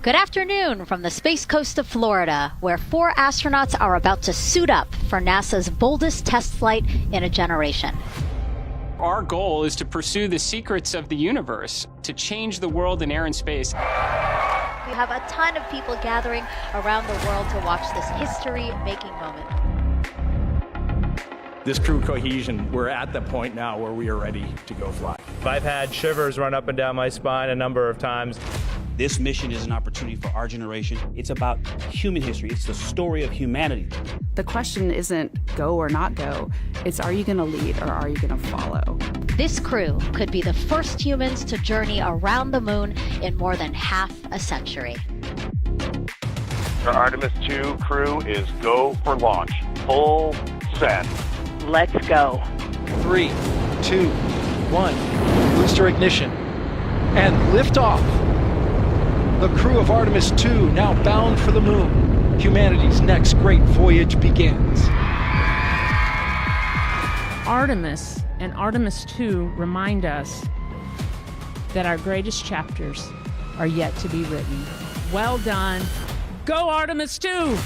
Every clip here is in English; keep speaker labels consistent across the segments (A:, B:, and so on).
A: Good afternoon from the Space Coast of Florida, where 4 astronauts are about to suit up for NASA's boldest test flight in a generation.
B: Our goal is to pursue the secrets of the universe, to change the world in air and space.
A: We have a ton of people gathering around the world to watch this history-making moment.
C: This crew cohesion, we're at the point now where we are ready to go fly.
D: I've had shivers run up and down my spine a number of times.
E: This mission is an opportunity for our generation. It's about human history. It's the story of humanity.
F: The question isn't go or not go. It's are you going to lead or are you going to follow?
A: This crew could be the first humans to journey around the moon in more than half a century.
G: The Artemis II crew is go for launch. Full send.
H: Let's go.
I: 3, 2, 1. Booster ignition. And liftoff. The crew of Artemis II now bound for the moon. Humanity's next great voyage begins.
J: Artemis and Artemis II remind us that our greatest chapters are yet to be written. Well done. Go Artemis II!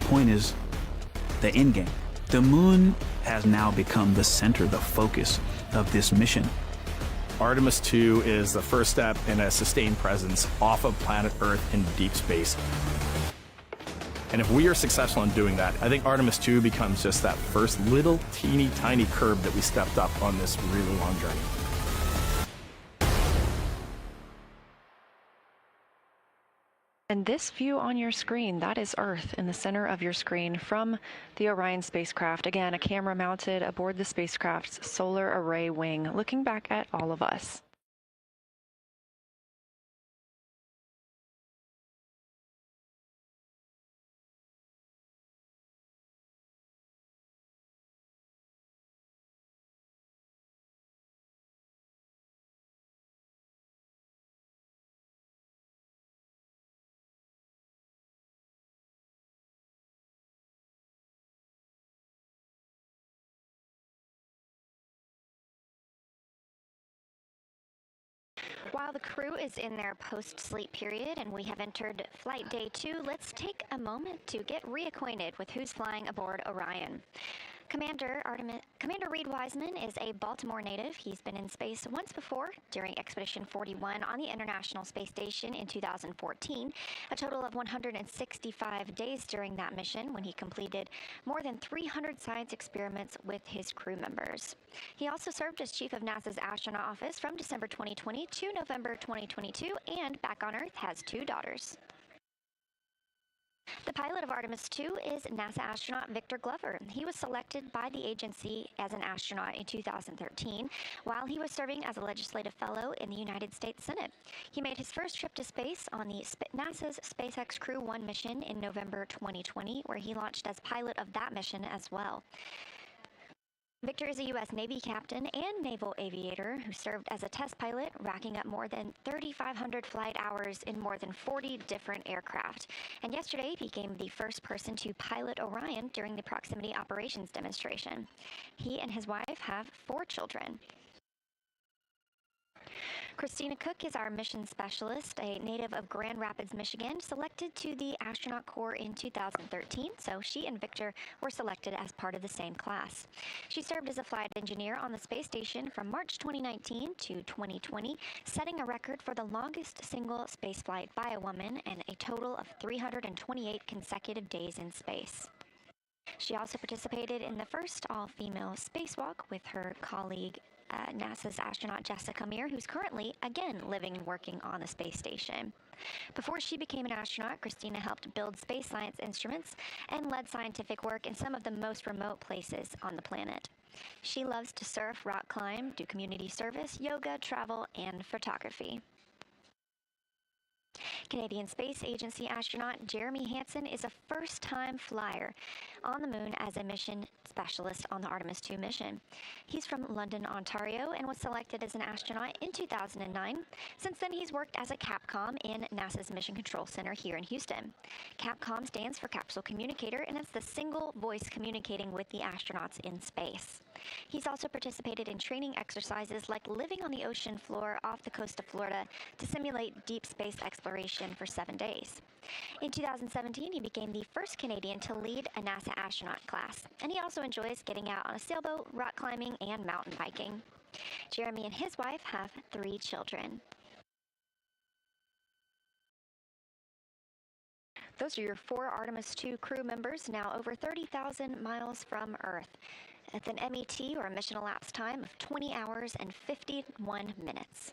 E: Point is the end game. The moon has now become the center, the focus of this mission.
C: Artemis II is the first step in a sustained presence off of planet Earth in deep space. And if we are successful in doing that, I think Artemis II becomes just that first little teeny tiny curb that we stepped up on this really long journey.
K: And this view on your screen, that is Earth in the center of your screen from the Orion spacecraft. Again, a camera mounted aboard the spacecraft's solar array wing, looking back at all of us.
L: While the crew is in their post-sleep period and we have entered flight day 2, let's take a moment to get reacquainted with who's flying aboard Orion. Commander Reid Wiseman is a Baltimore native. He's been in space once before during Expedition 41 on the International Space Station in 2014, a total of 165 days during that mission when he completed more than 300 science experiments with his crew members. He also served as chief of NASA's astronaut office from December 2020 to November 2022, and back on Earth has 2 daughters. The pilot of Artemis II is NASA astronaut Victor Glover. He was selected by the agency as an astronaut in 2013 while he was serving as a legislative fellow in the United States Senate. He made his first trip to space on the NASA's SpaceX Crew 1 mission in November 2020, where he launched as pilot of that mission as well. Victor is a U.S. Navy captain and naval aviator who served as a test pilot, racking up more than 3,500 flight hours in more than 40 different aircraft. And yesterday became the first person to pilot Orion during the proximity operations demonstration. He and his wife have 4 children. Christina Koch is our mission specialist, a native of Grand Rapids, Michigan, selected to the astronaut corps in 2013, so she and Victor were selected as part of the same class. She served as a flight engineer on the space station from March 2019 to 2020, setting a record for the longest single spaceflight by a woman and a total of 328 consecutive days in space. She also participated in the first all-female spacewalk with her colleague NASA's astronaut Jessica Meir, who's currently, again, living and working on the space station. Before she became an astronaut, Christina helped build space science instruments and led scientific work in some of the most remote places on the planet. She loves to surf, rock climb, do community service, yoga, travel, and photography. Canadian Space Agency astronaut Jeremy Hansen is a first-time flyer on the moon as a mission specialist on the Artemis II mission. He's from London, Ontario, and was selected as an astronaut in 2009. Since then, he's worked as a CAPCOM in NASA's Mission Control Center here in Houston. CAPCOM stands for Capsule Communicator, and it's the single voice communicating with the astronauts in space. He's also participated in training exercises like living on the ocean floor off the coast of Florida to simulate deep space exploration for 7 days. In 2017, he became the first Canadian to lead a NASA astronaut class, and he also enjoys getting out on a sailboat, rock climbing, and mountain biking. Jeremy and his wife have 3 children. Those are your 4 Artemis II crew members, now over 30,000 miles from Earth, with an MET, or a mission elapsed time, of 20 hours and 51 minutes.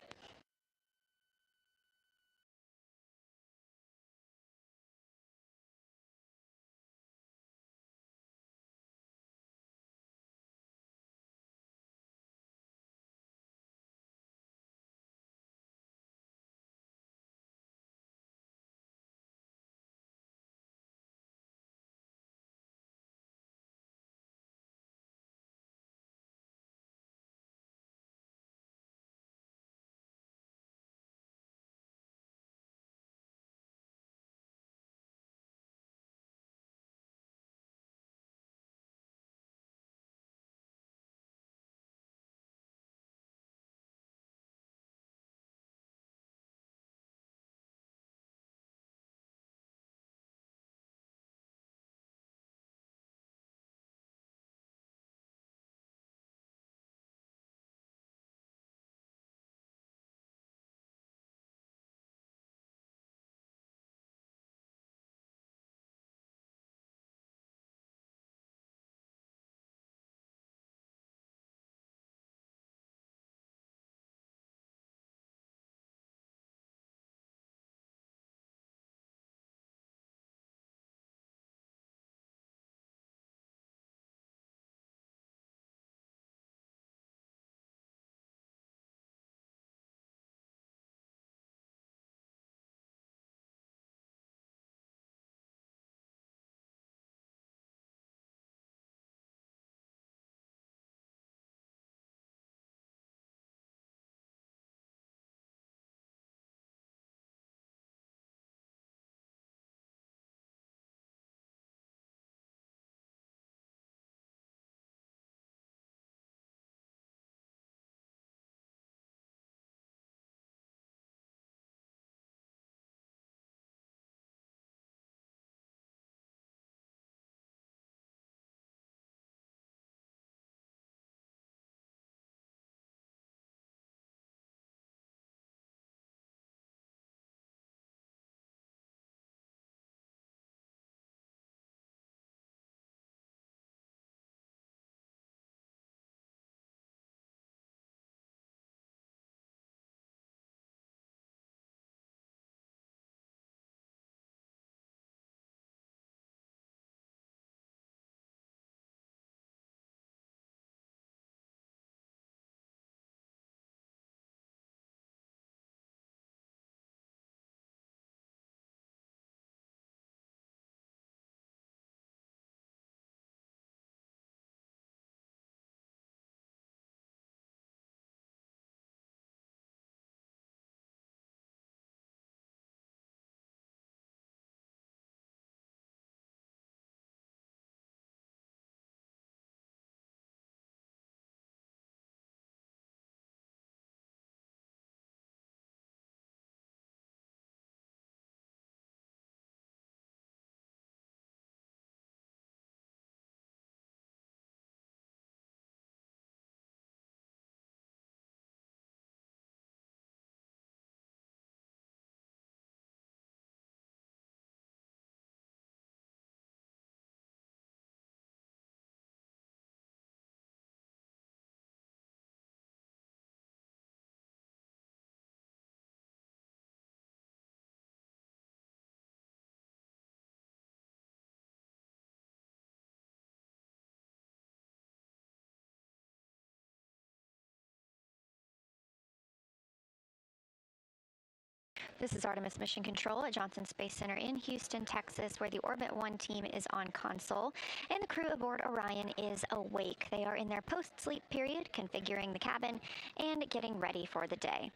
L: This is Artemis Mission Control at Johnson Space Center in Houston, Texas, where the Orbit 1 team is on console and the crew aboard Orion is awake. They are in their post-sleep period, configuring the cabin and getting ready for the day.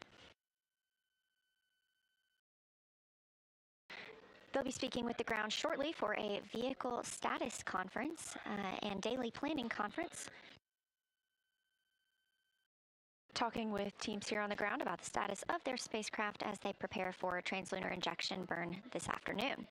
L: They'll be speaking with the ground shortly for a vehicle status conference and daily planning conference. Talking with teams here on the ground about the status of their spacecraft as they prepare for a translunar injection burn this afternoon.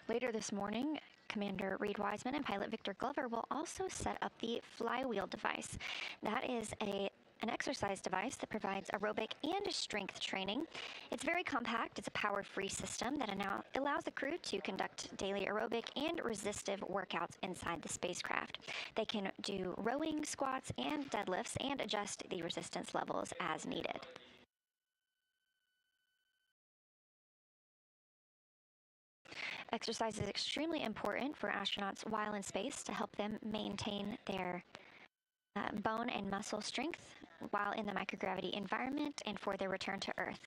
L: Later this morning, Commander Reid Wiseman and pilot Victor Glover will also set up the flywheel device. That is an exercise device that provides aerobic and strength training. It's very compact. It's a power-free system that allows the crew to conduct daily aerobic and resistive workouts inside the spacecraft. They can do rowing, squats, and deadlifts and adjust the resistance levels as needed. Exercise is extremely important for astronauts while in space to help them maintain their bone and muscle strength while in the microgravity environment and for their return to Earth.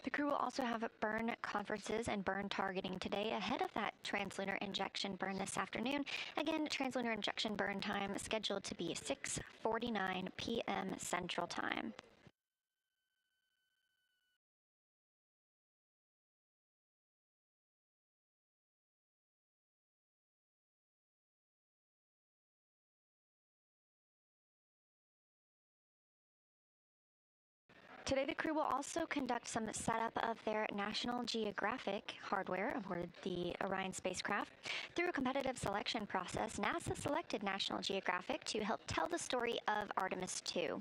L: The crew will also have burn conferences and burn targeting today ahead of that translunar injection burn this afternoon. Again, translunar injection burn time scheduled to be 6:49 p.m. Central Time. Today, the crew will also conduct some setup of their National Geographic hardware aboard the Orion spacecraft. Through a competitive selection process, NASA selected National Geographic to help tell the story of Artemis II.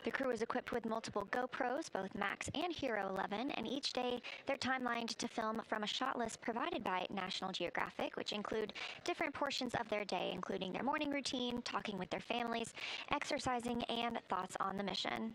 L: The crew is equipped with multiple GoPros, both Max and Hero 11, and each day they're timelined to film from a shot list provided by National Geographic, which include different portions of their day, including their morning routine, talking with their families, exercising, and thoughts on the mission.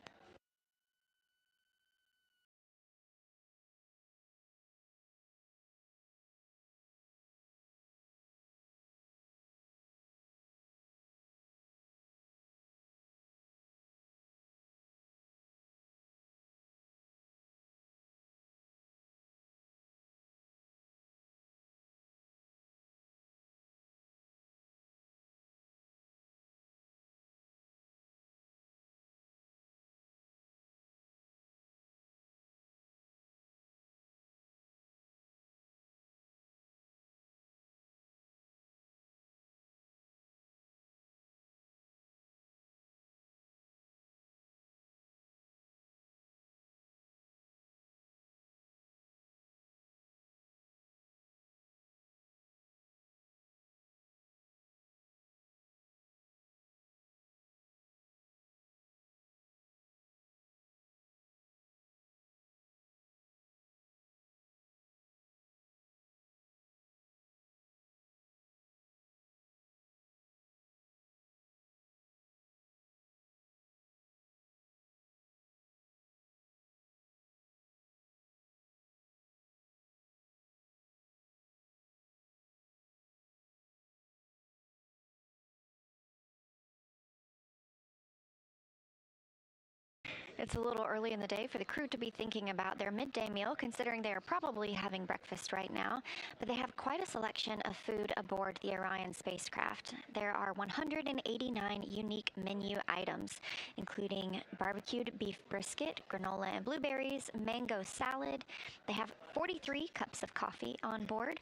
L: It's a little early in the day for the crew to be thinking about their midday meal, considering they are probably having breakfast right now, but they have quite a selection of food aboard the Orion spacecraft. There are 189 unique menu items, including barbecued beef brisket, granola and blueberries, mango salad. They have 43 cups of coffee on board,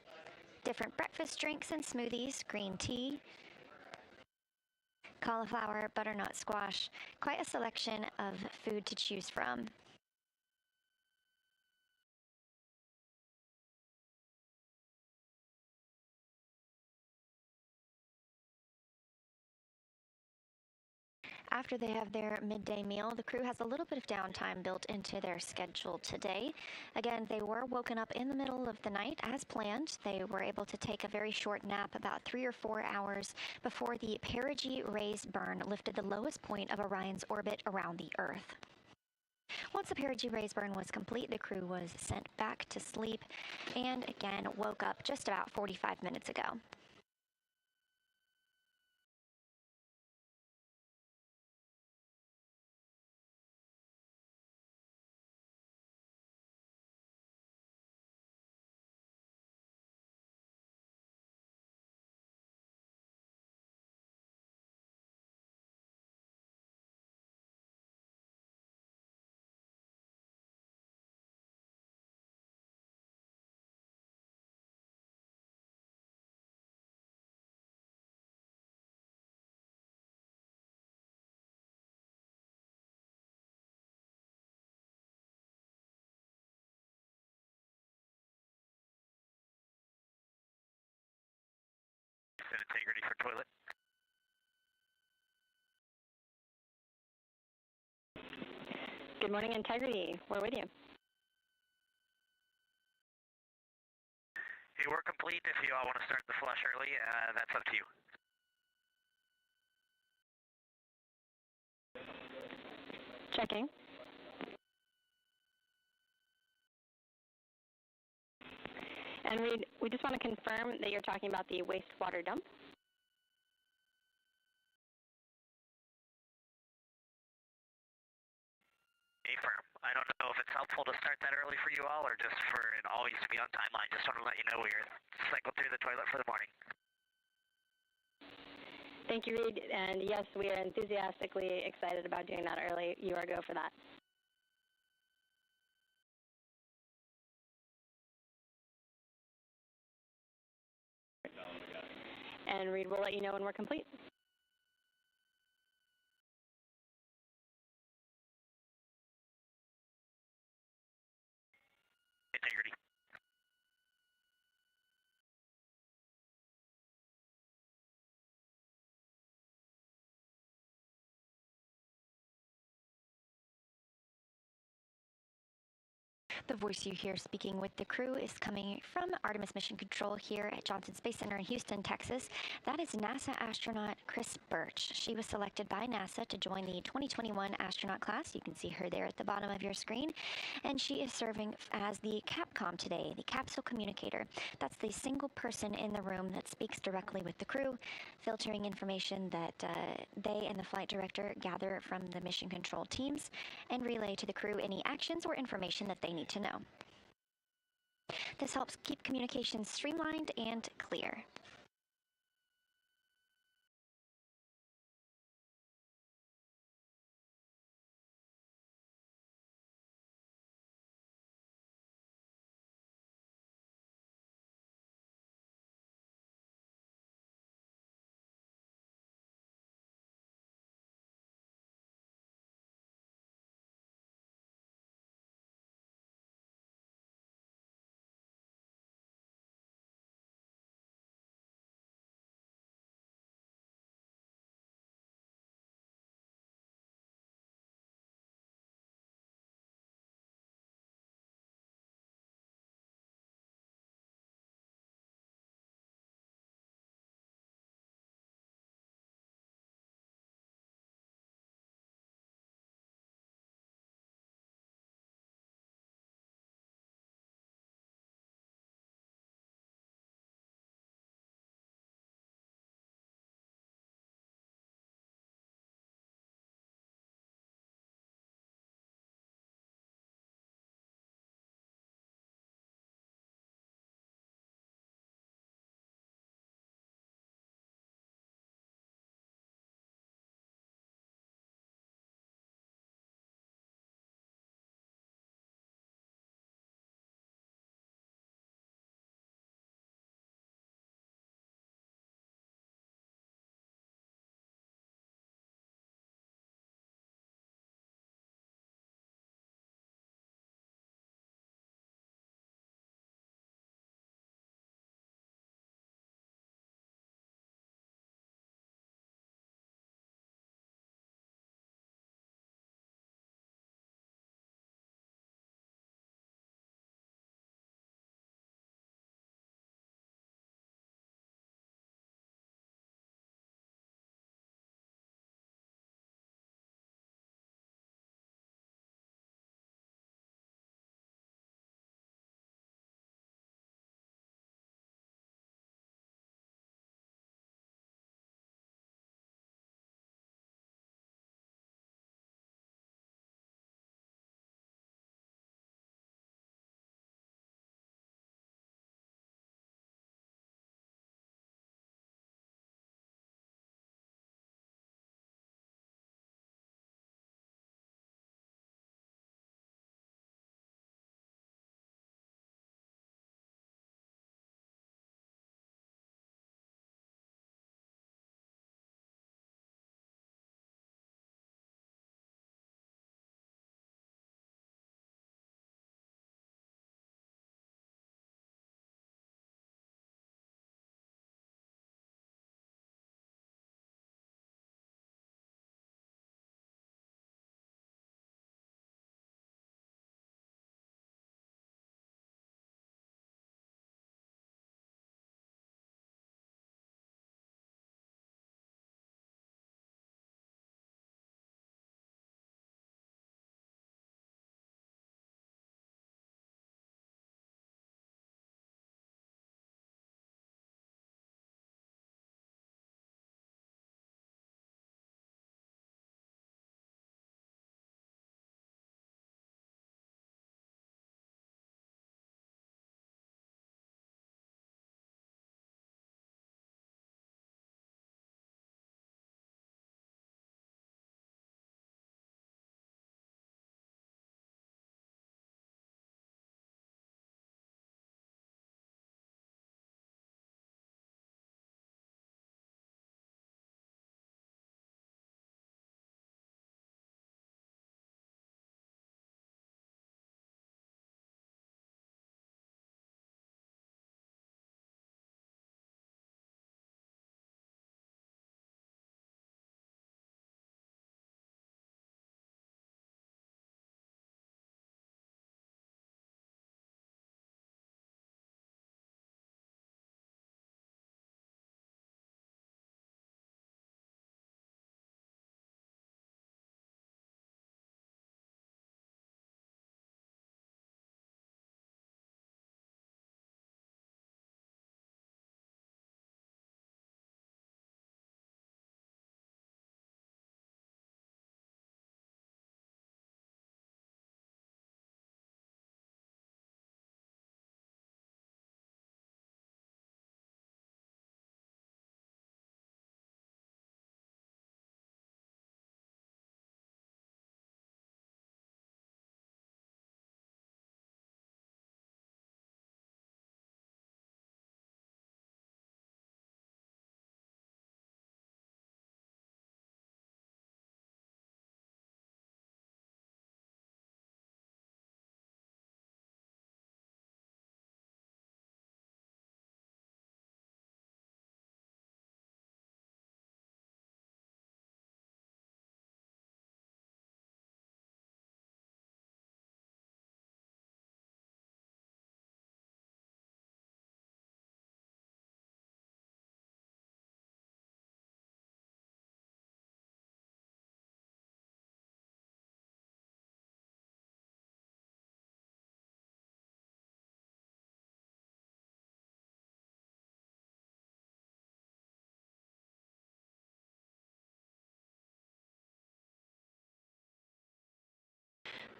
L: different breakfast drinks and smoothies, green tea, cauliflower, butternut squash, quite a selection of food to choose from. After they have their midday meal, the crew has a little bit of downtime built into their schedule today. Again, they were woken up in the middle of the night as planned. They were able to take a very short nap, about 3 or 4 hours, before the perigee rays burn lifted the lowest point of Orion's orbit around the Earth. Once the perigee rays burn was complete, the crew was sent back to sleep and again woke up just about 45 minutes ago.
G: Set integrity for toilet.
H: Good morning, Integrity. We're with you.
G: Hey, we're complete. If you all want to start the flush early, that's up to you.
H: Checking. And we just want to confirm that you're talking about the wastewater dump.
G: Affirm. I don't know if it's helpful to start that early for you all or just for an always to be on timeline. Just want to let you know we're cycled through the toilet for the morning.
H: Thank you, Reid. And yes, we are enthusiastically excited about doing that early. You are go for that. And Reid, we'll let you know when we're complete.
G: Integrity.
L: The voice you hear speaking with the crew is coming from Artemis Mission Control here at Johnson Space Center in Houston, Texas. That is NASA astronaut Chris Birch. She was selected by NASA to join the 2021 astronaut class. You can see her there at the bottom of your screen. And she is serving as the CAPCOM today, the capsule communicator. That's the single person in the room that speaks directly with the crew, filtering information that they and the flight director gather from the mission control teams and relay to the crew any actions or information that they need to know. This helps keep communications streamlined and clear.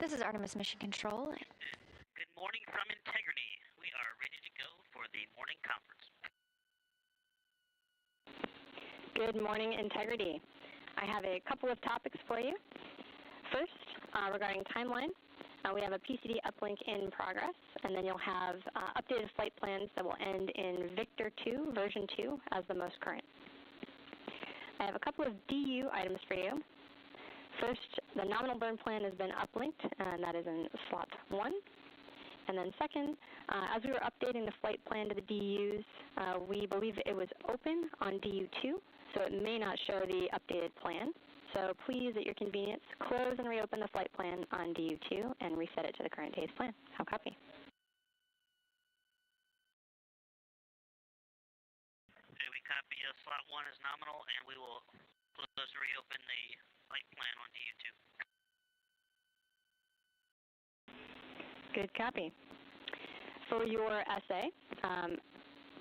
L: This is Artemis Mission Control.
G: Good morning from Integrity. We are ready to go for the morning conference.
H: Good morning, Integrity. I have a couple of topics for you. First, regarding timeline, we have a PCD uplink in progress, and then you'll have updated flight plans that will end in Victor 2, version 2, as the most current. I have a couple of DU items for you. First, the nominal burn plan has been uplinked, and that is in slot 1. And then second, as we were updating the flight plan to the DUs, we believe it was open on DU2, so it may not show the updated plan. So please, at your convenience, close and reopen the flight plan on DU2 and reset it to the current day's plan. How copy?
G: Okay, we copy slot 1 is nominal, and we will close and reopen the flight plan on DU2.
H: Good copy. For your essay,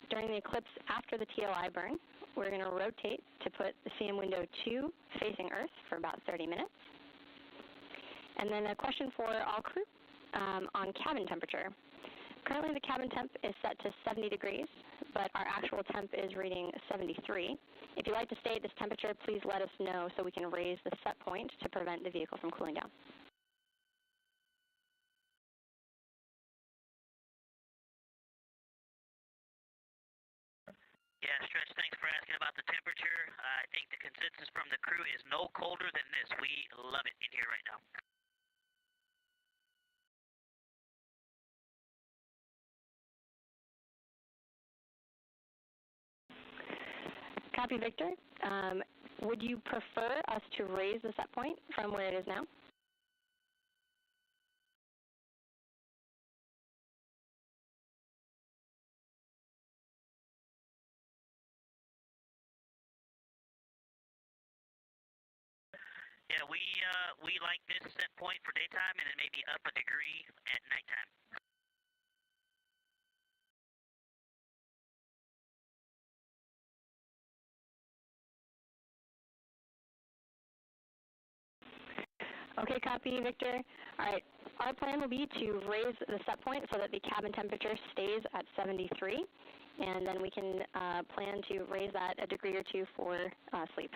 H: during the eclipse after the TLI burn, we're going to rotate to put the CM window 2 facing Earth for about 30 minutes. And then a question for all crew on cabin temperature. Currently the cabin temp is set to 70 degrees, but our actual temp is reading 73. If you'd like to stay at this temperature, please let us know so we can raise the set point to prevent the vehicle from cooling down.
G: Yeah, Stretch, thanks for asking about the temperature. I think the consensus from the crew is no colder than this. We love it in here right now.
H: Copy, Victor. Would you prefer us to raise the set point from where it is now?
G: Yeah, we like this set point for daytime and then maybe up a degree at nighttime.
H: Okay, copy, Victor. All right, our plan will be to raise the set point so that the cabin temperature stays at 73, and then we can plan to raise that a degree or two for sleep.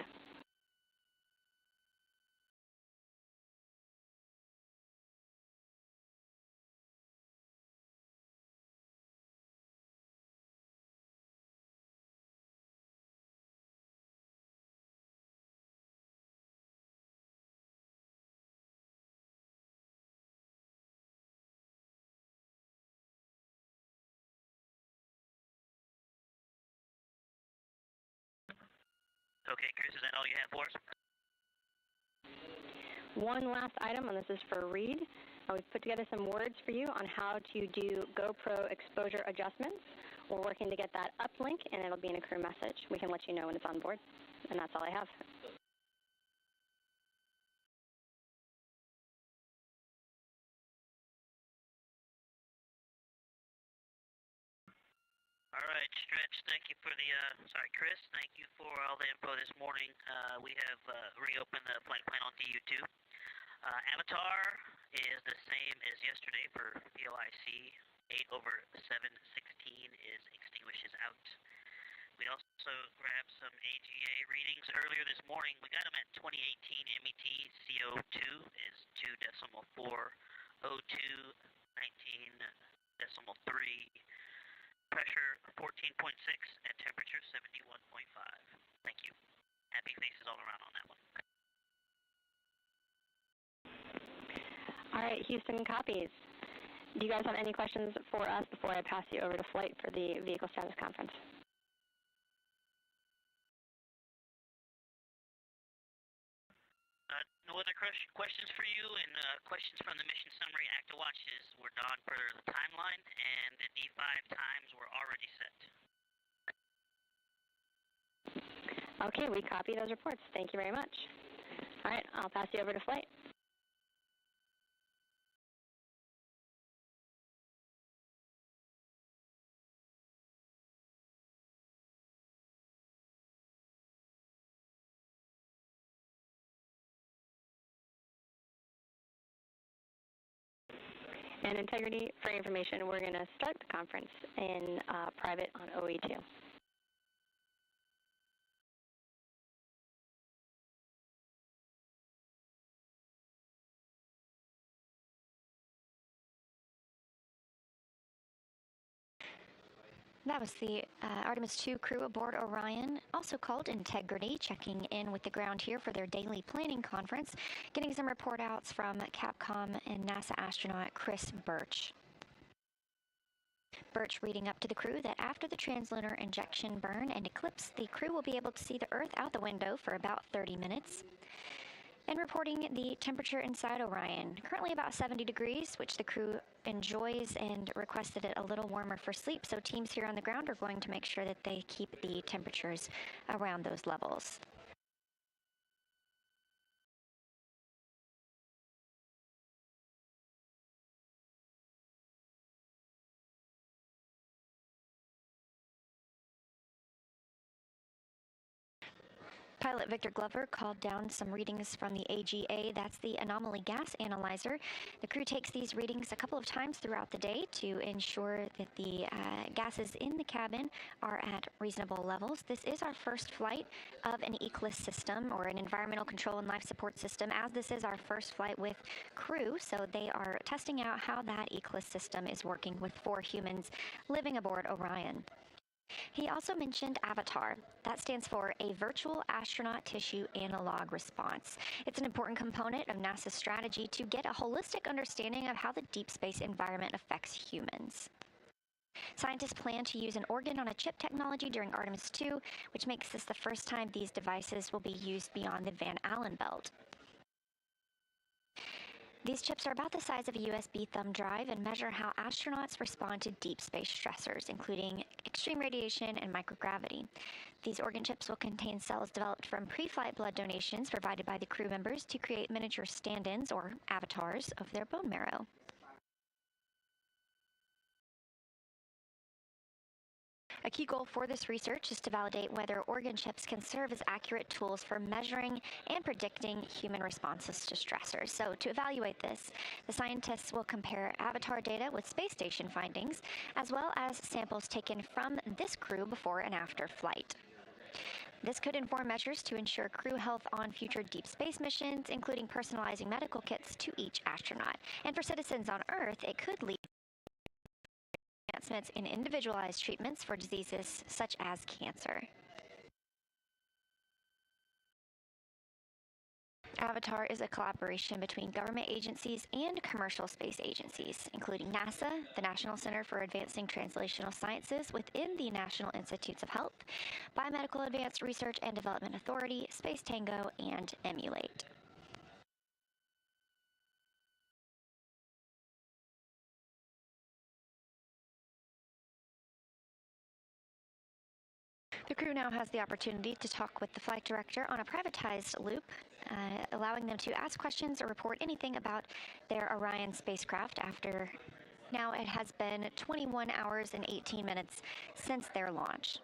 G: Okay, Chris, is that all you have for us?
H: One last item, and this is for Reid. We've put together some words for you on how to do GoPro exposure adjustments. We're working to get that uplink, and it'll be in a crew message. We can let you know when it's on board, and that's all I have.
G: All right, Stretch, thank you for the, Chris, thank you for all the info this morning. We have reopened the flight plan on DU2. Avatar is the same as yesterday for VLIC. 8/716 is extinguishes out. We also grabbed some AGA readings earlier this morning. We got them at 2018 MET. CO2 is 2.4, O2 19.3. Pressure 14.6 and temperature 71.5. Thank you. Happy faces all around on that one.
H: All right, Houston copies. Do you guys have any questions for us before I pass you over to flight for the vehicle status conference?
G: No other questions for you, and questions from the mission summary active watches were done for the timeline, and the D5 times were already set.
H: Okay, we copy those reports. Thank you very much. All right, I'll pass you over to flight. And Integrity, for information, we're going to start the conference in private on OE2.
L: That was the Artemis II crew aboard Orion, also called Integrity, checking in with the ground here for their daily planning conference, getting some report outs from Capcom and NASA astronaut Chris Birch. Birch reading up to the crew that after the translunar injection burn and eclipse, the crew will be able to see the Earth out the window for about 30 minutes. And reporting the temperature inside Orion, currently about 70 degrees, which the crew enjoys and requested it a little warmer for sleep, so teams here on the ground are going to make sure that they keep the temperatures around those levels. Pilot Victor Glover called down some readings from the AGA, that's the Anomaly Gas Analyzer. The crew takes these readings a couple of times throughout the day to ensure that the gases in the cabin are at reasonable levels. This is our first flight of an ECLIS system, or an environmental control and life support system, as this is our first flight with crew, so they are testing out how that ECLIS system is working with 4 humans living aboard Orion. He also mentioned AVATAR. That stands for a Virtual Astronaut Tissue Analog Response. It's an important component of NASA's strategy to get a holistic understanding of how the deep space environment affects humans. Scientists plan to use an organ-on-a-chip technology during Artemis II, which makes this the first time these devices will be used beyond the Van Allen belt. These chips are about the size of a USB thumb drive and measure how astronauts respond to deep space stressors, including extreme radiation and microgravity. These organ chips will contain cells developed from pre-flight blood donations provided by the crew members to create miniature stand-ins, or avatars, of their bone marrow. A key goal for this research is to validate whether organ chips can serve as accurate tools for measuring and predicting human responses to stressors. So to evaluate this, the scientists will compare AVATAR data with space station findings, as well as samples taken from this crew before and after flight. This could inform measures to ensure crew health on future deep space missions, including personalizing medical kits to each astronaut. And for citizens on Earth, it could lead advancements in individualized treatments for diseases such as cancer. AVATAR is a collaboration between government agencies and commercial space agencies, including NASA, the National Center for Advancing Translational Sciences within the National Institutes of Health, Biomedical Advanced Research and Development Authority, Space Tango, and Emulate. The crew now has the opportunity to talk with the flight director on a privatized loop, allowing them to ask questions or report anything about their Orion spacecraft after now it has been 21 hours and 18 minutes since their launch.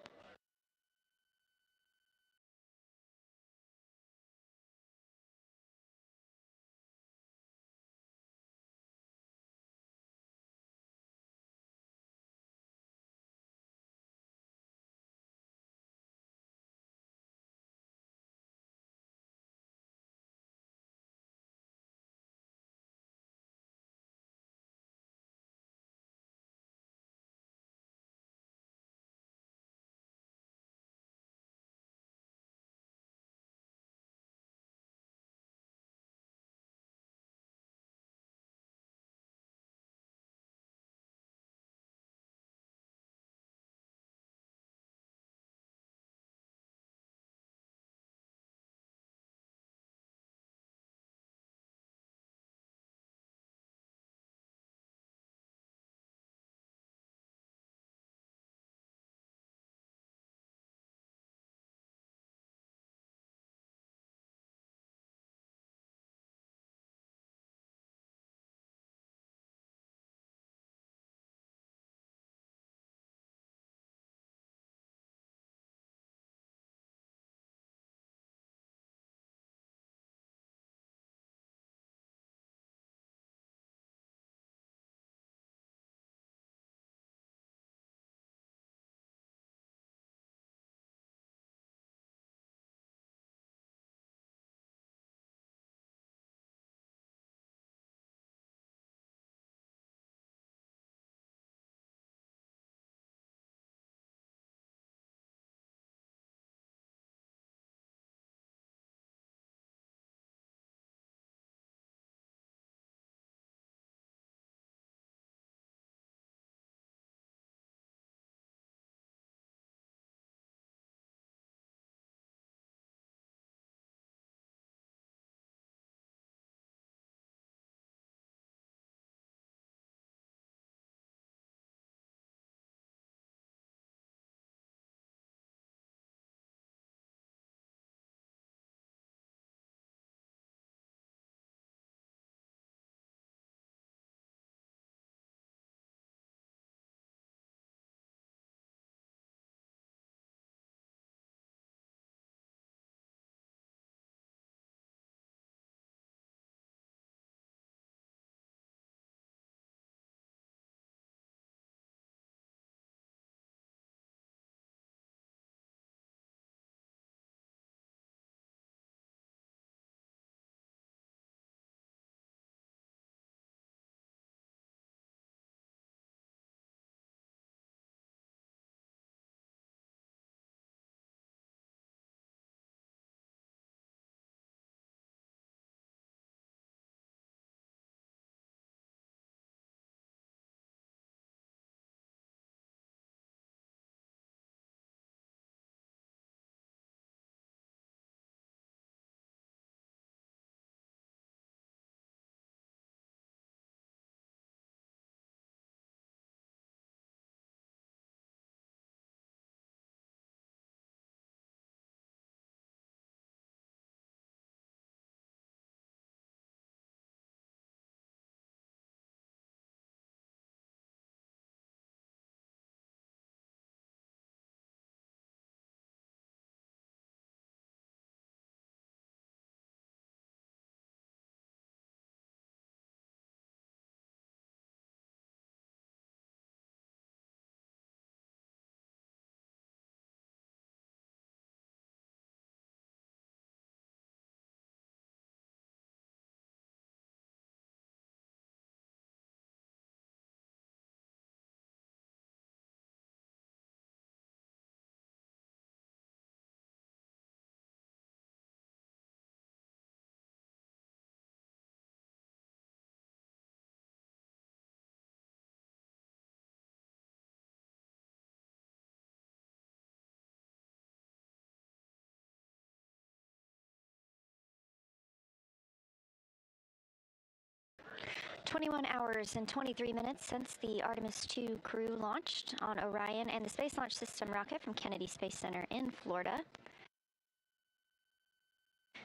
L: 21 hours and 23 minutes since the Artemis II crew launched on Orion and the Space Launch System rocket from Kennedy Space Center in Florida.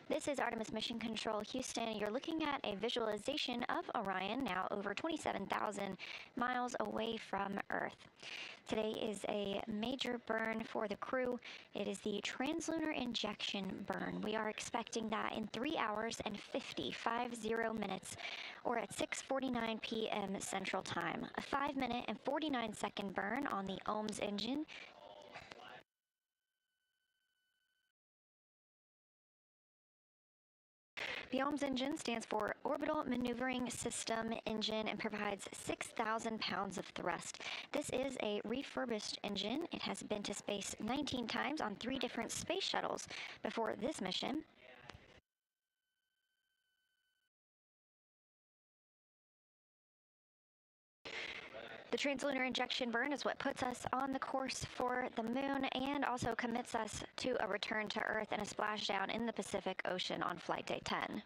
L: This is Artemis Mission Control Houston. You're looking at a visualization of Orion, now over 27,000 miles away from Earth. Today is a major burn for the crew. It is the translunar injection burn. We are expecting that in 3 hours and 50 minutes, or at 6:49 p.m. Central Time. A 5-minute and 49-second burn on the OMS engine. The OMS engine stands for Orbital Maneuvering System Engine and provides 6,000 pounds of thrust. This is a refurbished engine. It has been to space 19 times on 3 different space shuttles before this mission. The translunar injection burn is what puts us on the course for the moon and also commits us to a return to Earth and a splashdown in the Pacific Ocean on Flight Day 10.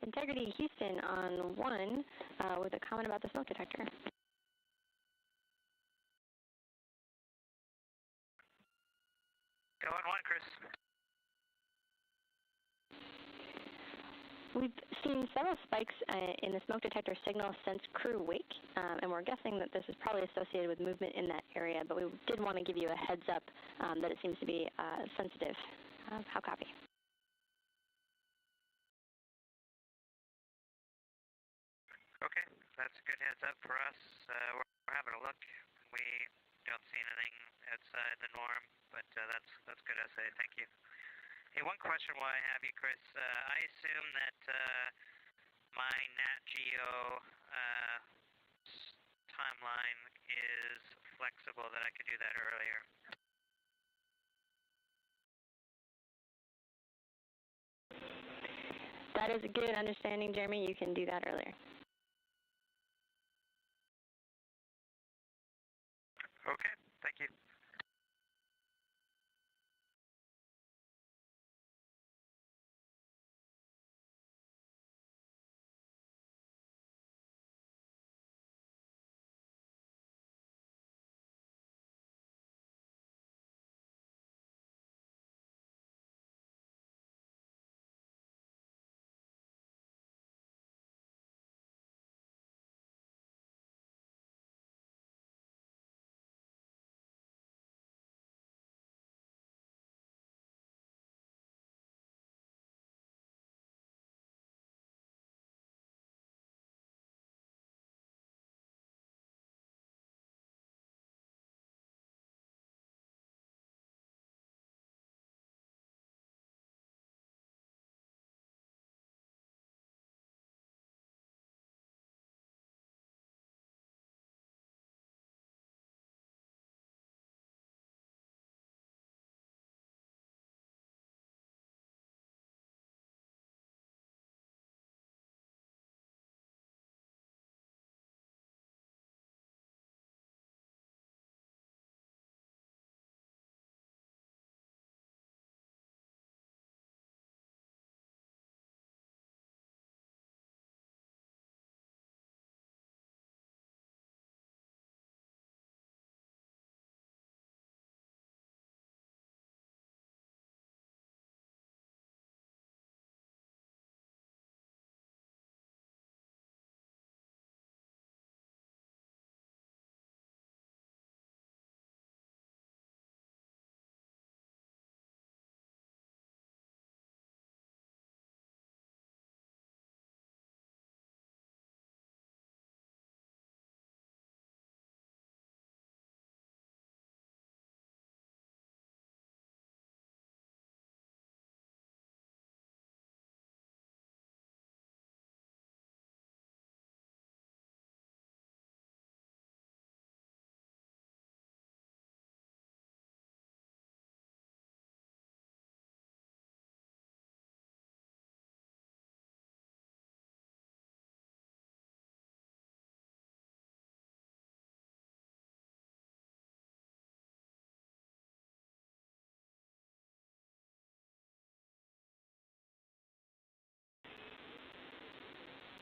H: Integrity Houston on 1 with a comment about the smoke detector.
G: Go on 1, Chris.
H: We've seen several spikes in the smoke detector signal since crew wake, and we're guessing that this is probably associated with movement in that area, but we did want to give you a heads up that it seems to be sensitive. How copy?
G: Okay, that's a good heads up for us. We're having a look. We don't see anything outside the norm, but that's good essay. Thank you. Hey, one question while I have you, Chris. I assume that my Nat Geo timeline is flexible, that I could do that earlier.
H: That is a good understanding, Jeremy. You can do that earlier.
G: Okay, thank you.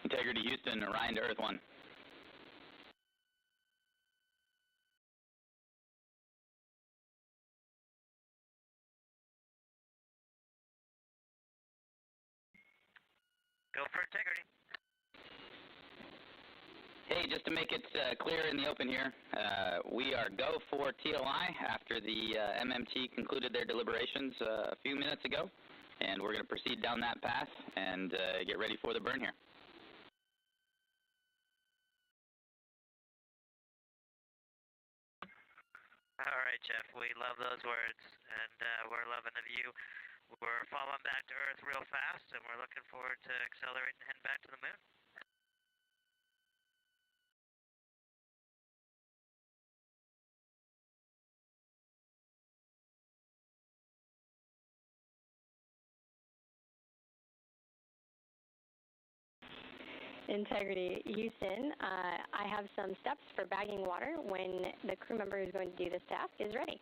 M: Integrity Houston, Orion to Earth 1.
G: Go for integrity.
M: Hey, just to make it clear in the open here, we are go for TLI after the MMT concluded their deliberations a few minutes ago, and we're going to proceed down that path and get ready for the burn here.
G: All right, Jeff, we love those words, and we're loving the view. We're falling back to Earth real fast, and we're looking forward to accelerating and heading back to the moon.
H: Integrity Houston, I have some steps for bagging water when the crew member who's going to do this task is ready.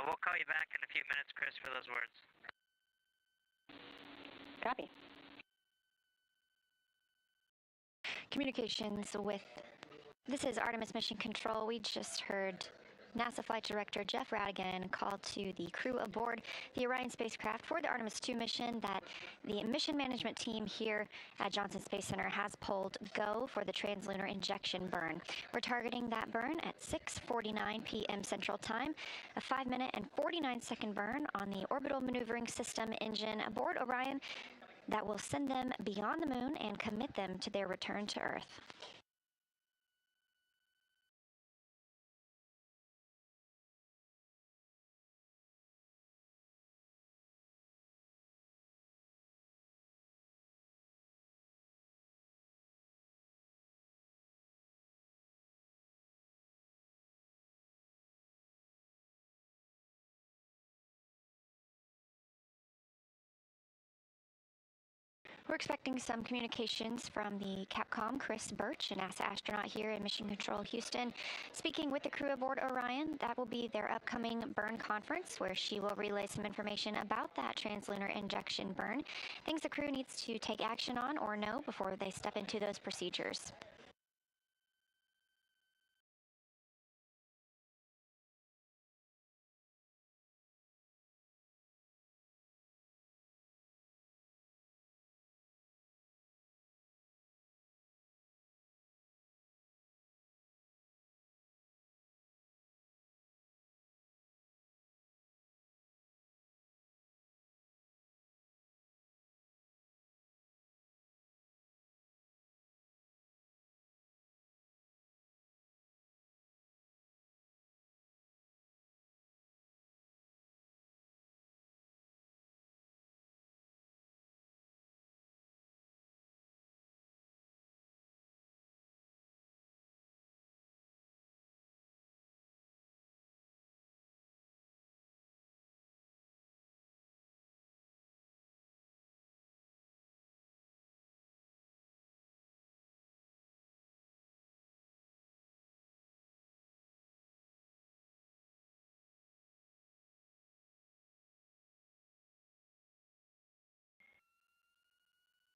G: We'll call you back in a few minutes, Chris, for those words.
H: Copy.
L: Communications with... This is Artemis Mission Control. We just heard NASA Flight Director Jeff Radigan call to the crew aboard the Orion spacecraft for the Artemis II mission that the mission management team here at Johnson Space Center has pulled go for the translunar injection burn. We're targeting that burn at 6:49 p.m. Central Time, a 5-minute and 49-second burn on the orbital maneuvering system engine aboard Orion that will send them beyond the moon and commit them to their return to Earth. We're expecting some communications from the Capcom, Chris Birch, a NASA astronaut here in Mission Control, Houston, speaking with the crew aboard Orion. That will be their upcoming burn conference, where she will relay some information about that translunar injection burn, things the crew needs to take action on or know before they step into those procedures.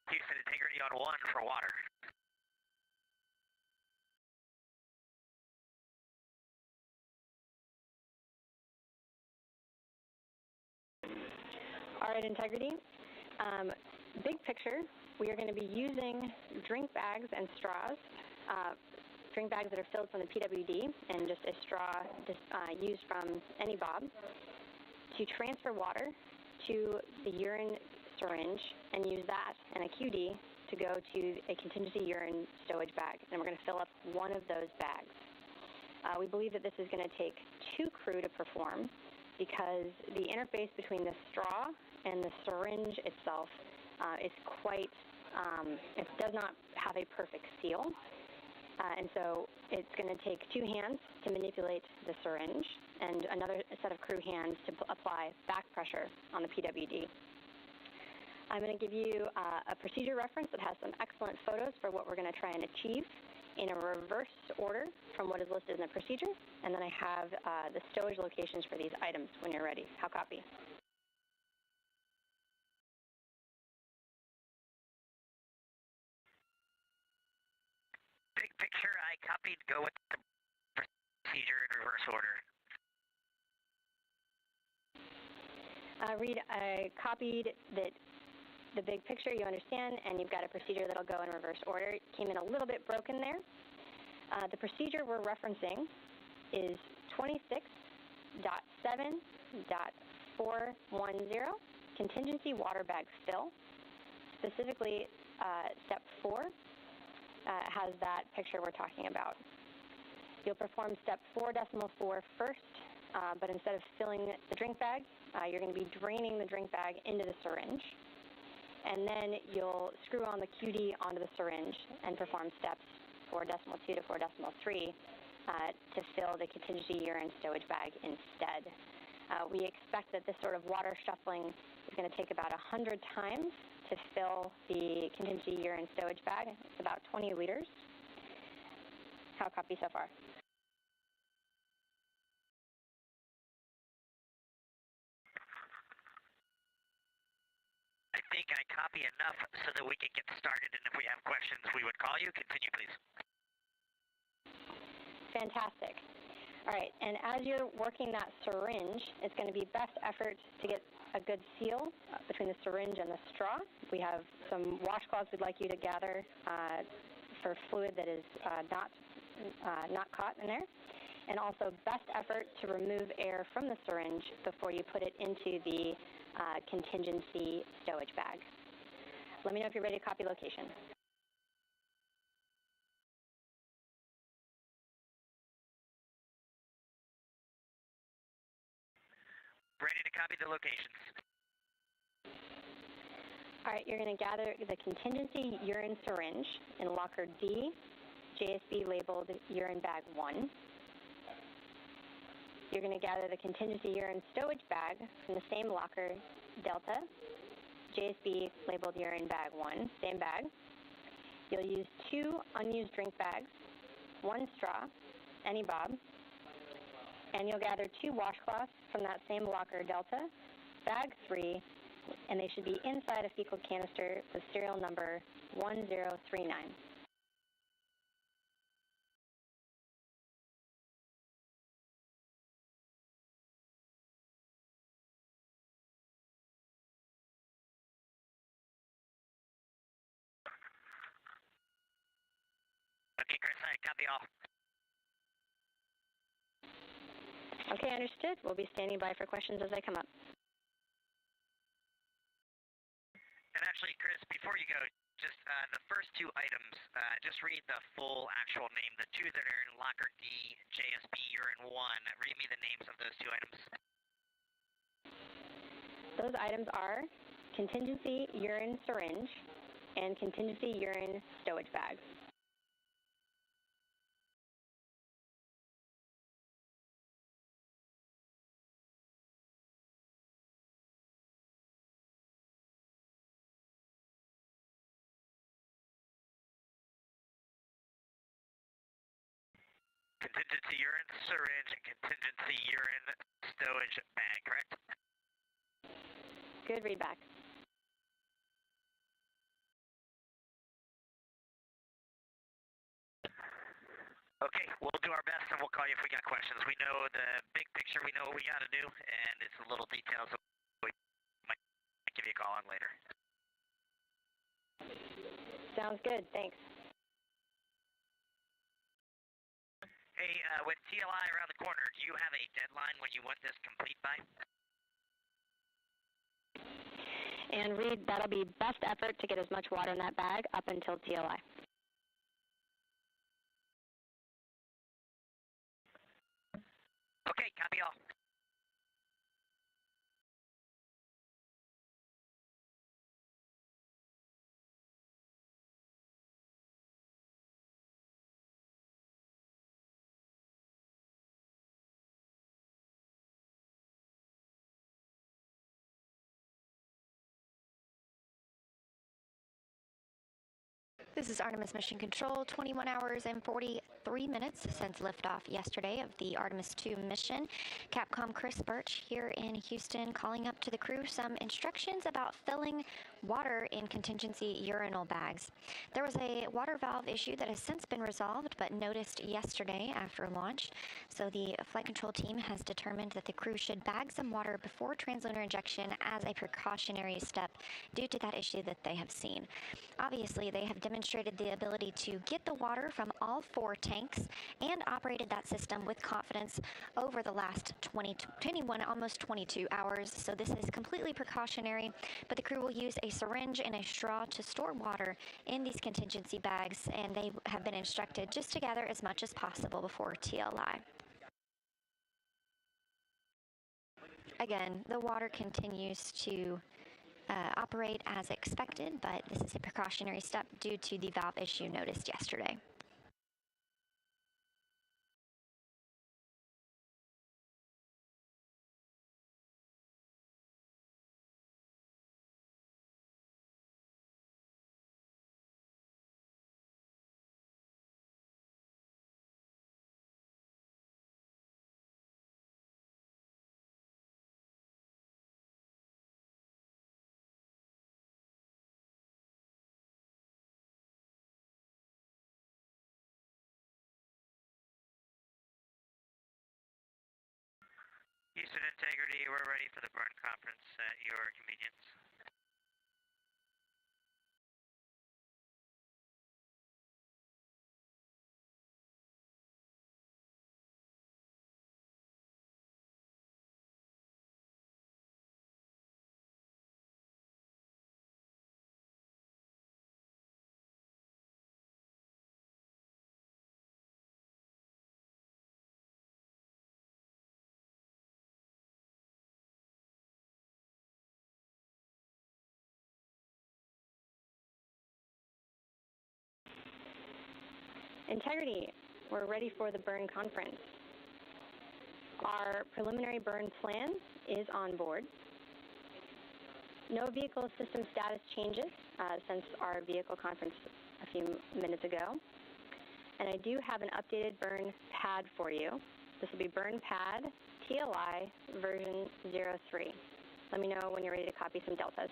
G: Houston, integrity on 1 for water.
H: All right, integrity. Big picture, we are going to be using drink bags and straws, drink bags that are filled from the PWD and just a straw used from any bob, to transfer water to the urine syringe and use that and a QD to go to a contingency urine stowage bag. And we're going to fill up one of those bags. We believe that this is going to take 2 crew to perform because the interface between the straw and the syringe itself is quite, it does not have a perfect seal. And so it's going to take 2 hands to manipulate the syringe and another set of crew hands to apply back pressure on the PWD. I'm going to give you a procedure reference that has some excellent photos for what we're going to try and achieve in a reverse order from what is listed in the procedure, and then I have the stowage locations for these items when you're ready. How copy?
G: Big picture, I copied. Go with the procedure in reverse order.
H: Reid, I copied that the big picture you understand, and you've got a procedure that'll go in reverse order. It came in a little bit broken there. The procedure we're referencing is 26.7.410, contingency water bag fill. Specifically, step 4 has that picture we're talking about. You'll perform step 4.4 first, but instead of filling the drink bag, you're going to be draining the drink bag into the syringe. And then you'll screw on the QD onto the syringe and perform steps 4.2 to 4.3 to fill the contingency urine stowage bag instead. We expect that this sort of water shuffling is going to take about 100 times to fill the contingency urine stowage bag. It's about 20 liters. How copy so far?
G: think I copy enough so that we can get started, and if we have questions, we would call you. Continue, please.
H: Fantastic. All right, and as you're working that syringe, it's going to be best effort to get a good seal between the syringe and the straw. We have some washcloths we'd like you to gather for fluid that is not caught in there. And also best effort to remove air from the syringe before you put it into the contingency stowage bag. Let me know if you're ready to copy location.
G: Ready to copy the locations.
H: All right, you're going to gather the contingency urine syringe in locker D, JSB labeled urine bag 1. You're going to gather the contingency urine stowage bag from the same locker, Delta, JSB labeled urine bag 1, same bag. You'll use 2 unused drink bags, 1 straw, any bob, and you'll gather 2 washcloths from that same locker, Delta, bag 3, and they should be inside a fecal canister with serial number 1039.
G: Okay, Chris, I copy all.
H: Okay, understood. We'll be standing by for questions as they come up.
G: And actually, Chris, before you go, just the first 2 items, just read the full actual name. The 2 that are in locker D, JSB urine 1, read me the names of those 2 items.
H: Those items are contingency urine syringe and contingency urine stowage bags.
G: Contingency urine syringe and contingency urine stowage bag, correct?
H: Good readback.
G: Okay, we'll do our best and we'll call you if we got questions. We know the big picture, we know what we got to do, and it's the little details that we might give you a call on later.
H: Sounds good, thanks.
G: Hey, with TLI around the corner, do you have a deadline when you want this complete by?
H: And Reid, that'll be best effort to get as much water in that bag up until TLI.
G: Okay, copy all.
L: This is Artemis Mission Control, 21 hours and 43 minutes since liftoff yesterday of the Artemis II mission. Capcom Chris Birch here in Houston calling up to the crew some instructions about filling water in contingency urinal bags. There was a water valve issue that has since been resolved but noticed yesterday after launch. So the flight control team has determined that the crew should bag some water before translunar injection as a precautionary step due to that issue that they have seen. Obviously, they have demonstrated the ability to get the water from all 4 tanks and operated that system with confidence over the last 21, almost 22 hours. So this is completely precautionary, but the crew will use a syringe and a straw to store water in these contingency bags, and they have been instructed just to gather as much as possible before TLI. Again, the water continues to operate as expected, but this is a precautionary step due to the valve issue noticed yesterday.
G: Houston Integrity, we're ready for the burn conference at your convenience.
H: Integrity, we're ready for the burn conference. Our preliminary burn plan is on board. No vehicle system status changes since our vehicle conference a few minutes ago. And I do have an updated burn pad for you. This will be burn pad TLI version 03. Let me know when you're ready to copy some deltas.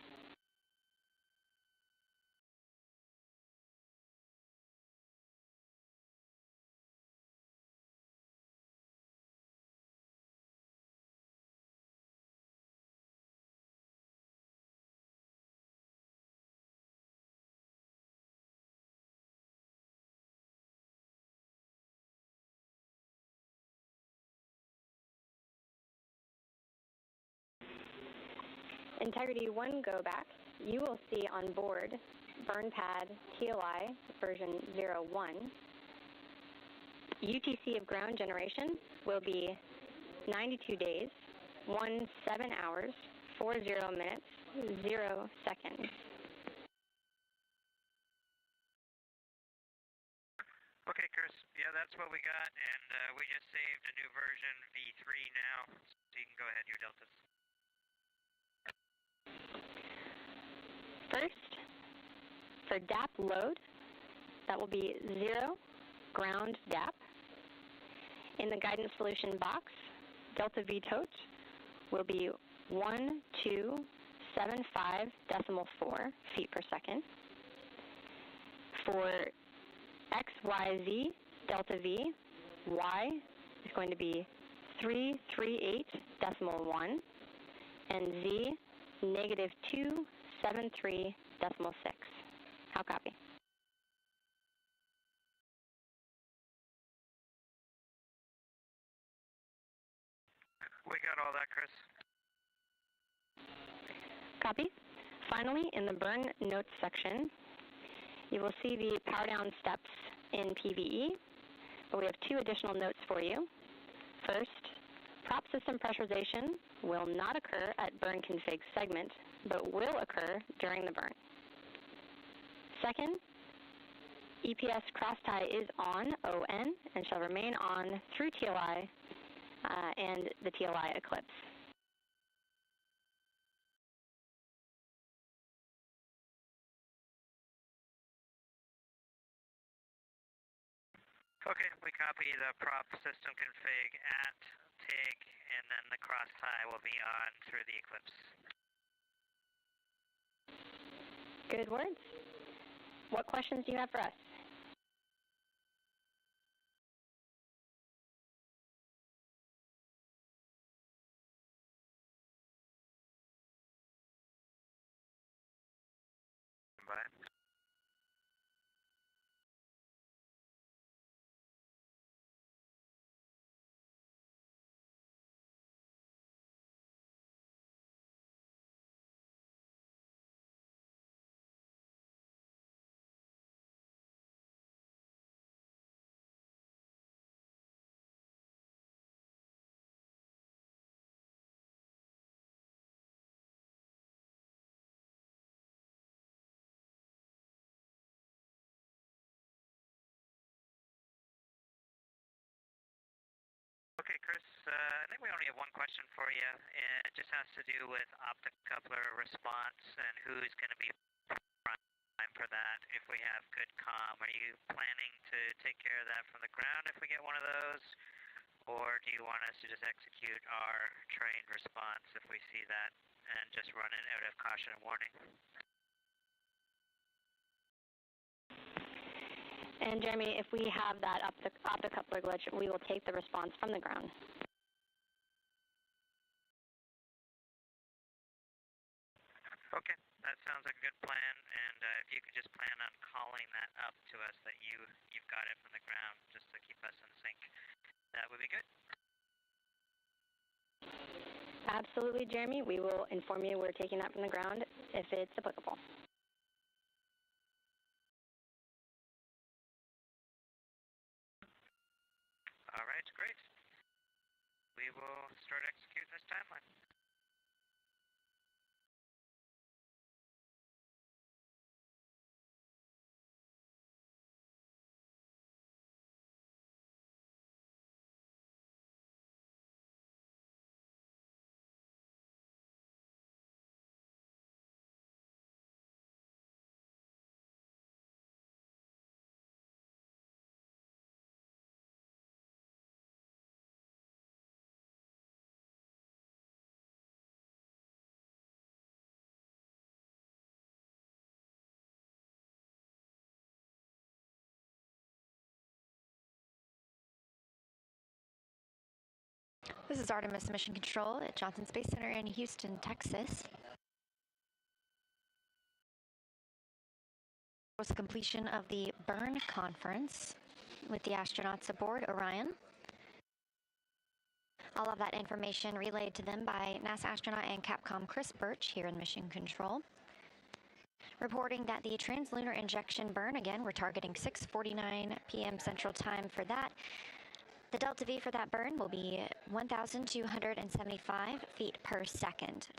H: Integrity 1 go back, you will see on board burn pad TLI version 01. UTC of ground generation will be 92 days, 17 hours, 40 minutes, 0 seconds.
G: Okay, Chris. Yeah, that's what we got, and we just saved a new version, V3 now, so you can go ahead and your deltas.
H: First, for DAP load, that will be 0 ground DAP. In the guidance solution box, delta V tot will be 1275.4 feet per second. For XYZ delta V, Y is going to be 338.1, and Z negative 273.6. How copy?
G: We got all that, Chris.
H: Copy. Finally, in the burn notes section, you will see the power down steps in PVE, but we have 2 additional notes for you. First, prop system pressurization will not occur at burn config segment, but will occur during the burn. Second, EPS crosstie is on ON and shall remain on through TLI and the TLI eclipse.
G: Okay, we copy the prop system config at TIG, and then the cross tie will be on through the eclipse.
H: Good words. What questions do you have for us?
G: Bye. Okay, Chris, I think we only have one question for you. It just has to do with optocoupler response and who's going to be prime for that if we have good comm. Are you planning to take care of that from the ground if we get one of those? Or do you want us to just execute our trained response if we see that and just run it out of caution and warning?
H: And Jeremy, if we have that optocoupler glitch, we will take the response from the ground.
G: Okay, that sounds like a good plan, and if you could just plan on calling that up to us that you've got it from the ground, just to keep us in sync, that would be good.
H: Absolutely, Jeremy. We will inform you we're taking that from the ground if it's applicable.
G: All right, great. We will start executing this timeline.
L: This is Artemis Mission Control at Johnson Space Center in Houston, Texas. It was the completion of the burn conference with the astronauts aboard Orion. All of that information relayed to them by NASA astronaut and Capcom Chris Birch here in Mission Control. Reporting that the translunar injection burn, again, we're targeting 6:49 p.m. Central Time for that. The delta V for that burn will be 1,275 feet per second.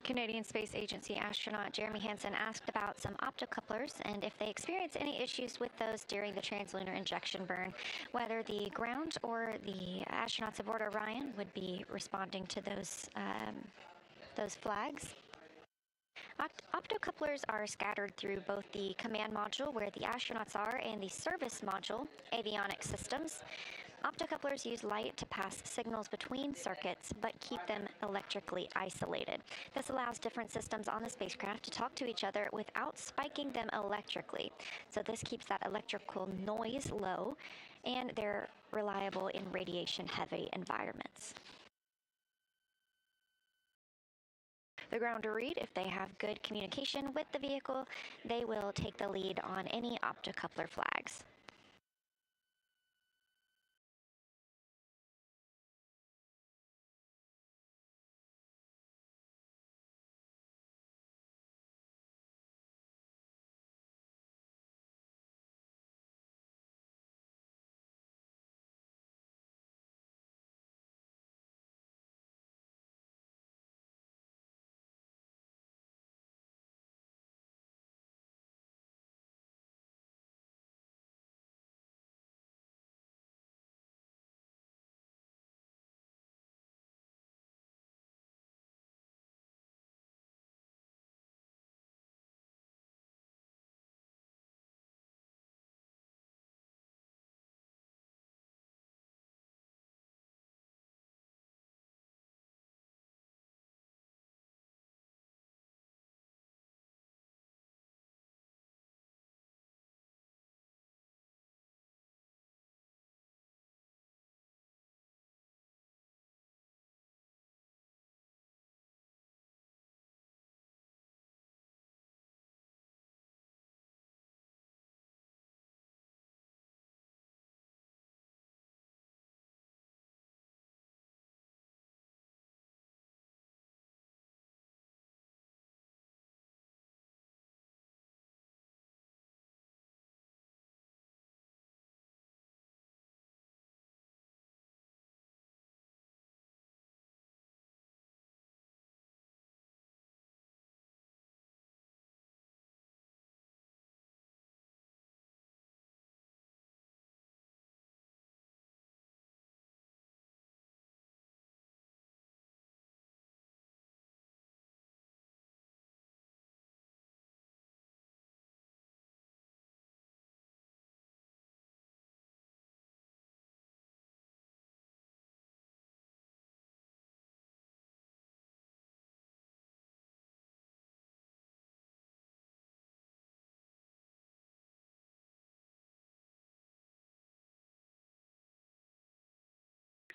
L: Canadian Space Agency astronaut Jeremy Hansen asked about some optocouplers and if they experience any issues with those during the translunar injection burn, whether the ground or the astronauts aboard Orion would be responding to those flags. Optocouplers are scattered through both the command module where the astronauts are and the service module, avionics systems. Optocouplers use light to pass signals between circuits, but keep them electrically isolated. This allows different systems on the spacecraft to talk to each other without spiking them electrically. So this keeps that electrical noise low, and they're reliable in radiation-heavy environments. The ground or Reid, if they have good communication with the vehicle, they will take the lead on any optocoupler flags.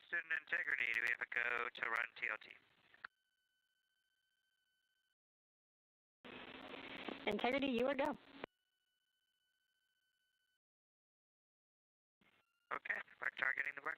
G: Houston, Integrity, do we have a go to run TLT?
H: Integrity, you are go.
G: Okay, we're targeting the burn.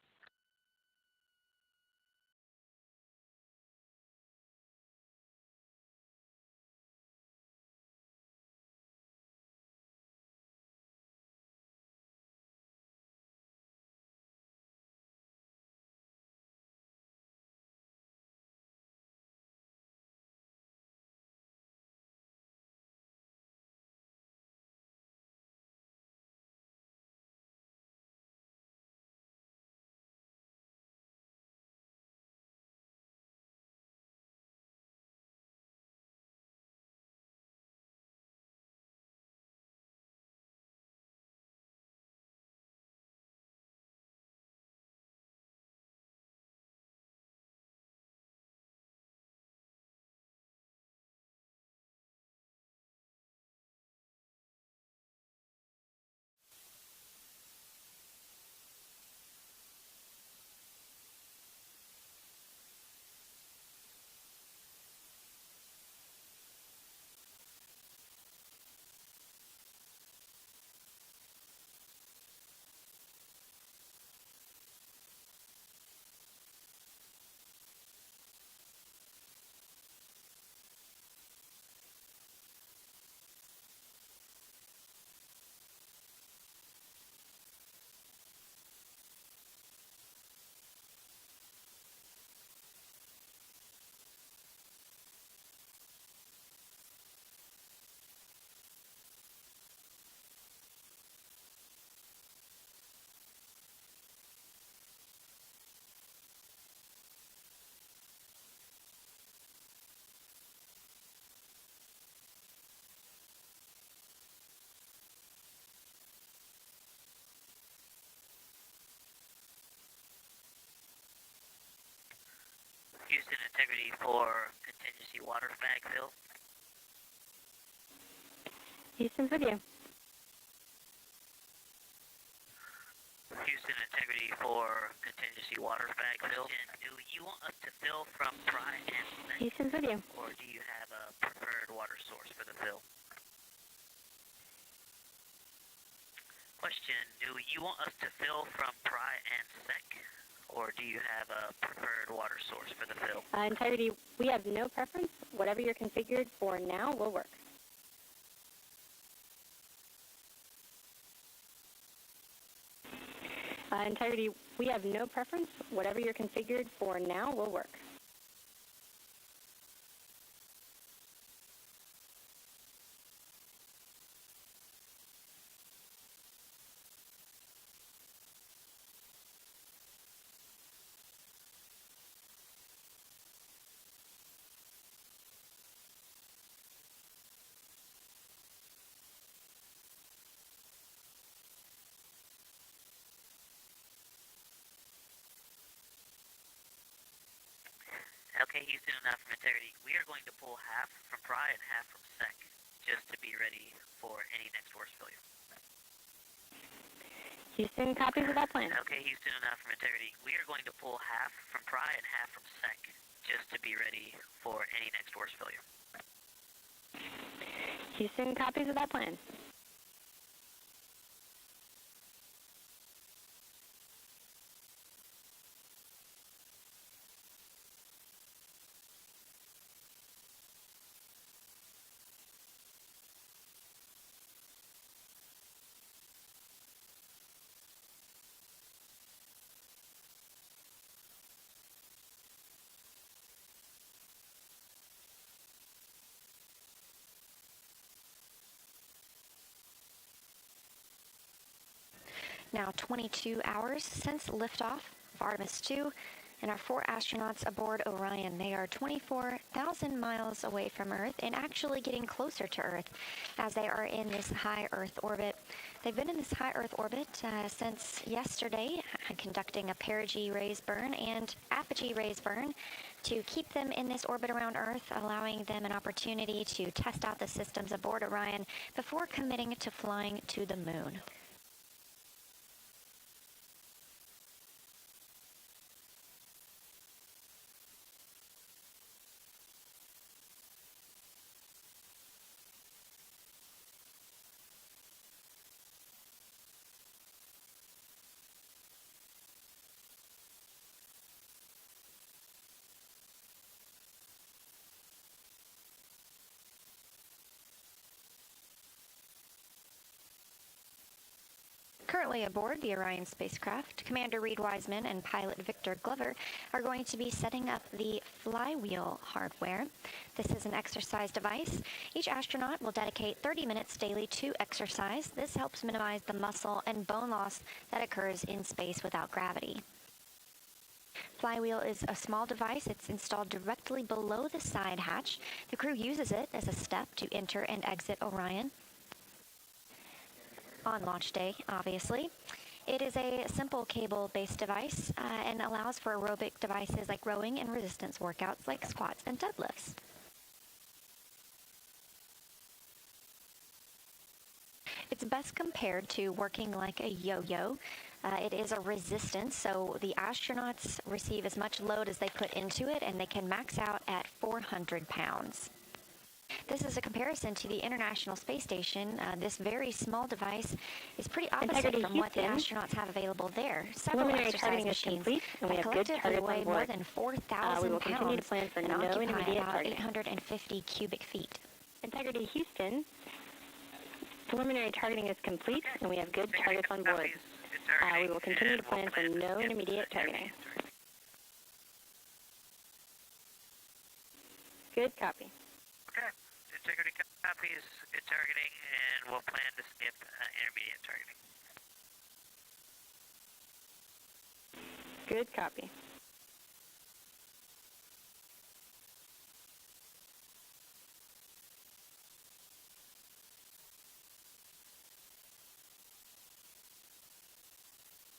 G: Houston, Integrity for contingency water bag fill.
H: Houston's with you.
G: Houston, Integrity for contingency water bag fill. Do you want us to fill from pry and sec?
H: Houston's with you.
G: Or do you have a preferred water source for the fill? Question, do you want us to fill from pry and sec? Or do you have a preferred water source for the fill?
H: Integrity, we have no preference. Whatever you're configured for now will work. Integrity, we have no preference. Whatever you're configured for now will work.
G: Okay, Houston, enough from Integrity. We are going to pull half from pry and half from sec, just to be ready for any next force failure.
H: Houston, copies of that plan.
G: Okay, Houston, enough from Integrity. We are going to pull half from pry and half from sec, just to be ready for any next force failure.
H: Houston, copies of that plan.
L: Now 22 hours since liftoff of Artemis II and our 4 astronauts aboard Orion. They are 24,000 miles away from Earth and actually getting closer to Earth as they are in this high Earth orbit. They've been in this high Earth orbit since yesterday, conducting a perigee raise burn and apogee raise burn to keep them in this orbit around Earth, allowing them an opportunity to test out the systems aboard Orion before committing to flying to the moon. Currently aboard the Orion spacecraft, Commander Reid Wiseman and pilot Victor Glover are going to be setting up the flywheel hardware. This is an exercise device. Each astronaut will dedicate 30 minutes daily to exercise. This helps minimize the muscle and bone loss that occurs in space without gravity. Flywheel is a small device. It's installed directly below the side hatch. The crew uses it as a step to enter and exit Orion on launch day, obviously. It is a simple cable-based device and allows for aerobic devices like rowing and resistance workouts like squats and deadlifts. It's best compared to working like a yo-yo. It is a resistance, so the astronauts receive as much load as they put into it, and they can max out at 400 pounds. This is a comparison to the International Space Station. This very small device is pretty opposite from what the astronauts have available there. Several exercise machines that collectively weigh more than 4,000 pounds and occupy about 850 cubic feet.
H: Integrity Houston, preliminary targeting is complete, and we have good targets on board. We will continue to plan for no intermediate targeting. Good copy.
G: Okay. Integrity copies, good targeting, and we'll plan to skip intermediate targeting.
H: Good copy.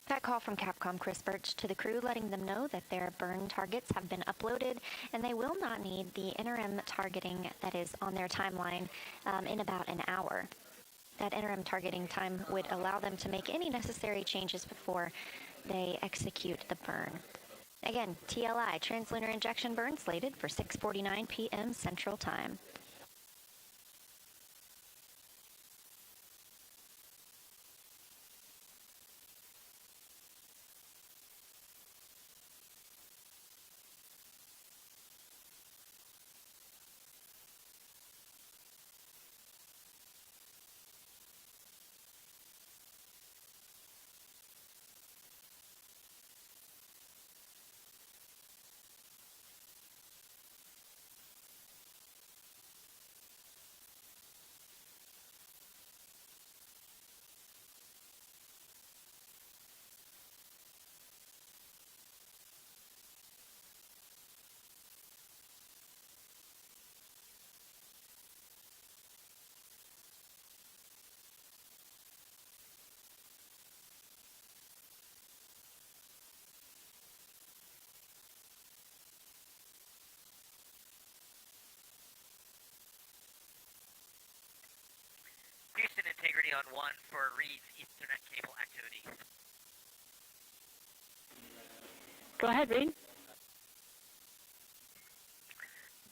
L: That call from Capcom Chris Birch to the crew, letting them know that their burn targets have been uploaded and they will not need the interim targeting that is on their timeline in about an hour. That interim targeting time would allow them to make any necessary changes before they execute the burn. Again, TLI, translunar injection burn, slated for 6:49 p.m. Central Time.
G: Houston, integrity on 1 for Reid's Ethernet cable activity.
H: Go ahead, Reid.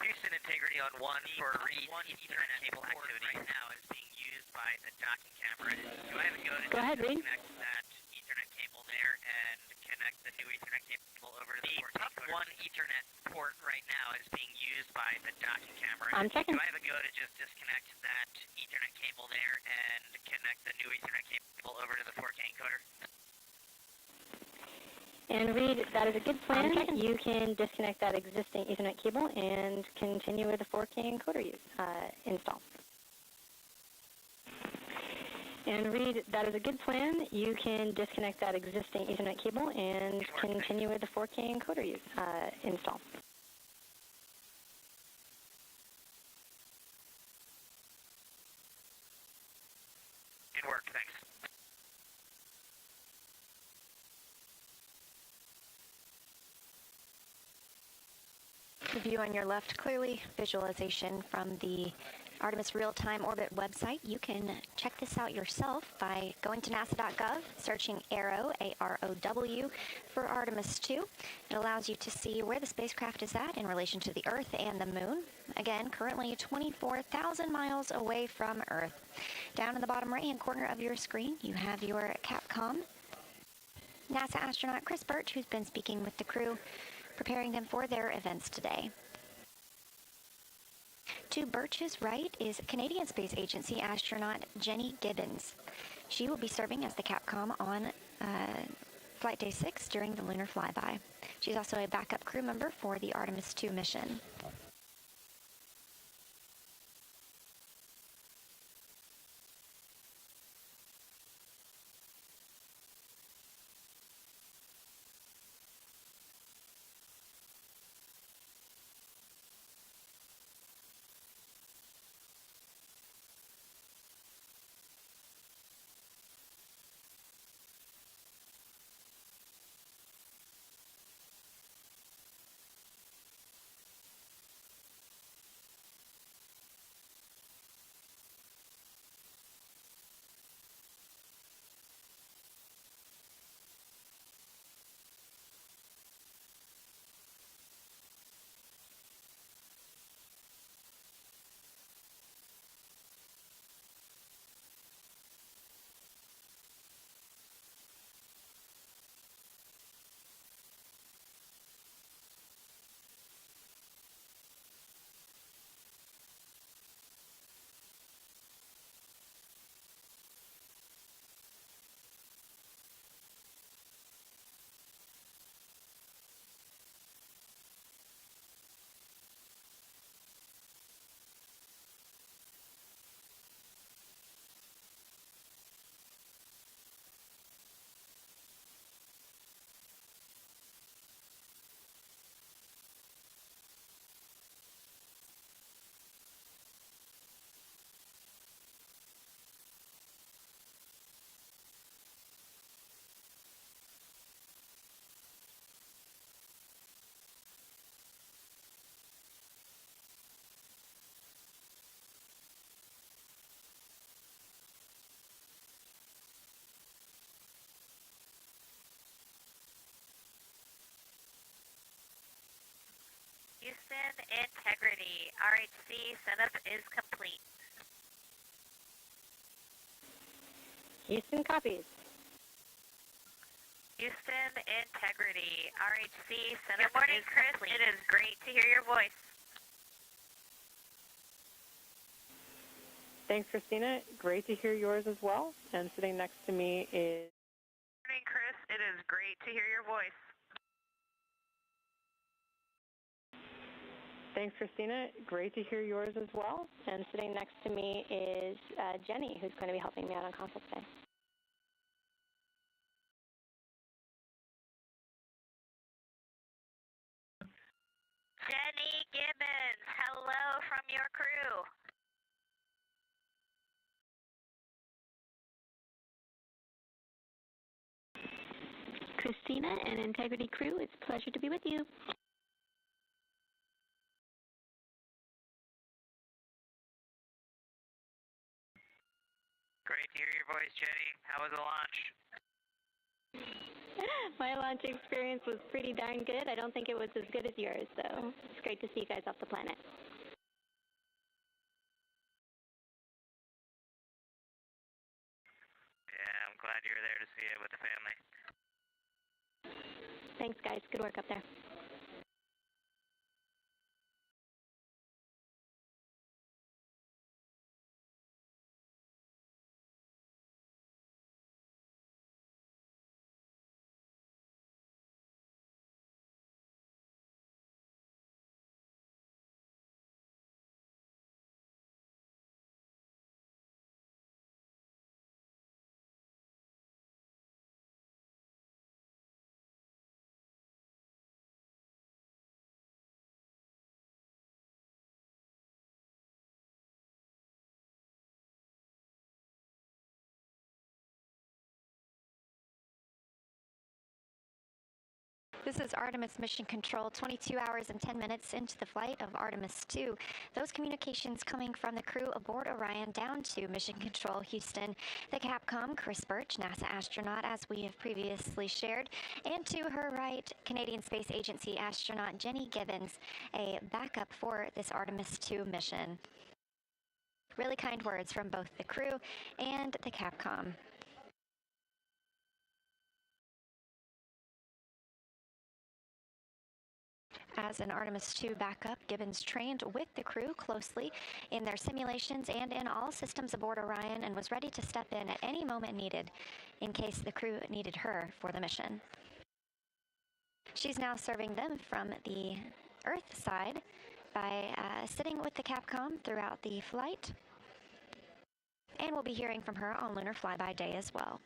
G: Houston, integrity on 1 for Reid's Ethernet cable activity right now is being used by the docking camera. Do I have a go ahead,
H: Reid.
G: Connect that Ethernet cable there and connect the new Ethernet cable over to the top 1 Ethernet port right now is being used by the docking camera.
H: I'm checking.
G: Do I have a go to just disconnect that Ethernet cable there and connect the new Ethernet cable over to the 4K encoder?
H: And Reid, that is a good plan. You can disconnect that existing Ethernet cable and continue with the 4K encoder install. And Reid, that is a good plan. You can disconnect that existing Ethernet cable and continue with the 4K encoder install.
G: Good work, thanks.
L: The view on your left, clearly visualization from the Artemis Real-Time Orbit website. You can check this out yourself by going to nasa.gov, searching AROW, A-R-O-W, for Artemis II. It allows you to see where the spacecraft is at in relation to the Earth and the Moon. Again, currently 24,000 miles away from Earth. Down in the bottom right-hand corner of your screen, you have your Capcom NASA astronaut Chris Birch, who's been speaking with the crew, preparing them for their events today. To Birch's right is Canadian Space Agency astronaut Jenny Gibbons. She will be serving as the Capcom on Flight Day 6 during the lunar flyby. She's also a backup crew member for the Artemis II mission.
N: Houston, integrity. RHC setup is complete.
H: Houston copies.
N: Houston, integrity. RHC setup is complete. Good morning, Chris. It is great to hear your voice.
H: Thanks, Christina. Great to hear yours as well. And sitting next to me is...
N: Good morning, Chris. It is great to hear your voice.
H: Thanks, Christina. Great to hear yours as well. And sitting next to me is Jenny, who's going to be helping me out on console today.
N: Jenny Gibbons, hello from your crew.
H: Christina and Integrity crew, it's a pleasure to be with you.
N: Great to hear your voice, Jenny. How was the launch?
H: My launch experience was pretty darn good. I don't think it was as good as yours, so it's great to see you guys off the planet.
N: Yeah, I'm glad you were there to see it with the family.
H: Thanks, guys. Good work up there.
L: This is Artemis Mission Control, 22 hours and 10 minutes into the flight of Artemis II. Those communications coming from the crew aboard Orion down to Mission Control Houston, the Capcom, Chris Birch, NASA astronaut, as we have previously shared, and to her right, Canadian Space Agency astronaut Jenny Gibbons, a backup for this Artemis II mission. Really kind words from both the crew and the Capcom. As an Artemis II backup, Gibbons trained with the crew closely in their simulations and in all systems aboard Orion and was ready to step in at any moment needed in case the crew needed her for the mission. She's now serving them from the Earth side by sitting with the Capcom throughout the flight, and we'll be hearing from her on Lunar Flyby Day as well.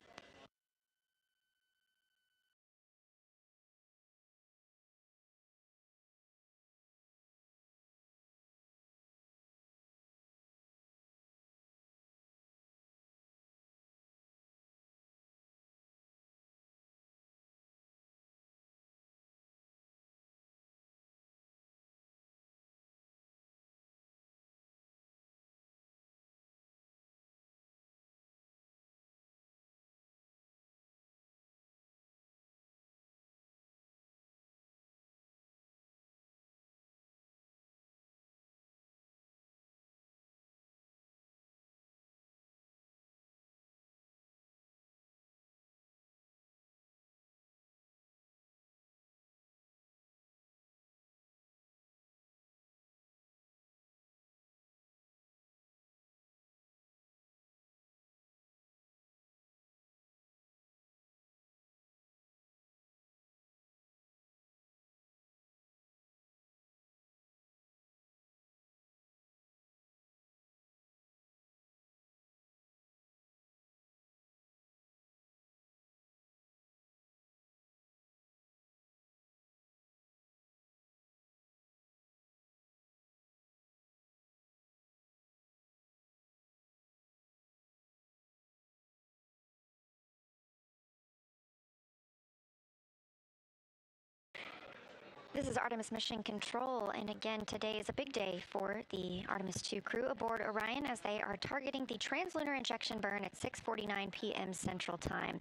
L: This is Artemis Mission Control, and again, today is a big day for the Artemis II crew aboard Orion as they are targeting the translunar injection burn at 6:49 p.m. Central Time.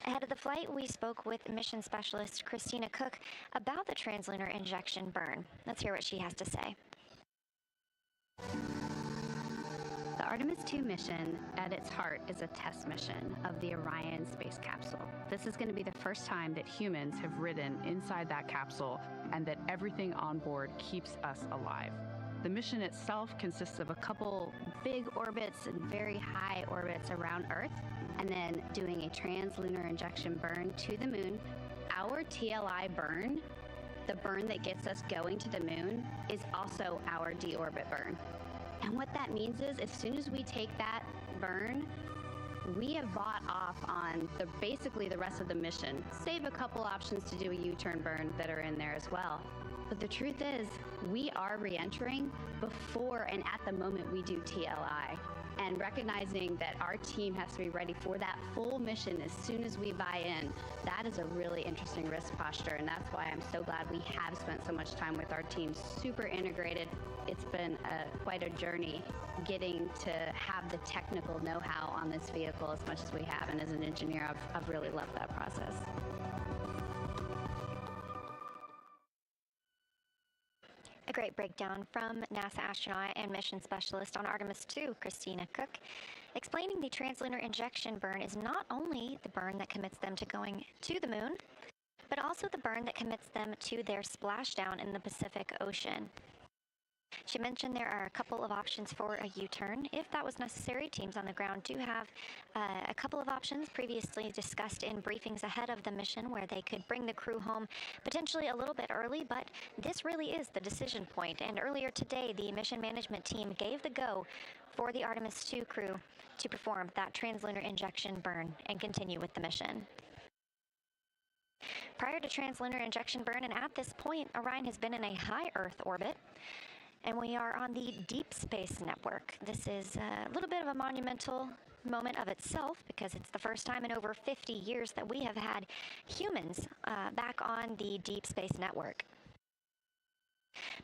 L: Ahead of the flight, we spoke with mission specialist Christina Koch about the translunar injection burn. Let's hear what she has to say.
O: The Artemis II mission, at its heart, is a test mission of the Orion space capsule. This is going to be the first time that humans have ridden inside that capsule and that everything on board keeps us alive. The mission itself consists of a couple big orbits and very high orbits around Earth, and then doing a translunar injection burn to the moon. Our TLI burn, the burn that gets us going to the moon, is also our deorbit burn. And what that means is, as soon as we take that burn, we have bought off on basically the rest of the mission, save a couple options to do a U-turn burn that are in there as well. But the truth is, we are re-entering before and at the moment we do TLI. And recognizing that our team has to be ready for that full mission as soon as we buy in, that is a really interesting risk posture. And that's why I'm so glad we have spent so much time with our team, super integrated. It's been quite a journey getting to have the technical know-how on this vehicle as much as we have. And as an engineer, I've really loved that process.
L: A great breakdown from NASA astronaut and mission specialist on Artemis II, Christina Koch, explaining the translunar injection burn is not only the burn that commits them to going to the moon, but also the burn that commits them to their splashdown in the Pacific Ocean. She mentioned there are a couple of options for a U-turn. If that was necessary, teams on the ground do have a couple of options previously discussed in briefings ahead of the mission where they could bring the crew home potentially a little bit early, but this really is the decision point. And earlier today, the mission management team gave the go for the Artemis II crew to perform that translunar injection burn and continue with the mission. Prior to translunar injection burn, and at this point, Orion has been in a high Earth orbit, and we are on the Deep Space Network. This is a little bit of a monumental moment of itself because it's the first time in over 50 years that we have had humans back on the Deep Space Network.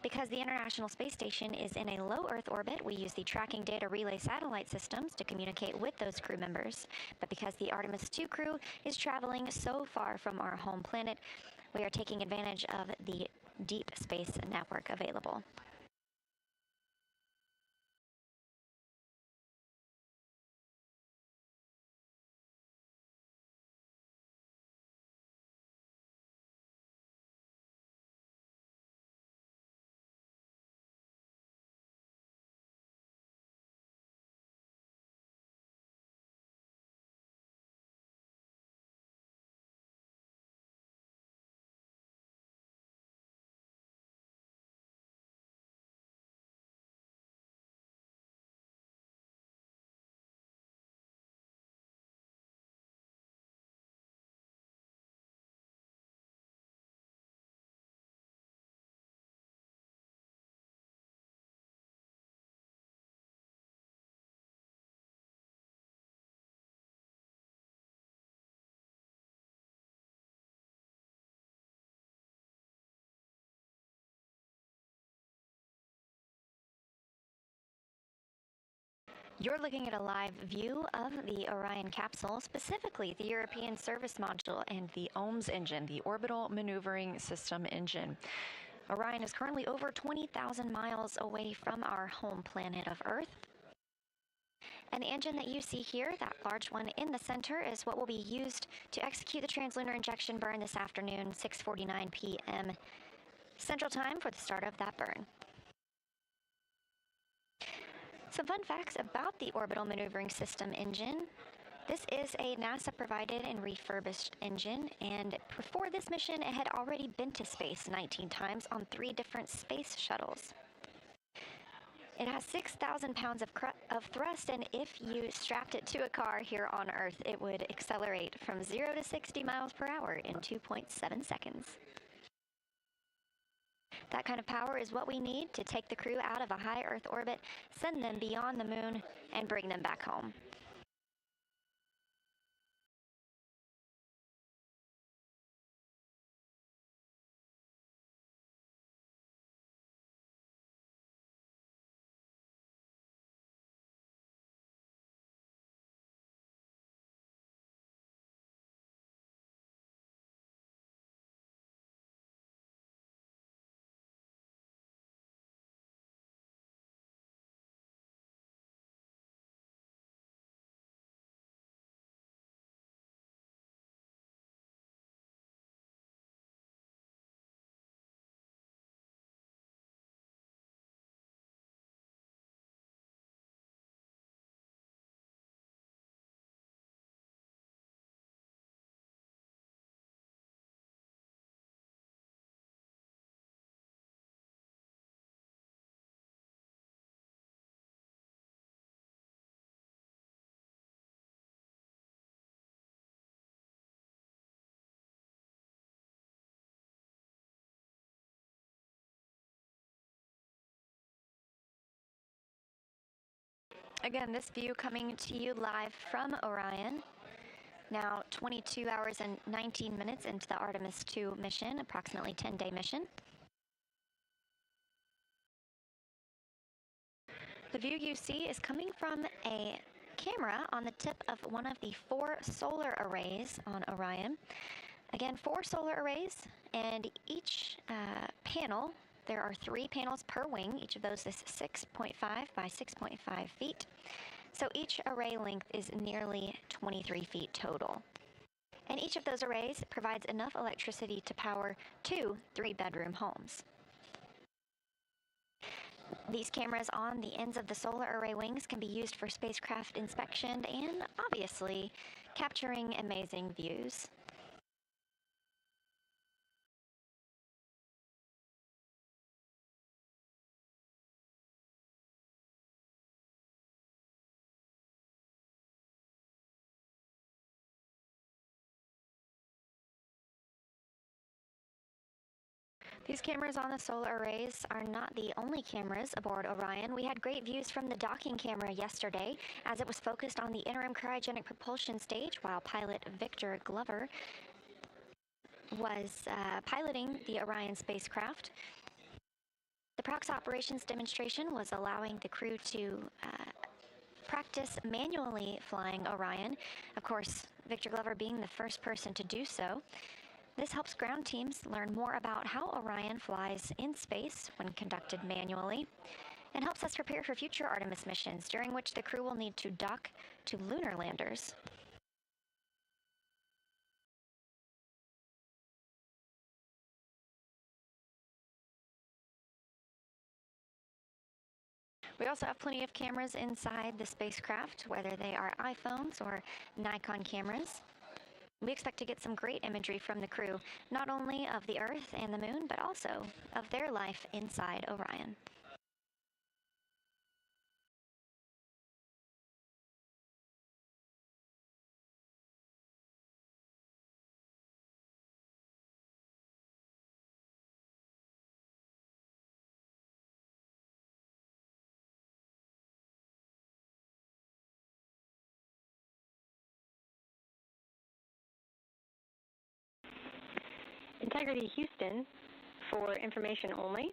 L: Because the International Space Station is in a low Earth orbit, we use the tracking data relay satellite systems to communicate with those crew members. But because the Artemis II crew is traveling so far from our home planet, we are taking advantage of the Deep Space Network available. You're looking at a live view of the Orion capsule, specifically the European Service Module and the OMS engine, the Orbital Maneuvering System engine. Orion is currently over 20,000 miles away from our home planet of Earth. And the engine that you see here, that large one in the center, is what will be used to execute the translunar injection burn this afternoon, 6:49 p.m. Central Time, for the start of that burn. Some fun facts about the Orbital Maneuvering System engine. This is a NASA-provided and refurbished engine, and before this mission, it had already been to space 19 times on 3 different space shuttles. It has 6,000 pounds of thrust, and if you strapped it to a car here on Earth, it would accelerate from 0 to 60 miles per hour in 2.7 seconds. That kind of power is what we need to take the crew out of a high Earth orbit, send them beyond the moon, and bring them back home. Again, this view coming to you live from Orion. Now 22 hours and 19 minutes into the Artemis II mission, approximately 10-day mission. The view you see is coming from a camera on the tip of one of the 4 solar arrays on Orion. Again, 4 solar arrays, and each panel, there are 3 panels per wing. Each of those is 6.5 by 6.5 feet. So each array length is nearly 23 feet total. And each of those arrays provides enough electricity to power 2 3-bedroom homes. These cameras on the ends of the solar array wings can be used for spacecraft inspection and, obviously, capturing amazing views. These cameras on the solar arrays are not the only cameras aboard Orion. We had great views from the docking camera yesterday as it was focused on the interim cryogenic propulsion stage while pilot Victor Glover was piloting the Orion spacecraft. The prox operations demonstration was allowing the crew to practice manually flying Orion. Of course, Victor Glover being the first person to do so. This helps ground teams learn more about how Orion flies in space when conducted manually, and helps us prepare for future Artemis missions, during which the crew will need to dock to lunar landers. We also have plenty of cameras inside the spacecraft, whether they are iPhones or Nikon cameras. We expect to get some great imagery from the crew, not only of the Earth and the Moon, but also of their life inside Orion.
H: Integrity Houston, for information only,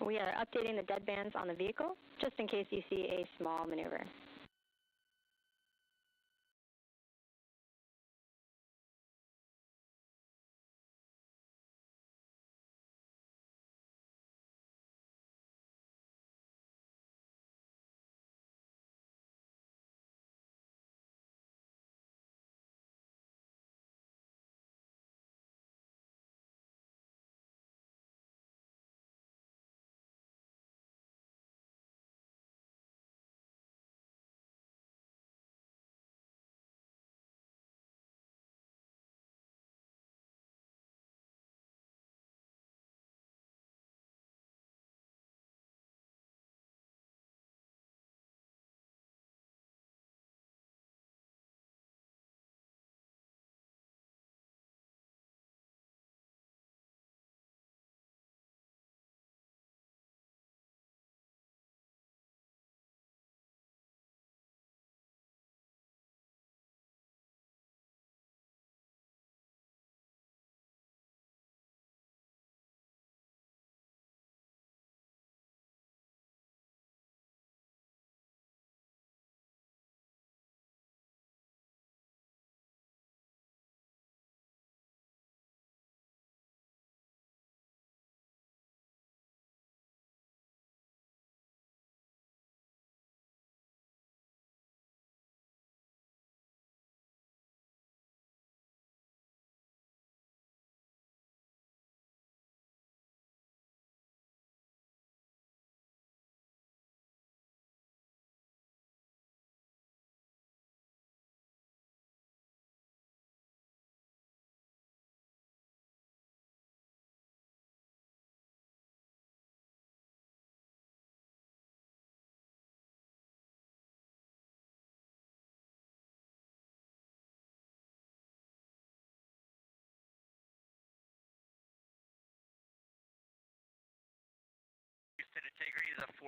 H: we are updating the deadbands on the vehicle, just in case you see a small maneuver.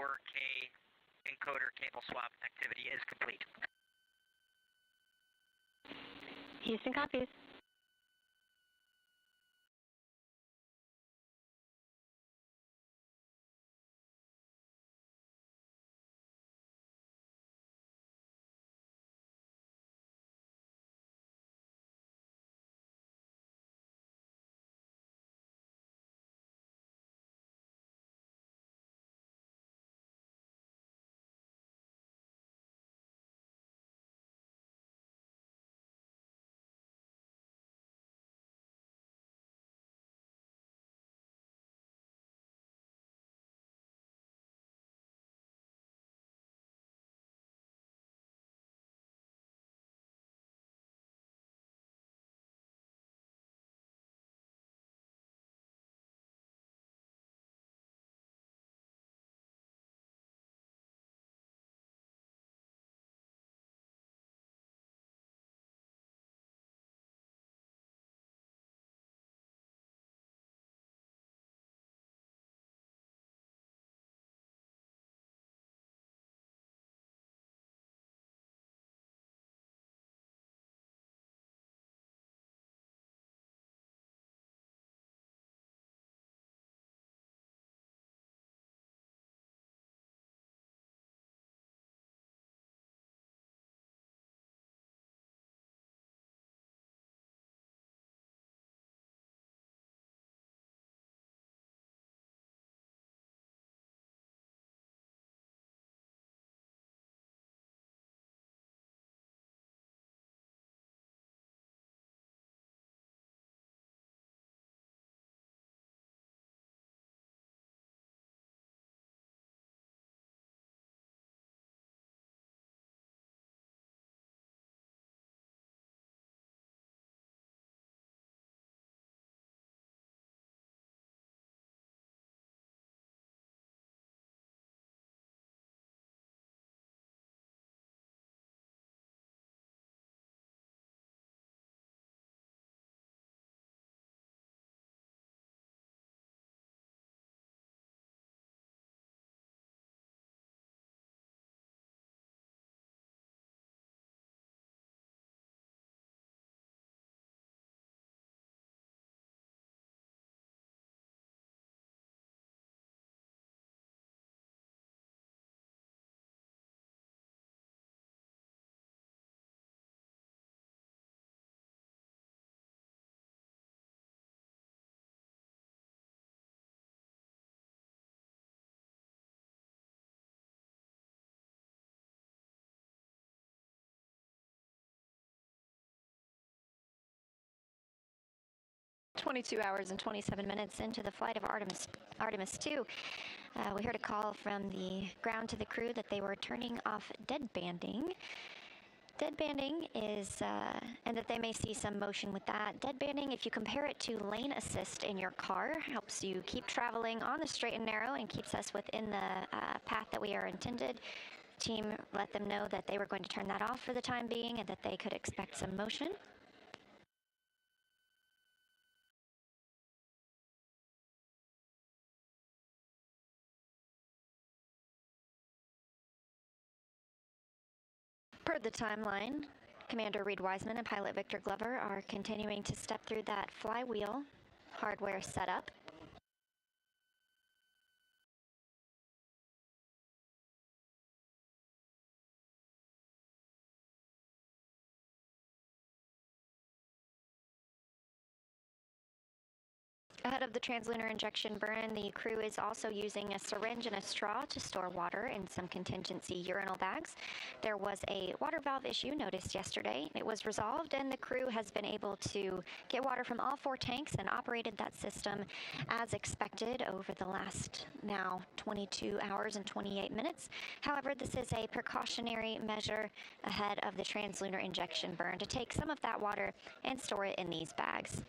G: 4K encoder cable swap activity is complete.
H: Houston copies.
L: "22 hours and 27 minutes into the flight of Artemis II, we heard a call from the ground to the crew that they were turning off deadbanding. Deadbanding is, and that they may see some motion with that. Deadbanding, if you compare it to lane assist in your car, helps you keep traveling on the straight and narrow and keeps us within the path that we are intended. Team let them know that they were going to turn that off for the time being and that they could expect some motion. Per the timeline, Commander Reid Wiseman and pilot Victor Glover are continuing to step through that flywheel hardware setup. Ahead of the translunar injection burn, the crew is also using a syringe and a straw to store water in some contingency urinal bags. There was a water valve issue noticed yesterday. It was resolved, and the crew has been able to get water from all 4 tanks and operated that system as expected over the last now 22 hours and 28 minutes. However, this is a precautionary measure ahead of the translunar injection burn to take some of that water and store it in these bags.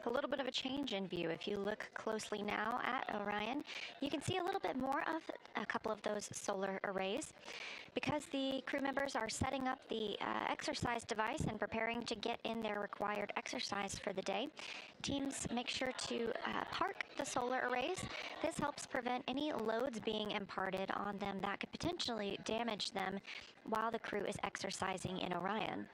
L: A little bit of a change in view. If you look closely now at Orion, you can see a little bit more of a couple of those solar arrays. Because the crew members are setting up the exercise device and preparing to get in their required exercise for the day, teams make sure to park the solar arrays. This helps prevent any loads being imparted on them that could potentially damage them while the crew is exercising in Orion.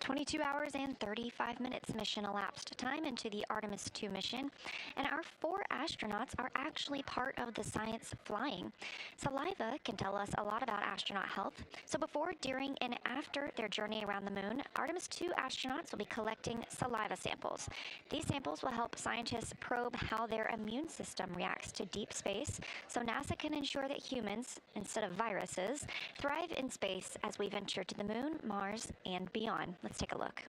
L: 22 hours and 35 minutes mission elapsed time into the Artemis II mission, and our 4 astronauts are actually part of the science flying. Saliva can tell us a lot about astronaut health, so before, during, and after their journey around the moon, Artemis II astronauts will be collecting saliva samples. These samples will help scientists probe how their immune system reacts to deep space, so NASA can ensure that humans, instead of viruses, thrive in space as we venture to the moon, Mars, and beyond. Let's take a look.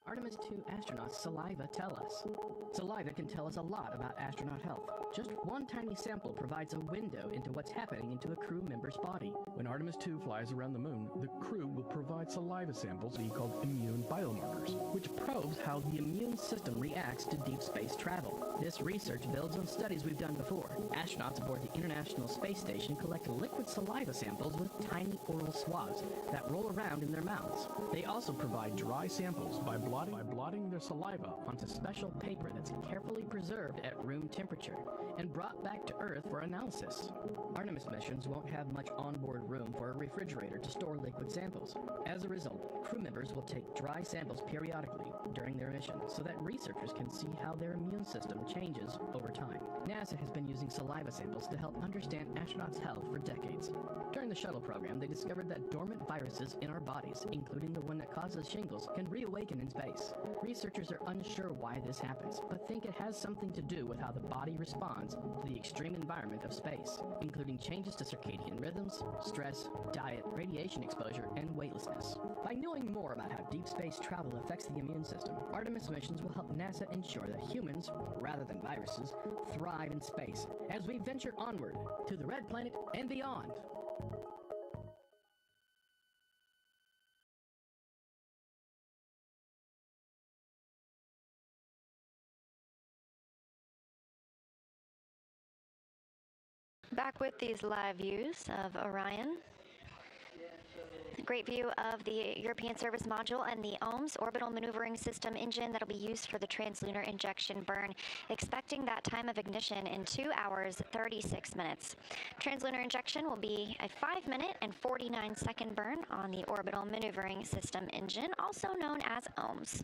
P: Artemis II astronauts' saliva tell us. Saliva can tell us a lot about astronaut health. Just one tiny sample provides a window into what's happening into a crew member's body.
Q: When Artemis II flies around the moon, the crew will provide saliva samples called immune biomarkers, which probes how the immune system reacts to deep space travel. This research builds on studies we've done before. Astronauts aboard the International Space Station collect liquid saliva samples with tiny oral swabs that roll around in their mouths. They also provide dry samples by blotting their saliva onto special paper that's carefully preserved at room temperature and brought back to Earth for analysis. Artemis missions won't have much onboard room for a refrigerator to store liquid samples. As a result, crew members will take dry samples periodically during their mission so that researchers can see how their immune system changes over time. NASA has been using saliva samples to help understand astronauts' health for decades. During the shuttle program, they discovered that dormant viruses in our bodies, including the one that causes shingles, can reawaken in space. Researchers are unsure why this happens, but think it has something to do with how the body responds to the extreme environment of space, including changes to circadian rhythms, stress, diet, radiation exposure, and weightlessness. By knowing more about how deep space travel affects the immune system, Artemis missions will help NASA ensure that humans, rather than viruses, thrive in space as we venture onward to the Red Planet and beyond.
L: Back with these live views of Orion. Great view of the European Service Module and the OMS orbital maneuvering system engine that'll be used for the translunar injection burn. Expecting that time of ignition in 2 hours, 36 minutes. Translunar injection will be a 5-minute and 49-second burn on the orbital maneuvering system engine, also known as OMS.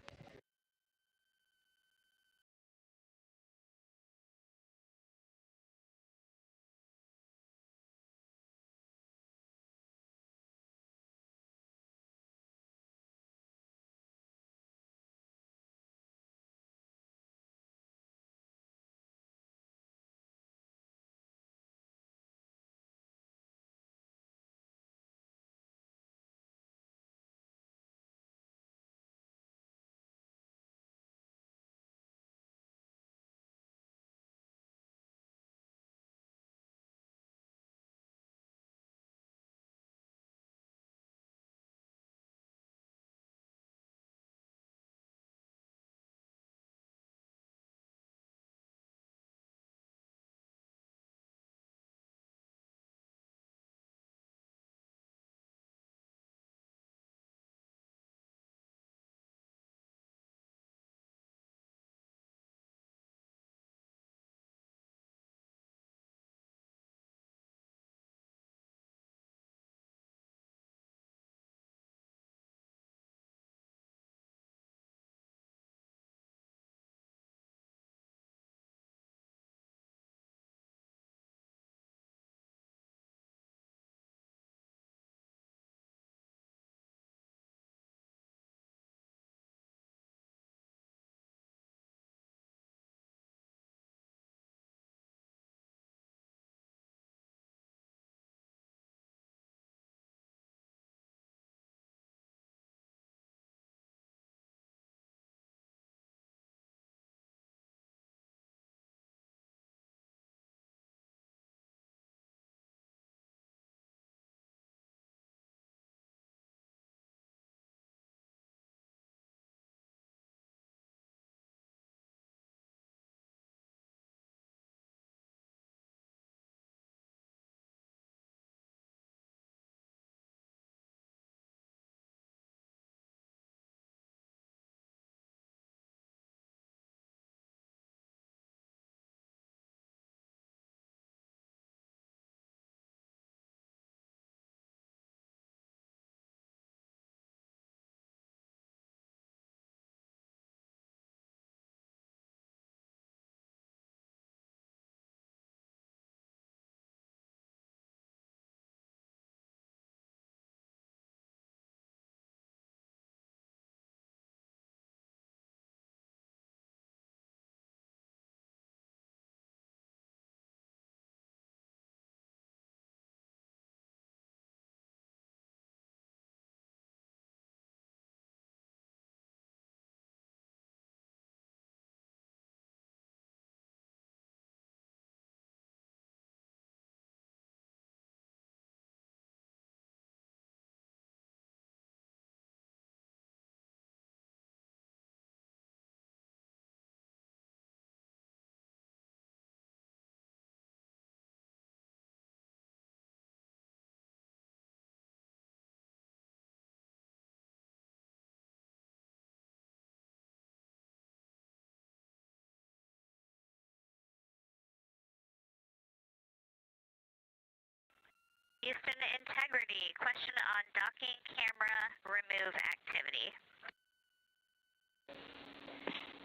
N: Houston, integrity. Question on docking camera remove activity.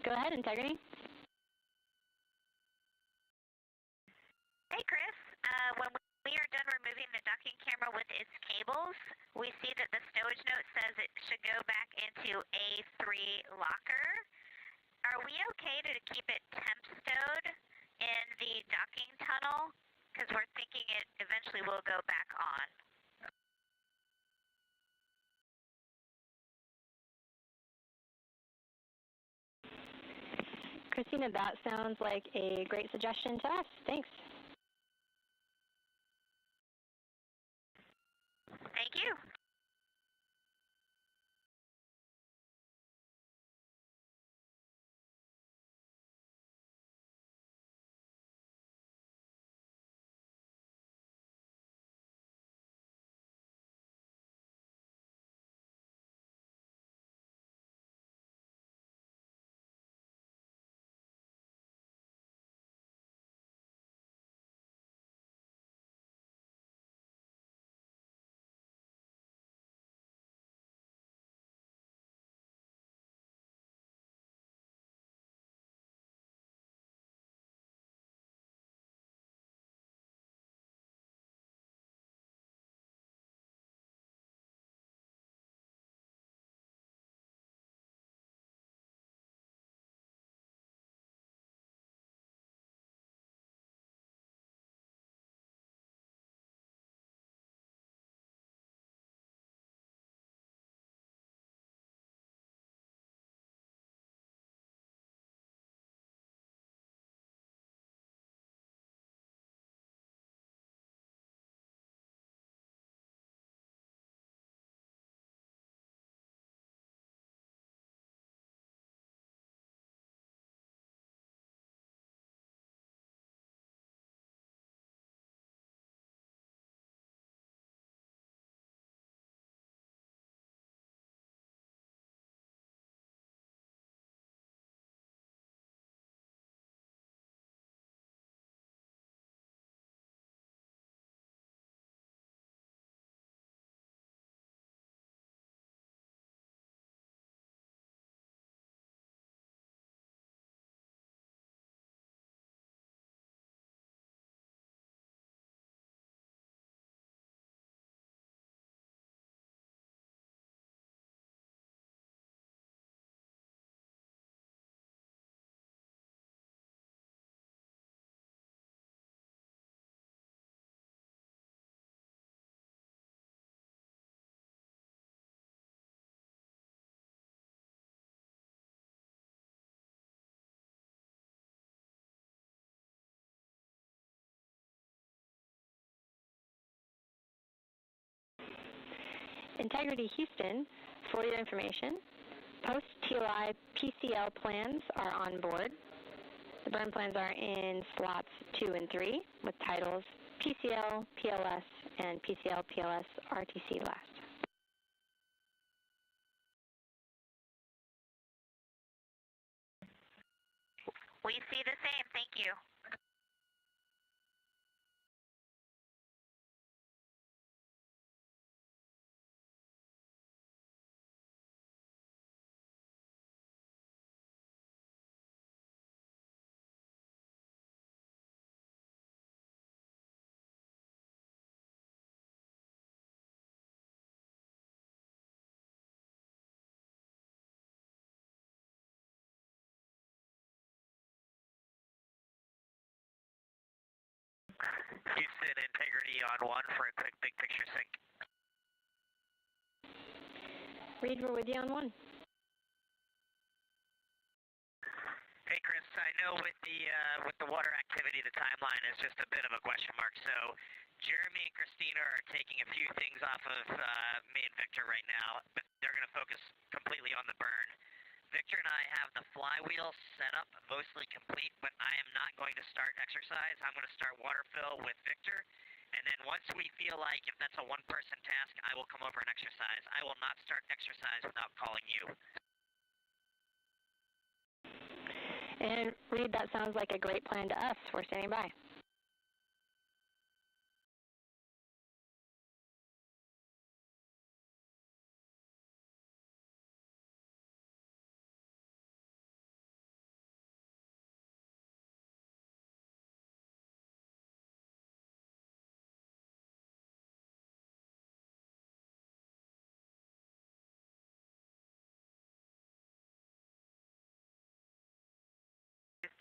H: Go ahead, integrity.
N: Hey, Chris. When we are done removing the docking camera with its cables, we see that the stowage note says it should go back into A3 locker. Are we okay to keep it temp stowed in the docking tunnel? Because we're thinking it eventually will go back on.
H: Christina, that sounds like a great suggestion to us. Thanks.
N: Thank you.
H: Integrity Houston, for your information, post-TLI PCL plans are on board. The burn plans are in slots 2 and 3 with titles PCL, PLS, and PCL, PLS, RTC last.
N: We see the same. Thank you.
G: Houston, integrity on 1 for a quick big picture sync.
H: Reid, we're with you on 1.
G: Hey Chris, I know with the water activity, the timeline is just a bit of a question mark. So Jeremy and Christina are taking a few things off of me and Victor right now, but they're going to focus completely on the burn. Victor and I have the flywheel set up, mostly complete, but I am not going to start exercise. I'm going to start water fill with Victor, and then once we feel like if that's a one-person task, I will come over and exercise. I will not start exercise without calling you.
H: And Reid, that sounds like a great plan to us. We're standing by.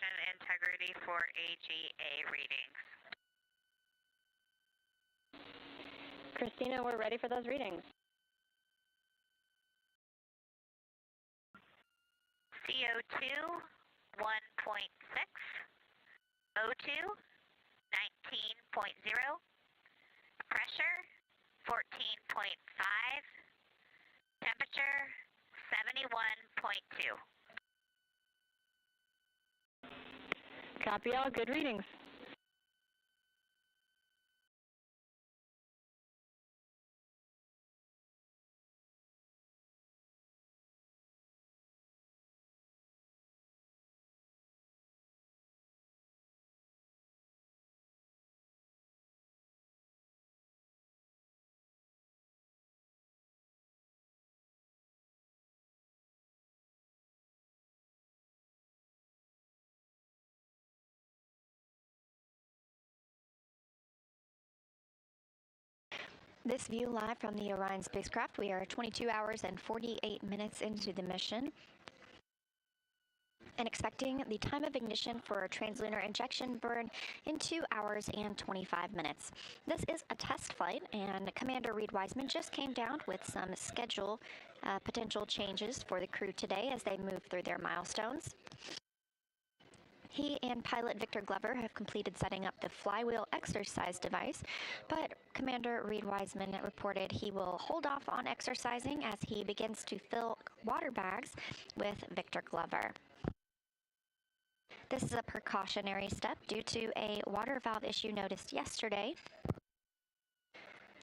N: mission integrity for AGA readings.
H: Christina, we're ready for those readings.
N: CO2, 1.6. O2, 19.0. Pressure, 14.5. Temperature, 71.2.
H: Copy all. Good readings.
L: This view live from the Orion spacecraft. We are 22 hours and 48 minutes into the mission and expecting the time of ignition for a translunar injection burn in 2 hours and 25 minutes. This is a test flight, and Commander Reid Wiseman just came down with some schedule potential changes for the crew today as they move through their milestones. He and pilot Victor Glover have completed setting up the flywheel exercise device, but Commander Reid Wiseman reported he will hold off on exercising as he begins to fill water bags with Victor Glover. This is a precautionary step due to a water valve issue noticed yesterday.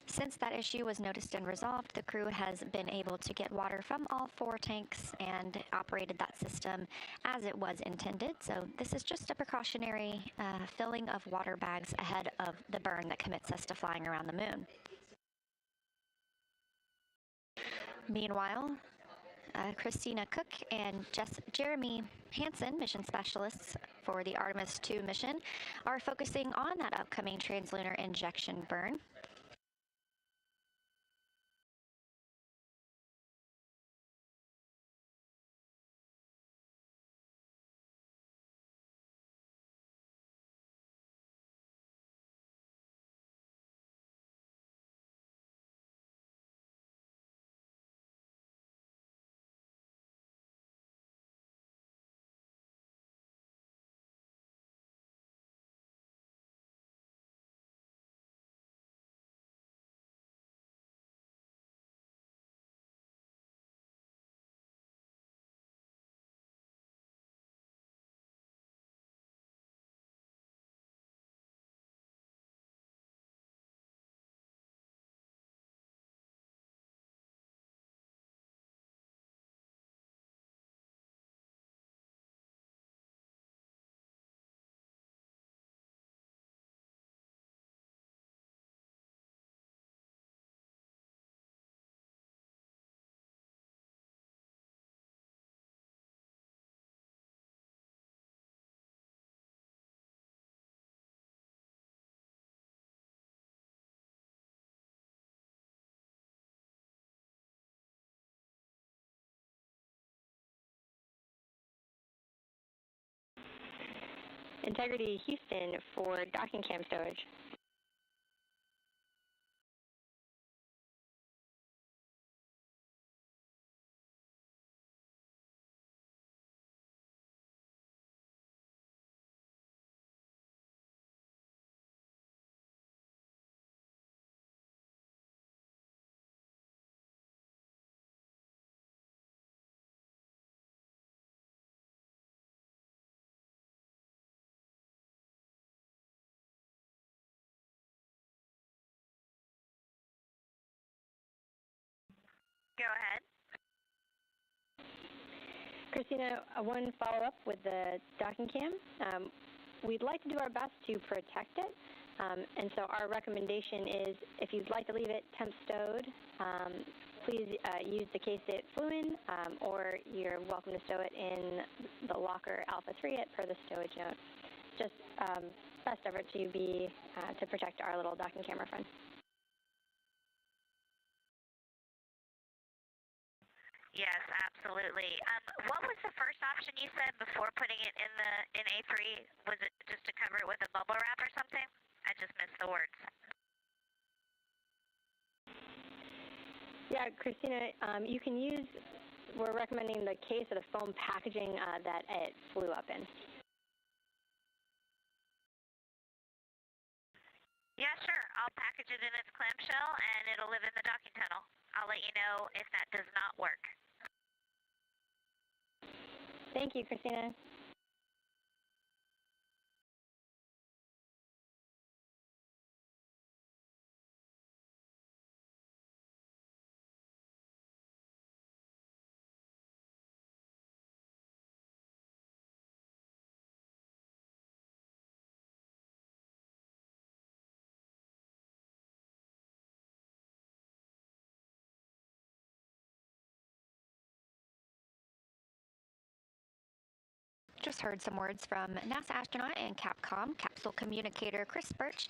L: Since that issue was noticed and resolved, the crew has been able to get water from all 4 tanks and operated that system as it was intended. So this is just a precautionary filling of water bags ahead of the burn that commits us to flying around the moon. Meanwhile, Christina Koch and Jeremy Hansen, mission specialists for the Artemis II mission, are focusing on that upcoming translunar injection burn.
H: Integrity Houston for docking cam stowage.
N: Go ahead.
H: Christina, one follow-up with the docking cam. We'd like to do our best to protect it, and so our recommendation is if you'd like to leave it temp stowed, please use the case it flew in, or you're welcome to stow it in the locker Alpha 3 per the stowage note. Just best effort to protect our little docking camera friend.
N: Yes, absolutely. What was the first option you said before putting it in A3? Was it just to cover it with a bubble wrap or something? I just missed the words.
H: Yeah, Christina, you can use, we're recommending the case or the foam packaging that it flew up in.
N: Yeah, sure. I'll package it in its clamshell and it'll live in the docking tunnel. I'll let you know if that does not work.
H: Thank you, Christina.
L: Just heard some words from NASA astronaut and Capcom capsule communicator Chris Birch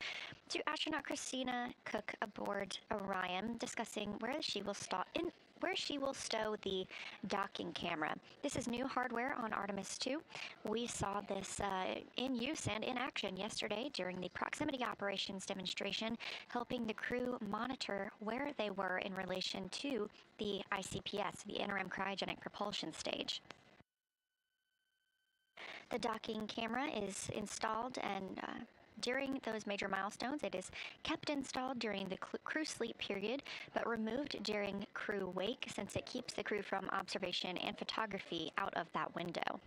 L: to astronaut Christina Koch aboard Orion, discussing where she will stow the docking camera. This is new hardware on Artemis II. We saw this in use and in action yesterday during the proximity operations demonstration, helping the crew monitor where they were in relation to the ICPS, the interim cryogenic propulsion stage. The docking camera is installed, and during those major milestones, it is kept installed during the crew sleep period, but removed during crew wake, since it keeps the crew from observation and photography out of that window.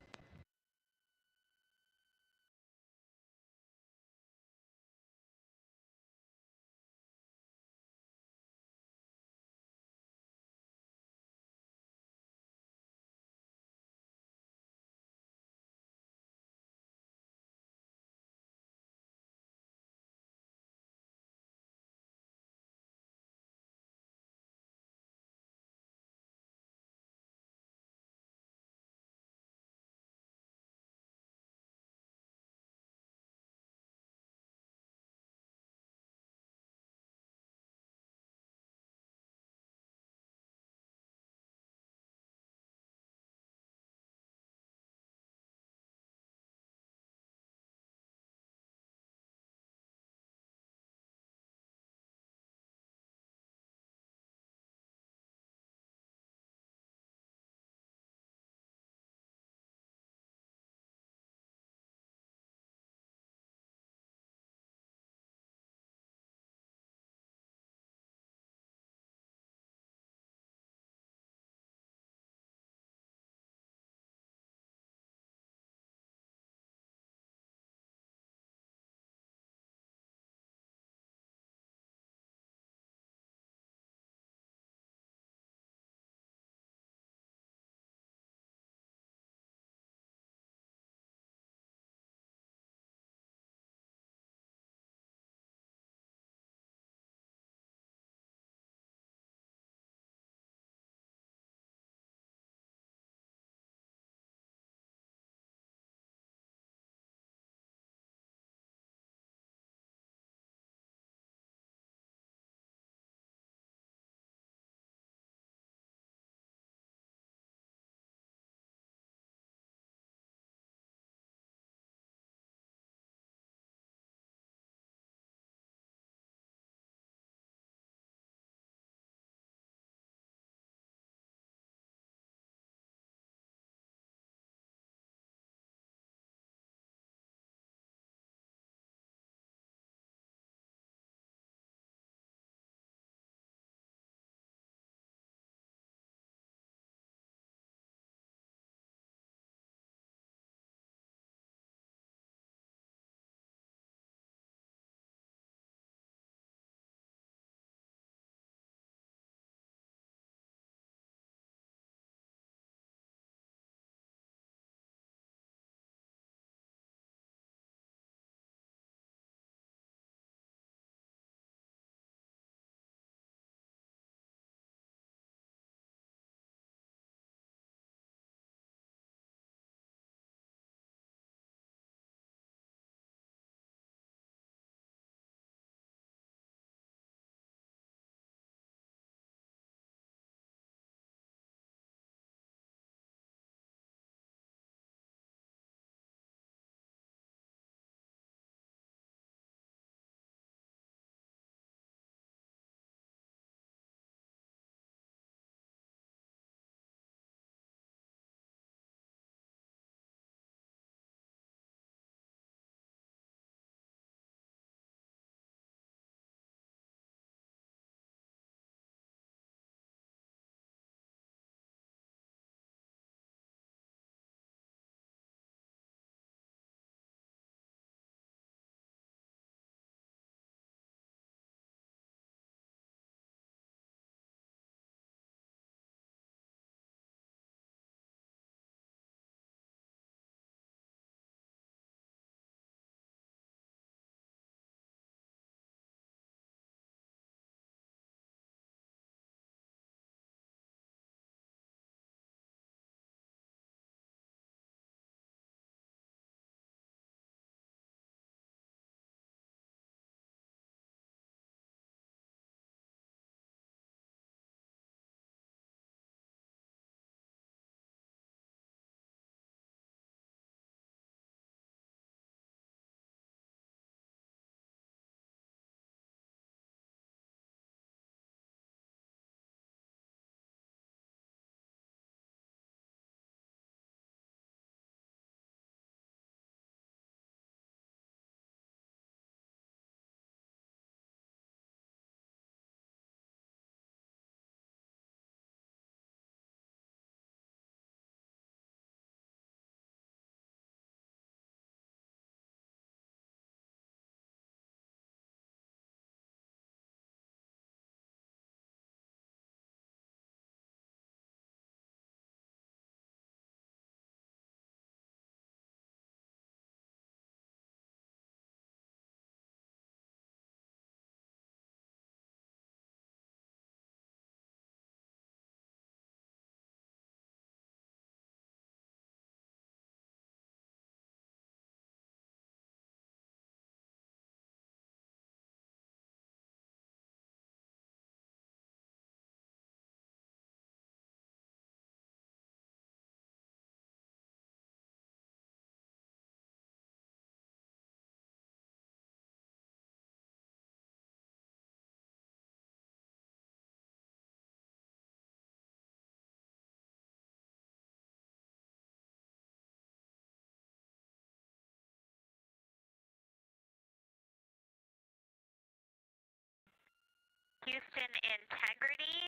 N: Houston integrity.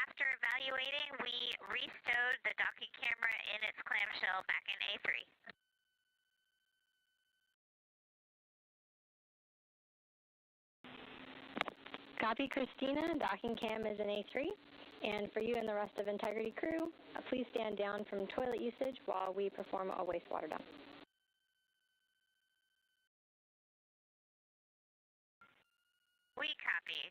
N: After evaluating, we restowed the docking camera in its clamshell back in A3.
H: Copy, Christina. Docking cam is in A3. And for you and the rest of Integrity crew, please stand down from toilet usage while we perform a wastewater dump.
N: We copy.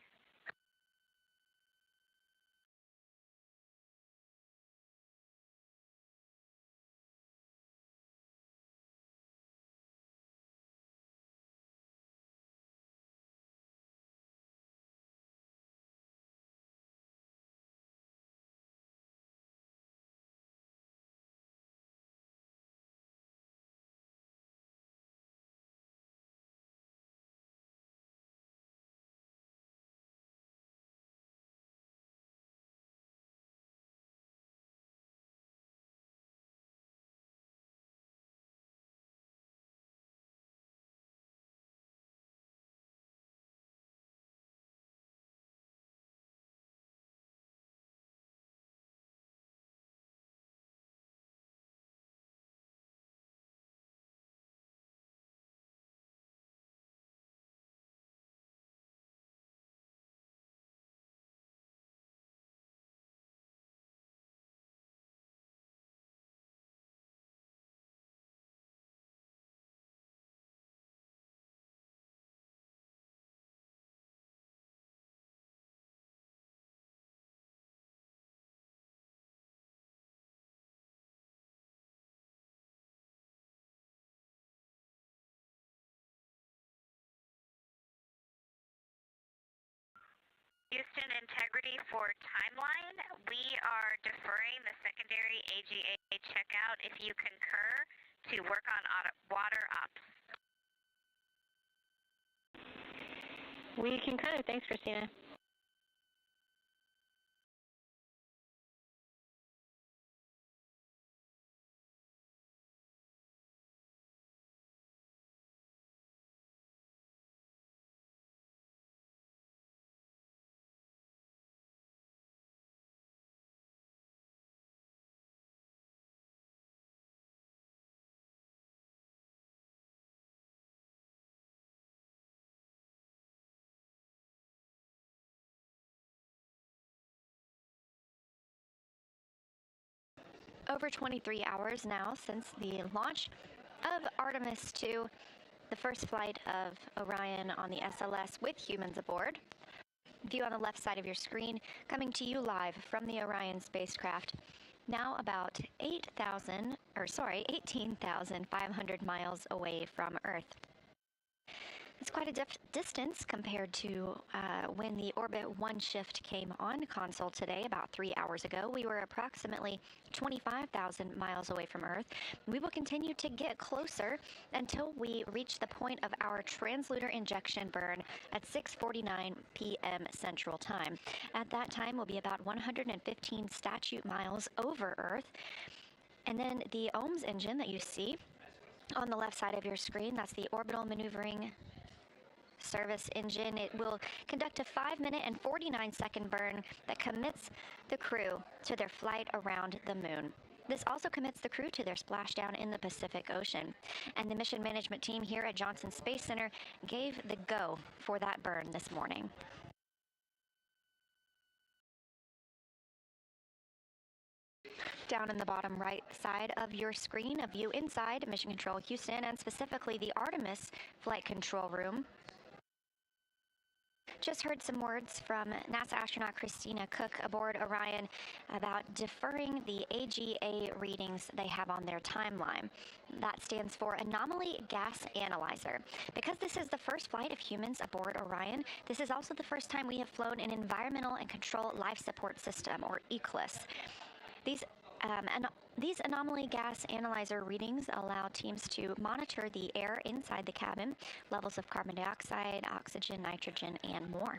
N: Houston integrity for timeline. We are deferring the secondary AGA checkout, if you concur, to work on water ops.
H: We concur. Thanks, Christina.
L: Over 23 hours now since the launch of Artemis II, the first flight of Orion on the SLS with humans aboard. View on the left side of your screen, coming to you live from the Orion spacecraft, now about 18,500 miles away from Earth. It's quite a distance compared to when the Orbit 1 shift came on console today, about 3 hours ago. We were approximately 25,000 miles away from Earth. We will continue to get closer until we reach the point of our translunar injection burn at 6:49 p.m. Central Time. At that time, we'll be about 115 statute miles over Earth. And then the OMS engine that you see on the left side of your screen, that's the orbital maneuvering service engine. It will conduct a 5-minute and 49-second burn that commits the crew to their flight around the moon. This also commits the crew to their splashdown in the Pacific Ocean. And the mission management team here at Johnson Space Center gave the go for that burn this morning. Down in the bottom right side of your screen, a view inside Mission Control Houston, and specifically the Artemis Flight Control Room. Just heard some words from NASA astronaut Christina Koch aboard Orion about deferring the AGA readings they have on their timeline. That stands for Anomaly Gas Analyzer. Because this is the first flight of humans aboard Orion, this is also the first time we have flown an Environmental and Control Life Support System, or ECLSS. These anomaly gas analyzer readings allow teams to monitor the air inside the cabin, levels of carbon dioxide, oxygen, nitrogen, and more.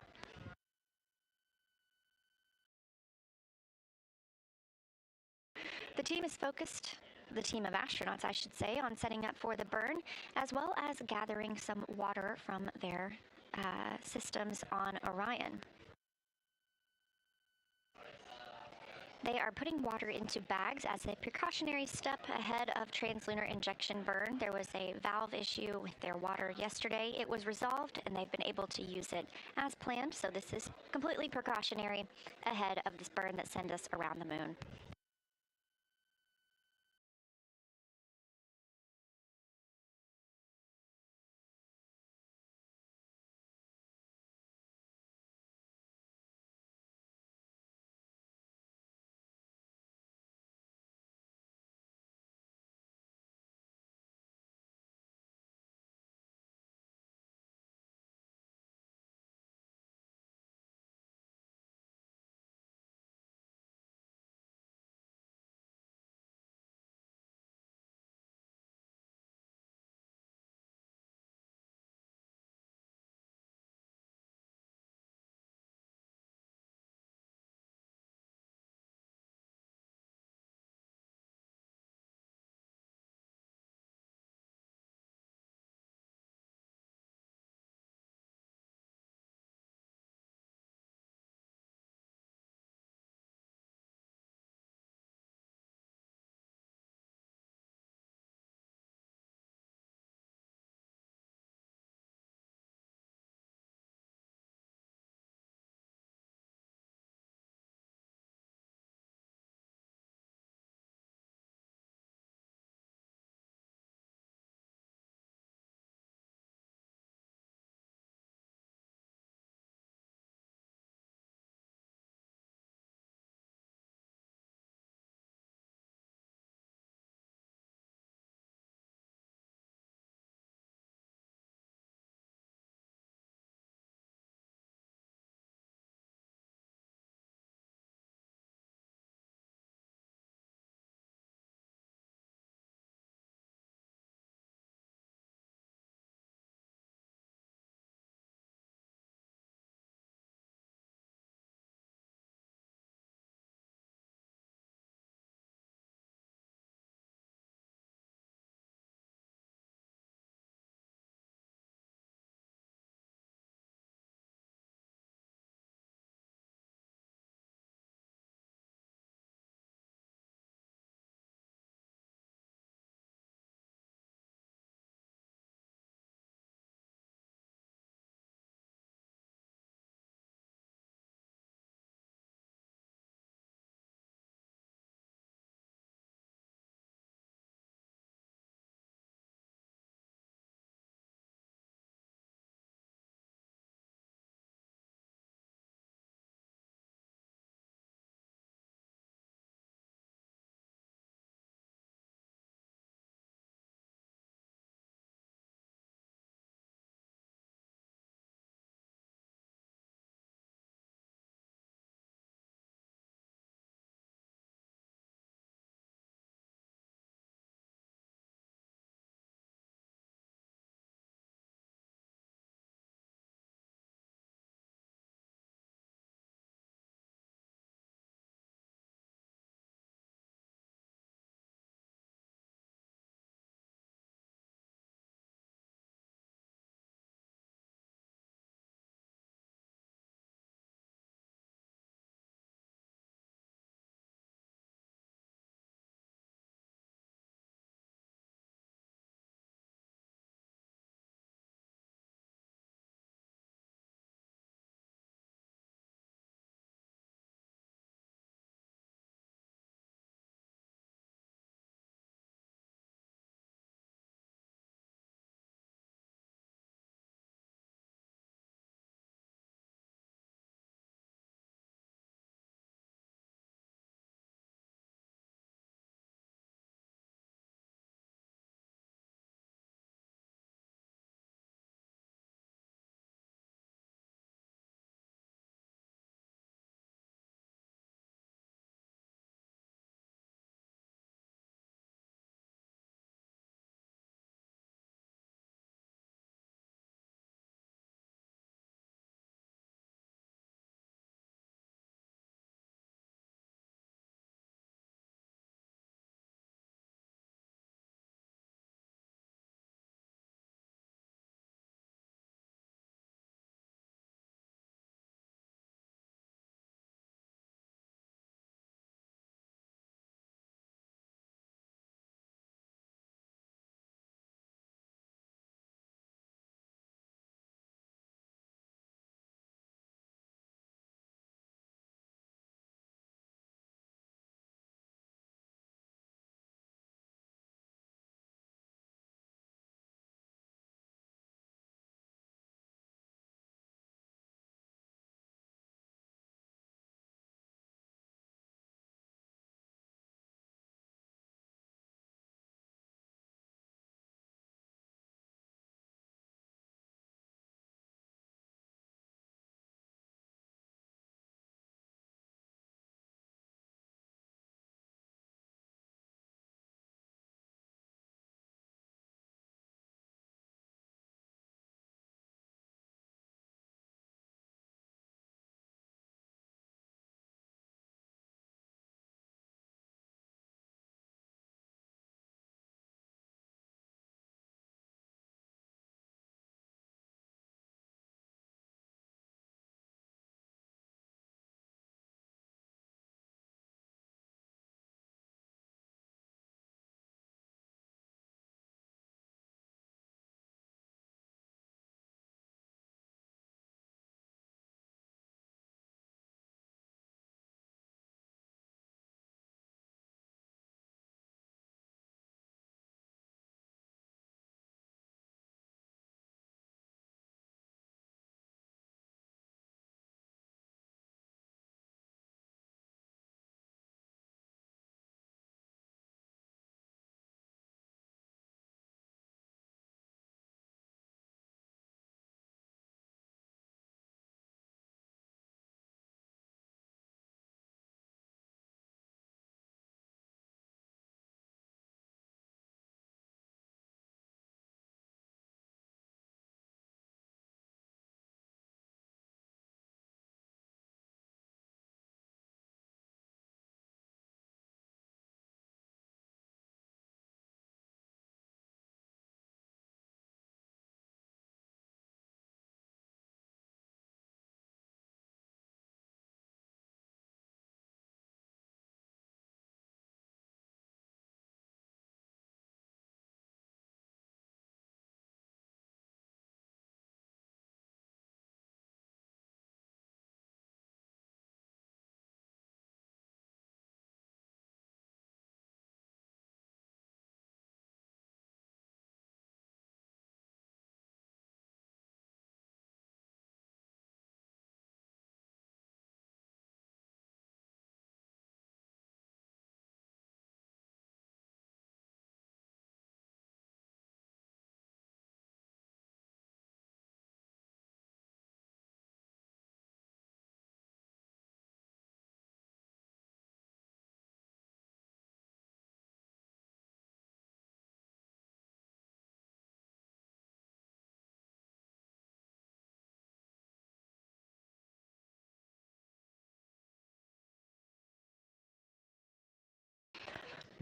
L: The team is focused, the team of astronauts, I should say, on setting up for the burn, as well as gathering some water from their systems on Orion. They are putting water into bags as a precautionary step ahead of translunar injection burn. There was a valve issue with their water yesterday. It was resolved, and they've been able to use it as planned, so this is completely precautionary ahead of this burn that sends us around the moon.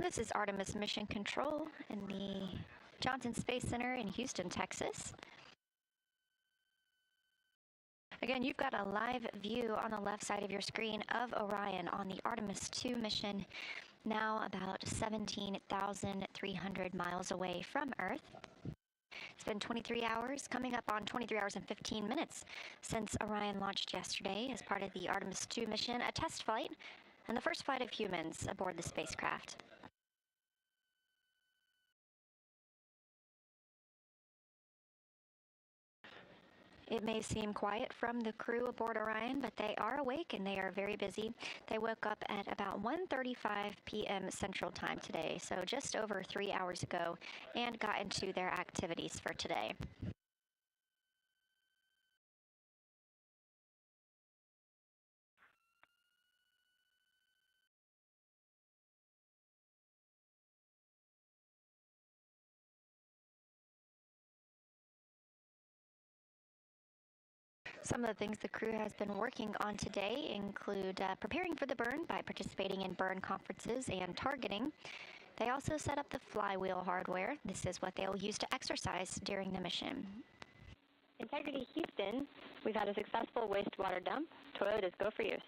L: This is Artemis Mission Control in the Johnson Space Center in Houston, Texas. Again, you've got a live view on the left side of your screen of Orion on the Artemis II mission, now about 17,300 miles away from Earth. It's been 23 hours, coming up on 23 hours and 15 minutes since Orion launched yesterday as part of the Artemis II mission, a test flight, and the first flight of humans aboard the spacecraft. It may seem quiet from the crew aboard Orion, but they are awake and they are very busy. They woke up at about 1:35 p.m. Central Time today, so just over 3 hours ago, and got into their activities for today. Some of the things the crew has been working on today include preparing for the burn by participating in burn conferences and targeting. They also set up the flywheel hardware. This is what they'll use to exercise during the mission.
H: Integrity Houston, we've had a successful wastewater dump. Toyotas, go for use.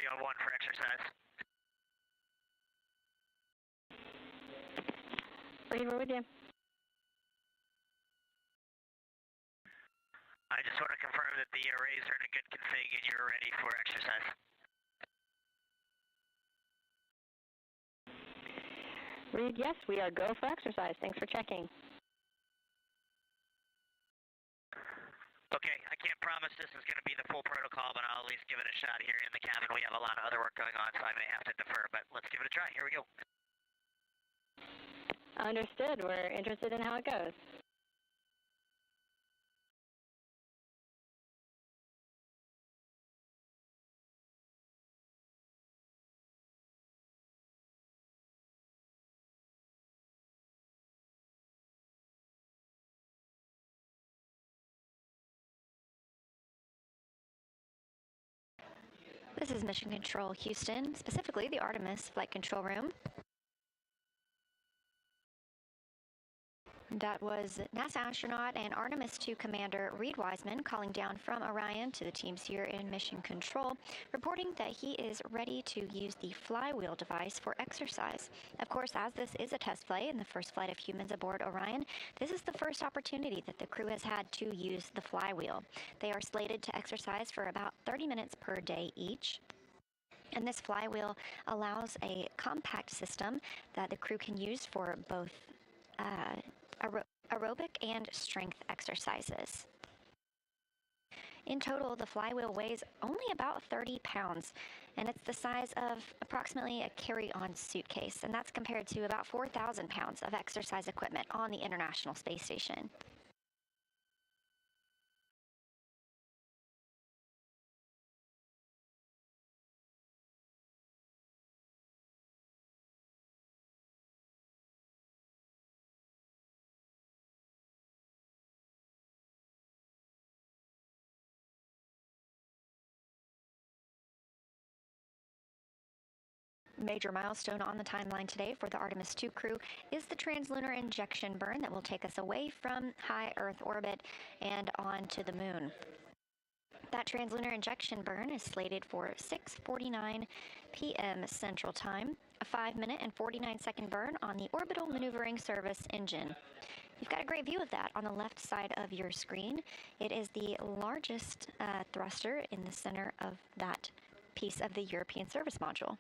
G: you on 1 for exercise.
H: Reid, we're with you.
G: I just want to confirm that the arrays are in a good config and you're ready for exercise.
H: Reid, yes, we are go for exercise. Thanks for checking.
G: Okay, I can't promise this is going to be the full protocol, but I'll at least give it a shot here in the cabin. We have a lot of other work going on, so I may have to defer, but let's give it a try. Here we go.
H: Understood. We're interested in how it goes.
L: This is Mission Control Houston, specifically the Artemis Flight Control Room. That was NASA astronaut and Artemis II commander Reid Wiseman calling down from Orion to the teams here in Mission Control, reporting that he is ready to use the flywheel device for exercise. Of course, as this is a test flight and the first flight of humans aboard Orion, this is the first opportunity that the crew has had to use the flywheel. They are slated to exercise for about 30 minutes per day each. And this flywheel allows a compact system that the crew can use for both aerobic and strength exercises. In total, the flywheel weighs only about 30 pounds, and it's the size of approximately a carry-on suitcase, and that's compared to about 4,000 pounds of exercise equipment on the International Space Station. Major milestone on the timeline today for the Artemis II crew is the translunar injection burn that will take us away from high Earth orbit and on to the moon. That translunar injection burn is slated for 6:49 p.m. Central Time, a 5-minute and 49-second burn on the Orbital Maneuvering Service engine. You've got a great view of that on the left side of your screen. It is the largest thruster in the center of that piece of the European service module.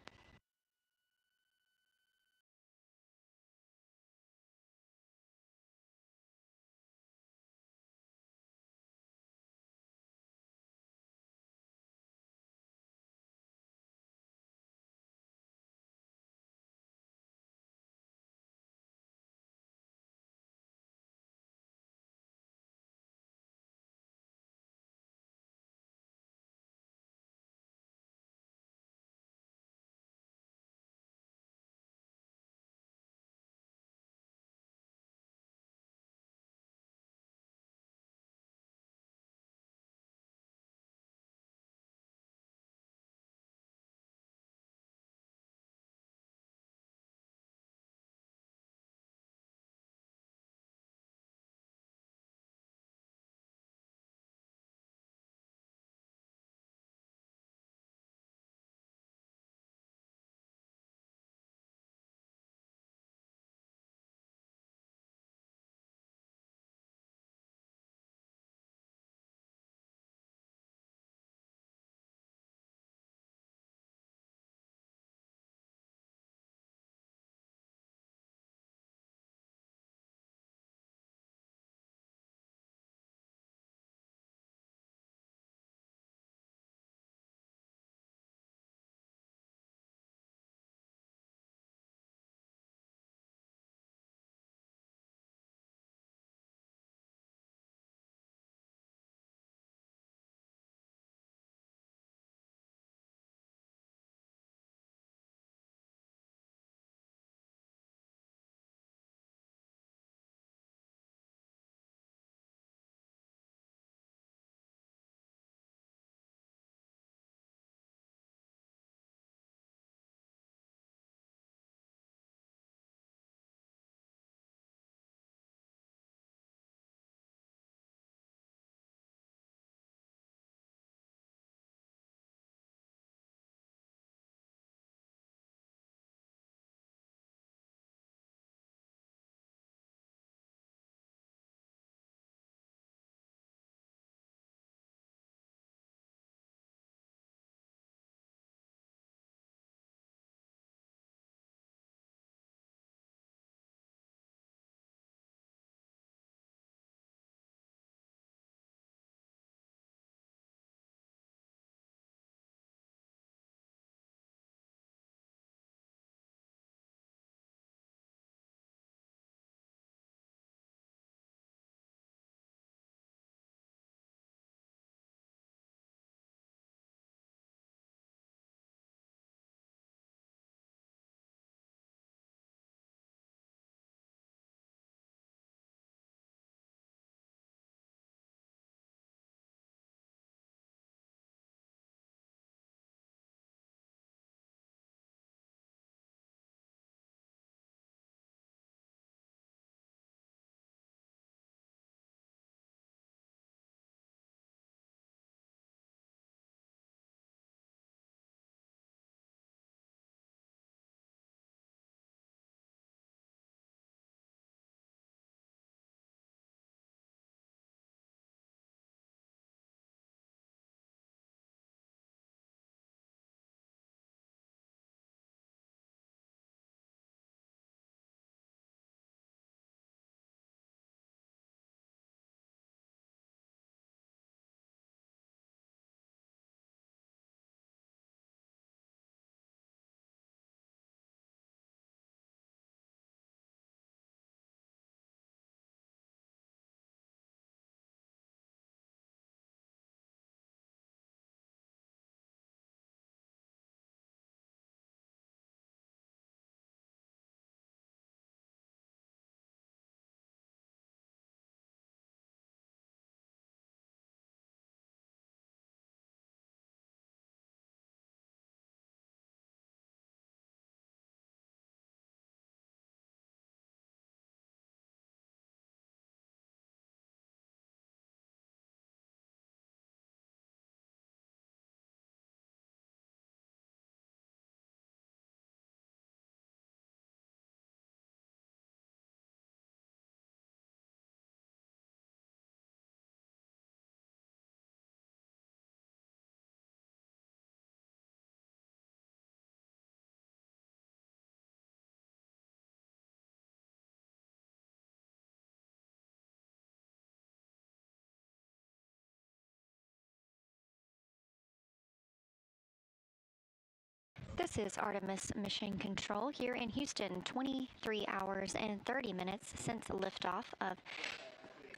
L: This is Artemis Mission Control here in Houston, 23 hours and 30 minutes since liftoff of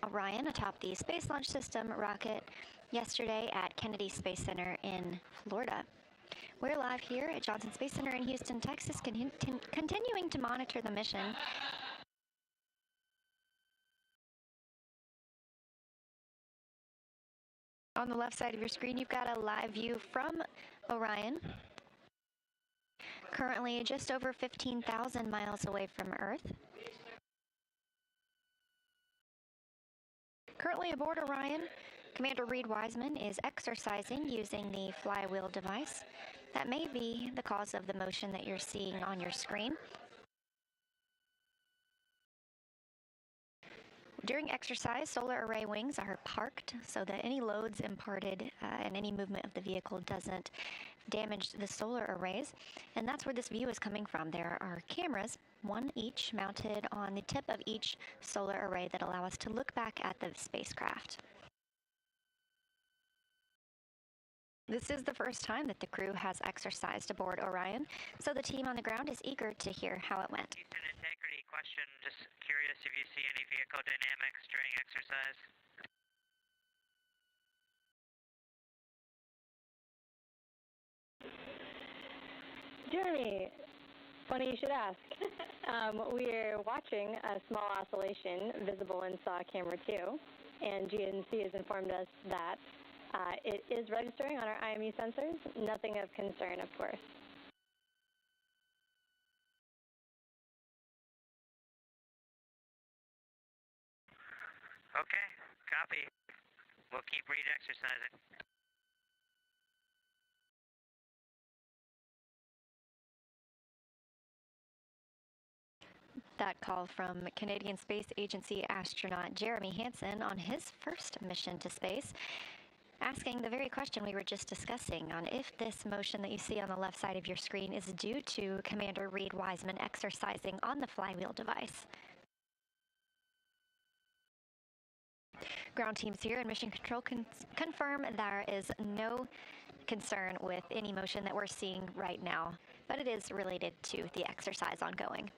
L: Orion atop the Space Launch System rocket yesterday at Kennedy Space Center in Florida. We're live here at Johnson Space Center in Houston, Texas, continuing to monitor the mission. On the left side of your screen, you've got a live view from Orion. Currently just over 15,000 miles away from Earth. Currently aboard Orion, Commander Reid Wiseman is exercising using the flywheel device. That may be the cause of the motion that you're seeing on your screen. During exercise, solar array wings are parked so that any loads imparted and any movement of the vehicle doesn't damage the solar arrays. And that's where this view is coming from. There are cameras, one each, mounted on the tip of each solar array that allow us to look back at the spacecraft. This is the first time that the crew has exercised aboard Orion, so the team on the ground is eager to hear how it went.
G: Houston integrity question, just curious if you see any vehicle dynamics during exercise.
H: Jeremy, funny you should ask. We're watching a small oscillation visible in SAW camera 2, and GNC has informed us that it is registering on our IMU sensors. Nothing of concern, of course.
G: Okay, copy. We'll keep Reid exercising.
L: That call from Canadian Space Agency astronaut Jeremy Hansen on his first mission to space, asking the very question we were just discussing on if this motion that you see on the left side of your screen is due to Commander Reid Wiseman exercising on the flywheel device. Ground teams here in Mission Control confirm there is no concern with any motion that we're seeing right now, but it is related to the exercise ongoing.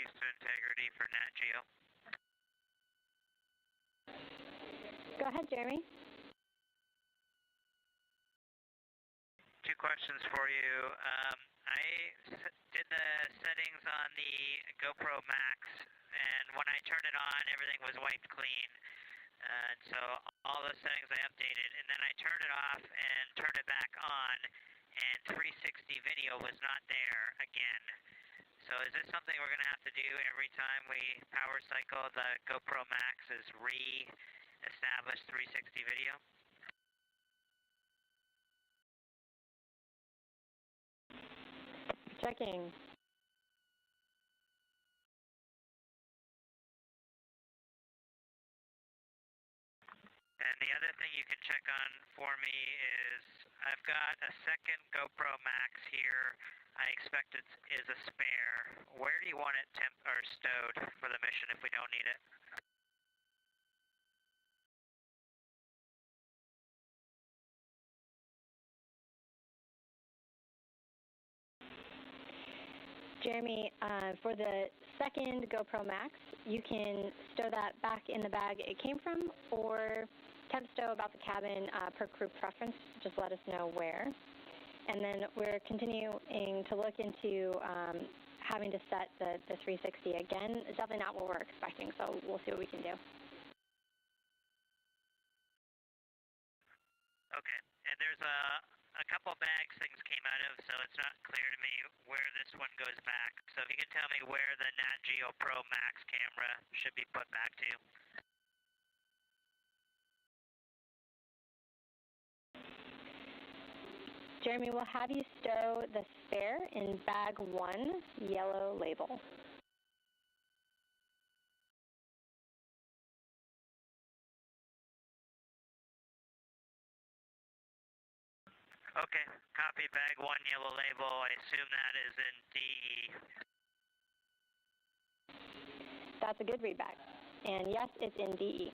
G: Houston Integrity for Nat Geo.
H: Go ahead, Jeremy.
G: Two questions for you. I did the settings on the GoPro Max, and when I turned it on, everything was wiped clean. So all those settings I updated, and then I turned it off and turned it back on, and 360 video was not there again. So is this something we're going to have to do every time we power cycle the GoPro Max, is re-establish 360 video?
H: Checking.
G: And the other thing you can check on for me is I've got a second GoPro Max here. I expect it is a spare. Where do you want it stowed for the mission if we don't need it?
H: Jeremy, for the second GoPro Max, you can stow that back in the bag it came from, or temp stow about the cabin per crew preference. Just let us know where. And then we're continuing to look into having to set the 360 again. It's definitely not what we're expecting, so we'll see what we can do.
G: Okay, and there's a couple bags things came out of, so it's not clear to me where this one goes back. So if you can tell me where the Nat Geo Pro Max camera should be put back to.
H: Jeremy, we'll have you stow the spare in bag 1, yellow label.
G: Okay, copy bag 1, yellow label. I assume that is in DE.
H: That's a good readback. And yes, it's in DE.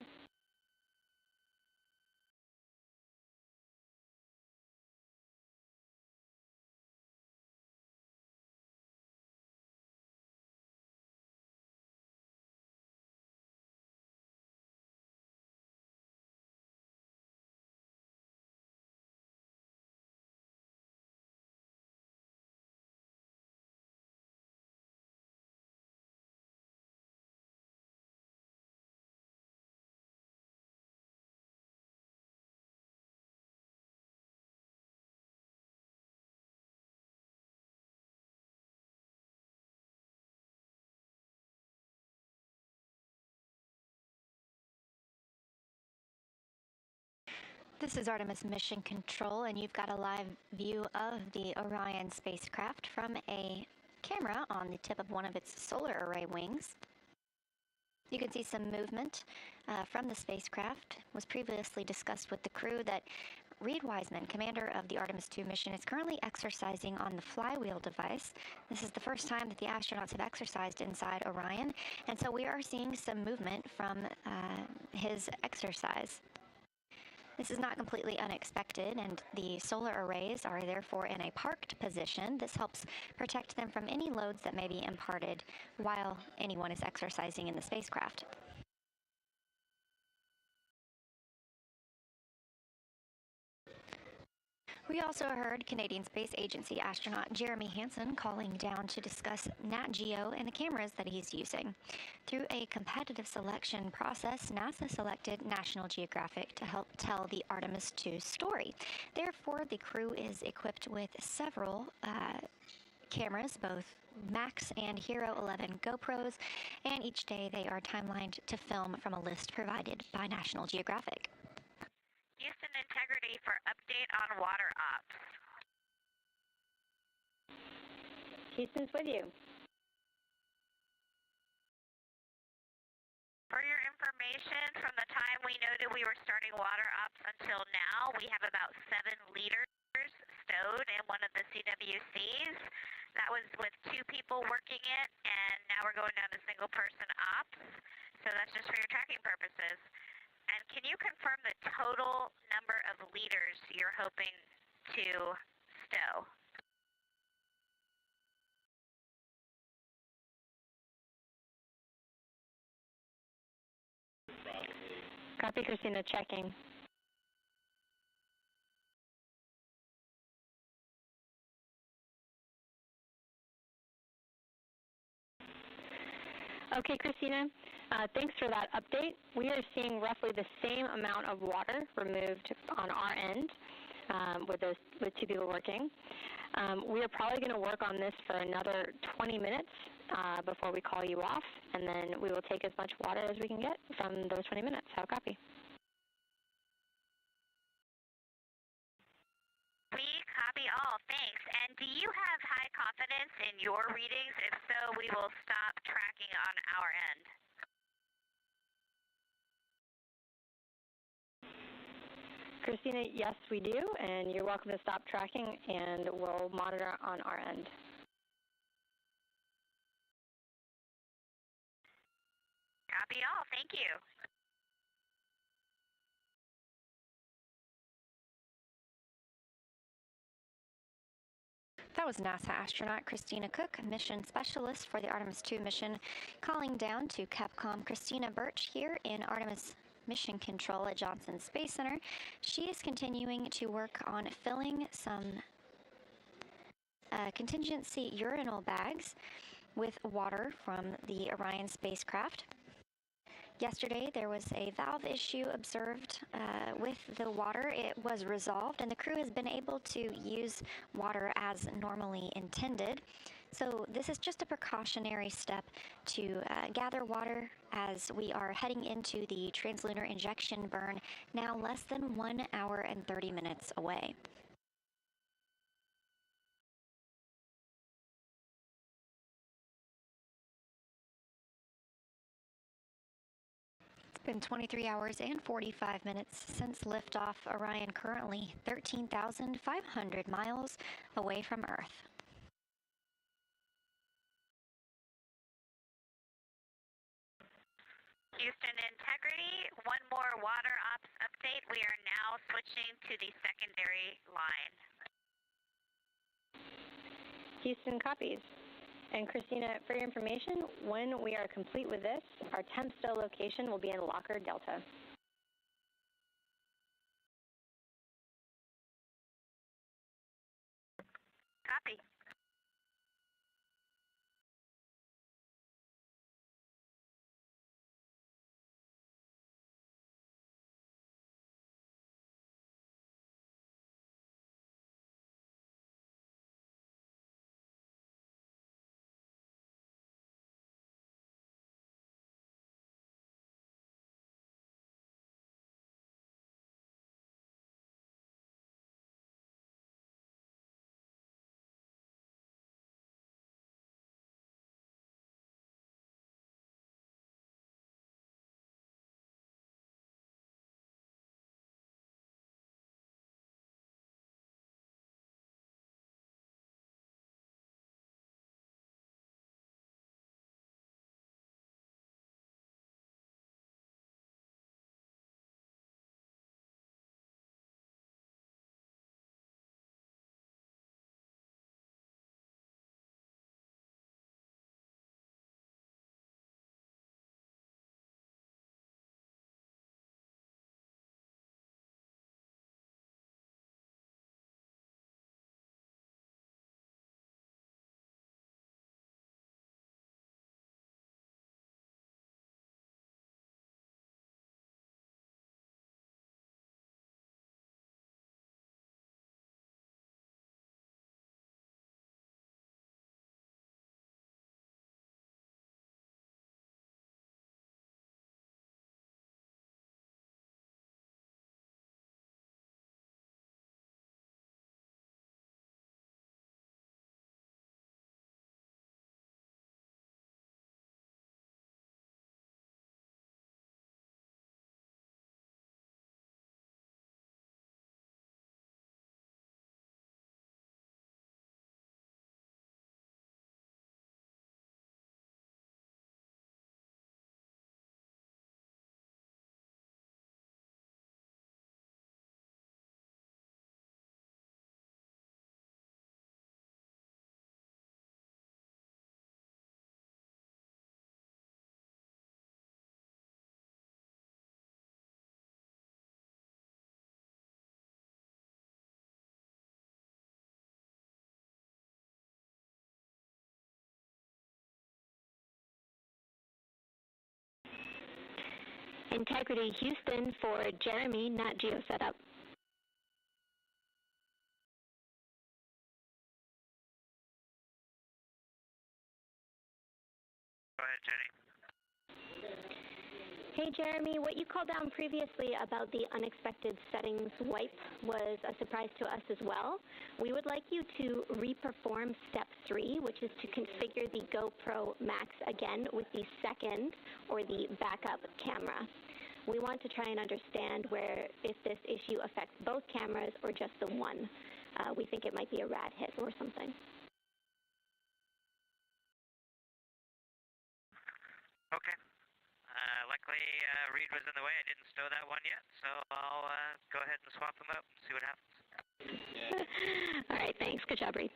L: This is Artemis Mission Control, and you've got a live view of the Orion spacecraft from a camera on the tip of one of its solar array wings. You can see some movement from the spacecraft. It was previously discussed with the crew that Reid Wiseman, commander of the Artemis II mission, is currently exercising on the flywheel device. This is the first time that the astronauts have exercised inside Orion, and so we are seeing some movement from his exercise. This is not completely unexpected, and the solar arrays are therefore in a parked position. This helps protect them from any loads that may be imparted while anyone is exercising in the spacecraft. We also heard Canadian Space Agency astronaut Jeremy Hansen calling down to discuss Nat Geo and the cameras that he's using. Through a competitive selection process, NASA selected National Geographic to help tell the Artemis II story. Therefore, the crew is equipped with several cameras, both Max and Hero 11 GoPros, and each day they are timelined to film from a list provided by National Geographic.
N: Houston Integrity for update on water ops.
H: Houston's with you.
N: For your information, from the time we noted we were starting water ops until now, we have about 7 liters stowed in one of the CWCs. That was with 2 people working it, and now we're going down to single person ops. So that's just for your tracking purposes. And can you confirm the total number of liters you're hoping to stow?
H: Copy, Christina, checking. Okay, Christina, thanks for that update. We are seeing roughly the same amount of water removed on our end with two people working. We are probably going to work on this for another 20 minutes before we call you off, and then we will take as much water as we can get from those 20 minutes. How copy?
N: We copy all, thanks. And do you have high confidence in your readings? If so, we will stop tracking on our end.
H: Christina, yes, we do, and you're welcome to stop tracking, and we'll monitor on our end.
N: Copy all, thank you.
L: That was NASA astronaut Christina Koch, mission specialist for the Artemis II mission, calling down to Capcom Christina Birch here in Artemis Mission Control at Johnson Space Center. She is continuing to work on filling some contingency urinal bags with water from the Orion spacecraft. Yesterday, there was a valve issue observed with the water. It was resolved, and the crew has been able to use water as normally intended. So this is just a precautionary step to gather water as we are heading into the translunar injection burn, now less than 1 hour and 30 minutes away. It's been 23 hours and 45 minutes since liftoff. Orion currently 13,500 miles away from Earth.
N: Houston Integrity, one more water ops update. We are now switching to the secondary line.
H: Houston copies. And Christina, for your information, when we are complete with this, our temp stow location will be in Locker Delta.
N: Copy.
H: Integrity Houston for Jeremy, Nat Geo setup.
G: Go ahead, Jenny.
H: Hey Jeremy, what you called down previously about the unexpected settings wipe was a surprise to us as well. We would like you to reperform step 3, which is to configure the GoPro Max again with the second or the backup camera. We want to try and understand if this issue affects both cameras or just the one. We think it might be a rad hit or something.
G: Okay. Luckily, Reid was in the way. I didn't stow that one yet, so I'll go ahead and swap them up and see what happens.
H: All right, thanks. Good job, Reid.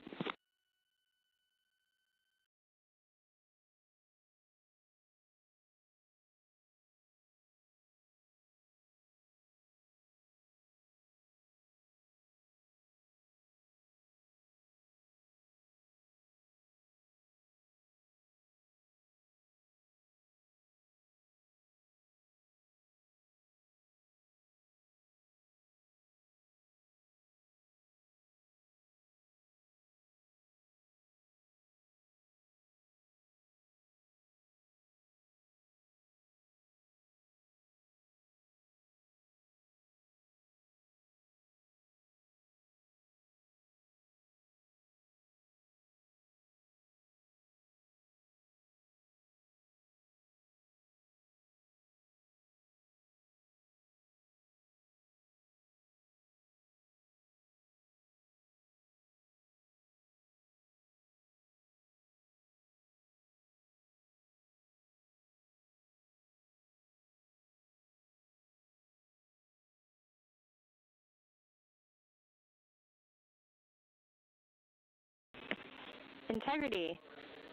H: Integrity.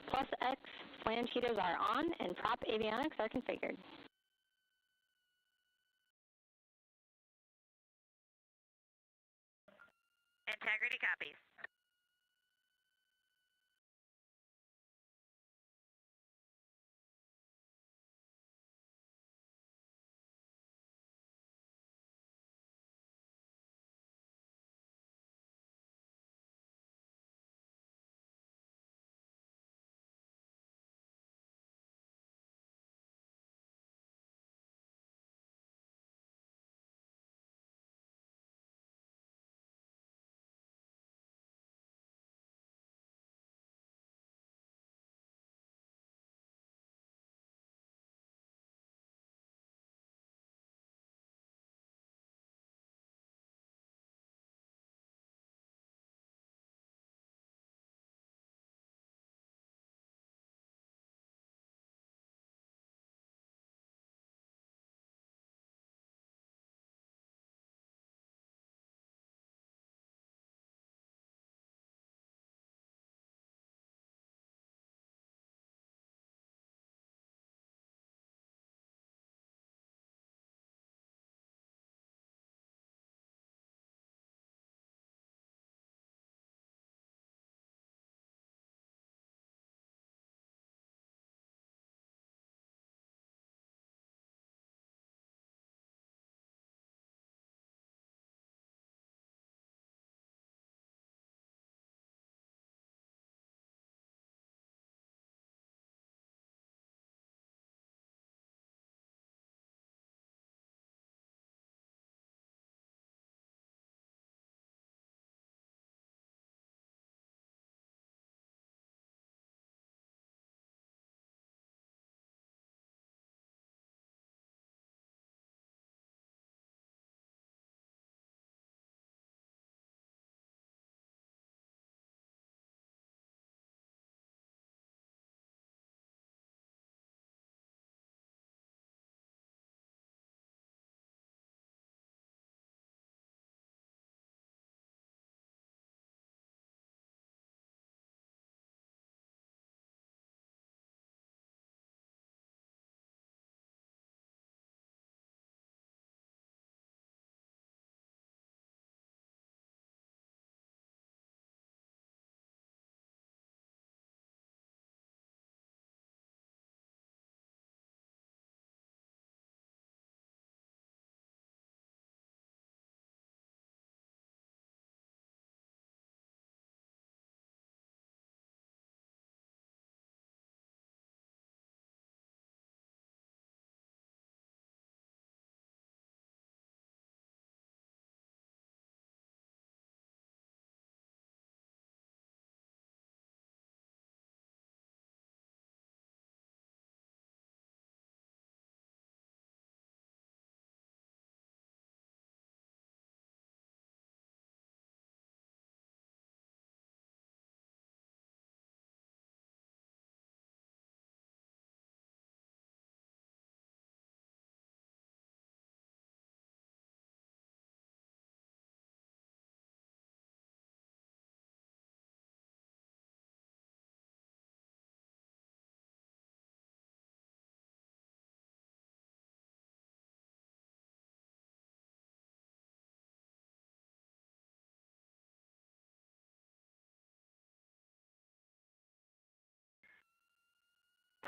H: Plus X flange heaters are on and prop avionics are configured.
N: Integrity copies.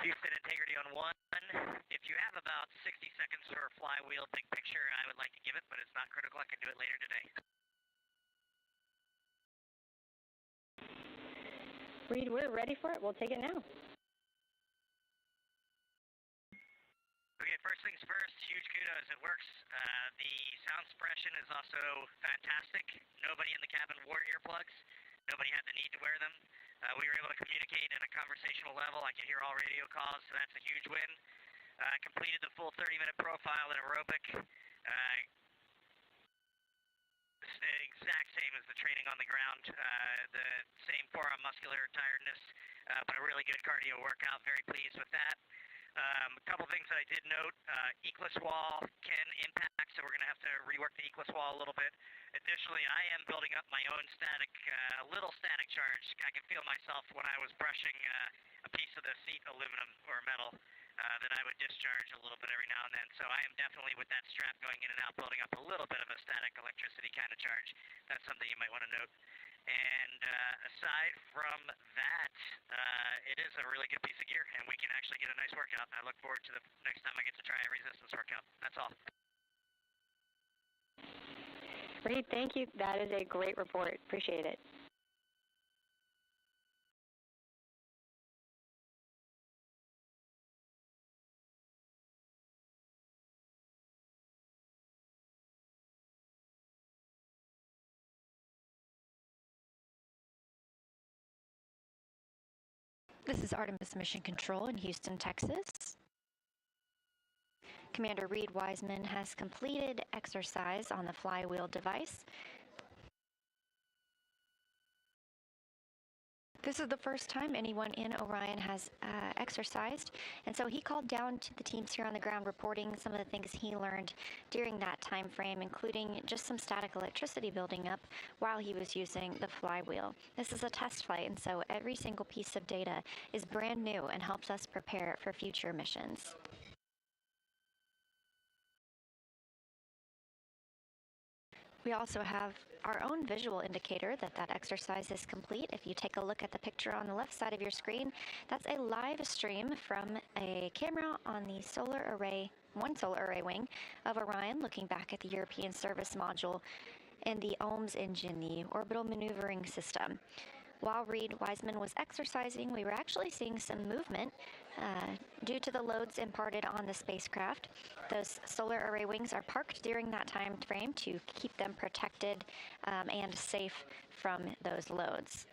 G: Houston, integrity on 1. If you have about 60 seconds for a flywheel big picture, I would like to give it, but it's not critical. I can do it later today.
H: Reid, we're ready for it. We'll take it now.
G: Okay, first things first, huge kudos, it works. The sound suppression is also fantastic. Nobody in the cabin wore earplugs. Nobody had the need to wear them. We were able to communicate at a conversational level. I could hear all radio calls, so that's a huge win. Completed the full 30-minute profile in aerobic. Exact same as the training on the ground. The same forearm muscular tiredness, but a really good cardio workout. Very pleased with that. A couple things that I did note, eclipse wall can impact, so we're going to have to rework the eclipse wall a little bit. Additionally, I am building up my own static, little static charge. I can feel myself when I was brushing a piece of the seat aluminum or metal that I would discharge a little bit every now and then. So I am definitely with that strap going in and out, building up a little bit of a static electricity kind of charge. That's something you might want to note. And aside from that, it is a really good piece of gear, and we can actually get a nice workout. I look forward to the next time I get to try a resistance workout. That's all.
H: Reid, thank you. That is a great report. Appreciate it.
L: This is Artemis Mission Control in Houston, Texas. Commander Reid Wiseman has completed exercise on the flywheel device. This is the first time anyone in Orion has exercised, and so he called down to the teams here on the ground reporting some of the things he learned during that time frame, including just some static electricity building up while he was using the flywheel. This is a test flight, and so every single piece of data is brand new and helps us prepare for future missions. We also have our own visual indicator that that exercise is complete. If you take a look at the picture on the left side of your screen, that's a live stream from a camera on the one solar array wing of Orion, looking back at the European Service Module and the OMS engine, the orbital maneuvering system. While Reid Wiseman was exercising, we were actually seeing some movement due to the loads imparted on the spacecraft. Those solar array wings are parked during that time frame to keep them protected and safe from those loads.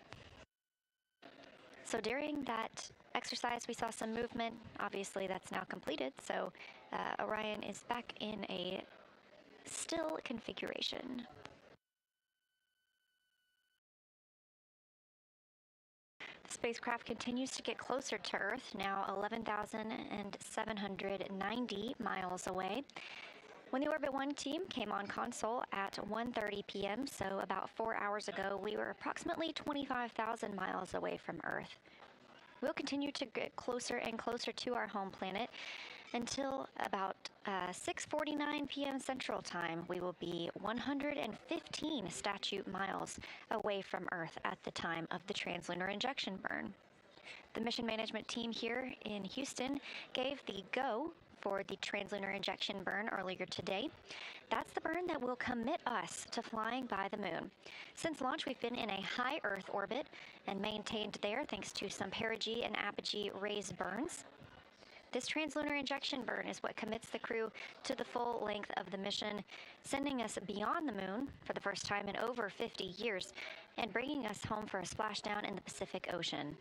L: So during that exercise, we saw some movement. Obviously, that's now completed, so Orion is back in a still configuration. The spacecraft continues to get closer to Earth, now 11,790 miles away. When the Orbit 1 team came on console at 1:30 p.m., so about 4 hours ago, we were approximately 25,000 miles away from Earth. We'll continue to get closer and closer to our home planet until about 6:49 p.m. Central Time. We will be 115 statute miles away from Earth at the time of the translunar injection burn. The mission management team here in Houston gave the go for the translunar injection burn earlier today. That's the burn that will commit us to flying by the moon. Since launch, we've been in a high Earth orbit and maintained there thanks to some perigee and apogee raised burns. This translunar injection burn is what commits the crew to the full length of the mission, sending us beyond the moon for the first time in over 50 years and bringing us home for a splashdown in the Pacific Ocean.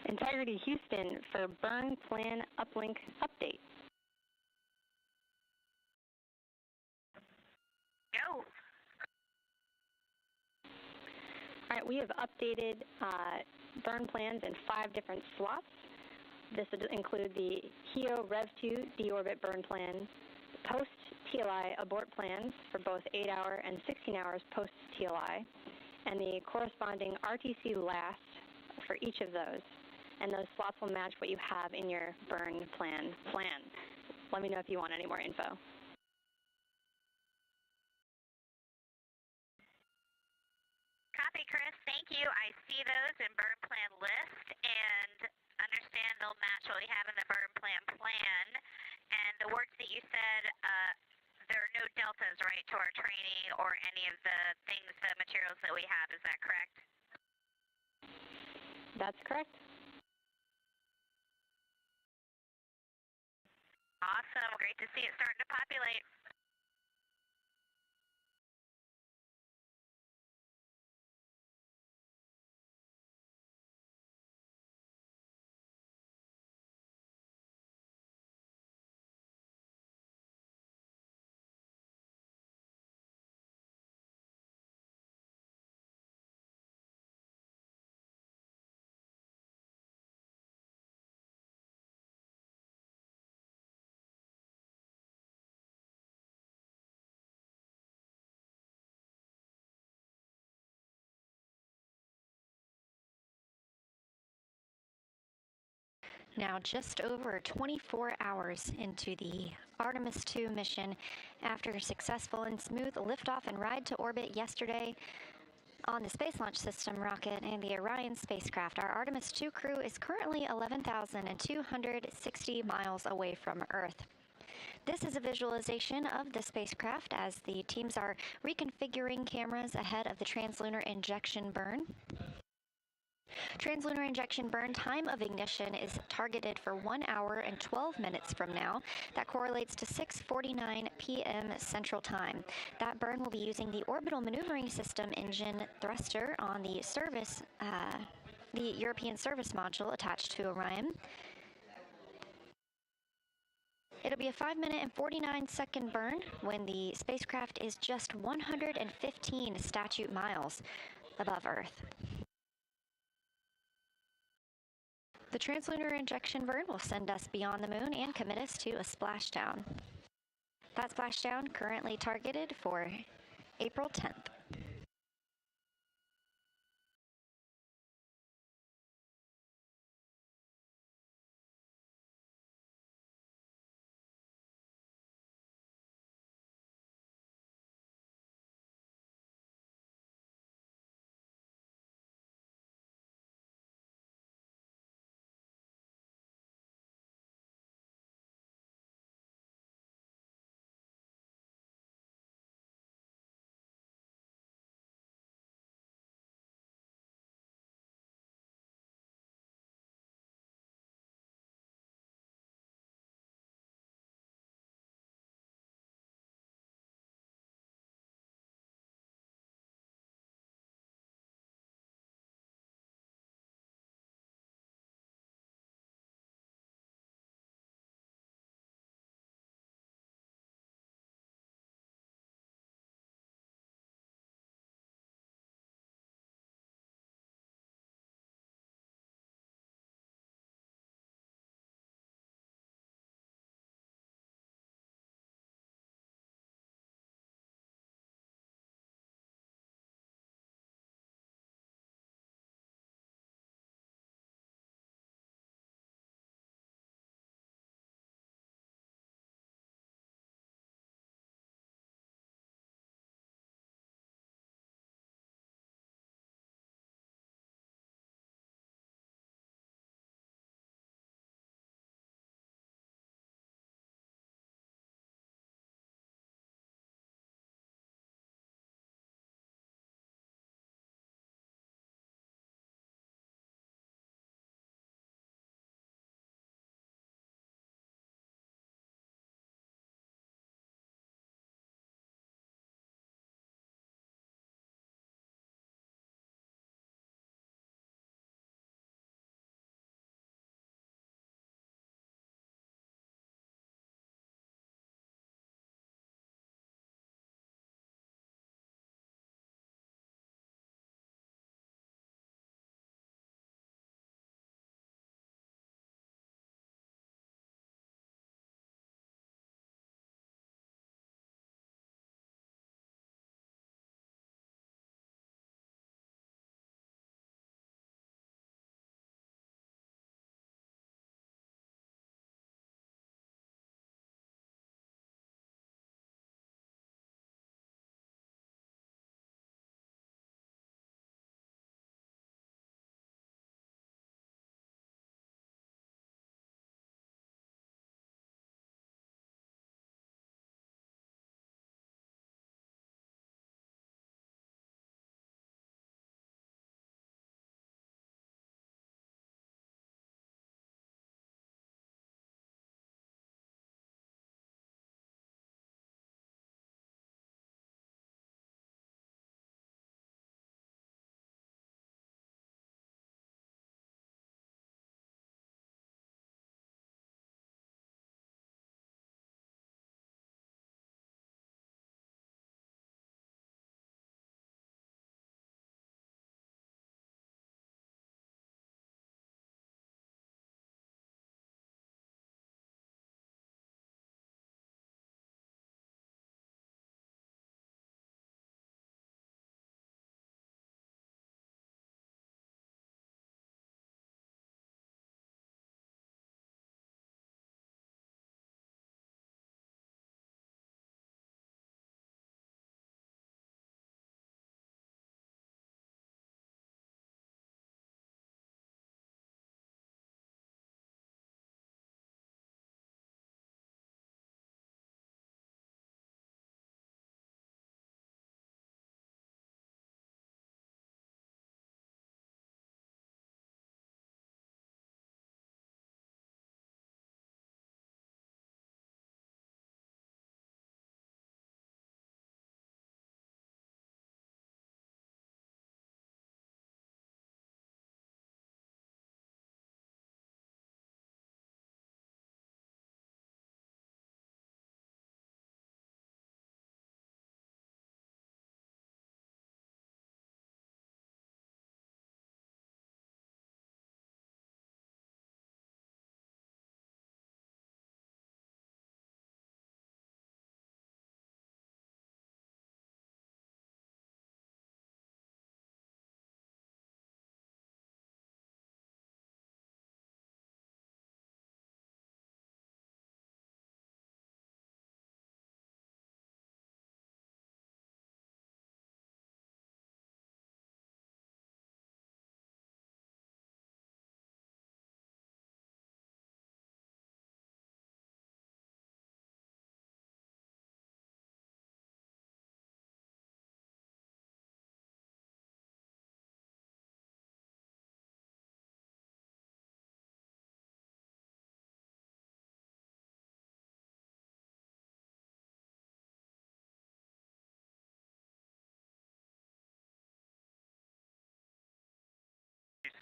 H: Integrity Houston for burn plan uplink update.
N: Go.
H: All right, we have updated burn plans in 5 different slots. This would include the HEO Rev 2 deorbit burn plan, post-TLI abort plans for both 8-hour and 16 hours post-TLI, and the corresponding RTC last for each of those. And those slots will match what you have in your burn plan. Let me know if you want any more info.
N: Copy, Chris. Thank you. I see those in burn plan list and understand they'll match what we have in the burn plan. And the words that you said, there are no deltas, right, to our training or any of the things, the materials that we have. Is that correct?
H: That's correct.
N: Awesome. Great to see it starting to populate.
L: Now just over 24 hours into the Artemis II mission, after a successful and smooth liftoff and ride to orbit yesterday on the Space Launch System rocket and the Orion spacecraft, our Artemis II crew is currently 11,260 miles away from Earth. This is a visualization of the spacecraft as the teams are reconfiguring cameras ahead of the translunar injection burn. Translunar injection burn time of ignition is targeted for 1 hour and 12 minutes from now. That correlates to 6:49 p.m. Central Time. That burn will be using the orbital maneuvering system engine thruster on the European service module attached to Orion. It'll be a 5-minute and 49-second burn when the spacecraft is just 115 statute miles above Earth. The translunar injection burn will send us beyond the moon and commit us to a splashdown. That splashdown currently targeted for April 10th.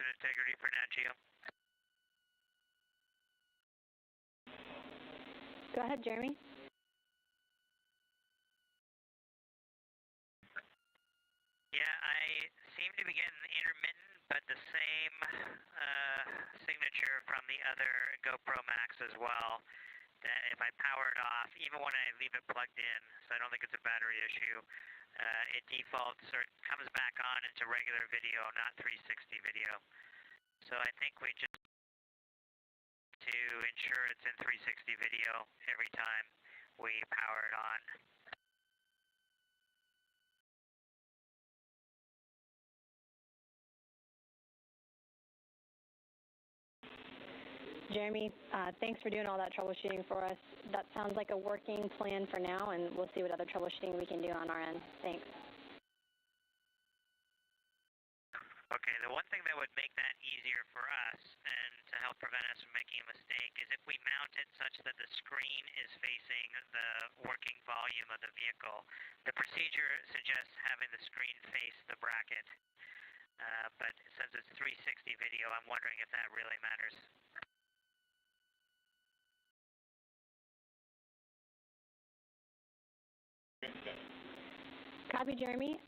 G: Mission Integrity for Nat Geo.
H: Go ahead, Jeremy.
G: Yeah, I seem to be getting intermittent, but the same signature from the other GoPro Max as well. That if I power it off, even when I leave it plugged in, so I don't think it's a battery issue, it defaults or it comes back on into regular video, not 360 video. So I think we just to ensure it's in 360 video every time we power it on.
H: Jeremy, thanks for doing all that troubleshooting for us. That sounds like a working plan for now, and we'll see what other troubleshooting we can do on our end. Thanks.
G: Okay, the one thing that would make that easier for us and to help prevent us from making a mistake is if we mount it such that the screen is facing the working volume of the vehicle. The procedure suggests having the screen face the bracket, but since it's 360 video, I'm wondering if that really matters.
H: Copy, Jeremy.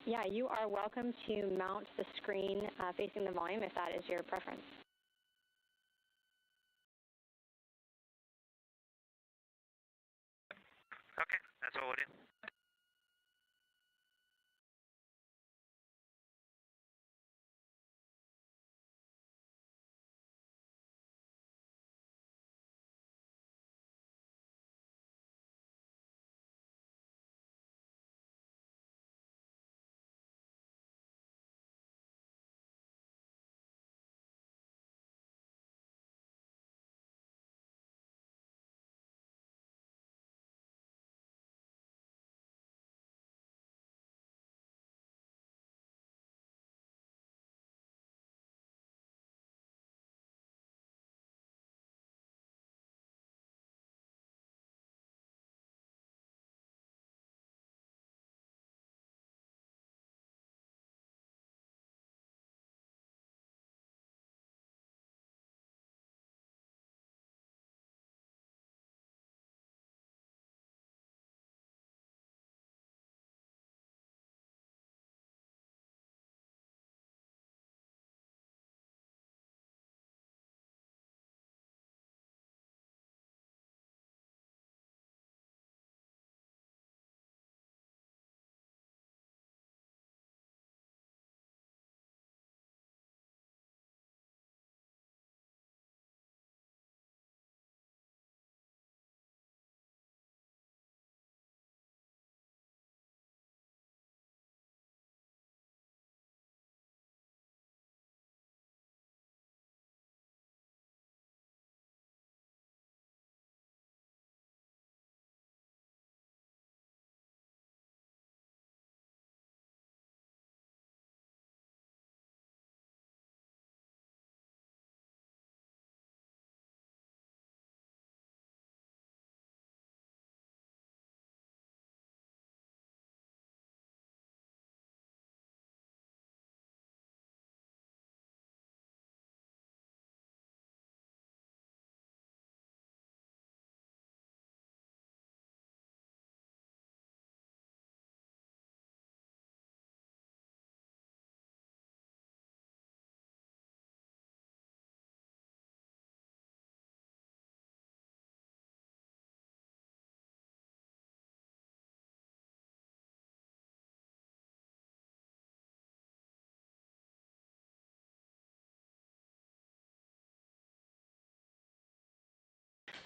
H: Yeah, you are welcome to mount the screen facing the volume if that is your preference.
G: Okay, that's what we'll do.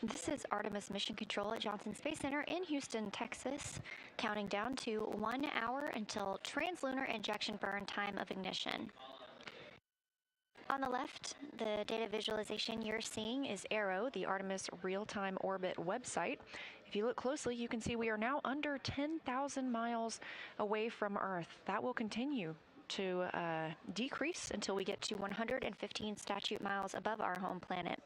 L: This is Artemis Mission Control at Johnson Space Center in Houston, Texas, counting down to 1 hour until translunar injection burn time of ignition. On the left, the data visualization you're seeing is ARROW, the Artemis real-time orbit website. If you look closely, you can see we are now under 10,000 miles away from Earth. That will continue to decrease until we get to 115 statute miles above our home planet.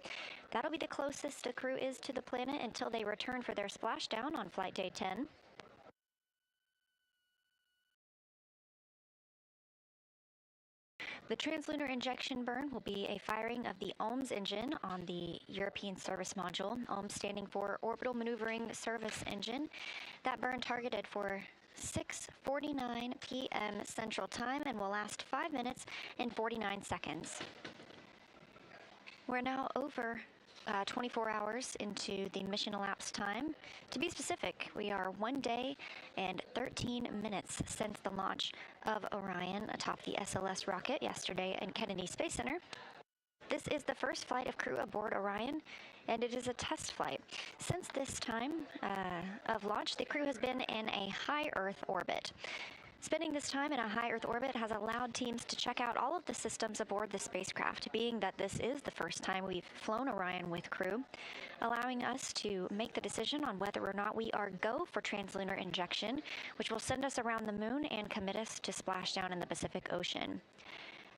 L: That'll be the closest the crew is to the planet until they return for their splashdown on flight day 10. The translunar injection burn will be a firing of the OMS engine on the European Service Module, OMS standing for Orbital Maneuvering Service Engine. That burn targeted for 6:49 p.m. Central Time and will last 5 minutes and 49 seconds. We're now over 24 hours into the mission elapsed time. To be specific, we are 1 day and 13 minutes since the launch of Orion atop the SLS rocket yesterday in Kennedy Space Center. This is the first flight of crew aboard Orion, and it is a test flight. Since this time of launch, the crew has been in a high Earth orbit. Spending this time in a high Earth orbit has allowed teams to check out all of the systems aboard the spacecraft, being that this is the first time we've flown Orion with crew, allowing us to make the decision on whether or not we are go for translunar injection, which will send us around the moon and commit us to splashdown in the Pacific Ocean.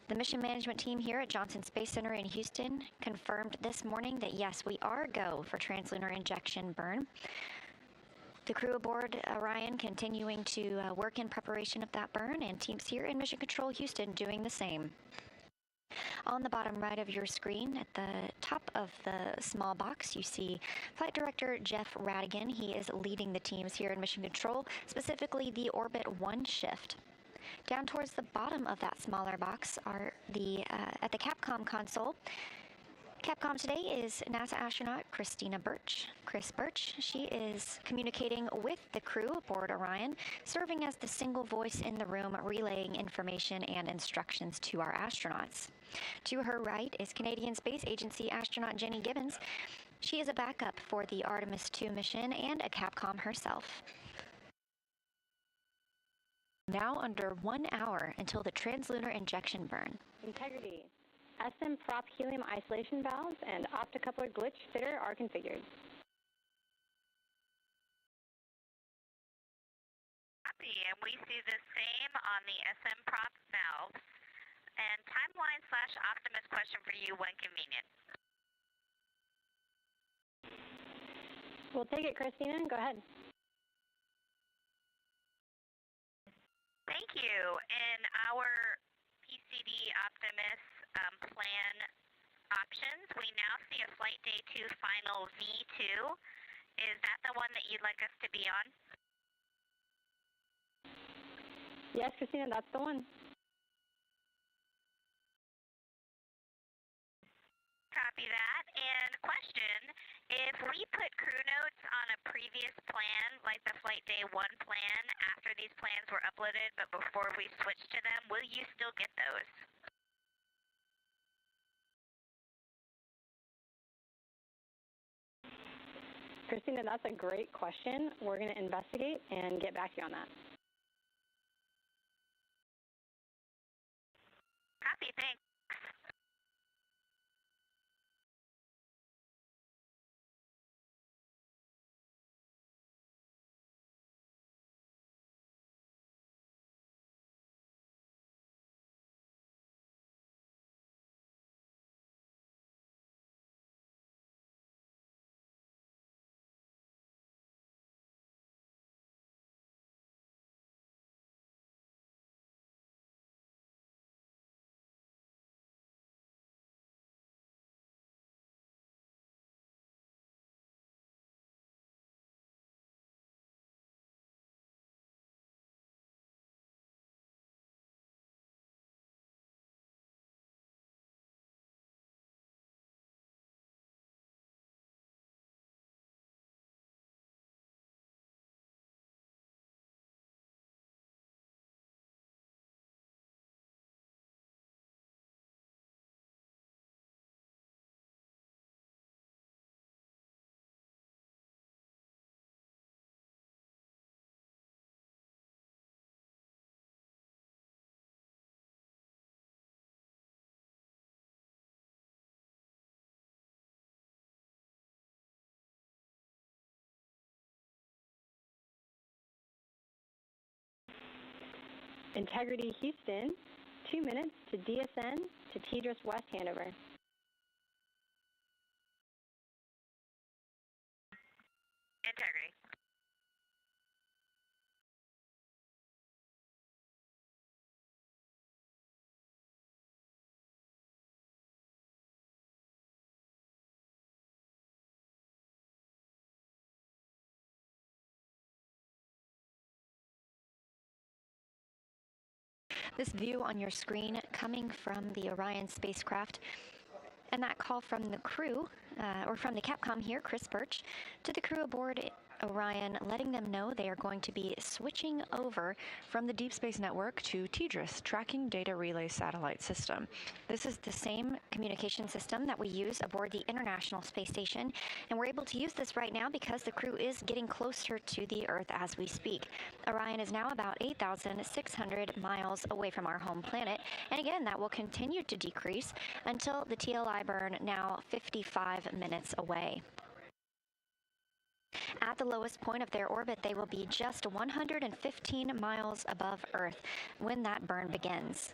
L: The mission management team here at Johnson Space Center in Houston confirmed this morning that yes, we are go for translunar injection burn. The crew aboard Orion continuing to work in preparation of that burn, and teams here in Mission Control Houston doing the same. On the bottom right of your screen, at the top of the small box, you see Flight Director Jeff Radigan. He is leading the teams here in Mission Control, specifically the Orbit 1 shift. Down towards the bottom of that smaller box are at the Capcom console. Capcom today is NASA astronaut Christina Birch. Chris Birch, she is communicating with the crew aboard Orion, serving as the single voice in the room, relaying information and instructions to our astronauts. To her right is Canadian Space Agency astronaut Jenny Gibbons. She is a backup for the Artemis II mission and a Capcom herself. Now under 1 hour until the translunar injection burn.
H: Integrity. SM prop helium isolation valves and optocoupler glitch fitter are configured.
N: Copy, and we see the same on the SM prop valves. And timeline/Optimus question for you when convenient.
H: We'll take it, Christina. Go ahead.
N: Thank you. In our PCD Optimus plan options, we now see a Flight Day 2 Final V2. Is that the one that you'd like us to be on?
H: Yes, Christina, that's the one.
N: Copy that. And question, if we put crew notes on a previous plan, like the Flight Day 1 plan, after these plans were uploaded but before we switched to them, will you still get those?
H: Christina, that's a great question. We're going to investigate and get back to you on that.
N: Copy, thanks.
H: Integrity Houston, 2 minutes to DSN to TDRS West handover.
N: Integrity.
L: This view on your screen coming from the Orion spacecraft, and that call from the crew, or from the Capcom here, Chris Birch, to the crew aboard Orion, letting them know they are going to be switching over from the Deep Space Network to TDRS, Tracking Data Relay Satellite System. This is the same communication system that we use aboard the International Space Station, and we're able to use this right now because the crew is getting closer to the Earth as we speak. Orion is now about 8,600 miles away from our home planet, and again, that will continue to decrease until the TLI burn, now 55 minutes away. At the lowest point of their orbit, they will be just 115 miles above Earth when that burn begins.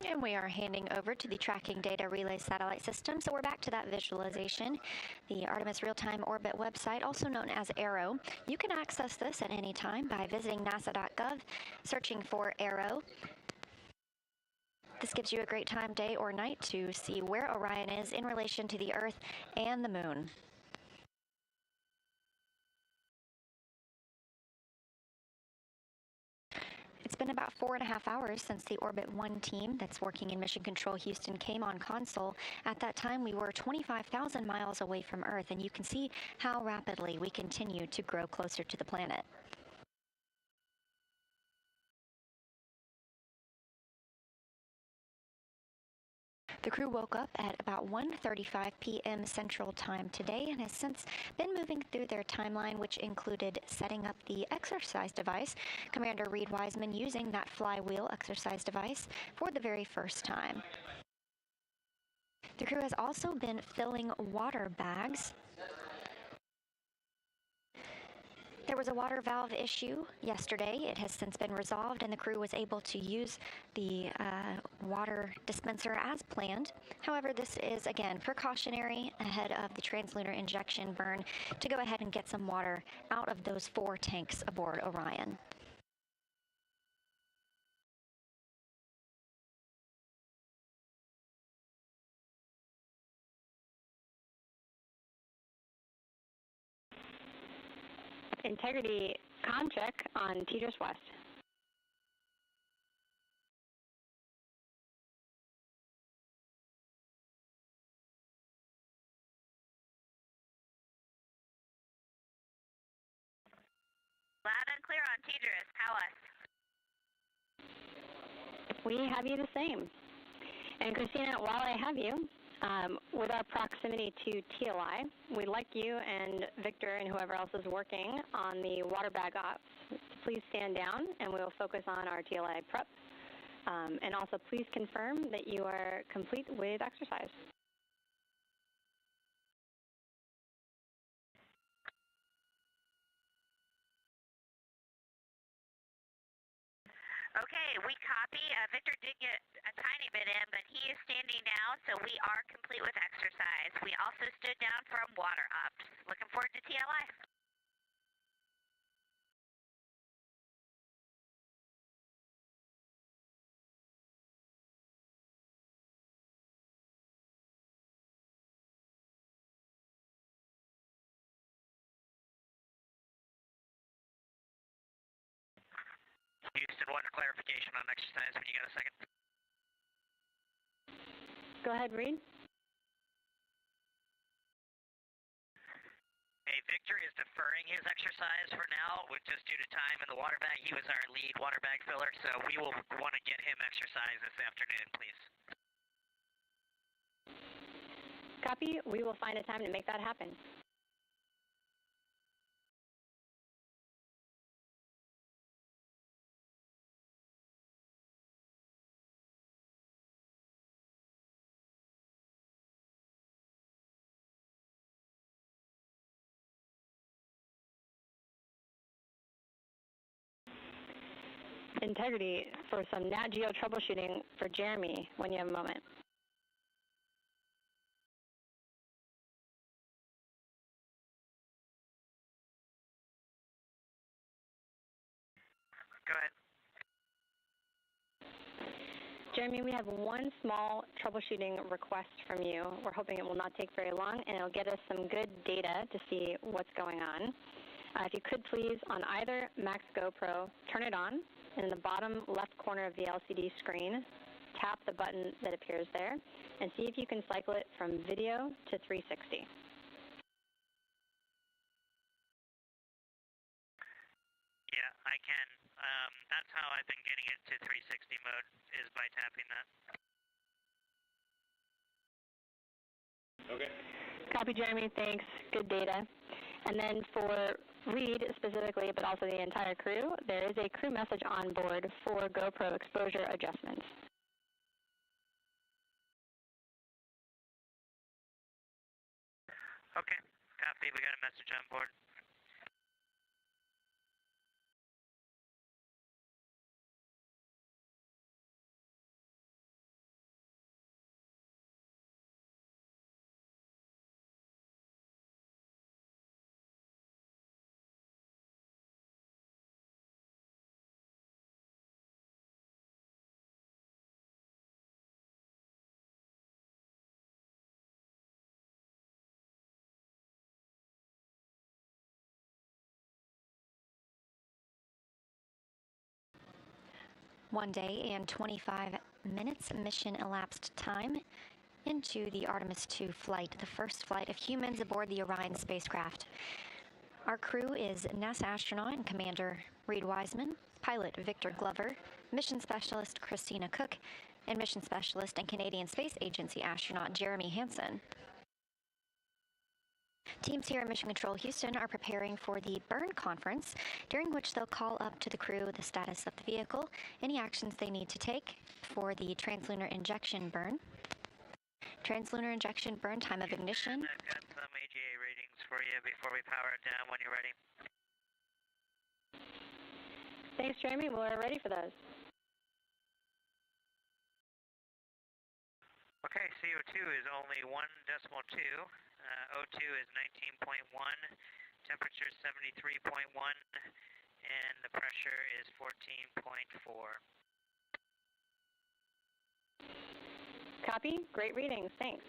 L: And we are handing over to the Tracking Data Relay Satellite System. So we're back to that visualization. The Artemis Real-Time Orbit website, also known as ARROW. You can access this at any time by visiting nasa.gov, searching for ARROW. This gives you a great time, day or night, to see where Orion is in relation to the Earth and the Moon. It's been about 4.5 hours since the Orbit 1 team that's working in Mission Control Houston came on console. At that time, we were 25,000 miles away from Earth, and you can see how rapidly we continue to grow closer to the planet. The crew woke up at about 1:35 p.m. Central Time today and has since been moving through their timeline, which included setting up the exercise device, Commander Reid Wiseman using that flywheel exercise device for the very first time. The crew has also been filling water bags. There was a water valve issue yesterday. It has since been resolved, and the crew was able to use the water dispenser as planned. However, this is, again, precautionary ahead of the translunar injection burn to go ahead and get some water out of those 4 tanks aboard Orion.
H: Integrity con check on TDRS West.
N: Loud and clear on TDRS. How us?
H: We have you the same. And Christina, while I have you, with our proximity to TLI, we'd like you and Victor and whoever else is working on the water bag ops. Please stand down and we will focus on our TLI prep. And also please confirm that you are complete with exercise.
N: Okay, we copy. Victor did get a tiny bit in, but he is standing down, so we are complete with exercise. We also stood down from water ups. Looking forward to TLI.
G: Houston, one clarification on exercise when you got a second.
H: Go ahead, Reid.
G: Hey, Victor is deferring his exercise for now, just due to time in the water bag. He was our lead water bag filler, so we will want to get him exercise this afternoon, please.
H: Copy. We will find a time to make that happen. Integrity for some Nat Geo troubleshooting for Jeremy when you have a moment.
G: Go ahead.
H: Jeremy, we have one small troubleshooting request from you. We're hoping it will not take very long, and it'll get us some good data to see what's going on. If you could please, on either Max GoPro, turn it on, and in the bottom left corner of the LCD screen, tap the button that appears there, and see if you can cycle it from video to 360.
G: Yeah, I can. That's how I've been getting it to 360 mode, is by tapping that.
H: Okay. Copy, Jeremy. Thanks. Good data. And then for Reid specifically, but also the entire crew, there is a crew message on board for GoPro exposure adjustments.
G: Okay, copy. We got a message on board.
L: One day and 25 minutes mission elapsed time into the Artemis II flight, the first flight of humans aboard the Orion spacecraft. Our crew is NASA astronaut and Commander Reid Wiseman, pilot Victor Glover, mission specialist Christina Koch, and mission specialist and Canadian Space Agency astronaut Jeremy Hansen. Teams here at Mission Control Houston are preparing for the burn conference, during which they'll call up to the crew the status of the vehicle, any actions they need to take for the translunar injection burn. Translunar injection burn time of ignition.
G: I've got some AGA ratings for you before we power it down when you're ready.
H: Thanks, Jeremy. We're ready for those.
G: Okay, CO2 is only 1.2. O2 is 19.1, temperature is 73.1, and the pressure is 14.4.
H: Copy. Great readings. Thanks.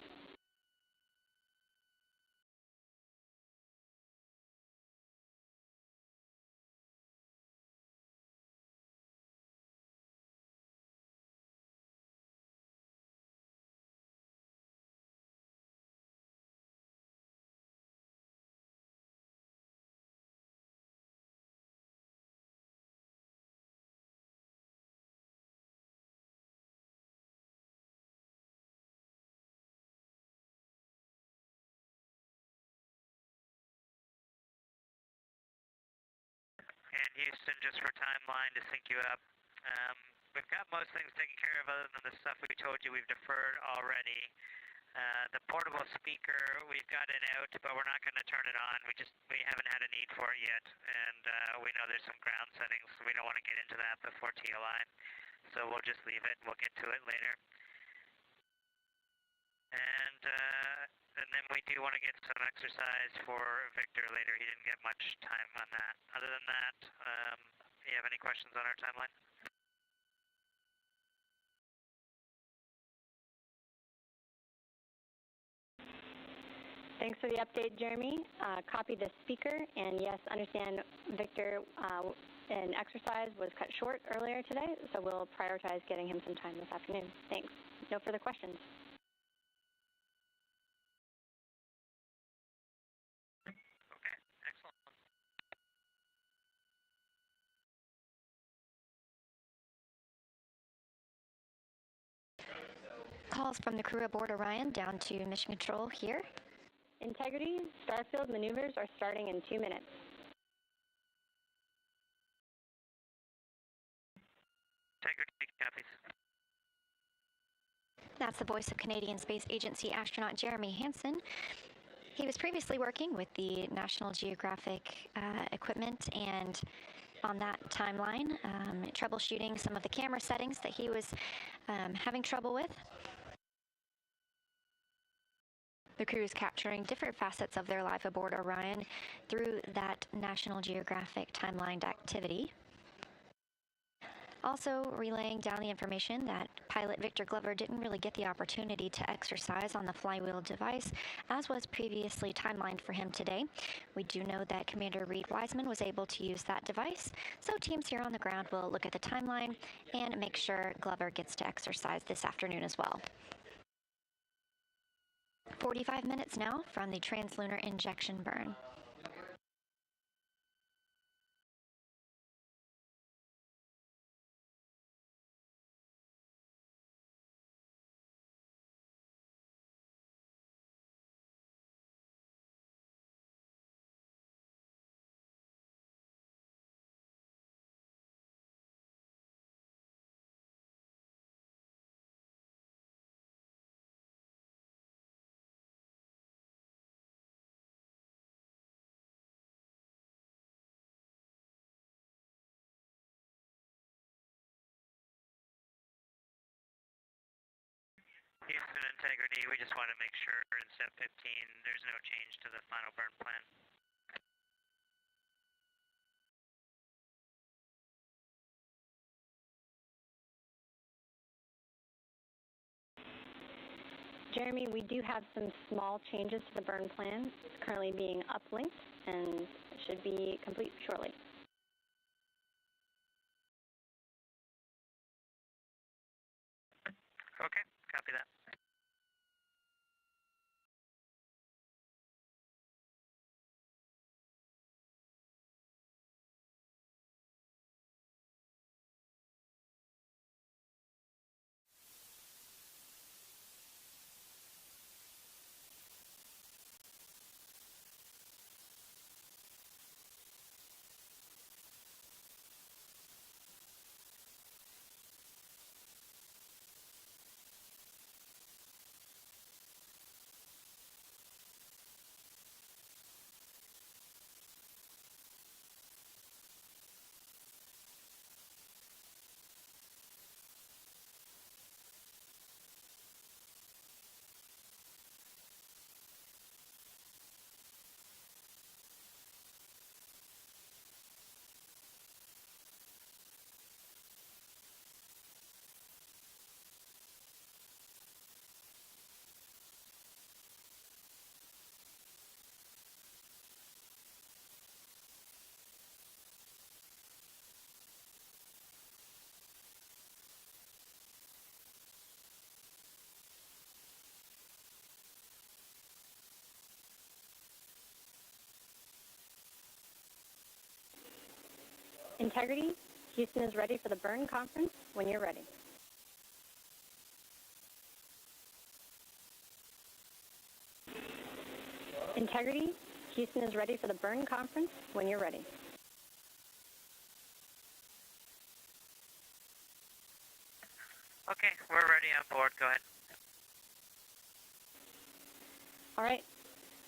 G: And Houston, just for timeline to sync you up, we've got most things taken care of other than the stuff we told you we've deferred already. The portable speaker, we've got it out, but we're not going to turn it on. We haven't had a need for it yet, and we know there's some ground settings, so we don't want to get into that before TLI. So we'll just leave it. We'll get to it later. And then we do want to get some exercise for Victor later. He didn't get much time on that. Other than that, do you have any questions on our timeline?
H: Thanks for the update, Jeremy. Copy the speaker, and yes, understand Victor in exercise was cut short earlier today, so we'll prioritize getting him some time this afternoon. Thanks. No further questions.
L: Calls from the crew aboard Orion down to Mission Control here.
H: Integrity, Starfield maneuvers are starting in 2 minutes.
G: Integrity copies.
L: That's the voice of Canadian Space Agency astronaut Jeremy Hansen. He was previously working with the National Geographic equipment and on that timeline, troubleshooting some of the camera settings that he was having trouble with. The crew is capturing different facets of their life aboard Orion through that National Geographic timelined activity. Also relaying down the information that pilot Victor Glover didn't really get the opportunity to exercise on the flywheel device, as was previously timelined for him today. We do know that Commander Reid Wiseman was able to use that device, so teams here on the ground will look at the timeline and make sure Glover gets to exercise this afternoon as well. 45 minutes now from the translunar injection burn.
G: Houston Integrity, we just want to make sure in step 15 there's no change to the final burn plan.
H: Jeremy, we do have some small changes to the burn plan. It's currently being uplinked and should be complete shortly.
G: Okay, copy that.
H: Integrity, Houston is ready for the burn conference when you're ready. Integrity, Houston is ready for the burn conference when you're ready.
G: Okay, we're ready on board. Go ahead.
H: All right.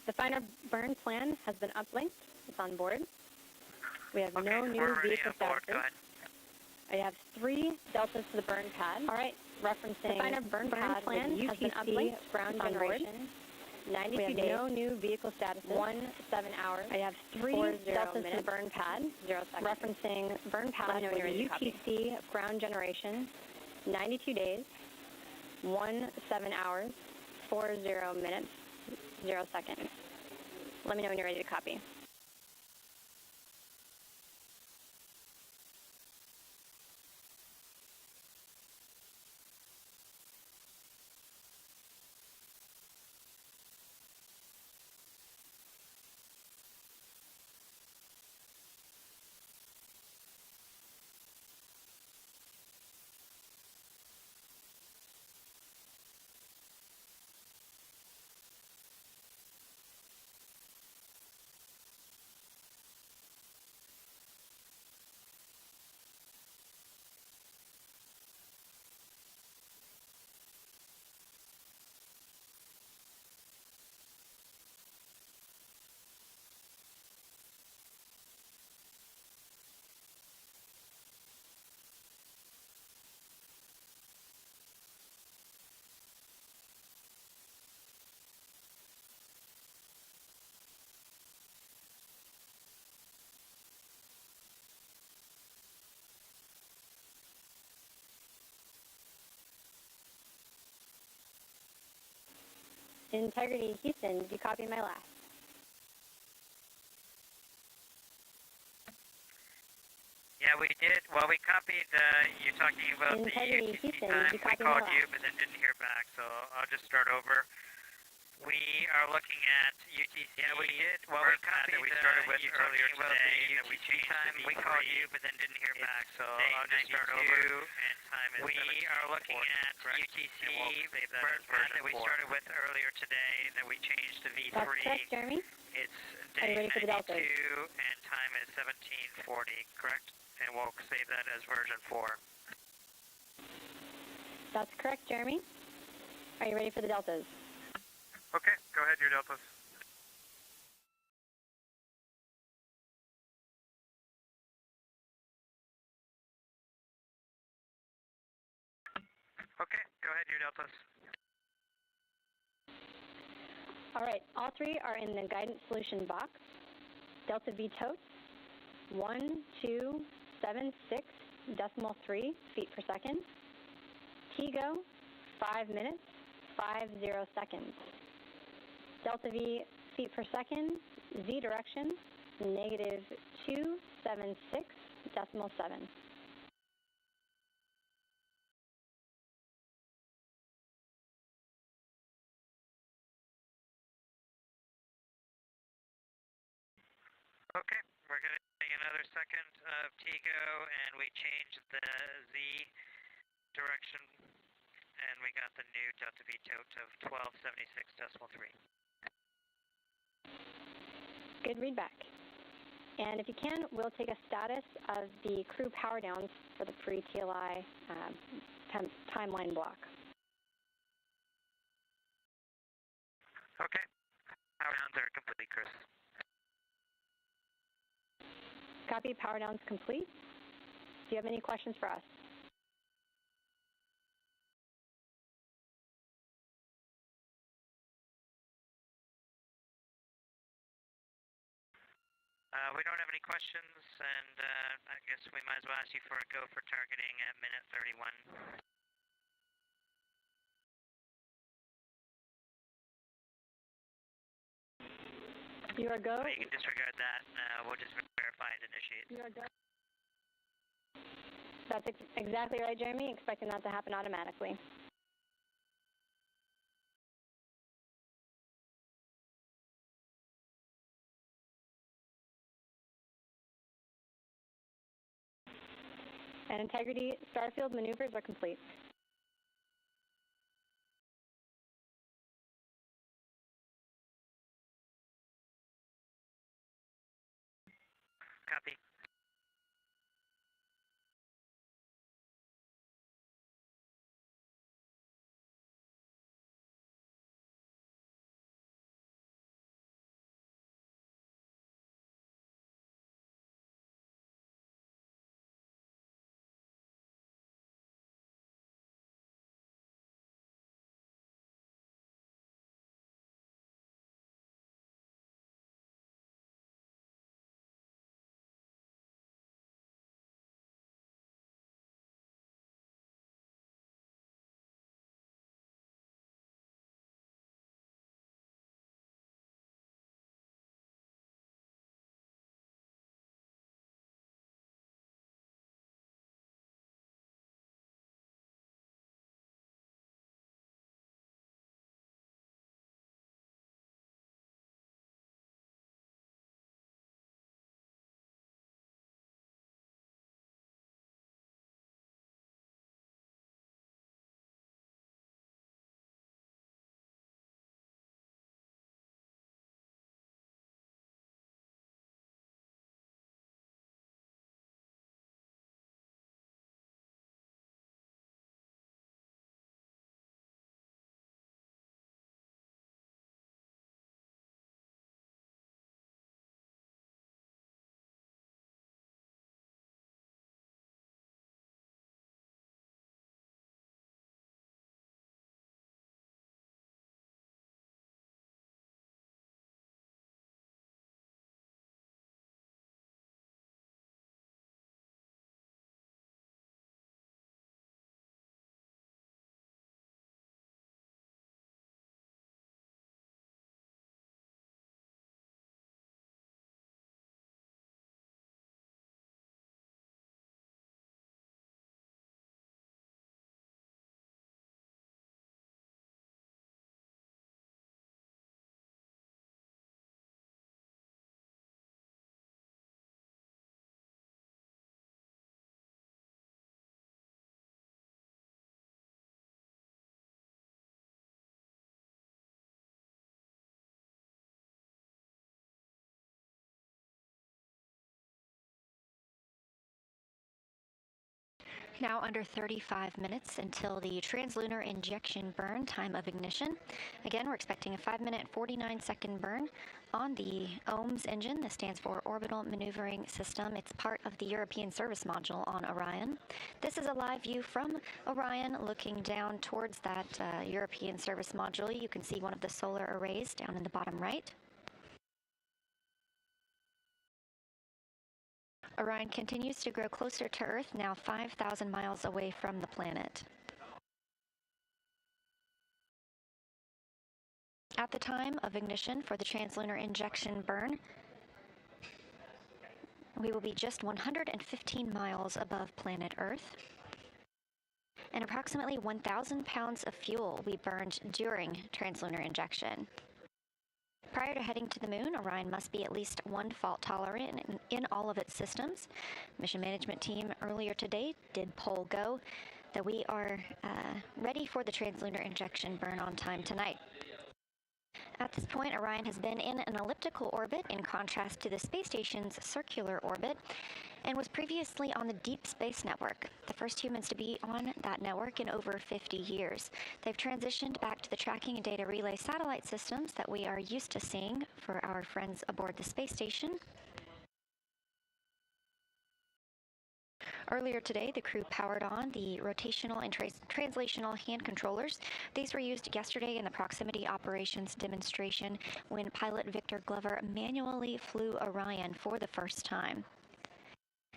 H: The final burn plan has been uplinked. It's on board. We have no new vehicle statuses. I have 3 deltas to the burn pad. All right. Referencing the final burn pad plan has been uplinked. Ground generation. 92 days. No new vehicle statuses. 17 hours. I have 3 deltas to the burn pad. 0 seconds. Referencing burn pad with UTC ground generation. 92 days. 17 hours. 40 minutes. 0 seconds. Let me know when you're ready to copy. Integrity Houston, did you copy my last?
R: Yeah, we did. Well, we copied, you're talking about
H: Integrity
R: the UTC
H: Houston,
R: time.
H: did you
R: We
H: copy
R: called
H: my
R: you,
H: last?
R: but then didn't hear back, so I'll just start over. We are looking at UTC. Yeah, we did. Well, we copied that we started with earlier today, that we changed time. We called you, but then didn't hear back, so I'll just start over. And time is we are looking at UTC path that we started with earlier today, that we changed to V3.
H: That's correct, Jeremy.
R: It's
H: Are you
R: day
H: ready for the
R: 92,
H: deltas?
R: and time is 1740, correct? And we'll save that as version 4.
H: That's correct, Jeremy. Are you ready for the deltas?
R: Okay, go ahead, your deltas. Okay, go ahead, your deltas.
H: All right, all three are in the guidance solution box. Delta V totes, 1276.3 feet per second. TGO, 5 minutes, 50 seconds. Delta V feet per second, Z direction, negative 276.7.
R: Okay, we're going to take another second of TGO, and we changed the Z direction, and we got the new Delta V tote of 1276.3.
H: Good readback. And if you can, we'll take a status of the crew power downs for the pre-TLI timeline block.
R: Okay, power downs are complete, Chris.
H: Copy, power downs complete. Do you have any questions for us?
R: We don't have any questions, and I guess we might as well ask you for a go for targeting at minute 31.
H: You are go.
R: You can disregard that. We'll just verify and initiate.
H: You are go. That's exactly right, Jeremy. Expecting that to happen automatically. And integrity starfield maneuvers are complete.
R: Copy.
L: Now under 35 minutes until the translunar injection burn time of ignition. Again, we're expecting a 5-minute, 49-second burn on the OMS engine. This stands for Orbital Maneuvering System. It's part of the European Service Module on Orion. This is a live view from Orion looking down towards that European Service Module. You can see one of the solar arrays down in the bottom right. Orion continues to grow closer to Earth, now 5,000 miles away from the planet. At the time of ignition for the translunar injection burn, we will be just 115 miles above planet Earth, and approximately 1,000 pounds of fuel will be burned during translunar injection. Prior to heading to the moon, Orion must be at least one fault tolerant in all of its systems. Mission management team earlier today did poll go that we are ready for the translunar injection burn on time tonight. At this point, Orion has been in an elliptical orbit in contrast to the space station's circular orbit, and was previously on the Deep Space Network, the first humans to be on that network in over 50 years. They've transitioned back to the tracking and data relay satellite systems that we are used to seeing for our friends aboard the space station. Earlier today, the crew powered on the rotational and translational hand controllers. These were used yesterday in the proximity operations demonstration when pilot Victor Glover manually flew Orion for the first time.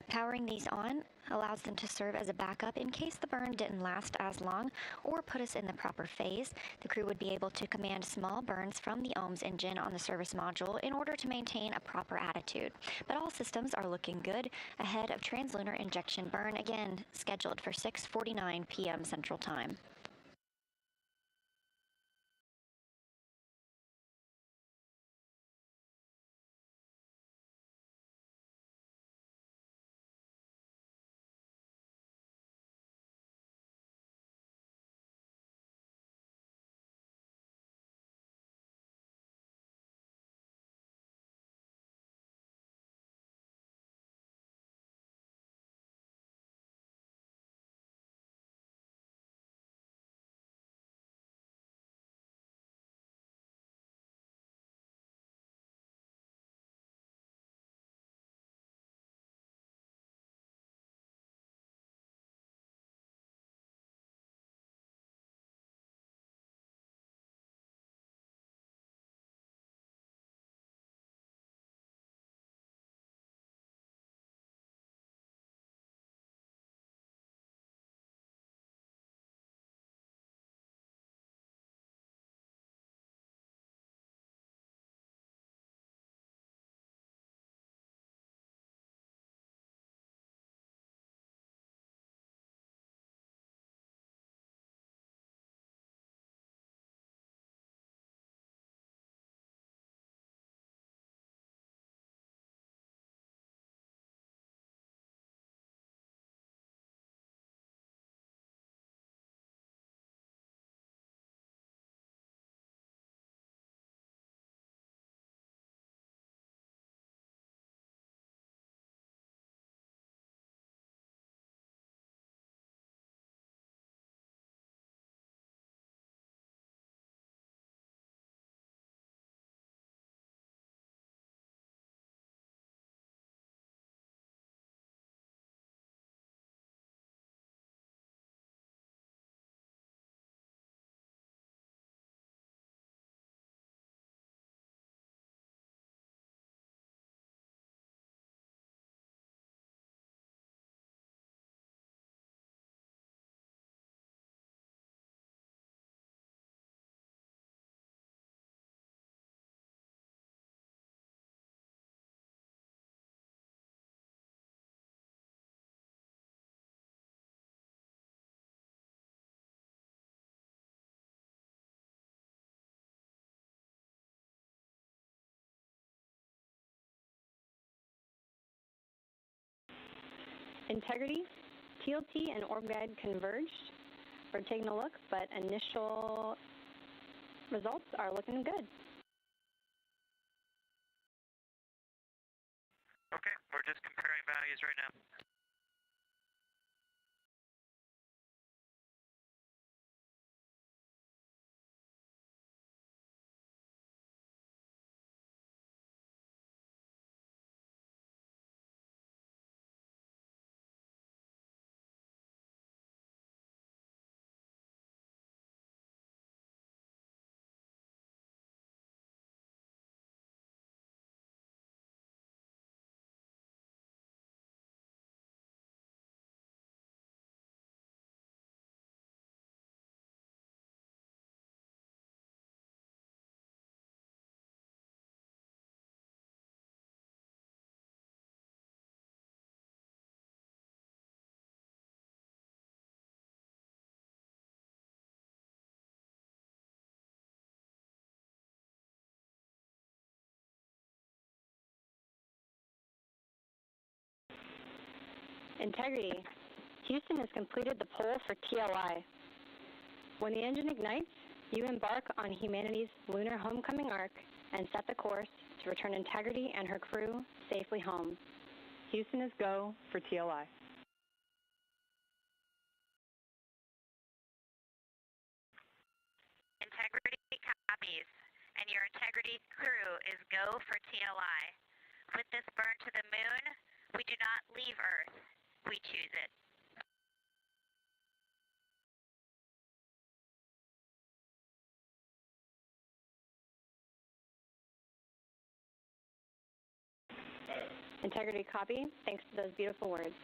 L: Powering these on allows them to serve as a backup in case the burn didn't last as long or put us in the proper phase. The crew would be able to command small burns from the OMS engine on the service module in order to maintain a proper attitude. But all systems are looking good ahead of translunar injection burn, again scheduled for 6:49 p.m. Central Time.
H: Integrity, TLT, and orb guide converged. We're taking a look, but initial results are looking good.
R: Okay, we're just comparing values right now.
H: Integrity. Houston has completed the poll for TLI. When the engine ignites, you embark on humanity's lunar homecoming arc and set the course to return Integrity and her crew safely home. Houston is go for TLI.
N: Integrity copies, and your Integrity crew is go for TLI. With this burn to the moon, we do not leave Earth, we choose it.
H: Integrity copy, thanks for those beautiful words.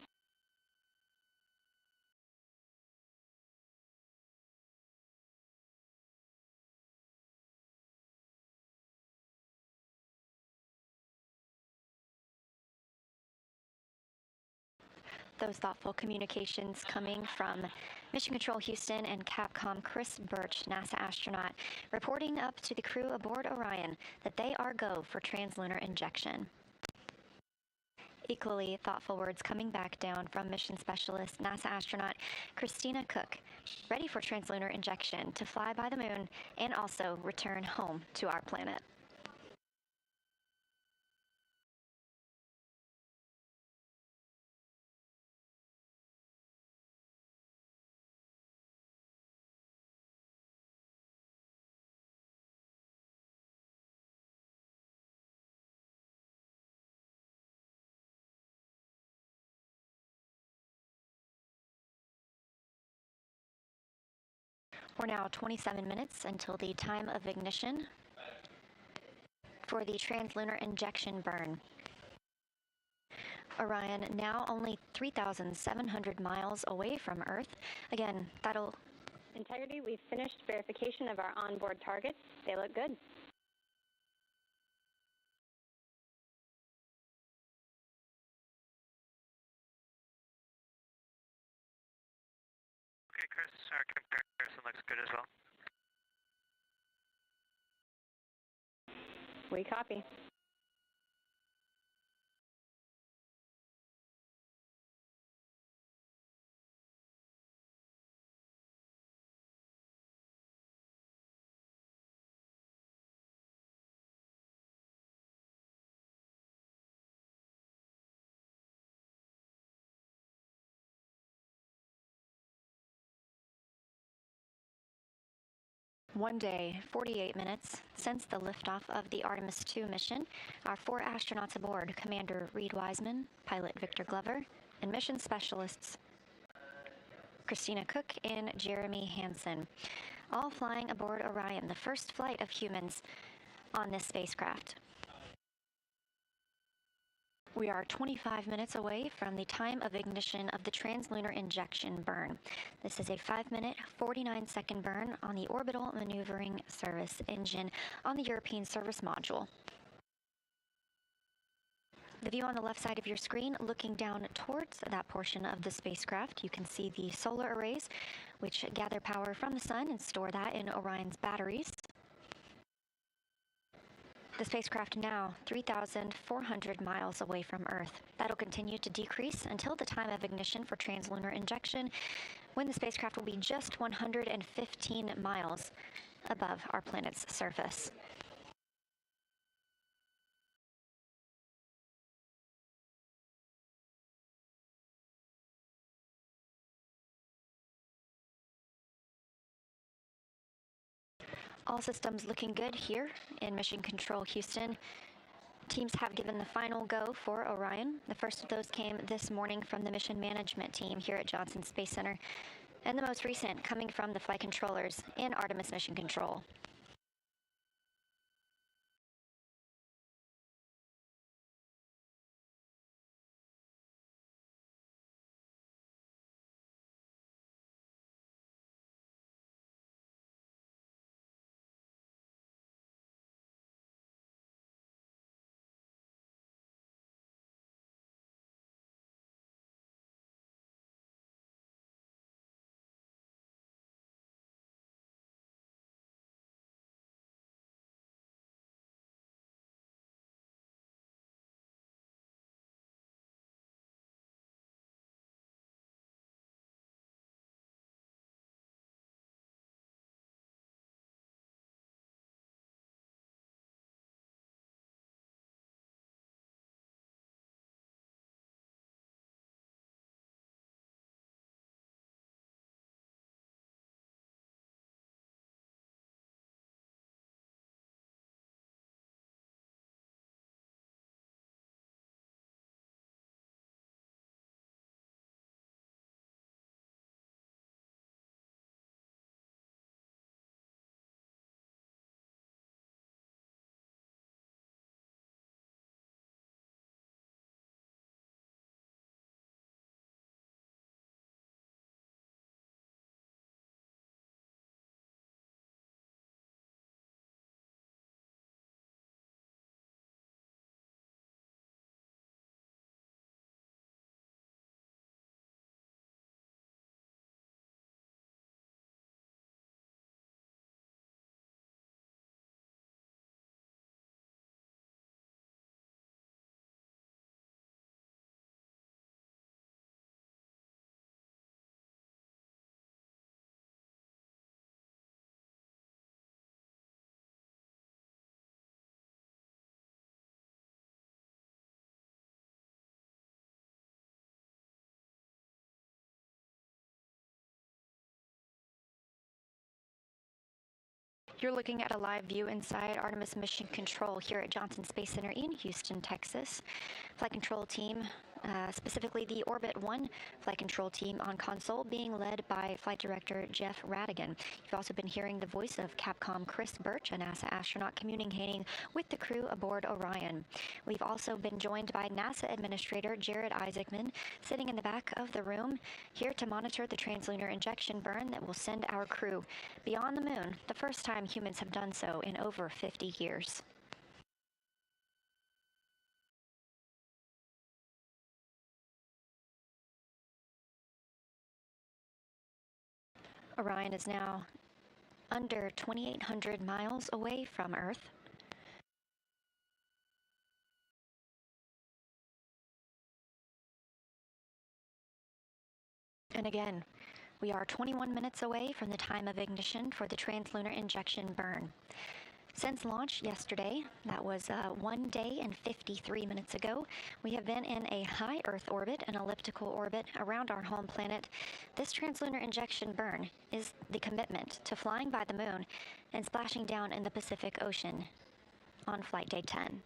L: Those thoughtful communications coming from Mission Control Houston and Capcom Chris Birch, NASA astronaut, reporting up to the crew aboard Orion that they are go for translunar injection. Equally thoughtful words coming back down from mission specialist NASA astronaut Christina Koch, ready for translunar injection to fly by the moon and also return home to our planet. We're now 27 minutes until the time of ignition for the translunar injection burn. Orion now only 3,700 miles away from Earth. Again, that'll...
H: Integrity, we've finished verification of our onboard targets. They look good.
R: Okay, Chris, our comparison looks good as well.
H: We copy.
L: One day, 48 minutes since the liftoff of the Artemis II mission, our 4 astronauts aboard, Commander Reid Wiseman, pilot Victor Glover, and mission specialists Christina Koch and Jeremy Hansen, all flying aboard Orion, the first flight of humans on this spacecraft. We are 25 minutes away from the time of ignition of the translunar injection burn. This is a 5-minute, 49-second burn on the orbital maneuvering service engine on the European service module. The view on the left side of your screen, looking down towards that portion of the spacecraft, you can see the solar arrays, which gather power from the sun and store that in Orion's batteries. The spacecraft now 3,400 miles away from Earth. That'll continue to decrease until the time of ignition for translunar injection, when the spacecraft will be just 115 miles above our planet's surface. All systems looking good here in Mission Control Houston. Teams have given the final go for Orion. The first of those came this morning from the mission management team here at Johnson Space Center, and the most recent coming from the flight controllers in Artemis Mission Control. You're looking at a live view inside Artemis Mission Control here at Johnson Space Center in Houston, Texas. Flight control team, specifically the Orbit 1 flight control team on console, being led by Flight Director Jeff Radigan. You've also been hearing the voice of Capcom Chris Birch, a NASA astronaut communicating with the crew aboard Orion. We've also been joined by NASA Administrator Jared Isaacman, sitting in the back of the room, here to monitor the translunar injection burn that will send our crew beyond the moon, the first time humans have done so in over 50 years. Orion is now under 2,800 miles away from Earth. And again, we are 21 minutes away from the time of ignition for the translunar injection burn. Since launch yesterday, that was 1 day and 53 minutes ago, we have been in a high Earth orbit, an elliptical orbit around our home planet. This translunar injection burn is the commitment to flying by the moon and splashing down in the Pacific Ocean on flight day 10.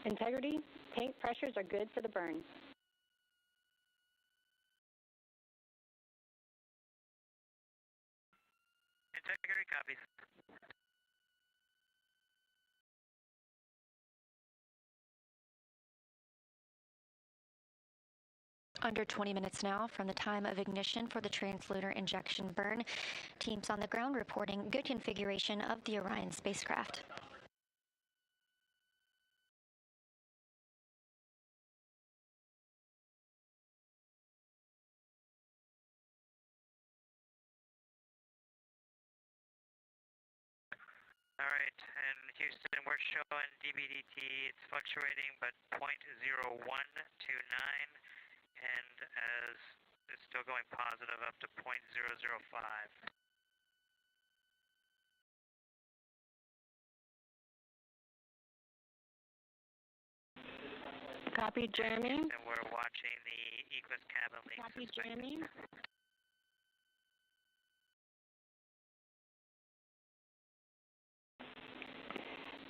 H: Integrity, tank pressures are good for the burn.
R: Integrity copies.
L: Under 20 minutes now from the time of ignition for the translunar injection burn. Teams on the ground reporting good configuration of the Orion spacecraft.
R: All right, and Houston, we're showing DBDT, it's fluctuating, but 0.0129, and as it's still going positive up to 0.005.
H: Copy, Jeremy.
R: And we're watching the Equus cabin leak.
H: Copy, Jeremy.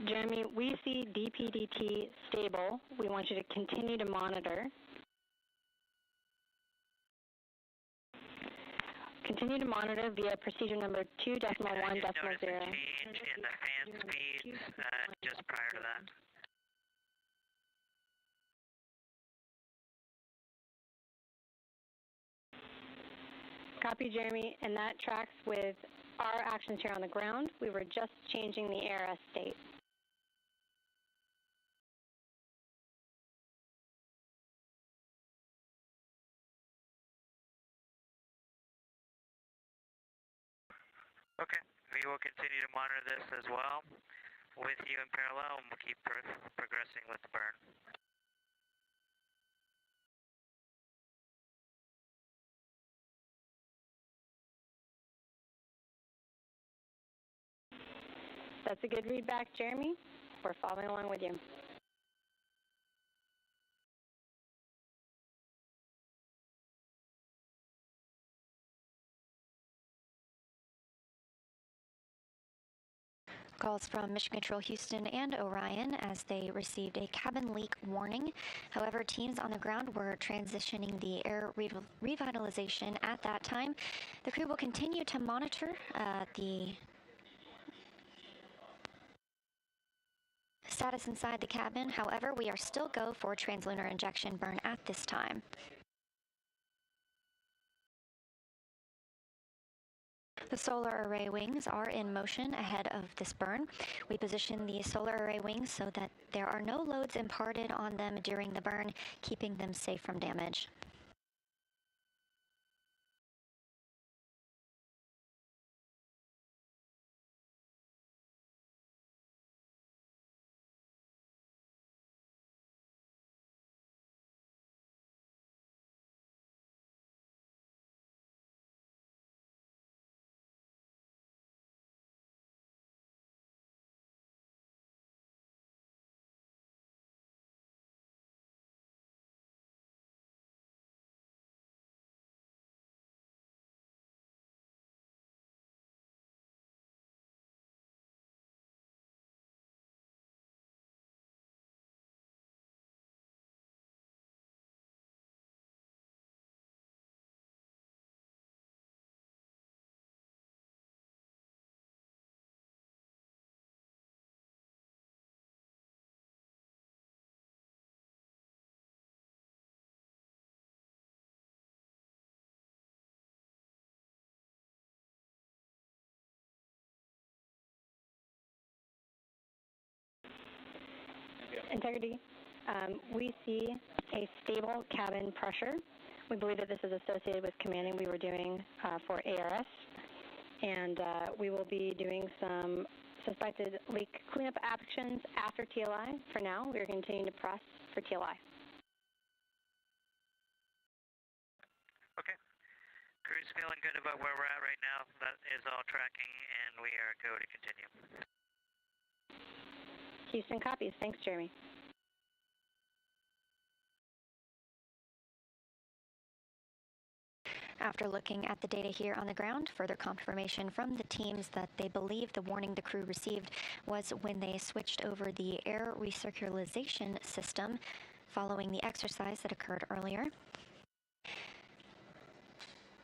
H: Jeremy, we see DPDT stable. We want you to continue to monitor. Continue to monitor via procedure number 2.1.0.
R: Change in the fan speeds just prior to that.
H: Copy, Jeremy, and that tracks with our actions here on the ground. We were just changing the ARS state.
R: Okay, we will continue to monitor this as well with you in parallel, and we'll keep progressing with the burn.
H: That's a good read back, Jeremy. We're following along with you.
L: Calls from Mission Control Houston and Orion as they received a cabin leak warning. However, teams on the ground were transitioning the air revitalization at that time. The crew will continue to monitor the status inside the cabin. However, we are still go for translunar injection burn at this time. The solar array wings are in motion ahead of this burn. We position the solar array wings so that there are no loads imparted on them during the burn, keeping them safe from damage.
H: Integrity, we see a stable cabin pressure. We believe that this is associated with commanding we were doing for ARS, and we will be doing some suspected leak cleanup actions after TLI. For now, we are continuing to press for TLI.
R: Okay. Crew's feeling good about where we're at right now. That is all tracking, and we are go to continue.
H: Houston copies. Thanks, Jeremy.
L: After looking at the data here on the ground, further confirmation from the teams that they believe the warning the crew received was when they switched over the air recirculation system following the exercise that occurred earlier.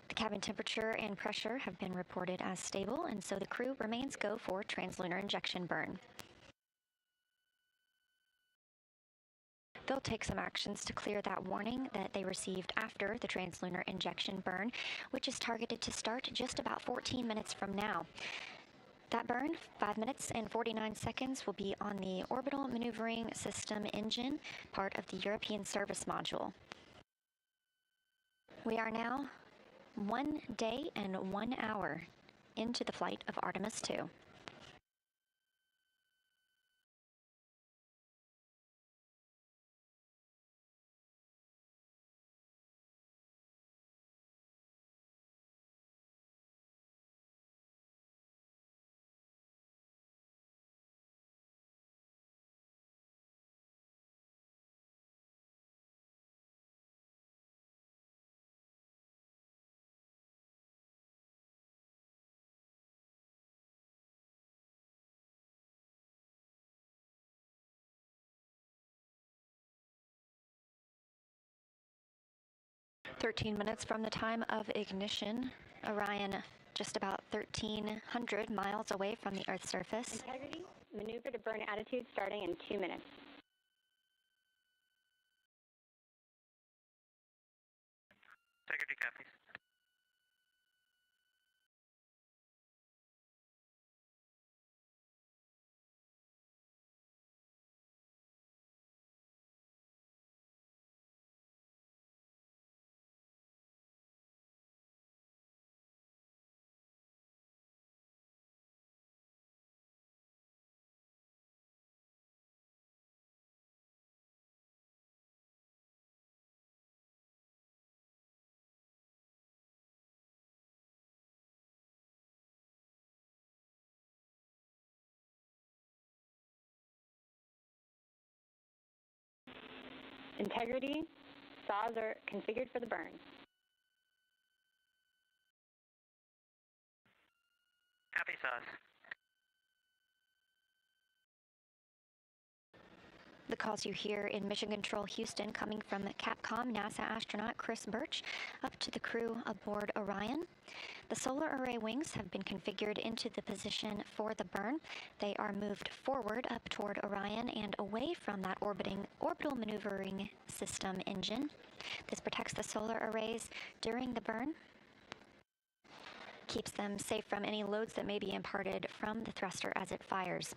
L: The cabin temperature and pressure have been reported as stable, and so the crew remains go for translunar injection burn. They'll take some actions to clear that warning that they received after the translunar injection burn, which is targeted to start just about 14 minutes from now. That burn, 5 minutes and 49 seconds, will be on the Orbital Maneuvering System engine, part of the European Service Module. We are now 1 day and 1 hour into the flight of Artemis II. "13 minutes from the time of ignition, Orion just about 1,300 miles away from the Earth's surface.
H: Integrity, maneuver to burn attitude starting in 2 minutes.
R: Integrity copies.
H: Integrity, saws are configured for the burn.
R: Copy, saws.
L: The calls you hear in Mission Control Houston coming from Capcom NASA astronaut Chris Birch up to the crew aboard Orion. The solar array wings have been configured into the position for the burn. They are moved forward up toward Orion and away from that orbital maneuvering system engine. This protects the solar arrays during the burn, keeps them safe from any loads that may be imparted from the thruster as it fires.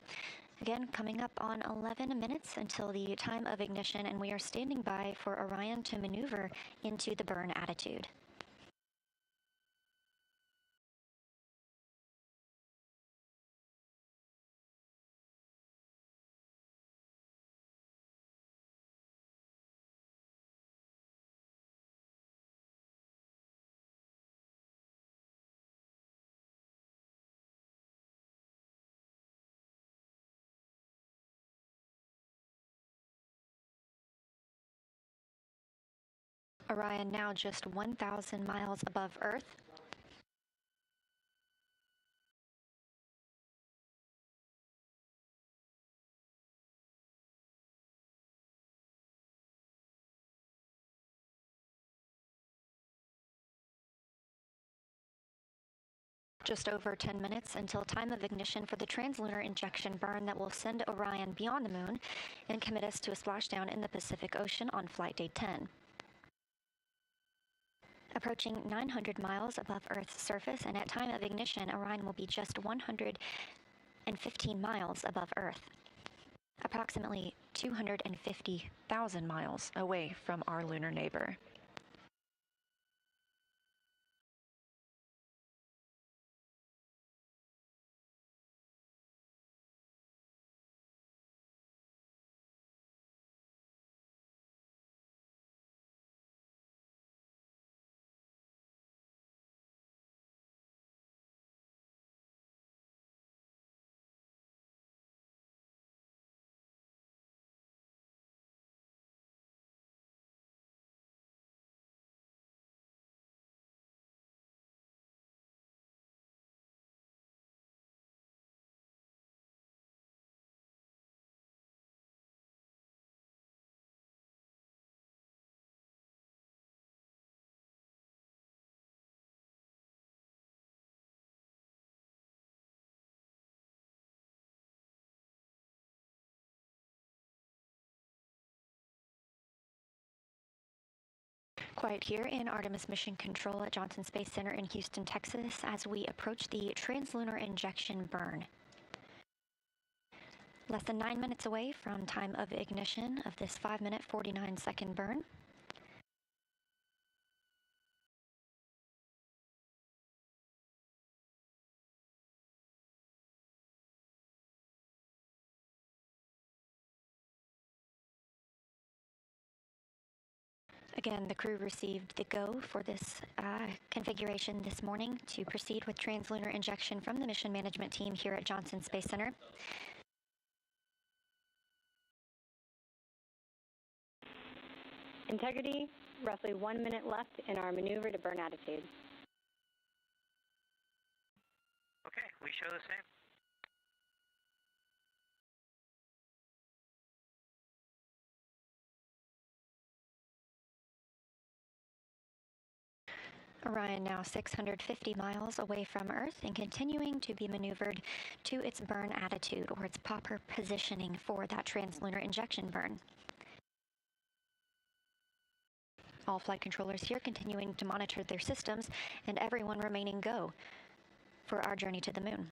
L: Again, coming up on 11 minutes until the time of ignition, and we are standing by for Orion to maneuver into the burn attitude. Orion now just 1,000 miles above Earth. Just over 10 minutes until time of ignition for the translunar injection burn that will send Orion beyond the moon and commit us to a splashdown in the Pacific Ocean on flight day 10. Approaching 900 miles above Earth's surface, and at time of ignition, Orion will be just 115 miles above Earth, approximately 250,000 miles away from our lunar neighbor. Quiet here in Artemis Mission Control at Johnson Space Center in Houston, Texas, as we approach the translunar injection burn. Less than 9 minutes away from time of ignition of this 5-minute, 49-second burn. Again, the crew received the go for this configuration this morning to proceed with translunar injection from the mission management team here at Johnson Space Center.
H: Integrity, roughly 1 minute left in our maneuver to burn attitude.
R: Okay, we show the same.
L: Orion now 650 miles away from Earth and continuing to be maneuvered to its burn attitude, or its proper positioning for that translunar injection burn. All flight controllers here continuing to monitor their systems, and everyone remaining go for our journey to the moon.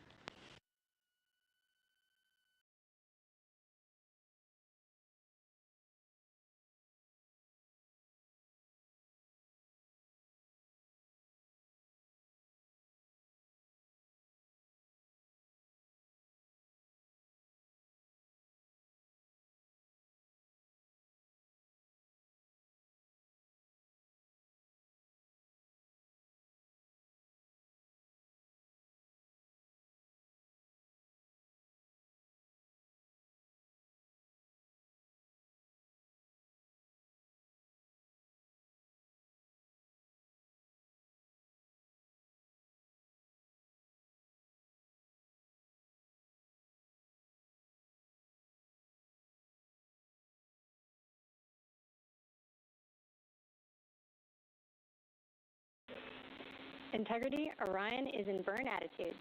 H: Integrity, Orion is in burn attitude.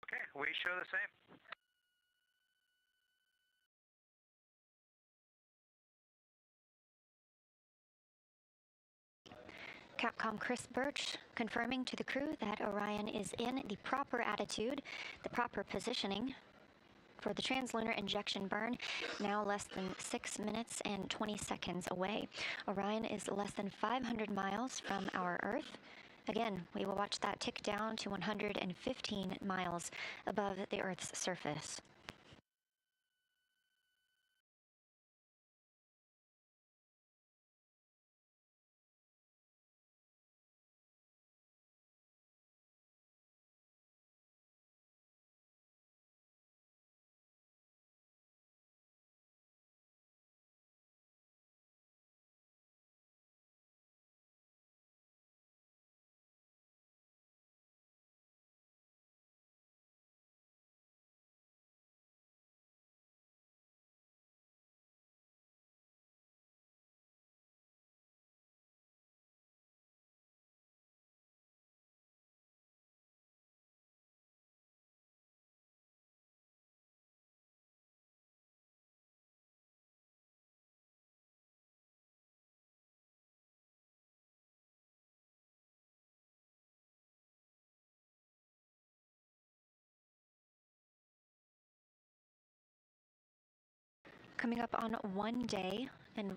R: Okay, we show the same.
L: Capcom Chris Birch confirming to the crew that Orion is in the proper attitude, the proper positioning for the translunar injection burn, now less than 6 minutes and 20 seconds away. Orion is less than 500 miles from our Earth. Again, we will watch that tick down to 115 miles above the Earth's surface. Coming up on 1 day and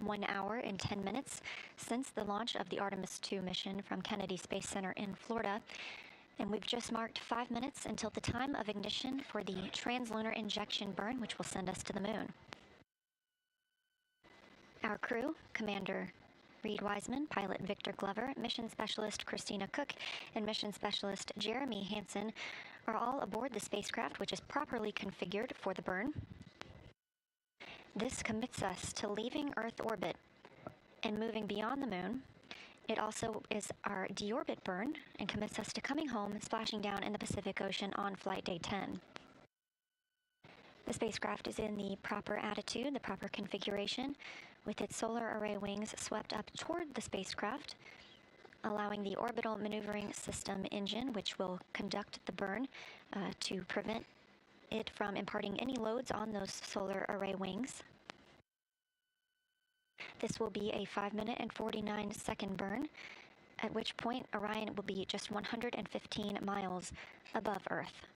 L: 1 hour and 10 minutes since the launch of the Artemis II mission from Kennedy Space Center in Florida. And we've just marked 5 minutes until the time of ignition for the translunar injection burn, which will send us to the moon. Our crew, Commander Reid Wiseman, Pilot Victor Glover, Mission Specialist Christina Koch, and Mission Specialist Jeremy Hansen are all aboard the spacecraft, which is properly configured for the burn. This commits us to leaving Earth orbit and moving beyond the moon. It also is our deorbit burn and commits us to coming home, splashing down in the Pacific Ocean on flight day 10. The spacecraft is in the proper attitude, the proper configuration, with its solar array wings swept up toward the spacecraft, allowing the orbital maneuvering system engine, which will conduct the burn to prevent it from imparting any loads on those solar array wings. This will be a 5-minute and 49-second burn, at which point Orion will be just 115 miles above Earth.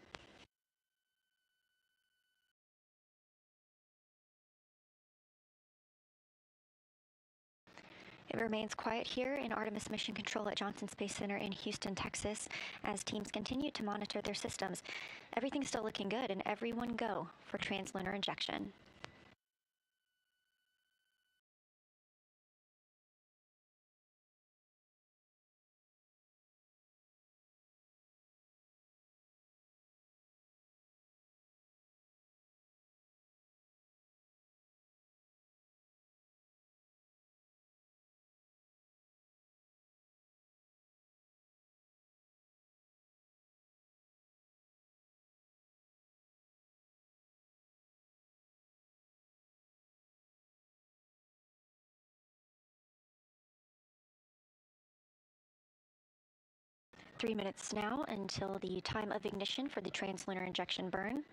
L: It remains quiet here in Artemis Mission Control at Johnson Space Center in Houston, Texas, as teams continue to monitor their systems. Everything's still looking good, and everyone go for translunar injection. Three minutes now until the time of ignition for the translunar injection burn.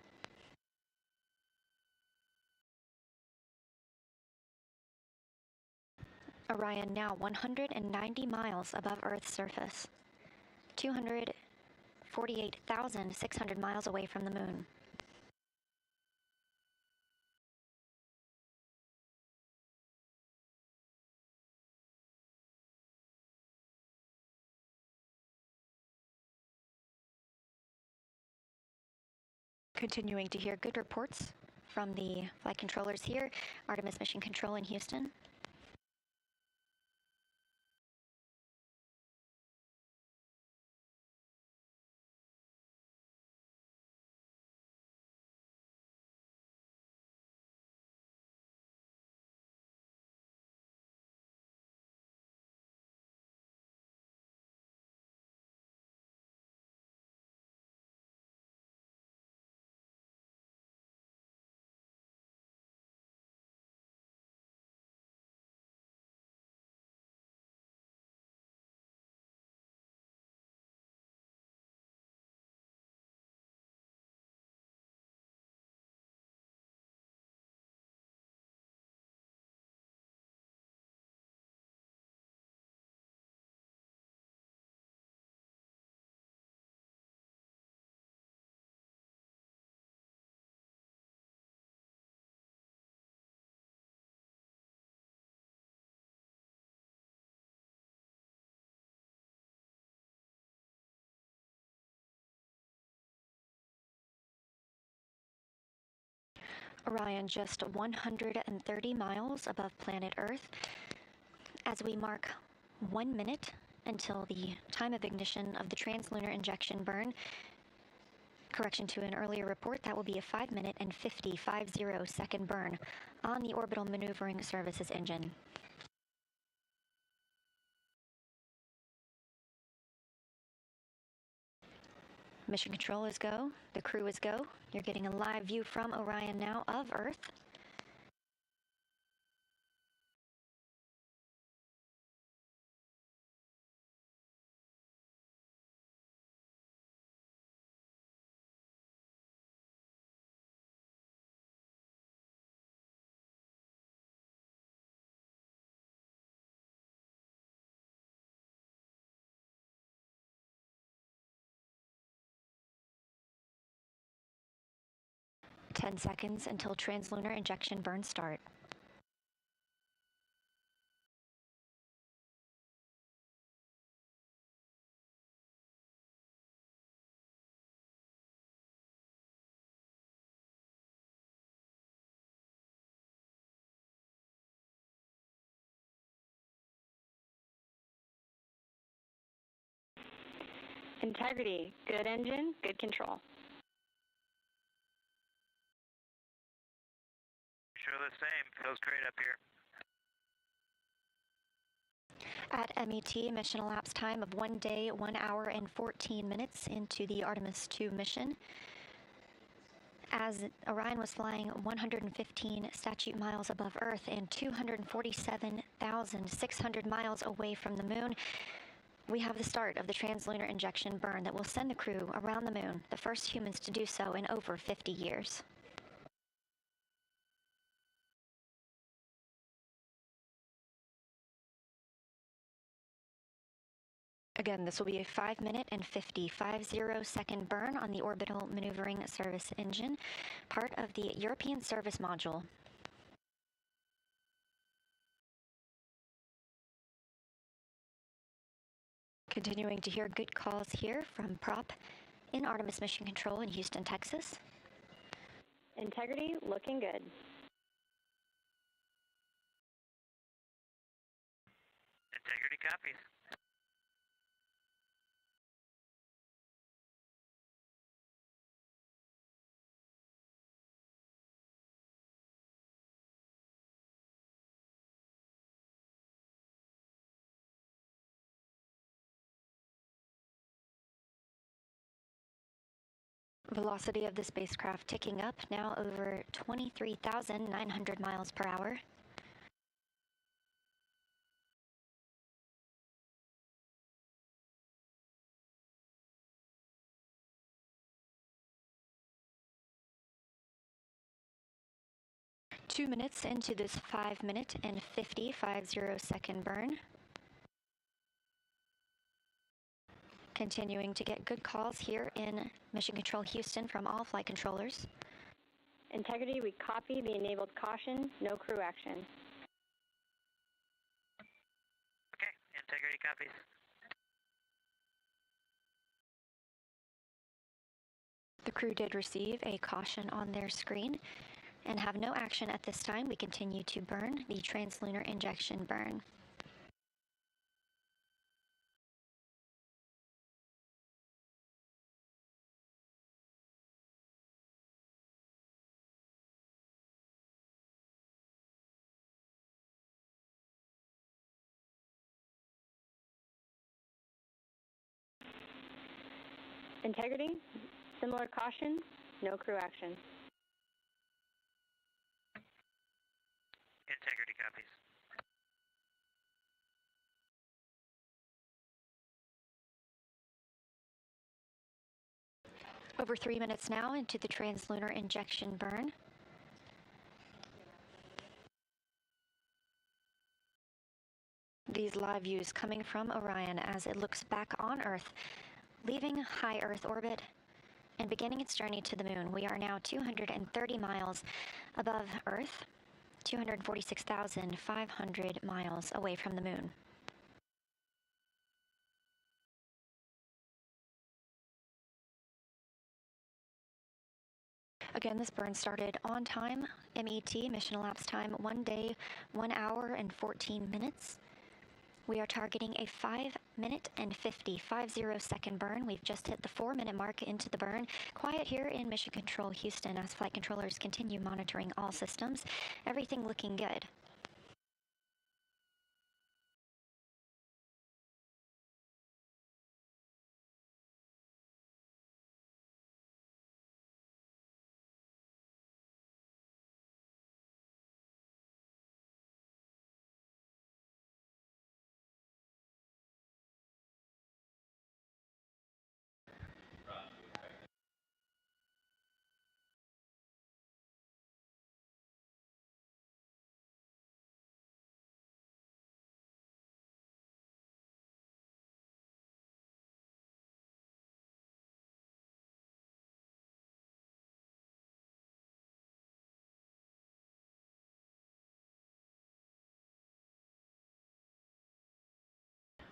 L: Orion now 190 miles above Earth's surface, 248,600 miles away from the moon. Continuing to hear good reports from the flight controllers here, Artemis Mission Control in Houston. Orion just 130 miles above planet Earth. As we mark 1 minute until the time of ignition of the translunar injection burn, correction to an earlier report, that will be a 5 minute and 50 second burn on the orbital maneuvering services engine. Mission control is go, the crew is go. You're getting a live view from Orion now of Earth. Ten seconds until translunar injection burn start.
H: Integrity, good engine, good control.
R: Sure the same. Feels great up here.
L: At MET, mission elapsed time of 1 day, 1 hour, and 14 minutes into the Artemis II mission. As Orion was flying 115 statute miles above Earth and 247,600 miles away from the moon, we have the start of the translunar injection burn that will send the crew around the moon, the first humans to do so in over 50 years. Again, this will be a 5 minute and 50 second burn on the orbital maneuvering service engine, part of the European service module. Continuing to hear good calls here from Prop in Artemis Mission Control in Houston, Texas.
H: Integrity, looking good.
R: Integrity copies.
L: Velocity of the spacecraft ticking up, now over 23,900 miles per hour. Two minutes into this 5 minute and 50 second burn. Continuing to get good calls here in Mission Control Houston from all flight controllers.
H: Integrity, we copy the enabled caution, no crew action.
R: Okay, integrity copies.
L: The crew did receive a caution on their screen and have no action at this time. We continue to burn the translunar injection burn.
H: Integrity, similar caution, no crew action.
R: Integrity copies.
L: Over 3 minutes now into the translunar injection burn. These live views coming from Orion as it looks back on Earth, leaving high Earth orbit and beginning its journey to the moon. We are now 230 miles above Earth, 246,500 miles away from the moon. Again, this burn started on time, MET, mission elapsed time, 1 day, 1 hour, and 14 minutes. We are targeting a 5-minute and 50 second burn. We've just hit the 4-minute mark into the burn. Quiet here in Mission Control Houston as flight controllers continue monitoring all systems. Everything looking good.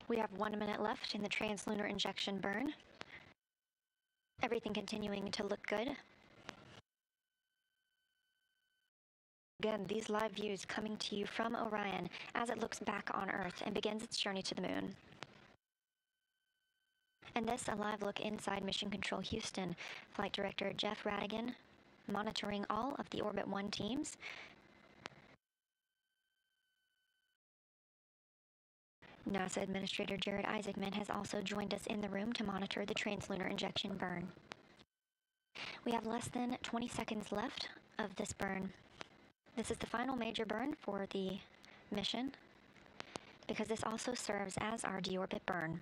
L: We have 1 minute left in the translunar injection burn. Everything continuing to look good. Again, these live views coming to you from Orion as it looks back on Earth and begins its journey to the moon. And this, a live look inside Mission Control Houston. Flight Director Jeff Radigan monitoring all of the Orbit 1 teams. NASA Administrator Jared Isaacman has also joined us in the room to monitor the translunar injection burn. We have less than 20 seconds left of this burn. This is the final major burn for the mission because this also serves as our deorbit burn.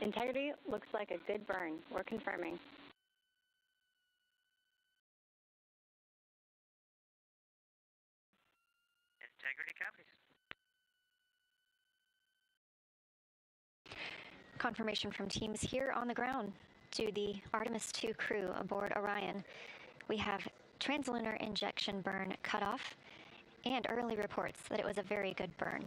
H: Integrity looks like a good burn. We're confirming.
R: Integrity copies.
L: Confirmation from teams here on the ground to the Artemis II crew aboard Orion. We have translunar injection burn cutoff and early reports that it was a very good burn.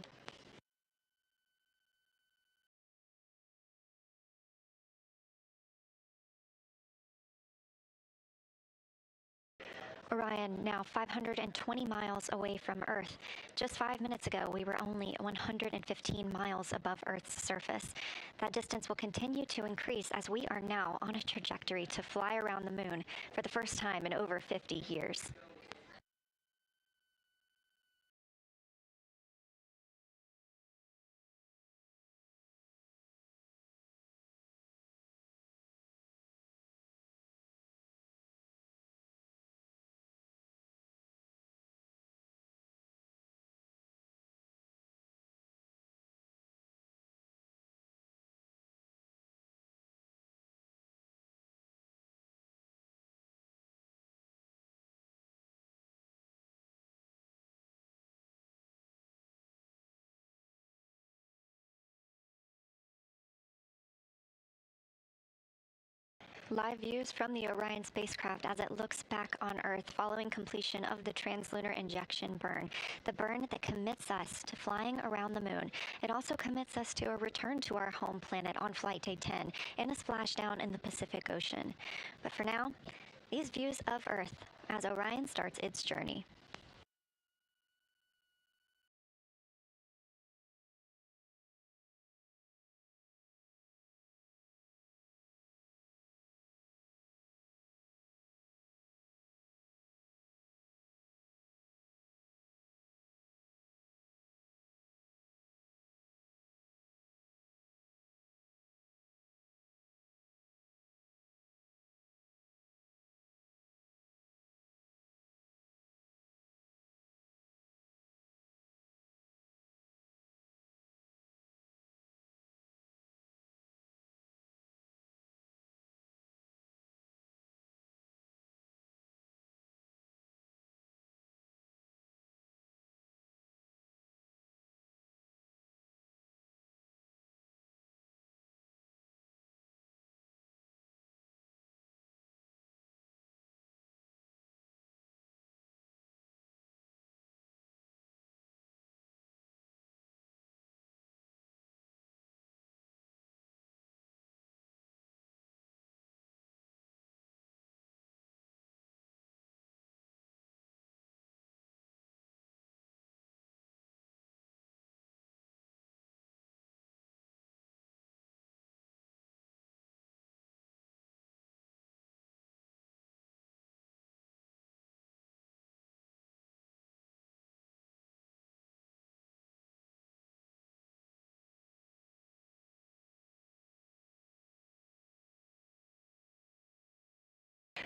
L: Orion now 520 miles away from Earth. Just 5 minutes ago, we were only 115 miles above Earth's surface. That distance will continue to increase as we are now on a trajectory to fly around the moon for the first time in over 50 years. Live views from the Orion spacecraft as it looks back on Earth following completion of the translunar injection burn. The burn that commits us to flying around the moon. It also commits us to a return to our home planet on Flight Day 10 and a splashdown in the Pacific Ocean. But for now, these views of Earth as Orion starts its journey.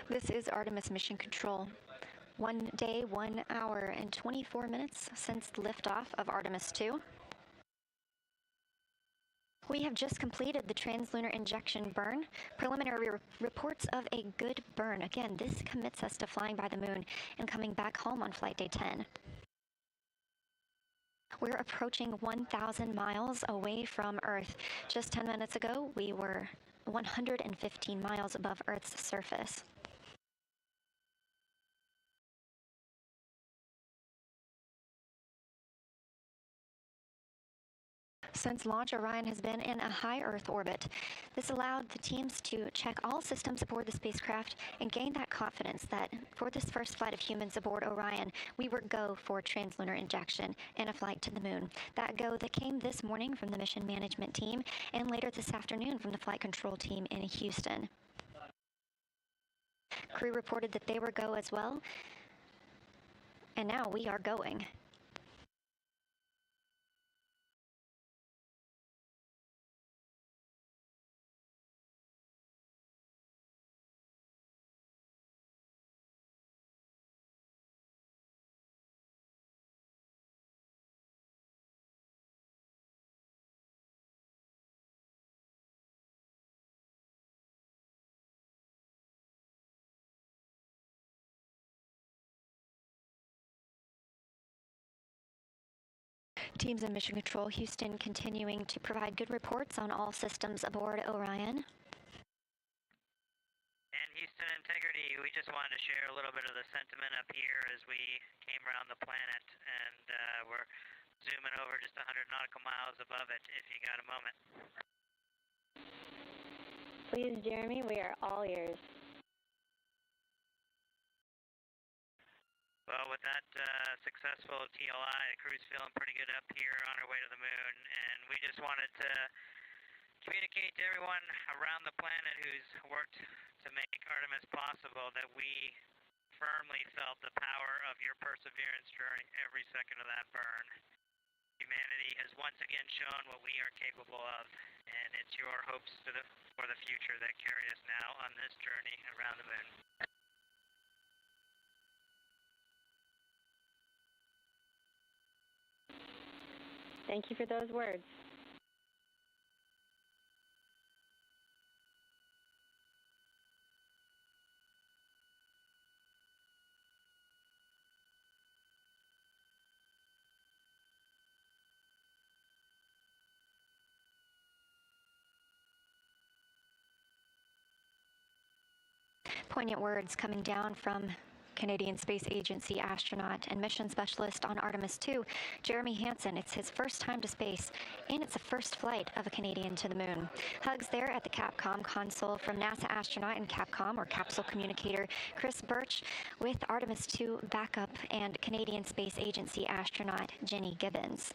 L: This is Artemis Mission Control. 1 day, 1 hour, and 24 minutes since liftoff of Artemis II. We have just completed the translunar injection burn. Preliminary reports of a good burn. Again, this commits us to flying by the moon and coming back home on flight day 10. We're approaching 1,000 miles away from Earth. Just 10 minutes ago, we were 115 miles above Earth's surface. Since launch, Orion has been in a high Earth orbit. This allowed the teams to check all systems aboard the spacecraft and gain that confidence that for this first flight of humans aboard Orion, we were go for translunar injection and a flight to the moon. That go that came this morning from the mission management team and later this afternoon from the flight control team in Houston. Crew reported that they were go as well, and now we are going. Teams in Mission Control Houston continuing to provide good reports on all systems aboard Orion.
G: And Houston Integrity, we just wanted to share a little bit of the sentiment up here as we came around the planet, and we're zooming over just 100 nautical miles above it, if you got a moment.
H: Please, Jeremy, we are all ears.
G: Well, with that successful TLI, the crew's feeling pretty good up here on our way to the moon, and we just wanted to communicate to everyone around the planet who's worked to make Artemis possible that we firmly felt the power of your perseverance during every second of that burn. Humanity has once again shown what we are capable of, and it's your hopes for the future that carry us now on this journey around the moon.
H: Thank you for those words.
L: Poignant words coming down from Canadian Space Agency astronaut and mission specialist on Artemis II, Jeremy Hansen. It's his first time to space, and it's the first flight of a Canadian to the moon. Hugs there at the Capcom console from NASA astronaut and Capcom, or capsule communicator, Chris Birch, with Artemis II backup and Canadian Space Agency astronaut Jenny Gibbons.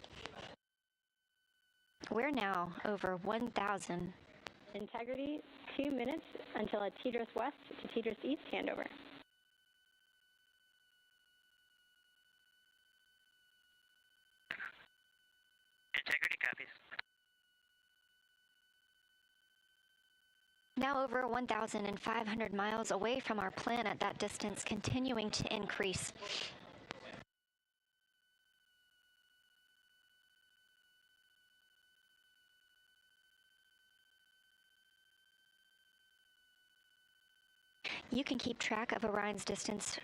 L: We're now over 1,000.
H: Integrity, 2 minutes until a TDRS West to TDRS East handover.
G: Integrity copies.
L: Now over 1,500 miles away from our planet, that distance continuing to increase. You can keep track of Orion's distance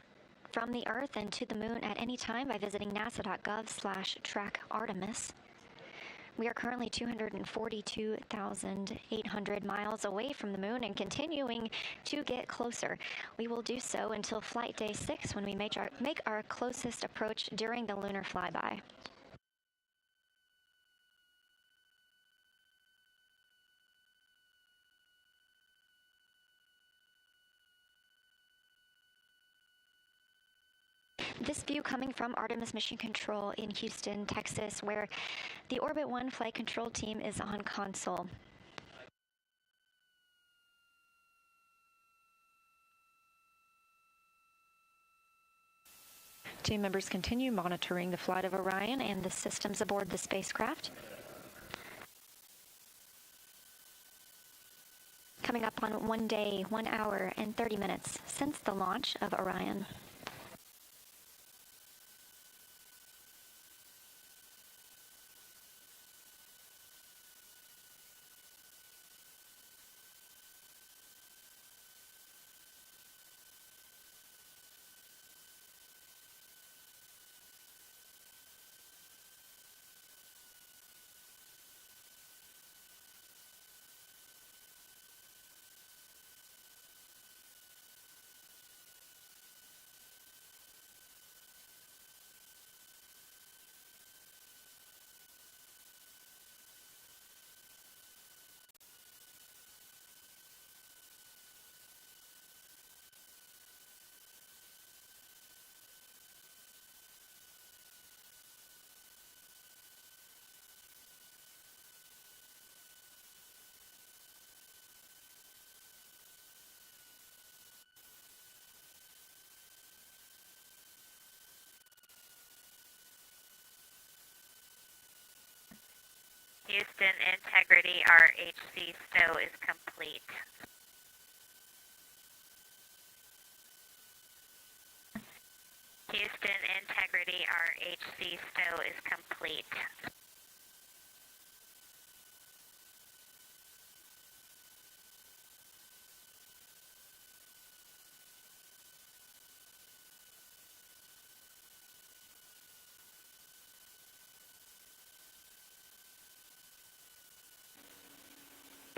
L: from the Earth and to the moon at any time by visiting nasa.gov/trackartemis. We are currently 242,800 miles away from the moon and continuing to get closer. We will do so until flight day 6 when we make our closest approach during the lunar flyby. This view coming from Artemis Mission Control in Houston, Texas, where the Orbit 1 flight control team is on console. Team members continue monitoring the flight of Orion and the systems aboard the spacecraft. coming up on 1 day, 1 hour, and 30 minutes since the launch of Orion.
N: Houston, integrity, RHC stow is complete. Houston, integrity, RHC stow is complete.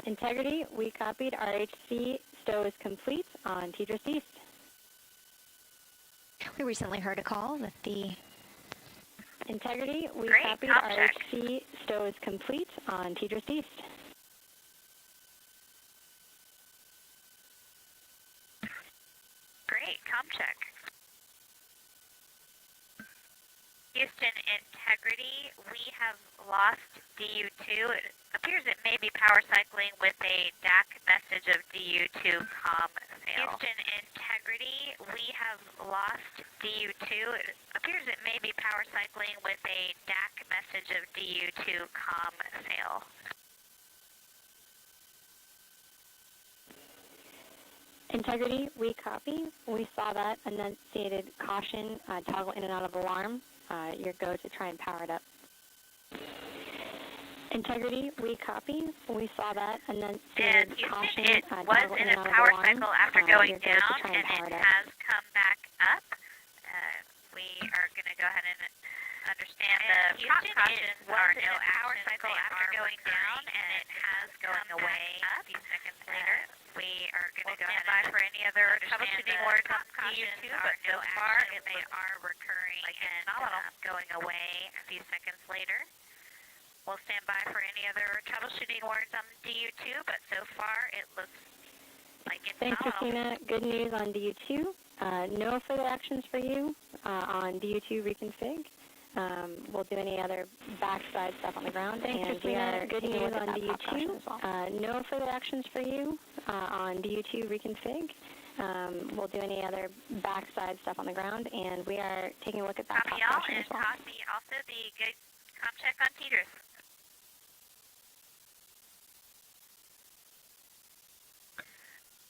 H: Integrity, we copied. RHC stow is complete on TDRS East.
L: We recently heard a call that the
H: Integrity, we
N: Great,
H: copied.
N: com check.
H: RHC stow is complete on TDRS East.
N: Great, com check. Houston, integrity, we have lost DU2. It appears it may be power cycling with a DAC message of DU2 com fail. Houston, integrity, we have lost DU2. It appears it may be power cycling with a DAC message of DU2 com fail.
H: Integrity, we copy. We saw that enunciated caution toggle in and out of alarm. Your go to try and power it up. Integrity, we copy. We saw that enunciated caution
N: It was
H: toggle
N: in
H: and
N: a
H: out of
N: power
H: alarm.
N: cycle after
H: Your
N: going
H: go to
N: down,
H: try
N: and
H: power
N: it
H: it up.
N: has come back up. We are going to go ahead and understand the prompt cautions are no power cycle after going down, and it has going away a few seconds later. We are going to go ahead and for any other troubleshooting words on DU2, but so far they are recurring and going away a few seconds later. We'll stand by for any other troubleshooting words on DU2, but so far it looks like it's
H: Thanks,
N: nominal.
H: Christina. Good news on DU2. No further actions for you on DU2 reconfig. We'll do any other backside stuff on the ground.
N: Thanks,
H: and
N: Christina.
H: we are
N: Good
H: taking a
N: news
H: look at
N: on
H: that prop
N: DU2.
H: caution as well. No further actions for you on DU2 reconfig. We'll do any other backside stuff on the ground, and we are taking a look at that
N: Copy
H: prop
N: all,
H: caution
N: and
H: as well.
N: copy also the good com check on TDRS.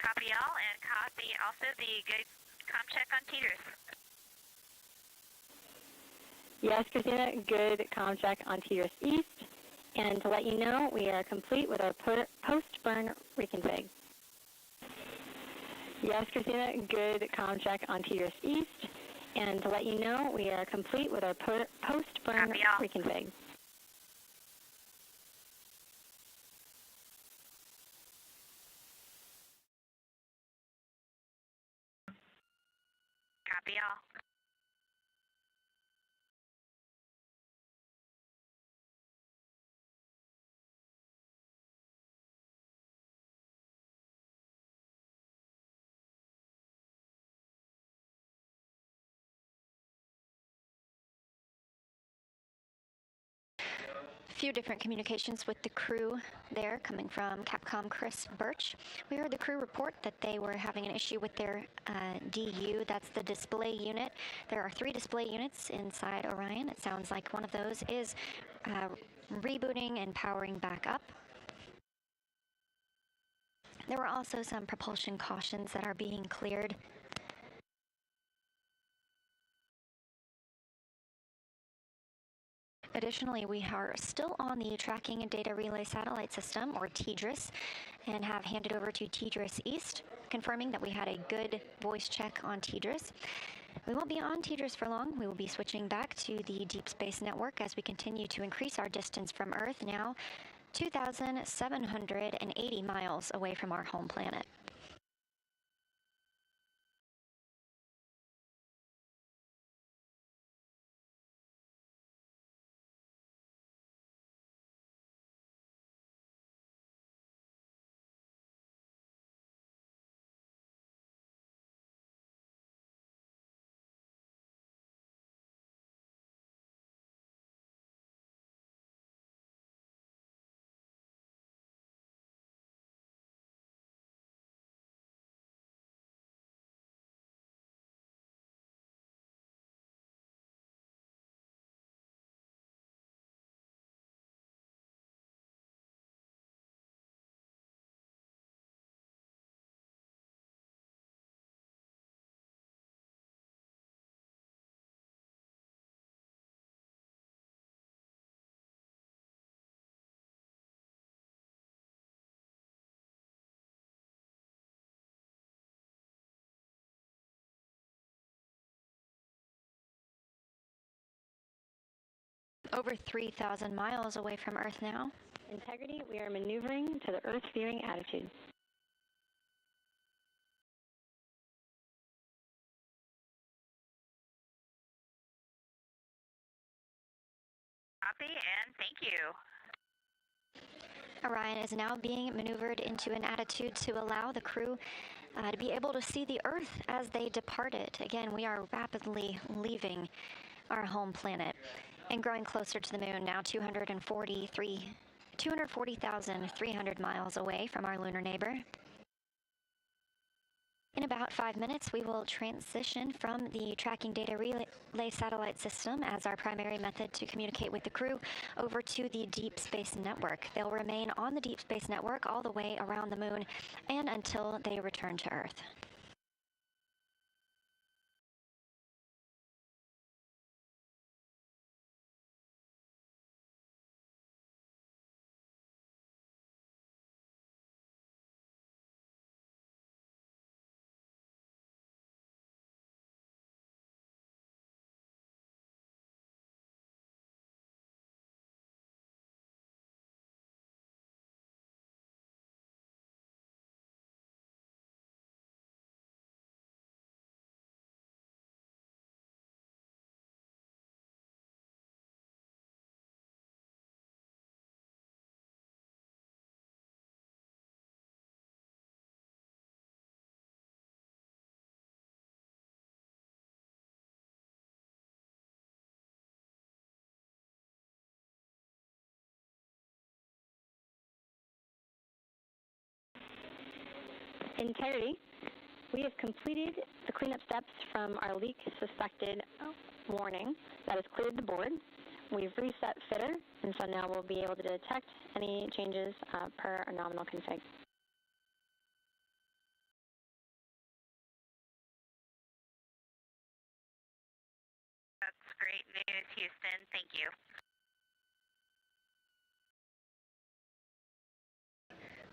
N: Copy all, and copy also the good com check on TDRS.
H: Yes, Christina, good com check on TDRS East. And to let you know, we are complete with our post-burn reconfig. Yes, Christina, good com check on TDRS East. And to let you know, we are complete with our post-burn reconfig.
N: Copy all.
L: few different communications with the crew there coming from Capcom Chris Birch. We heard the crew report that they were having an issue with their DU. That's the display unit. There are 3 display units inside Orion. It sounds like one of those is rebooting and powering back up. There were also some propulsion cautions that are being cleared. Additionally, we are still on the Tracking and Data Relay Satellite System, or TDRS, and have handed over to TDRS East, confirming that we had a good voice check on TDRS. We won't be on TDRS for long. We will be switching back to the Deep Space Network as we continue to increase our distance from Earth, now 2,780 miles away from our home planet. Over 3,000 miles away from Earth now.
H: Integrity, we are maneuvering to the Earth veering attitude.
N: Copy, and thank you.
L: Orion is now being maneuvered into an attitude to allow the crew to be able to see the Earth as they depart it. Again, we are rapidly leaving our home planet and growing closer to the moon, now 240,300 miles away from our lunar neighbor. In about 5 minutes, we will transition from the Tracking Data Relay Satellite System as our primary method to communicate with the crew over to the Deep Space Network. They'll remain on the Deep Space Network all the way around the moon and until they return to Earth.
H: Integrity, we have completed the cleanup steps from our leak suspected warning that has cleared the board. We've reset fitter, and so now we'll be able to detect any changes per our nominal config.
N: That's great news, Houston. Thank you.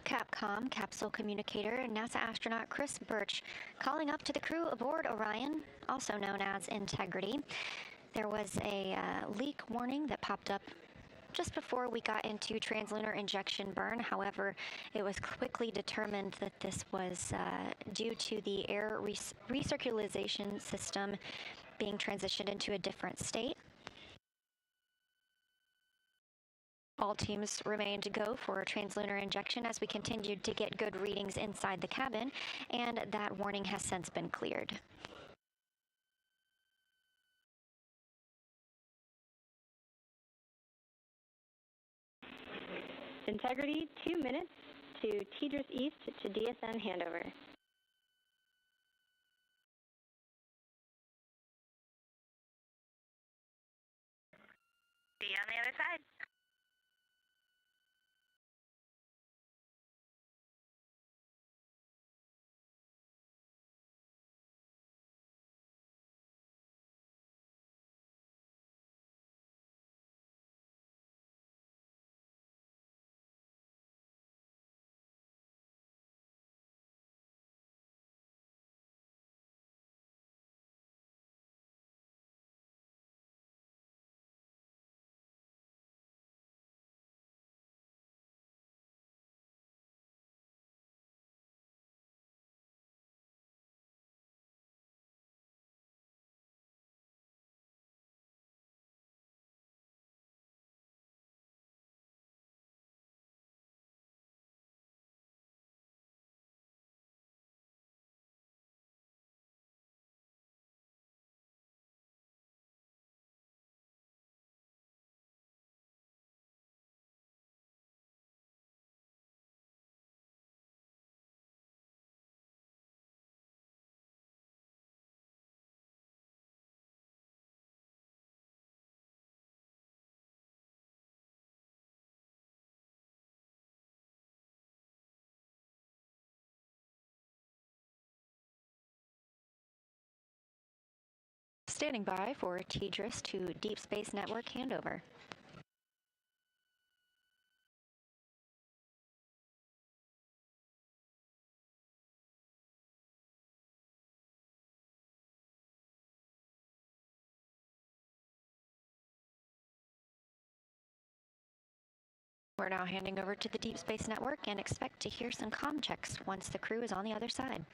L: Capcom capsule communicator NASA astronaut Chris Birch calling up to the crew aboard Orion, also known as Integrity. There was a leak warning that popped up just before we got into translunar injection burn. However, it was quickly determined that this was due to the air recirculation system being transitioned into a different state. All teams remained go for translunar injection as we continued to get good readings inside the cabin, and that warning has since been cleared.
H: Integrity, 2 minutes to TDRS East to DSN handover.
N: See you on the other side.
L: standing by for TDRS to Deep Space Network handover. We're now handing over to the Deep Space Network and expect to hear some comm checks once the crew is on the other side.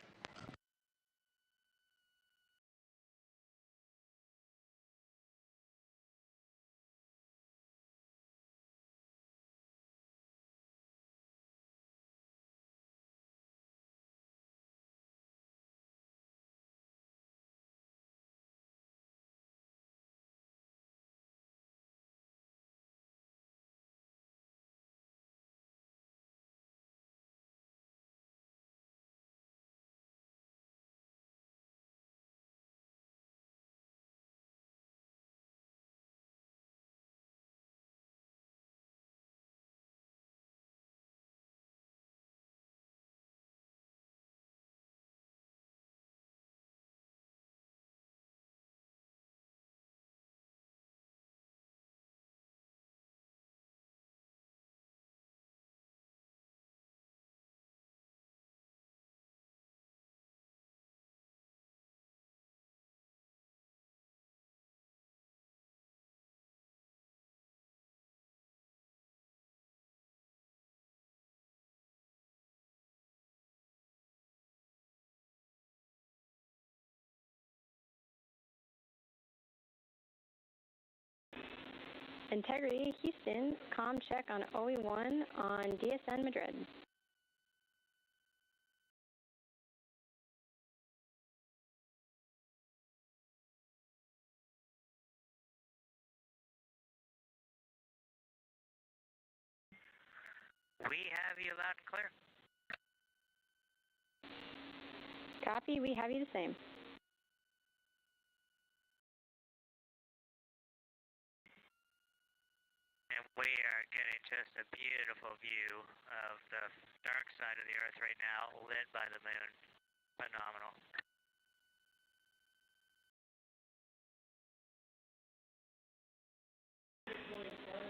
H: Integrity, Houston, comm check on OE1 on DSN Madrid.
R: We have you loud and clear.
H: Copy, we have you the same.
R: And we are getting just a beautiful view of the dark side of the Earth right now, lit by the moon. Phenomenal.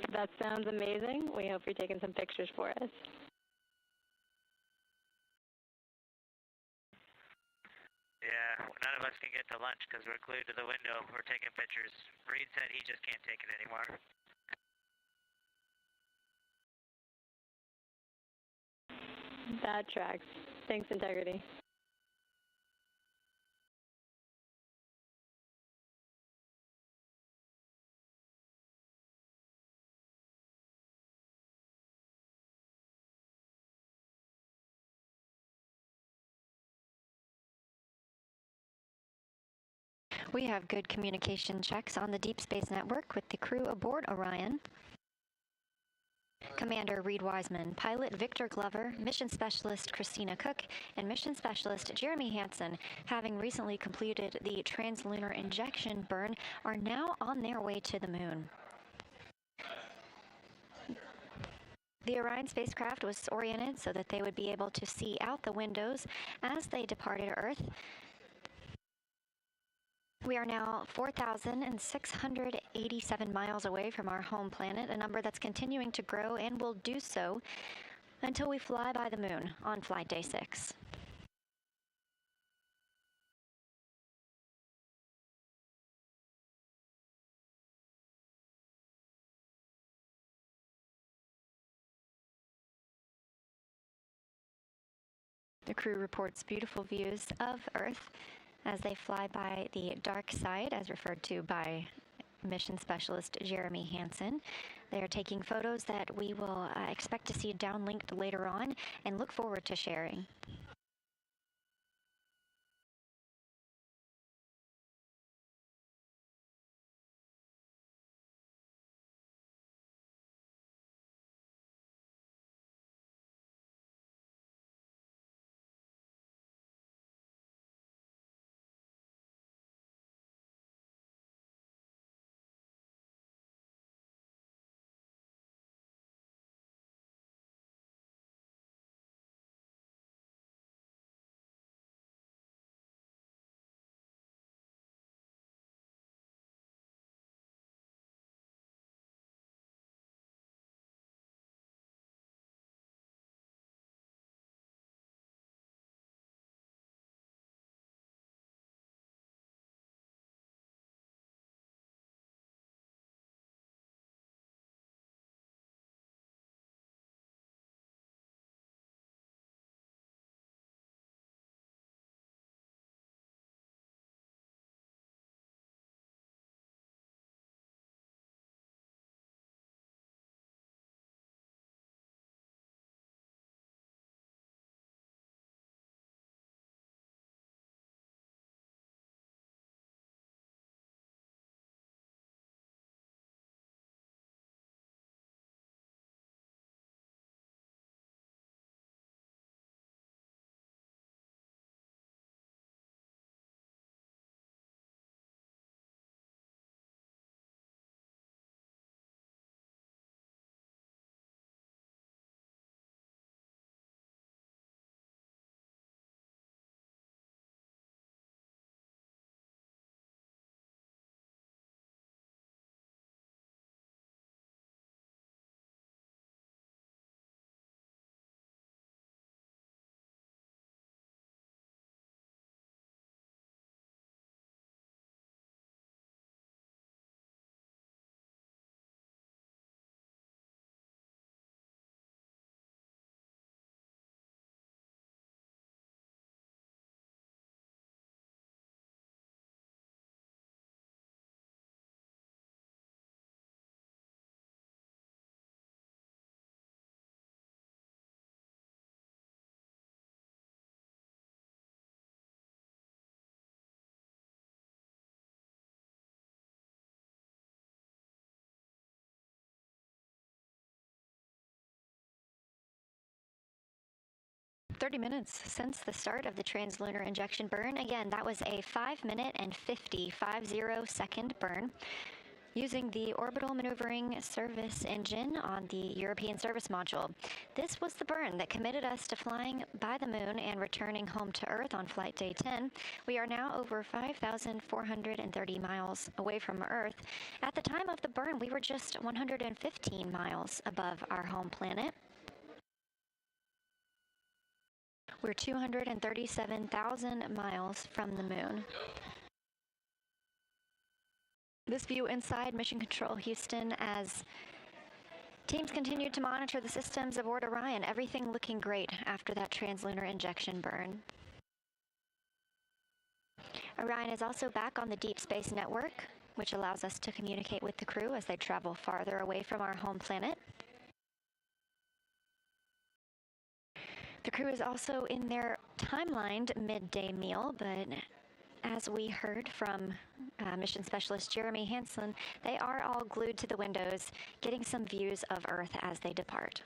H: That sounds amazing. We hope you're taking some pictures for us.
R: Yeah, none of us can get to lunch because we're glued to the window. We're taking pictures. Reid said he just can't take it anymore.
H: That tracks. Thanks, Integrity.
L: We have good communication checks on the Deep Space Network with the crew aboard Orion. Commander Reid Wiseman, Pilot Victor Glover, Mission Specialist Christina Koch, and Mission Specialist Jeremy Hansen, having recently completed the translunar injection burn, are now on their way to the moon. The Orion spacecraft was oriented so that they would be able to see out the windows as they departed Earth. We are now 4,687 miles away from our home planet, a number that's continuing to grow and will do so until we fly by the moon on flight day 6. The crew reports beautiful views of Earth as they fly by the dark side, as referred to by Mission Specialist Jeremy Hansen. They are taking photos that we will expect to see downlinked later on and look forward to sharing. 30 minutes since the start of the translunar injection burn. Again, that was a 5-minute and 50 burn using the orbital maneuvering service engine on the European service module. This was the burn that committed us to flying by the moon and returning home to Earth on flight day 10. We are now over 5,430 miles away from Earth. At the time of the burn, we were just 115 miles above our home planet. We're 237,000 miles from the moon. This view inside Mission Control Houston as teams continue to monitor the systems aboard Orion. Everything looking great after that translunar injection burn. Orion is also back on the Deep Space Network, which allows us to communicate with the crew as they travel farther away from our home planet. The crew is also in their timelined midday meal, but as we heard from mission specialist Jeremy Hansen, they are all glued to the windows, getting some views of Earth as they depart.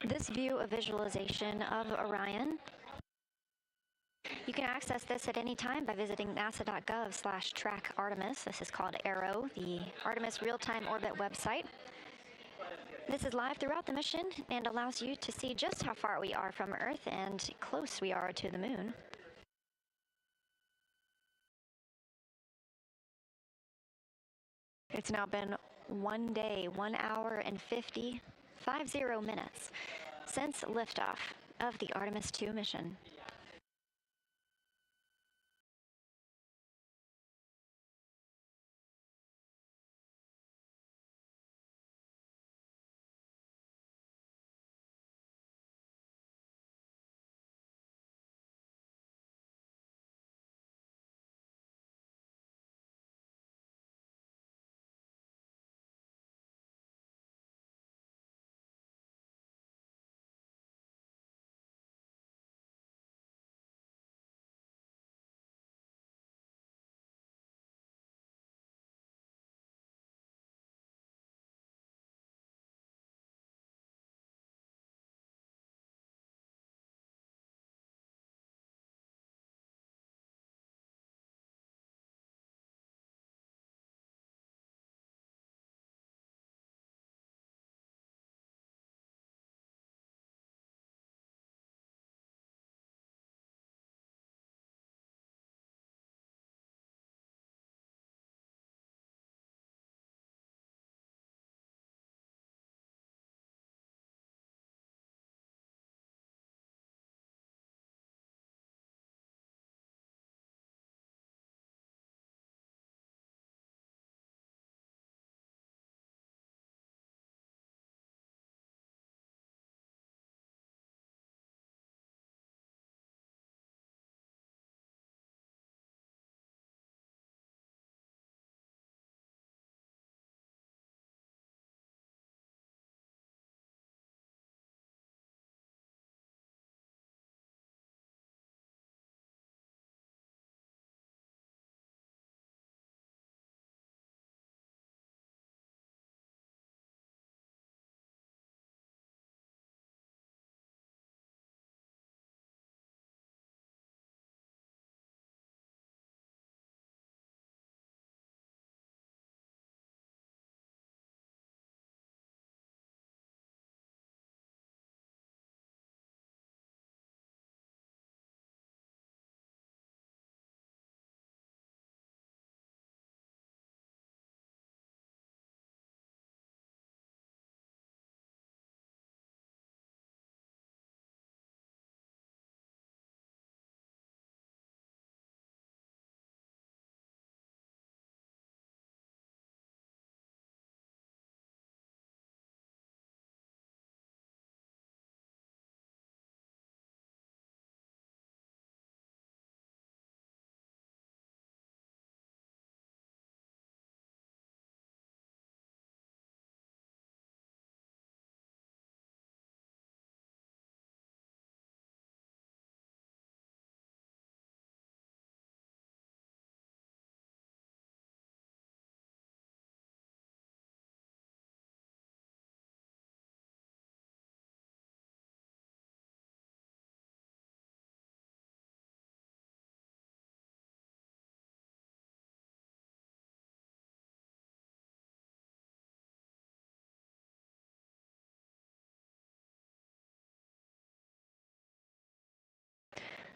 L: This view of visualization of Orion, you can access this at any time by visiting nasa.gov/track Artemis. This is called ARROW, the Artemis Real-Time Orbit website. This is live throughout the mission and allows you to see just how far we are from Earth and close we are to the moon. It's now been 1 day, 1 hour and 50 minutes since liftoff of the Artemis II mission.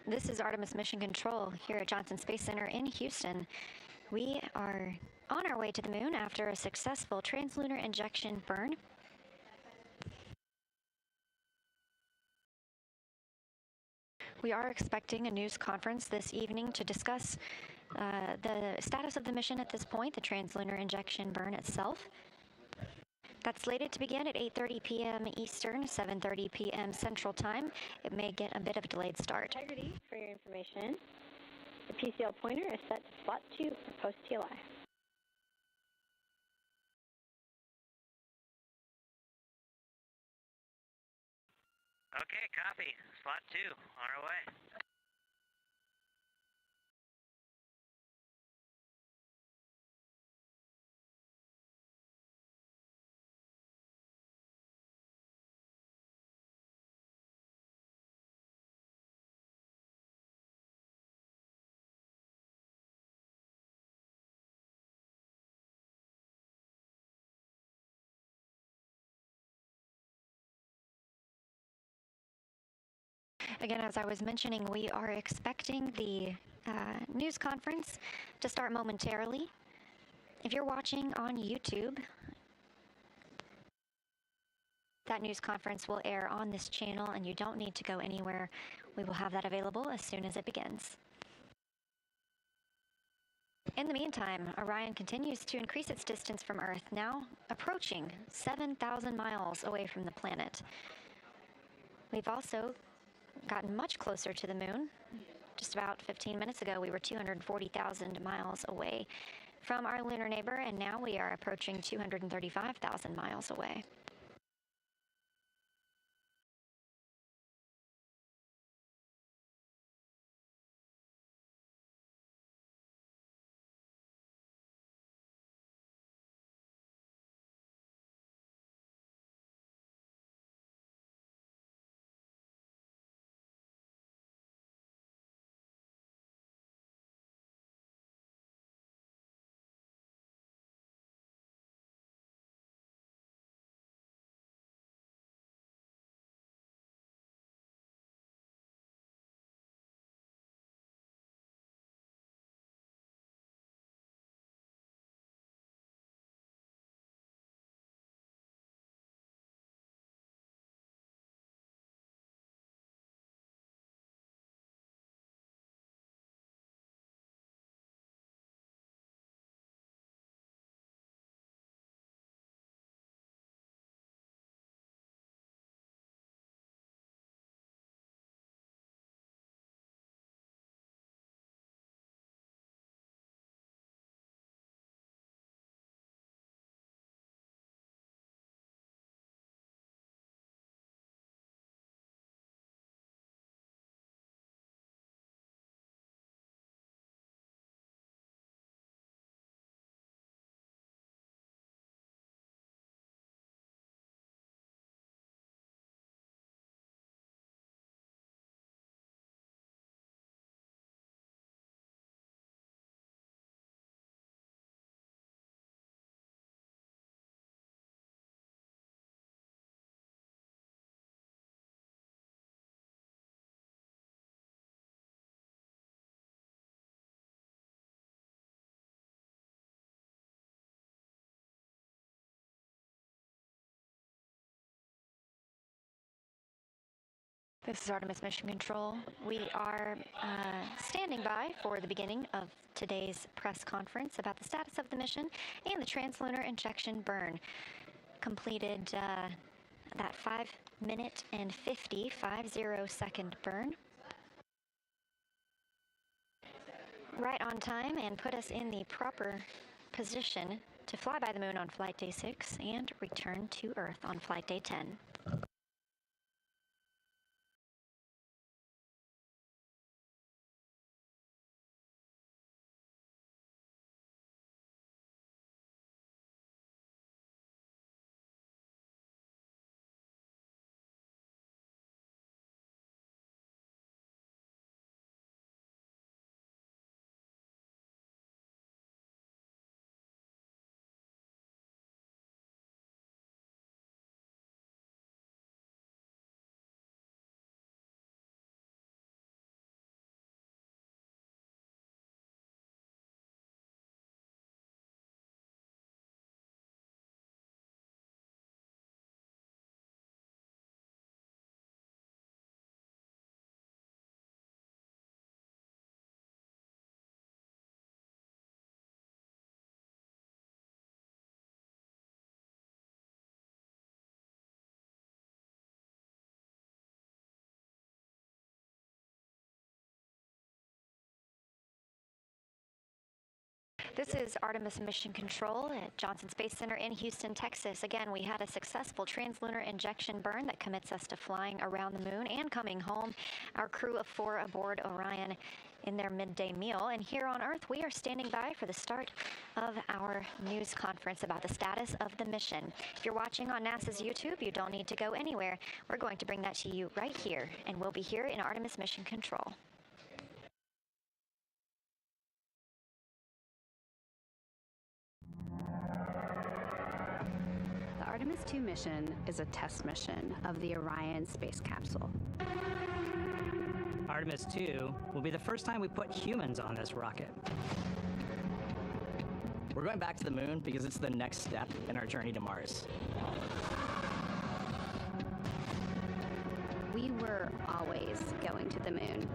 L: This is Artemis Mission Control here at Johnson Space Center in Houston. We are on our way to the moon after a successful translunar injection burn. We are expecting a news conference this evening to discuss the status of the mission at this point, the translunar injection burn itself. That's slated to begin at 8:30 p.m. Eastern, 7:30 p.m. Central Time. It may get a bit of a delayed start.
H: Integrity, for your information, the PCL pointer is set to slot 2 for post-TLI.
G: Okay, copy. Slot 2, on our way.
L: Again, as I was mentioning, we are expecting the news conference to start momentarily. If you're watching on YouTube, that news conference will air on this channel, and you don't need to go anywhere. We will have that available as soon as it begins. In the meantime, Orion continues to increase its distance from Earth, now approaching 7,000 miles away from the planet. We've also gotten much closer to the moon. Just about 15 minutes ago, we were 240,000 miles away from our lunar neighbor, and now we are approaching 235,000 miles away. This is Artemis Mission Control. We are standing by for the beginning of today's press conference about the status of the mission and the translunar injection burn. Completed that 5-minute and 50-second burn. Right on time, and put us in the proper position to fly by the moon on flight day 6 and return to Earth on flight day 10. This is Artemis Mission Control at Johnson Space Center in Houston, Texas. Again, we had a successful translunar injection burn that commits us to flying around the moon and coming home. Our crew of 4 aboard Orion in their midday meal. And here on Earth, we are standing by for the start of our news conference about the status of the mission. If you're watching on NASA's YouTube, you don't need to go anywhere. We're going to bring that to you right here, and we'll be here in Artemis Mission Control.
O: The Artemis II mission is a test mission of the Orion space capsule.
S: Artemis II will be the first time we put humans on this rocket.
T: We're going back to the moon because it's the next step in our journey to Mars.
O: We were always going to the moon.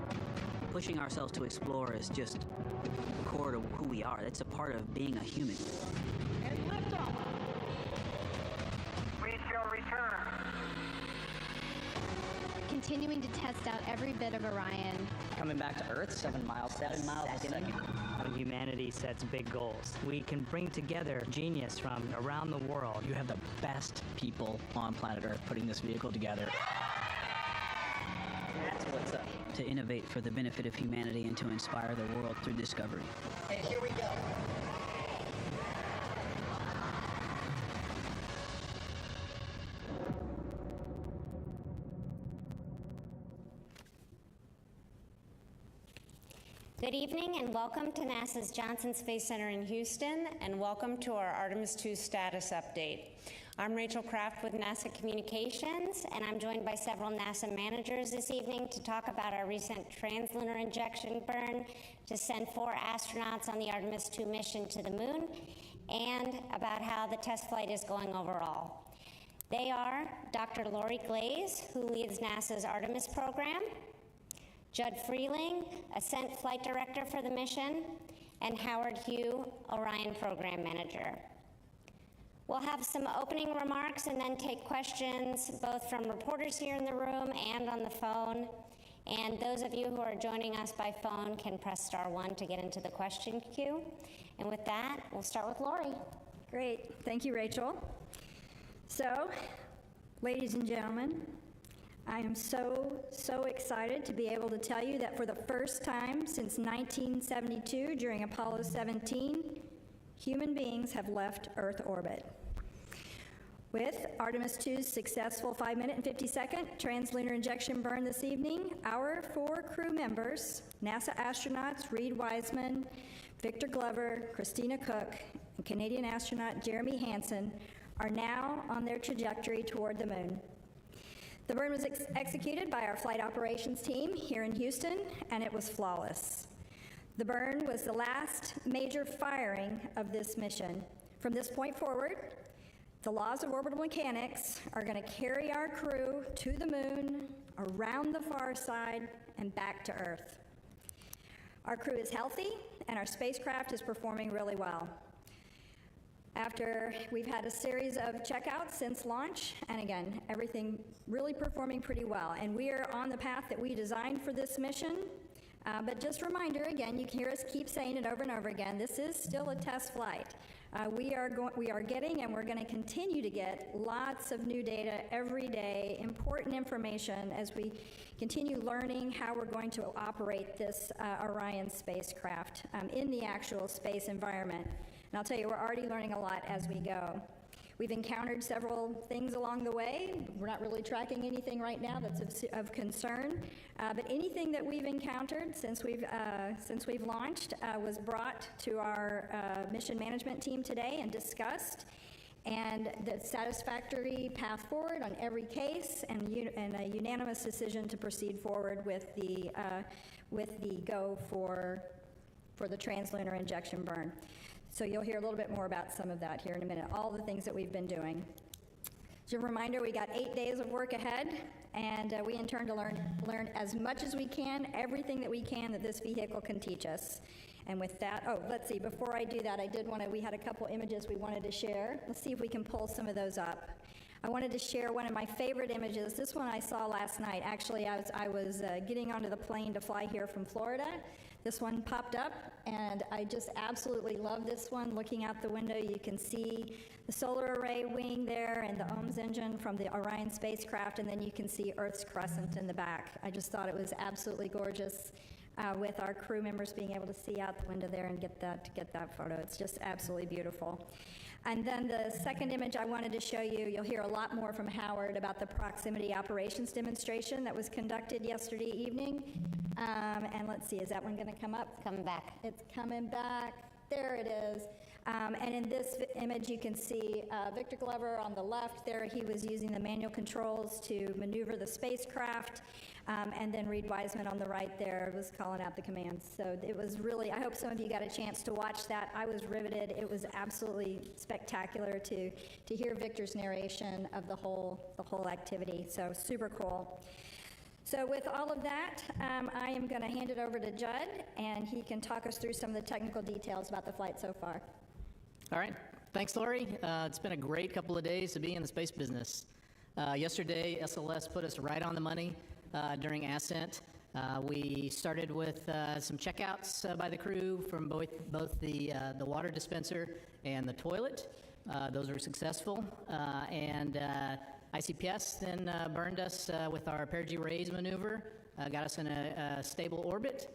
U: Pushing ourselves to explore is just core to who we are. That's a part of being a human.
V: And liftoff! We shall return.
O: Continuing to test out every bit of Orion.
T: Coming back to Earth, 7 miles a second.
S: When humanity sets big goals, we can bring together genius from around the world.
T: You have the best people on planet Earth putting this vehicle together. That's what's up.
U: To innovate for the benefit of humanity and to inspire the world through discovery.
V: And here we go.
W: Good evening and welcome to NASA's Johnson Space Center in Houston, and welcome to our Artemis II status update. I'm Rachel Kraft with NASA Communications, and I'm joined by several NASA managers this evening to talk about our recent translunar injection burn to send 4 astronauts on the Artemis II mission to the moon, and about how the test flight is going overall. They are Dr. Lori Glaze, who leads NASA's Artemis program, Judd Freeling, Ascent Flight Director for the mission, and Howard Hugh, Orion Program Manager. We'll have some opening remarks and then take questions both from reporters here in the room and on the phone. And those of you who are joining us by phone can press *1 to get into the question queue. And with that, we'll start with Lori.
X: Great. Thank you, Rachel. So, ladies and gentlemen, I am so excited to be able to tell you that for the first time since 1972, during Apollo 17, human beings have left Earth orbit. With Artemis II's successful 5-minute and 50-second translunar injection burn this evening, our 4 crew members, NASA astronauts Reid Wiseman, Victor Glover, Christina Koch, and Canadian astronaut Jeremy Hansen, are now on their trajectory toward the moon. The burn was executed by our flight operations team here in Houston, and it was flawless. The burn was the last major firing of this mission. From this point forward, the laws of orbital mechanics are going to carry our crew to the moon, around the far side, and back to Earth. Our crew is healthy, and our spacecraft is performing really well. After we've had a series of checkouts since launch, and again, everything really performing pretty well. And we are on the path that we designed for this mission. But just a reminder, again, you can hear us keep saying it over and over again, this is still a test flight. We are getting, and we're going to continue to get, lots of new data every day, important information as we continue learning how we're going to operate this Orion spacecraft in the actual space environment. And I'll tell you, we're already learning a lot as we go. We've encountered several things along the way. We're not really tracking anything right now that's of concern, but anything that we've encountered since we've launched was brought to our mission management team today and discussed, and the satisfactory path forward on every case, and a unanimous decision to proceed forward with the go for the translunar injection burn. So you'll hear a little bit more about some of that here in a minute, all the things that we've been doing. As a reminder, we got 8 days of work ahead, and we intend to learn as much as we can, everything that we can that this vehicle can teach us. And with that, let's see, before I do that, we had a couple images we wanted to share. Let's see if we can pull some of those up. I wanted to share one of my favorite images. This one I saw last night. Actually, I was getting onto the plane to fly here from Florida. This one popped up, and I just absolutely love this one. Looking out the window, you can see the solar array wing there and the OMS engine from the Orion spacecraft, and then you can see Earth's crescent in the back. I just thought it was absolutely gorgeous with our crew members being able to see out the window there and get that photo. It's just absolutely beautiful. And then the second image I wanted to show you, you'll hear a lot more from Howard about the proximity operations demonstration that was conducted yesterday evening. And let's see, is that one going to come up?
W: Coming back.
X: It's coming back. There it is. And in this image, you can see Victor Glover on the left there. He was using the manual controls to maneuver the spacecraft. And then Reid Wiseman on the right there was calling out the commands. So it was really, I hope some of you got a chance to watch that. I was riveted. It was absolutely spectacular to hear Victor's narration of the whole activity. So super cool. So with all of that, I am going to hand it over to Judd, and he can talk us through some of the technical details about the flight so far.
A: All right. Thanks, Lori. It's been a great couple of days to be in the space business. Yesterday, SLS put us right on the money during ascent. We started with some checkouts by the crew from both the water dispenser and the toilet. Those were successful. And ICPS then burned us with our perigee raise maneuver, got us in a stable orbit.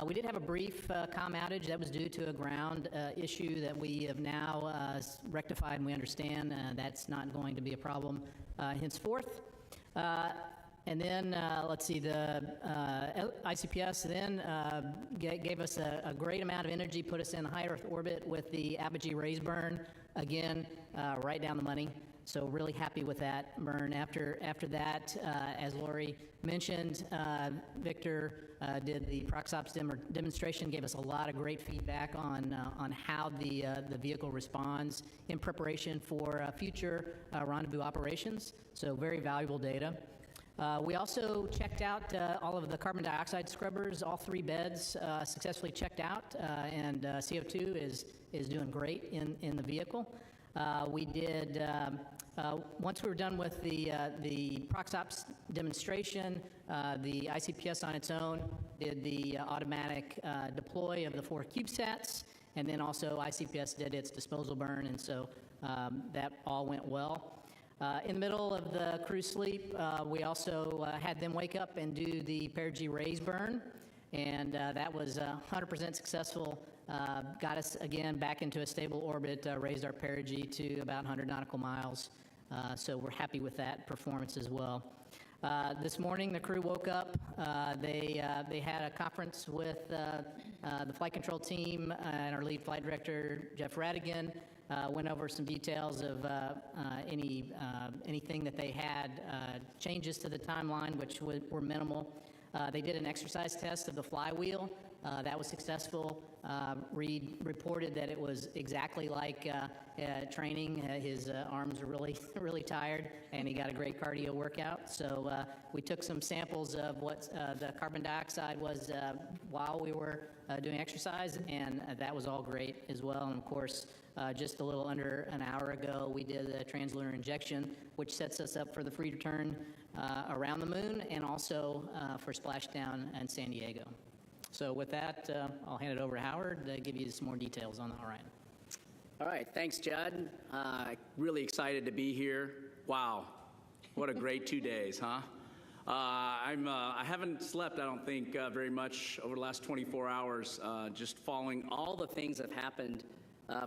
A: We did have a brief comm outage that was due to a ground issue that we have now rectified, and we understand that's not going to be a problem henceforth. And then, let's see, the ICPS then gave us a great amount of energy, put us in high Earth orbit with the apogee raise burn, again, right down the money. So really happy with that burn. After that, as Lori mentioned, Victor did the ProxOps demonstration, gave us a lot of great feedback on how the vehicle responds in preparation for future rendezvous operations. So very valuable data. We also checked out all of the carbon dioxide scrubbers. All 3 beds successfully checked out, and CO2 is doing great in the vehicle. We did, once we were done with the ProxOps demonstration, the ICPS on its own did the automatic deploy of the 4 CubeSats, and then also ICPS did its disposal burn, and so that all went well. In the middle of the crew sleep, we also had them wake up and do the perigee raise burn, and that was 100% successful. Got us again back into a stable orbit, raised our perigee to about 100 nautical miles. So we're happy with that performance as well. This morning, the crew woke up. They had a conference with the flight control team and our lead flight director, Jeff Radigan. Went over some details of anything that they had, changes to the timeline, which were minimal. They did an exercise test of the flywheel. That was successful. Reid reported that it was exactly like training. His arms are really tired, and he got a great cardio workout. So we took some samples of what the carbon dioxide was while we were doing exercise, and that was all great as well. And of course, just a little under an hour ago, we did a translunar injection, which sets us up for the free return around the moon, and also for splashdown in San Diego. So with that, I'll hand it over to Howard to give you some more details on the Orion.
B: All right, thanks, Judd. Really excited to be here. Wow, what a great 2 days, huh? I haven't slept, I don't think, very much over the last 24 hours, just following all the things that have happened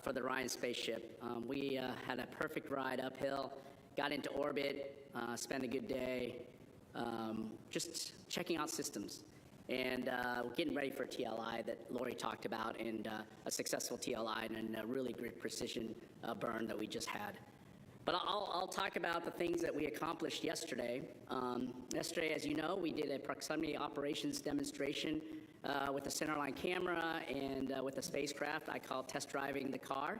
B: for the Orion spaceship. We had a perfect ride uphill, got into orbit, spent a good day, just checking out systems. And getting ready for TLI that Lori talked about, and a successful TLI and a really great precision burn that we just had. But I'll talk about the things that we accomplished yesterday. Yesterday, as you know, we did a proximity operations demonstration with the centerline camera and with the spacecraft. I call test driving the car.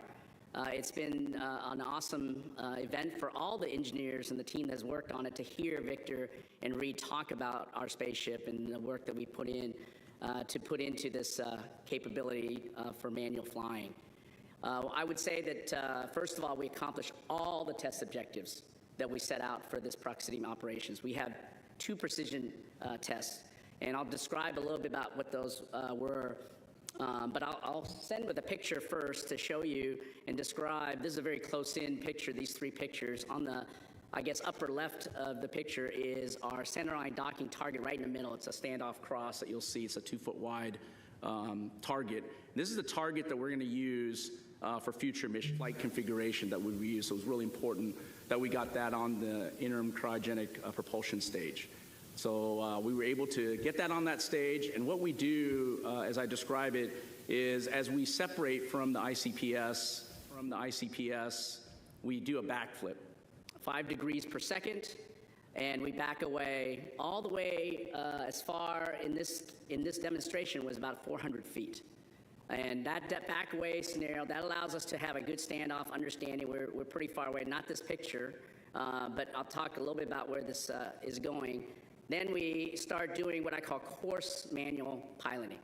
B: It's been an awesome event for all the engineers and the team that's worked on it to hear Victor and Reid talk about our spaceship and the work that we put in to put into this capability for manual flying. I would say that, first of all, we accomplished all the test objectives.
D: that we set out for this proximity operations. We have 2 precision tests, and I'll describe a little bit about what those were. But I'll send with a picture first to show you and describe. This is a very close-in picture, these 3 pictures. On the, I guess, upper left of the picture is our centerline docking target right in the middle. It's a standoff cross that you'll see. It's a 2-foot wide target. This is the target that we're going to use for future mission flight configuration that we use. So it was really important that we got that on the interim cryogenic propulsion stage. So we were able to get that on that stage, and what we do, as I describe it, is as we separate from the ICPS, we do a backflip, 5 degrees per second, and we back away all the way as far in this demonstration was about 400 feet. And that back away scenario, that allows us to have a good standoff understanding. We're pretty far away, not this picture, but I'll talk a little bit about where this is going. Then we start doing what I call course manual piloting.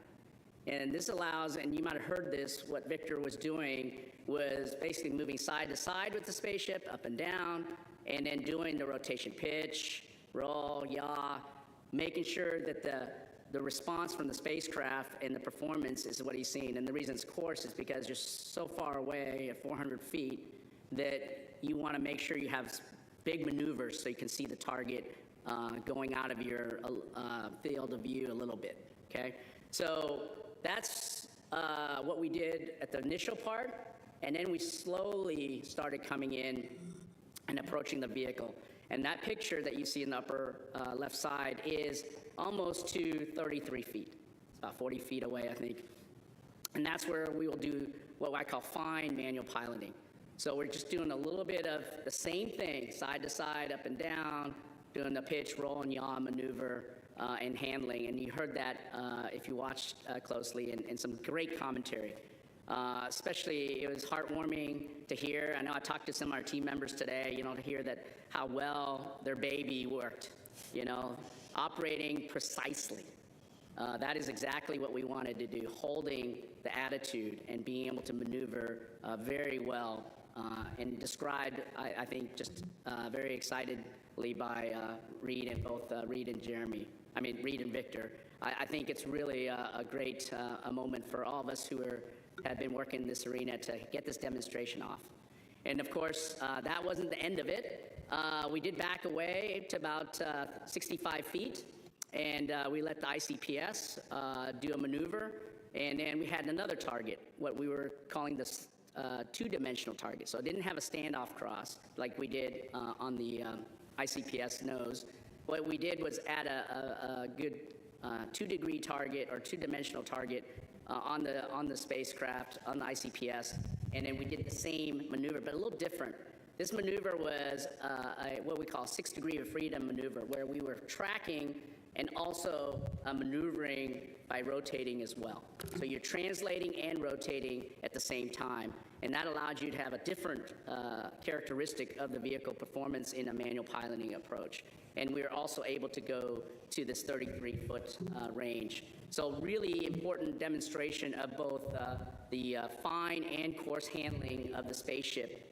D: And this allows, and you might have heard this, what Victor was doing was basically moving side to side with the spaceship, up and down, and then doing the rotation pitch, roll, yaw, making sure that the response from the spacecraft and the performance is what he's seeing. And the reason it's course is because you're so far away at 400 feet that you want to make sure you have big maneuvers so you can see the target going out of your field of view a little bit, okay? So that's what we did at the initial part, and then we slowly started coming in and approaching the vehicle. And that picture that you see in the upper left side is almost to 33 feet. It's about 40 feet away, I think. And that's where we will do what I call fine manual piloting. So we're just doing a little bit of the same thing, side to side, up and down, doing the pitch, roll, and yaw maneuver and handling. And you heard that if you watched closely, and some great commentary. Especially, it was heartwarming to hear. I know I talked to some of our team members today, to hear that how well their baby worked, operating precisely. That is exactly what we wanted to do, holding the attitude and being able to maneuver very well and described, I think, just very excitedly by Reid and both Reid and Reid and Victor. I think it's really a great a moment for all of us who have been working in this arena to get this demonstration off. And of course, that wasn't the end of it. We did back away to about 65 feet, and we let the ICPS do a maneuver, and then we had another target, what we were calling the 2-dimensional target. So it didn't have a standoff cross like we did on the ICPS nose. What we did was add a good 2-degree target or 2-dimensional target on the spacecraft, on the ICPS, and then we did the same maneuver, but a little different. This maneuver was what we call 6-degree of freedom maneuver, where we were tracking and also maneuvering by rotating as well. So you're translating and rotating at the same time, and that allowed you to have a different characteristic of the vehicle performance in a manual piloting approach. And we were also able to go to this 33-foot range. So really important demonstration of both the fine and coarse handling of the spaceship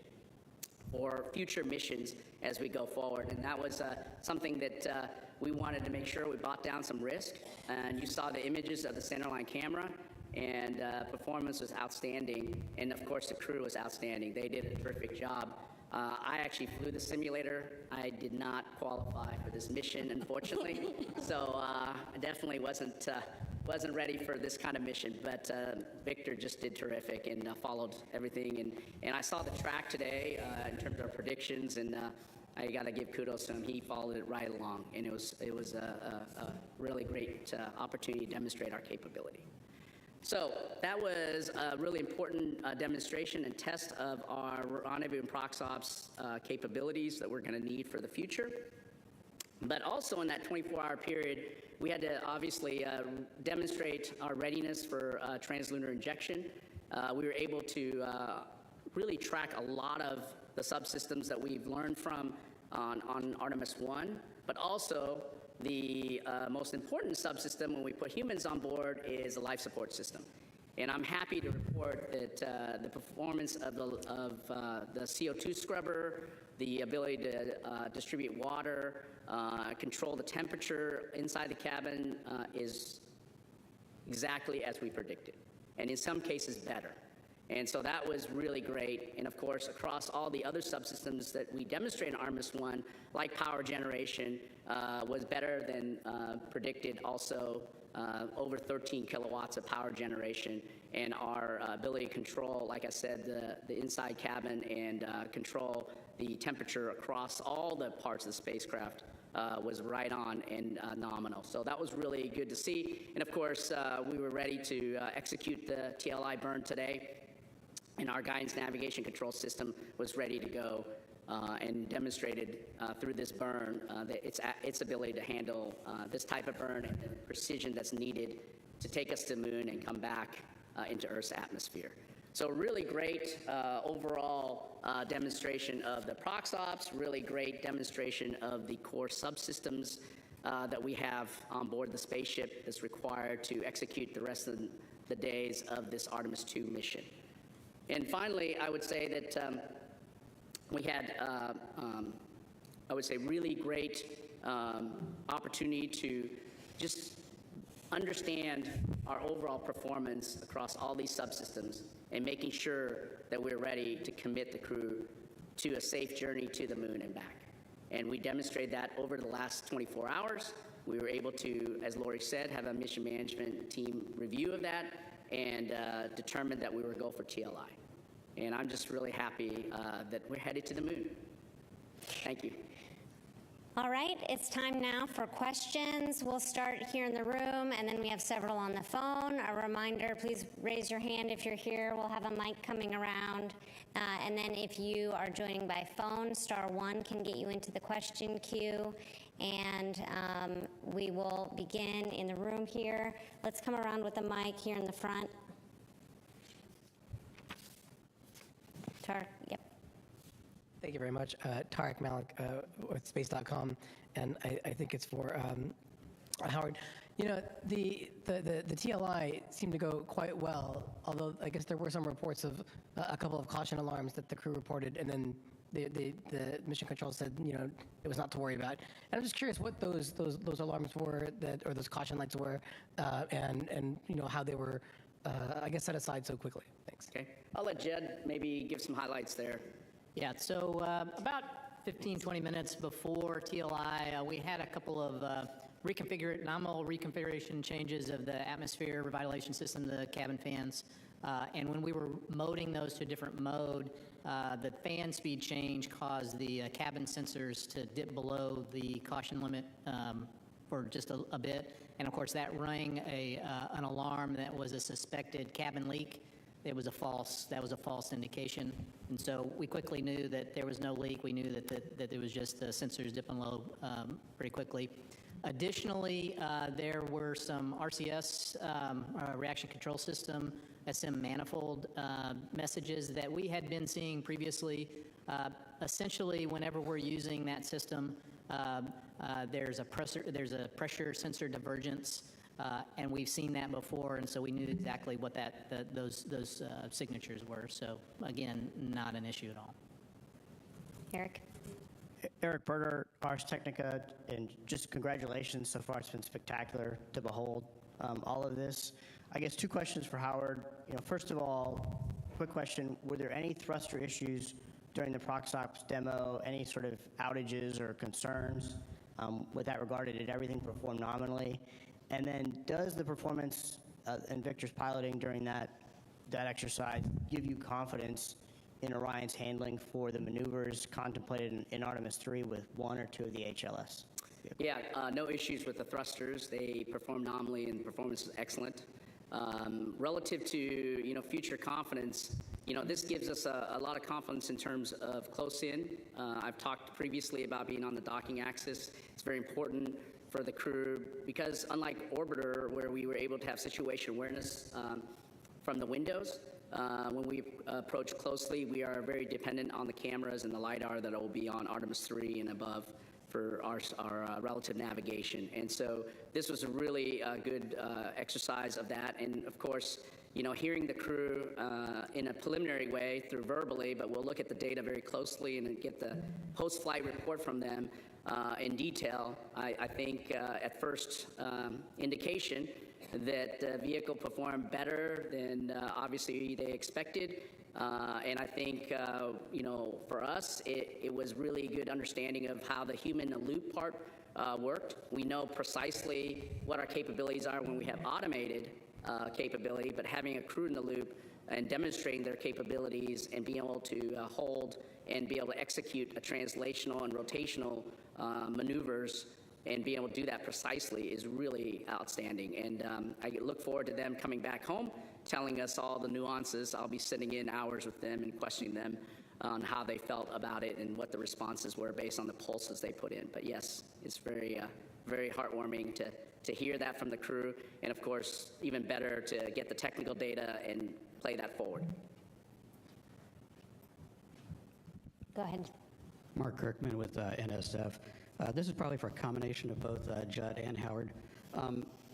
D: for future missions as we go forward. And that was something that we wanted to make sure we brought down some risk. And you saw the images of the centerline camera, and performance was outstanding. And of course, the crew was outstanding. They did a terrific job. I actually flew the simulator. I did not qualify for this mission, unfortunately. So I definitely wasn't ready for this kind of mission, but Victor just did terrific and followed everything. And I saw the track today in terms of our predictions, and I got to give kudos to him. He followed it right along, and it was a really great opportunity to demonstrate our capability. So that was a really important demonstration and test of our rendezvous and prox ops capabilities that we're going to need for the future. But also in that 24-hour period, we had to obviously demonstrate our readiness for translunar injection. We were able to really track a lot of the subsystems that we've learned from on Artemis I, but also the most important subsystem when we put humans on board is the life support system. And I'm happy to report that the performance of the CO2 scrubber, the ability to distribute water, control the temperature inside the cabin is exactly as we predicted, and in some cases better. And so that was really great. And of course, across all the other subsystems that we demonstrated in Artemis 1, like power generation, was better than predicted also. Over 13 kilowatts of power generation, and our ability to control, like I said, the inside cabin and control the temperature across all the parts of the spacecraft was right on and nominal. So that was really good to see. And of course, we were ready to execute the TLI burn today, and our guidance navigation control system was ready to go. And demonstrated through this burn that its ability to handle this type of burn and the precision that's needed to take us to the moon and come back into Earth's atmosphere. So really great overall demonstration of the ProxOps, really great demonstration of the core subsystems that we have on board the spaceship that's required to execute the rest of the days of this Artemis II mission. And finally, I would say that we had, I would say, really great opportunity to just understand our overall performance across all these subsystems and making sure that we're ready to commit the crew to a safe journey to the moon and back. And we demonstrated that over the last 24 hours. We were able to, as Lori said, have a mission management team review of that and determined that we were go for TLI. And I'm just really happy that we're headed to the moon. Thank you.
W: All right, it's time now for questions. We'll start here in the room, and then we have several on the phone. A reminder, please raise your hand if you're here. We'll have a mic coming around. And then if you are joining by phone, *1 can get you into the question queue. And we will begin in the room here. Let's come around with the mic here in the front. Yep.
E: Thank you very much. Tarek Malik with Space.com, and I think it's for Howard. You know, the TLI seemed to go quite well, although I guess there were some reports of a couple of caution alarms that the crew reported, and then the mission control said, you know, it was not to worry about. And I'm just curious what those alarms were, or those caution lights were, and you know, how they were, I guess, set aside so quickly. Thanks.
D: Okay. I'll let Jed maybe give some highlights there.
A: Yeah, so about 15, 20 minutes before TLI, we had a couple of nominal reconfiguration changes of the atmosphere revitalization system, the cabin fans. And when we were moding those to a different mode, the fan speed change caused the cabin sensors to dip below the caution limit for just a bit. And of course, that rang an alarm that was a suspected cabin leak. That was a false indication. And so we quickly knew that there was no leak. We knew that it was just the sensors dipping low pretty quickly. Additionally, there were some RCS, reaction control system, SM manifold messages that we had been seeing previously. Essentially, whenever we're using that system, there's a pressure sensor divergence. And we've seen that before, and so we knew exactly what those signatures were. So again, not an issue at all.
W: Eric.
F: Eric Berger, Ars Technica, and just congratulations. So far, it's been spectacular to behold all of this. I guess two questions for Howard. You know, first of all, quick question: were there any thruster issues during the ProxOps demo? Any sort of outages or concerns with that regard? Did everything perform nominally? And then, does the performance and Victor's piloting during that exercise give you confidence in Orion's handling for the maneuvers contemplated in Artemis III with one or two of the HLS?
D: Yeah, no issues with the thrusters. They perform nominally, and performance is excellent. Relative to future confidence, this gives us a lot of confidence in terms of close in. I've talked previously about being on the docking axis. It's very important for the crew because unlike Orbiter, where we were able to have situation awareness from the windows, when we approach closely, we are very dependent on the cameras and the LiDAR that will be on Artemis 3 and above for our relative navigation. And so this was a really good exercise of that. And of course, hearing the crew in a preliminary way through verbally, but we'll look at the data very closely and then get the post-flight report from them in detail. I think at first indication that the vehicle performed better than obviously they expected. And I think, for us, it was really good understanding of how the human-in-the-loop part worked. We know precisely what our capabilities are when we have automated capability, but having a crew in the loop and demonstrating their capabilities and being able to hold and be able to execute a translational and rotational maneuvers and being able to do that precisely is really outstanding. And I look forward to them coming back home, telling us all the nuances. I'll be sitting in hours with them and questioning them on how they felt about it and what the responses were based on the pulses they put in. But yes, it's very, very heartwarming to hear that from the crew, and of course, even better to get the technical data and play that forward.
W: Go ahead.
C: Mark Kirkman with NSF. This is probably for a combination of both Judd and Howard.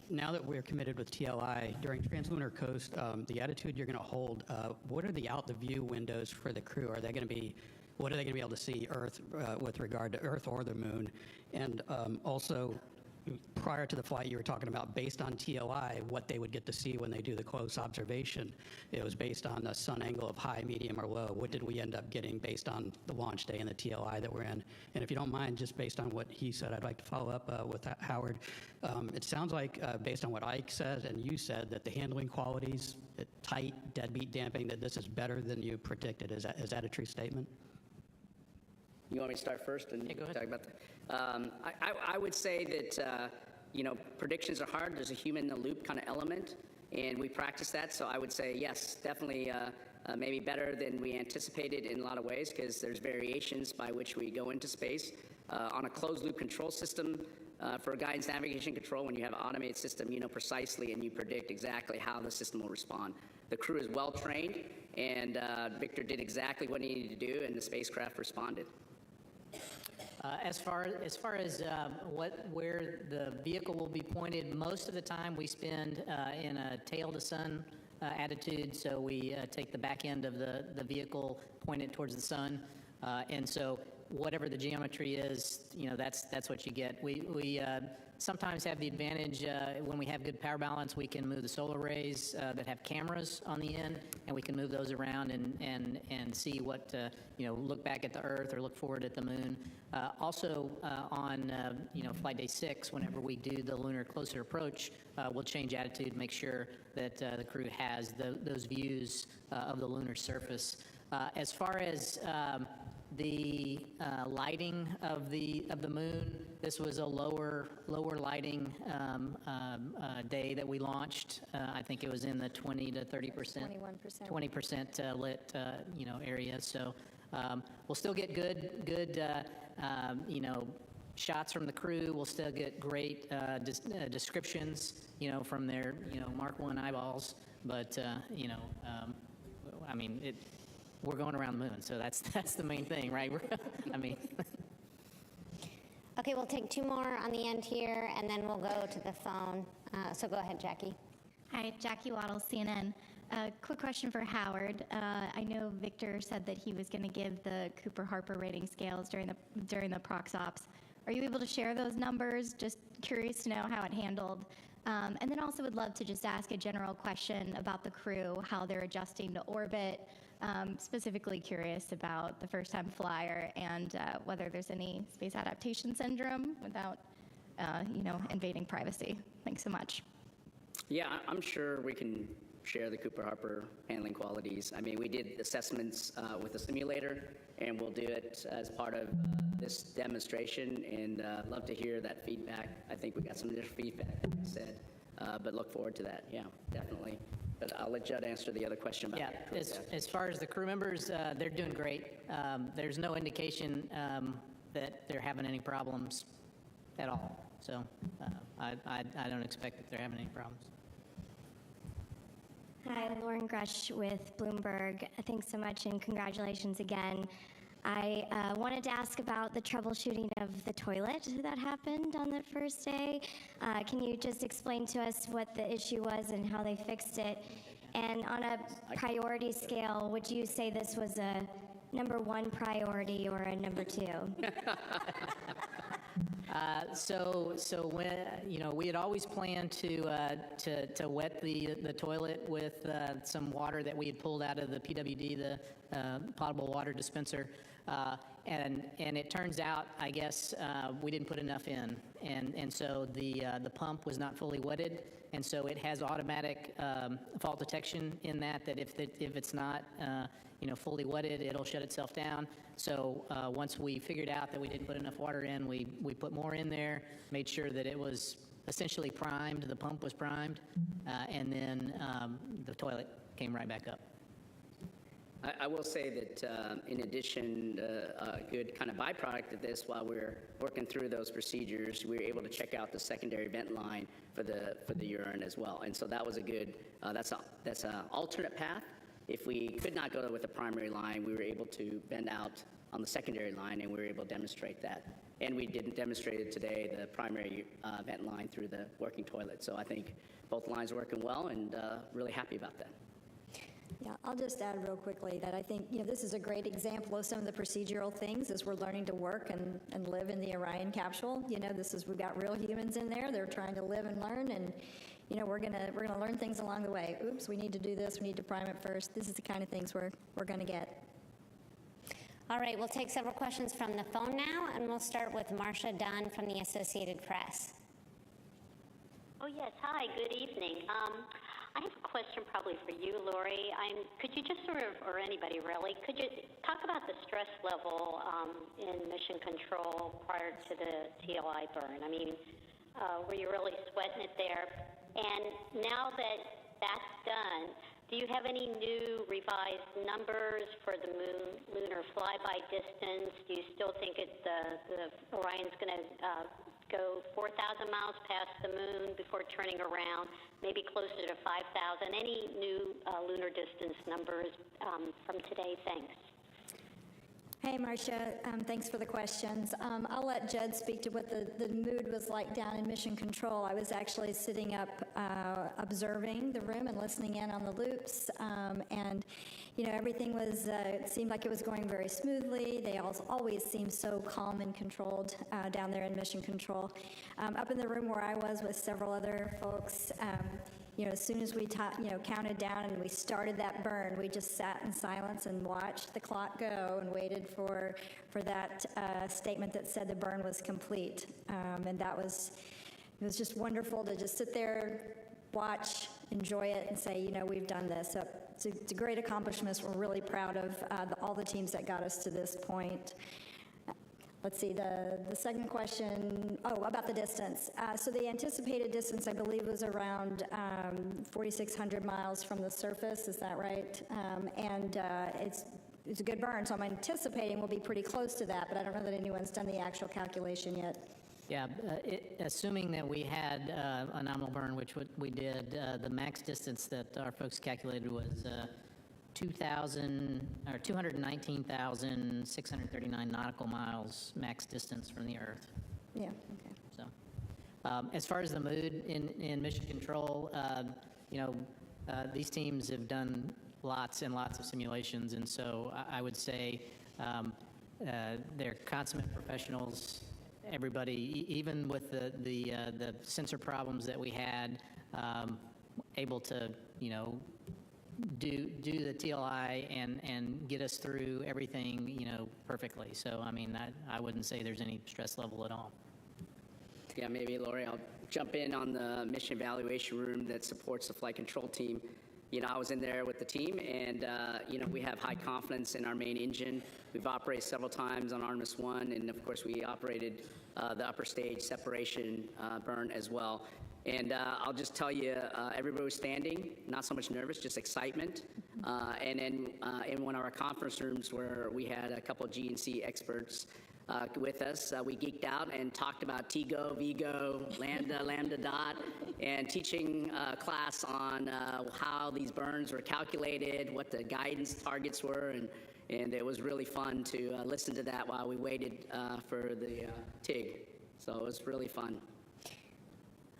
C: Now that we're committed with TLI, during Translunar Coast, the attitude you're going to hold, what are the out-the-view windows for the crew? Are they going to be, what are they going to be able to see Earth with regard to Earth or the Moon? And also, prior to the flight, you were talking about, based on TLI, what they would get to see when they do the close observation. It was based on the sun angle of high, medium, or low. What did we end up getting based on the launch day and the TLI that we're in? And if you don't mind, just based on what he said, I'd like to follow up with Howard. It sounds like, based on what Ike said and you said, that the handling qualities, tight, deadbeat damping, that this is better than you predicted. Is that a true statement?
D: You want me to start first and
A: go ahead.
D: talk about that? I would say that, predictions are hard. There's a human-in-the-loop kind of element, and we practice that. So I would say, yes, definitely maybe better than we anticipated in a lot of ways, because there's variations by which we go into space. On a closed-loop control system, for guidance navigation control, when you have an automated system, you know precisely and you predict exactly how the system will respond. The crew is well-trained, and Victor did exactly what he needed to do, and the spacecraft responded.
A: As far as where the vehicle will be pointed, most of the time we spend in a tail to sun attitude. So we take the back end of the vehicle pointed towards the sun, and so whatever the geometry is, that's what you get. We sometimes have the advantage when we have good power balance, we can move the solar arrays that have cameras on the end, and we can move those around and see what, look back at the Earth or look forward at the Moon. Also, on flight day 6, whenever we do the lunar closer approach, we'll change attitude, make sure that the crew has those views of the lunar surface. As far as the lighting of the moon, this was a lower lighting day that we launched. I think it was in the 20 to 30%, 20% lit area. So we'll still get good shots from the crew. We'll still get great descriptions from their Mark 1 eyeballs. But we're going around the moon, so that's the main thing, right?
W: Okay, we'll take two more on the end here, and then we'll go to the phone. So go ahead, Jackie.
I: Hi, Jackie Waddle, CNN. Quick question for Howard. I know Victor said that he was going to give the Cooper-Harper rating scales during the prox ops. Are you able to share those numbers? Just curious to know how it handled. And then also would love to just ask a general question about the crew, how they're adjusting to orbit. Specifically curious about the first-time flyer and whether there's any space adaptation syndrome without, invading privacy. Thanks so much.
D: Yeah, I'm sure we can share the Cooper-Harper handling qualities. We did assessments with the simulator, and we'll do it as part of this demonstration, and love to hear that feedback. I think we got some additional feedback, like I said, but look forward to that. Yeah, definitely. But I'll let Judd answer the other question about
A: as far as the crew members, they're doing great. There's no indication that they're having any problems at all. So I don't expect that they're having any problems.
J: Hi, Lauren Grush with Bloomberg. Thanks so much and congratulations again.
I: I wanted to ask about the troubleshooting of the toilet that happened on the first day. Can you just explain to us what the issue was and how they fixed it? And on a priority scale, would you say this was a number 1 priority or a number 2?
A: So when we had always planned to wet the toilet with some water that we had pulled out of the PWD, the potable water dispenser, and it turns out, I guess, we didn't put enough in, and so the pump was not fully wetted, and so it has automatic fault detection in that if it's not fully wetted, it'll shut itself down. So once we figured out that we didn't put enough water in, we put more in there, made sure that it was essentially primed, the pump was primed, and then the toilet came right back up.
D: I will say that in addition, a good kind of byproduct of this, while we're working through those procedures, we were able to check out the secondary vent line for the urine as well. And so that was a good, that's an alternate path. If we could not go with the primary line, we were able to bend out on the secondary line, and we were able to demonstrate that. And we didn't demonstrate it today, the primary vent line through the working toilet. So I think both lines are working well, and really happy about that.
X: Yeah, I'll just add real quickly that I think this is a great example of some of the procedural things as we're learning to work and live in the Orion capsule. We've got real humans in there. They're trying to live and learn, and we're gonna learn things along the way. Oops, we need to do this. We need to prime it first. This is the kind of things we're gonna get.
W: All right, we'll take several questions from the phone now, and we'll start with Marcia Dunn from the Associated Press.
J: Oh, yes. Hi, good evening. I have a question probably for you, Lori. Could you just or anybody really, could you talk about the stress level in mission control prior to the TLI burn? I mean, were you really sweating it there? And now that that's done, do you have any new revised numbers for the lunar flyby distance? Do you still think the Orion's going to go 4,000 miles past the moon before turning around, maybe closer to 5,000? Any new lunar distance numbers from today? Thanks.
X: Hey, Marcia, thanks for the questions. I'll let Judd speak to what the mood was like down in Mission Control. I was actually sitting up observing the room and listening in on the loops, and everything was, it seemed like it was going very smoothly. They always seem so calm and controlled down there in Mission Control. Up in the room where I was with several other folks, as soon as we counted down and we started that burn, we just sat in silence and watched the clock go and waited for that statement that said the burn was complete. And it was just wonderful to just sit there, watch, enjoy it, and say, we've done this. So it's a great accomplishment. We're really proud of all the teams that got us to this point. Let's see, the second question, about the distance. So the anticipated distance, I believe, was around 4,600 miles from the surface, is that right? And it's a good burn, so I'm anticipating we'll be pretty close to that, but I don't know that anyone's done the actual calculation yet.
A: Yeah, assuming that we had a nominal burn, which we did, the max distance that our folks calculated was 219,639 nautical miles max distance from the Earth.
X: Yeah, okay.
A: So, as far as the mood in Mission Control, these teams have done lots and lots of simulations, and so I would say they're consummate professionals. Everybody, even with the sensor problems that we had, able to do the TLI and get us through everything perfectly. So I mean, I wouldn't say there's any stress level at all.
D: Yeah, maybe Lori, I'll jump in on the mission evaluation room that supports the flight control team. I was in there with the team, and we have high confidence in our main engine. We've operated several times on Artemis I, and of course we operated the upper stage separation burn as well. And I'll just tell you, everybody was standing, not so much nervous, just excitement. And then in one of our conference rooms where we had a couple of GNC experts with us, we geeked out and talked about TGO, VGO, Lambda, Lambda dot, and teaching class on how these burns were calculated, what the guidance targets were, And it was really fun to listen to that while we waited for the TIG. So it was really fun.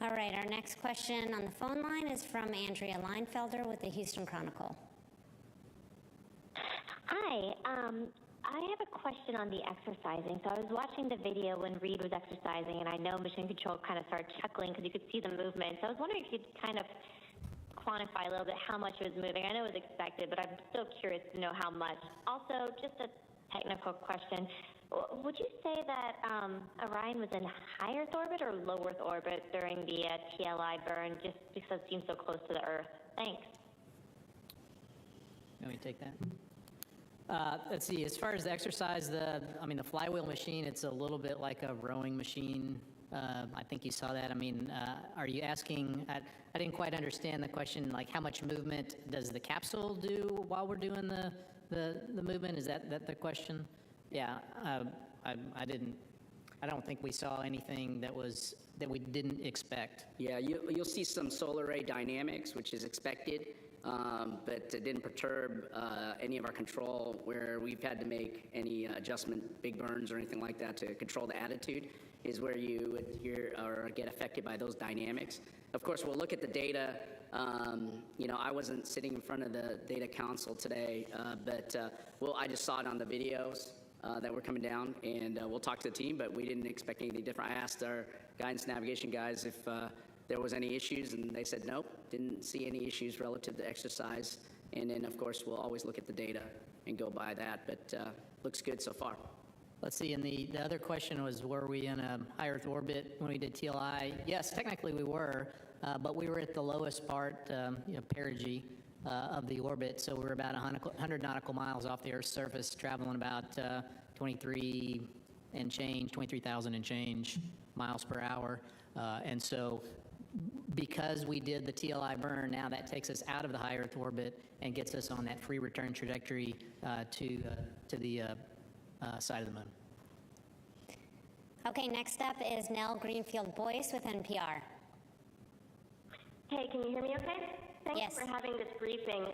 W: All right, our next question on the phone line is from Andrea Leinfelder with the Houston Chronicle.
K: Hi, I have a question on the exercising. So I was watching the video when Reid was exercising, and I know Mission Control kind of started chuckling because you could see the movement. So I was wondering if you'd kind of quantify a little bit how much it was moving. I know it was expected, but I'm still curious to know how much. Also, just a technical question. Would you say that Orion was in high Earth orbit or low Earth orbit during the TLI burn, just because it seems so close to the Earth? Thanks.
A: Let me take that. Let's see, as far as the exercise, the flywheel machine, it's a little bit like a rowing machine. I think you saw that. I mean, are you asking, I didn't quite understand the question, like how much movement does the capsule do while we're doing the movement? Is that the question? Yeah, I don't think we saw anything that we didn't expect.
D: Yeah, you'll see some solar ray dynamics, which is expected. But it didn't perturb any of our control where we've had to make any adjustment, big burns or anything like that to control the attitude is where you would hear or get affected by those dynamics. Of course, we'll look at the data. I wasn't sitting in front of the data console today, but I just saw it on the videos that were coming down, and we'll talk to the team, but we didn't expect anything different. I asked our guidance navigation guys if there was any issues, and they said nope, didn't see any issues relative to exercise. And then, of course, we'll always look at the data and go by that, but looks good so far.
A: Let's see, and the other question was, were we in a high Earth orbit when we did TLI? Yes, technically we were, but we were at the lowest part, perigee of the orbit, so we were about 100 nautical miles off the Earth's surface, traveling about 23,000 and change miles per hour. And so because we did the TLI burn, now that takes us out of the high Earth orbit and gets us on that free return trajectory to the side of the moon.
W: Okay, next up is Nell Greenfield-Boyce with NPR.
M: Hey, can you hear me okay? Thanks
W: Yes.
M: for having this briefing.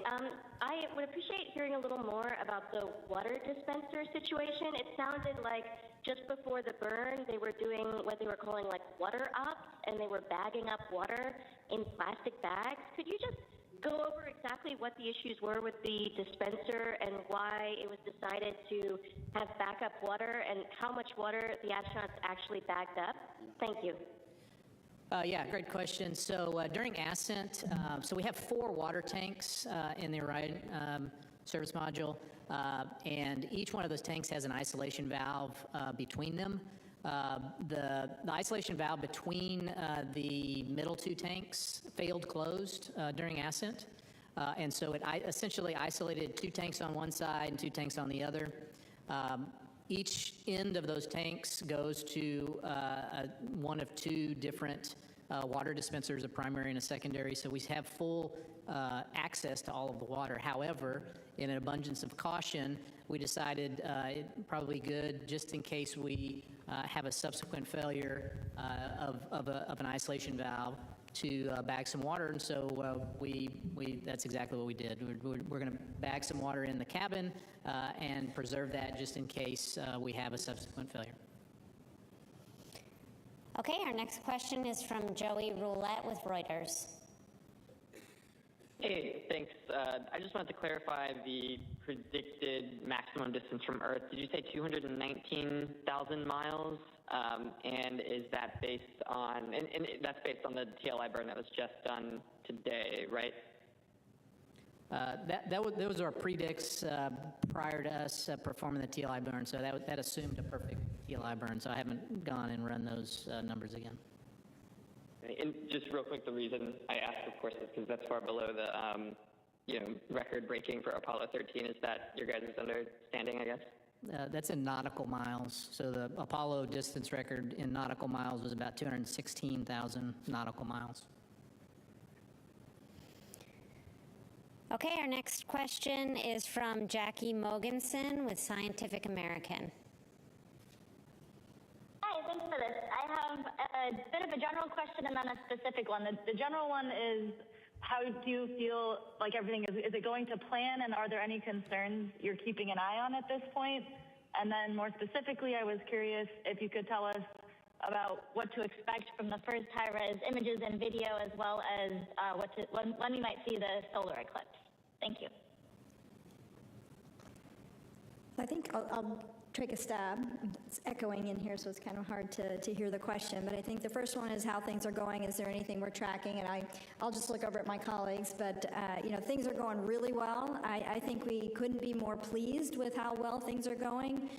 M: I would appreciate hearing a little more about the water dispenser situation. It sounded like just before the burn, they were doing what they were calling like water ops, and they were bagging up water in plastic bags. Could you just go over exactly what the issues were with the dispenser and why it was decided to have backup water and how much water the astronauts actually bagged up? Thank you.
A: Yeah, great question. So during ascent, so we have 4 water tanks in the Orion service module, and each one of those tanks has an isolation valve between them. The isolation valve between the middle 2 tanks failed closed during ascent, and so it essentially isolated 2 tanks on one side and 2 tanks on the other. Each end of those tanks goes to one of 2 different water dispensers, a primary and a secondary, so we have full access to all of the water. However, in an abundance of caution, we decided it probably good, just in case we have a subsequent failure of an isolation valve, to bag some water, and so that's exactly what we did. We're going to bag some water in the cabin and preserve that just in case we have a subsequent failure.
W: Okay, our next question is from Joey Roulette with Reuters.
P: Hey, thanks. I just wanted to clarify the predicted maximum distance from Earth. Did you say 219,000 miles? And is that based on, and that's based on the TLI burn that was just done today, right?
A: Those are predicts prior to us performing the TLI burn, so that assumed a perfect TLI burn, so I haven't gone and run those numbers again.
P: And just real quick, the reason I asked, of course, is because that's far below the record breaking for Apollo 13. Is that your guys' understanding, I guess?
A: That's in nautical miles. So the Apollo distance record in nautical miles was about 216,000 nautical miles.
W: Okay, our next question is from Jackie Mogensen with Scientific American.
Q: Hi, thanks for this. I have a bit of a general question and then a specific one. The general one is,
H: how do you feel like everything is it going to plan, and are there any concerns you're keeping an eye on at this point? And then more specifically, I was curious if you could tell us about what to expect from the first high-res images and video, as well as when we might see the solar eclipse. Thank you.
X: I think I'll take a stab. It's echoing in here, so it's kind of hard to hear the question. But I think the first one is how things are going. Is there anything we're tracking? And I'll just look over at my colleagues. But, things are going really well. I think we couldn't be more pleased with how well things are going.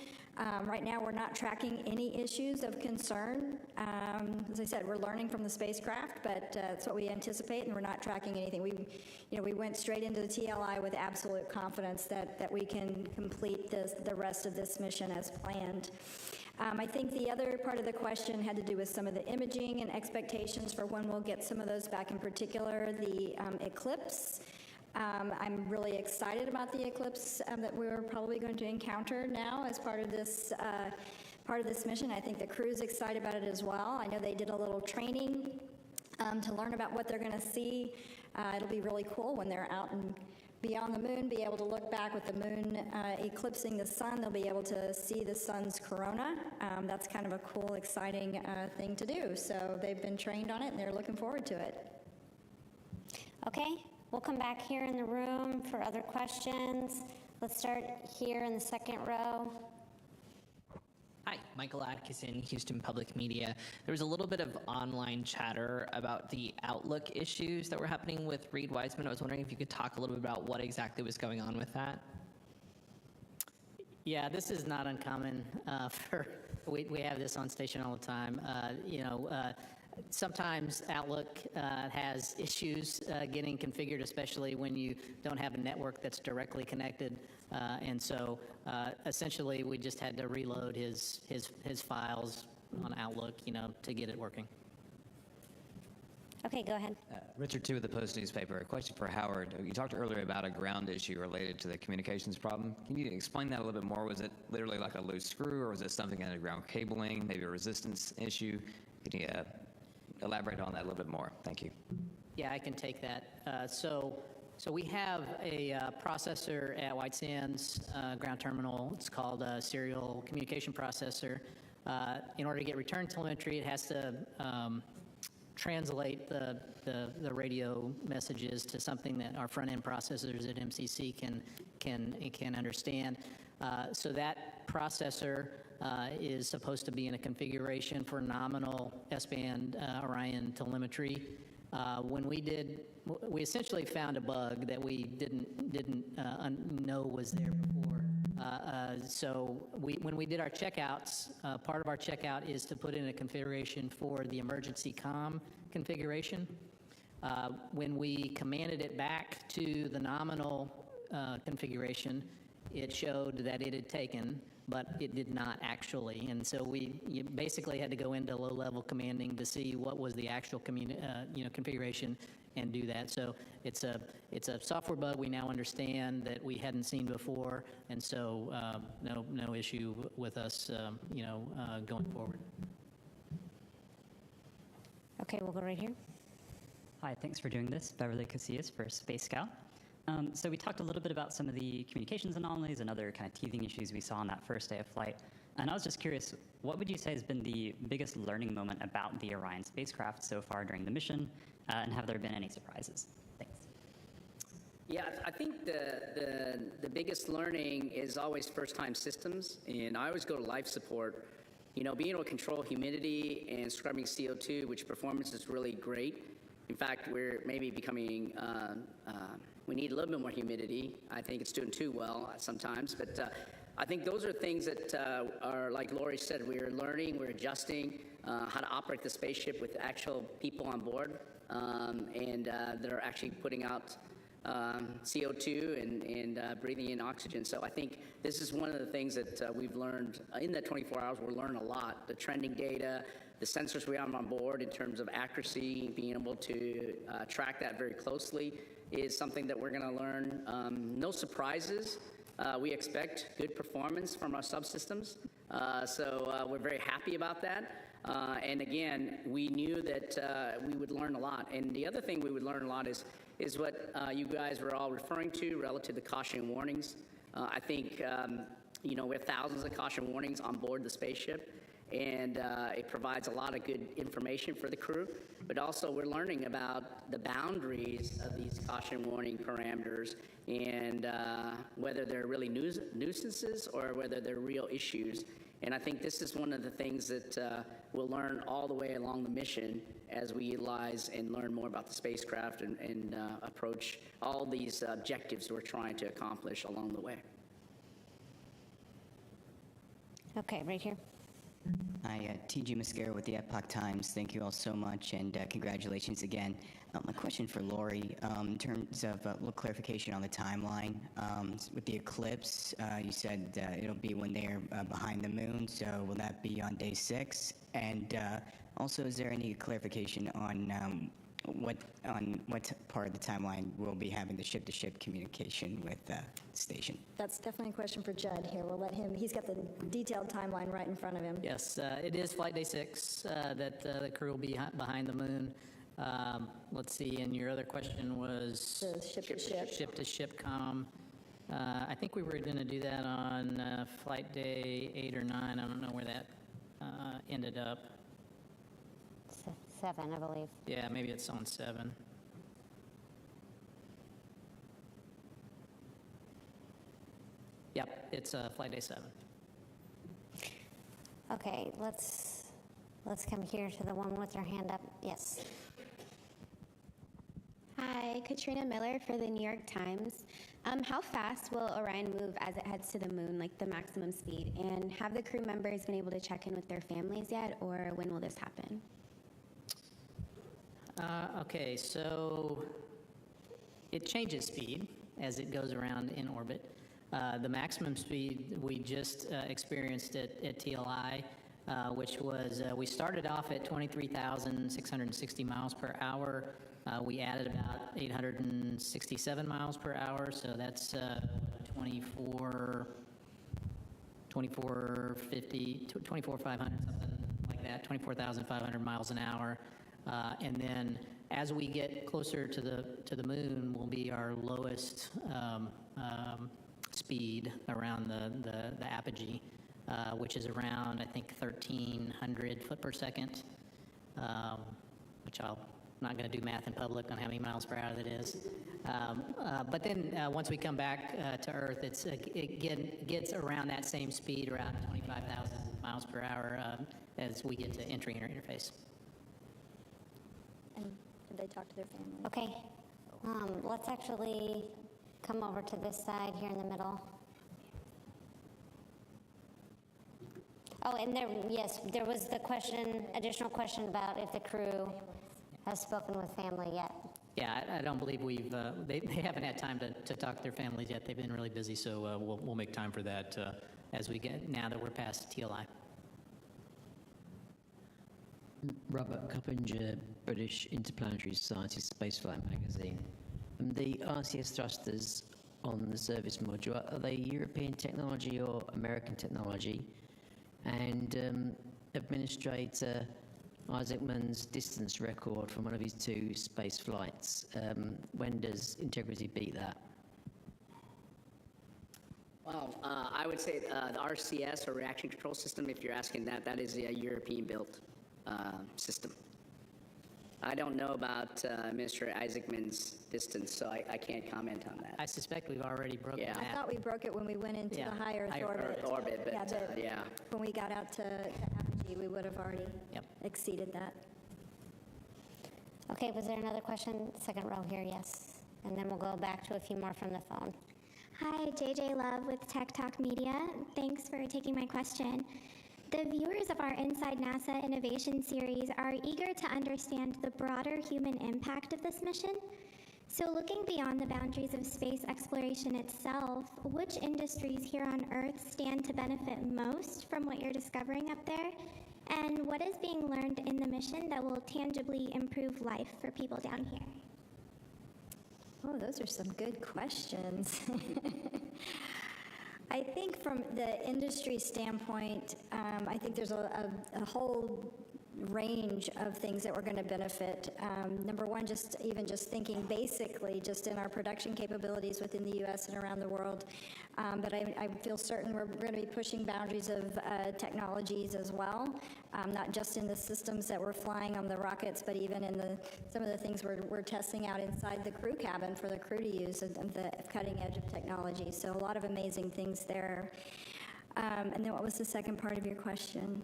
X: Right now, we're not tracking any issues of concern. As I said, we're learning from the spacecraft, but that's what we anticipate, and we're not tracking anything. We went straight into the TLI with absolute confidence that we can complete the rest of this mission as planned. I think the other part of the question had to do with some of the imaging and expectations for when we'll get some of those back, in particular the eclipse. I'm really excited about the eclipse that we're probably going to encounter now as part of this mission. I think the crew's excited about it as well. I know they did a little training to learn about what they're going to see. It'll be really cool when they're out and beyond the moon, be able to look back with the moon eclipsing the sun. They'll be able to see the sun's corona. That's kind of a cool, exciting thing to do. So they've been trained on it, and they're looking forward to it.
W: Okay, we'll come back here in the room for other questions. Let's start here in the second row.
N: Hi, Michael Atkinson, Houston Public Media. There was a little bit of online chatter about the Outlook issues that were happening with Reid Wiseman. I was wondering if you could talk a little bit about what exactly was going on with that.
A: Yeah, this is not uncommon. We have this on station all the time. Sometimes Outlook has issues getting configured, especially when you don't have a network that's directly connected. And so essentially we just had to reload his files on Outlook, to get it working.
W: Okay, go ahead.
Q: Richard Tu with the Post newspaper. A question for Howard. You talked earlier about a ground issue related to the communications problem. Can you explain that a little bit more? Was it literally like a loose screw, or was it something in the ground cabling, maybe a resistance issue? Can you elaborate on that a little bit more? Thank you.
A: Yeah, I can take that. So we have a processor at White Sands ground terminal. It's called a serial communication processor. In order to get return telemetry, it has to translate the radio messages to something that our front-end processors at MCC can understand. So that processor is supposed to be in a configuration for nominal S-band Orion telemetry. When we essentially found a bug that we didn't know was there before. So when we did our checkouts, part of our checkout is to put in a configuration for the emergency comm configuration. When we commanded it back to the nominal configuration, it showed that it had taken, but it did not actually. And so you basically had to go into low-level commanding to see what was the actual configuration and do that. So it's a software bug we now understand that we hadn't seen before, and so no issue with us going forward.
W: Okay, we'll go right here.
R: Hi, thanks for doing this. Beverly Casillas for Space Scout. So we talked a little bit about some of the communications anomalies and other kind of teething issues we saw on that first day of flight. And I was just curious, what would you say has been the biggest learning moment about the Orion spacecraft so far during the mission? And have there been any surprises? Thanks.
D: Yeah, I think the biggest learning is always first-time systems. And I always go to life support. Being able to control humidity and scrubbing CO2, which performance is really great. In fact, we're maybe becoming, we need a little bit more humidity. I think it's doing too well sometimes, but I think those are things that are, like Lori said, we're learning, we're adjusting how to operate the spaceship with actual people on board, and that are actually putting out CO2 and breathing in oxygen. So I think this is one of the things that we've learned in that 24 hours. We're learning a lot. The trending data, the sensors we have on board in terms of accuracy, being able to track that very closely is something that we're going to learn. No surprises. We expect good performance from our subsystems. So we're very happy about that. And again, we knew that we would learn a lot. And the other thing we would learn a lot is is what you guys were all referring to relative to caution warnings. I think, we have thousands of caution warnings on board the spaceship, and it provides a lot of good information for the crew, but also we're learning about the boundaries of these caution warning parameters and whether they're really nuisances or whether they're real issues. And I think this is one of the things that we'll learn all the way along the mission as we utilize and learn more about the spacecraft and approach all these objectives we're trying to accomplish along the way.
W: Okay, right here.
G: Hi, T.G. Mascara with the Epoch Times. Thank you all so much, and congratulations again. My question for Lori, in terms of a little clarification on the timeline, with the eclipse, you said it'll be when they're behind the moon, so will that be on day 6? And also, is there any clarification on what part of the timeline we'll be having the ship-to-ship communication with the station?
X: That's definitely a question for Judd here. We'll let him, he's got the detailed timeline right in front of him.
A: Yes, it is flight day 6 that the crew will be behind the moon. Let's see, and your other question was?
X: The ship-to-ship.
A: Ship-to-ship comm. I think we were going to do that on flight day 8 or 9. I don't know where that ended up.
W: 7, I believe.
A: Yeah, maybe it's on 7. Yep, it's flight day 7.
W: Okay, let's come here to the one with their hand up. Yes.
L: Hi, Katrina Miller for the New York Times. How fast will Orion move as it heads to the moon, like the maximum speed? And have the crew members been able to check in with their families yet, or when will this happen?
A: Okay, so it changes speed as it goes around in orbit. The maximum speed we just experienced at TLI, which was, we started off at 23,660 miles per hour. We added about 867 miles per hour, so that's 24,500, something like that, 24,500 miles an hour. And then as we get closer to the moon will be our lowest speed around the apogee, which is around, I think, 1,300 foot per second, which I'm not going to do math in public on how many miles per hour that is. But then once we come back to Earth, it gets around that same speed, around 25,000 miles per hour as we get to entering our interface.
X: And did they talk to their family?
W: Okay. Let's actually come over to this side here in the middle. Oh, and there was the additional question about if the crew has spoken with family yet.
A: Yeah, I don't believe they haven't had time to talk to their families yet. They've been really busy, so we'll make time for that now that we're past TLI.
O: Robert Coppinger, British Interplanetary Society Spaceflight magazine. The RCS thrusters on the service module, are they European technology or American technology? And Administrator Isaacman's distance record from one of his 2 space flights, when does Integrity beat that?
D: Well, I would say the RCS, or Reaction Control System, if you're asking that is a European-built system. I don't know about Administrator Isaacman's distance, so I can't comment on that.
A: I suspect we've already broken that.
X: I thought we broke it when we went into the high Earth orbit.
D: But yeah.
X: When we got out to apogee, we would have already exceeded that.
W: Okay, was there another question? Second row here, yes. And then we'll go back to a few more from the phone.
I: Hi, JJ Love with Tech Talk Media. Thanks for taking my question. The viewers of our Inside NASA Innovation series are eager to understand the broader human impact of this mission. So looking beyond the boundaries of space exploration itself, which industries here on Earth stand to benefit most from what you're discovering up there? And what is being learned in the mission that will tangibly improve life for people down here?
X: Oh, those are some good questions. I think from the industry standpoint, I think there's a whole range of things that we're going to benefit. Number one, just thinking basically just in our production capabilities within the U.S. and around the world. But I feel certain we're going to be pushing boundaries of technologies as well, not just in the systems that we're flying on the rockets, but even in some of the things we're testing out inside the crew cabin for the crew to use, and the cutting edge of technology. So a lot of amazing things there. And then what was the second part of your question?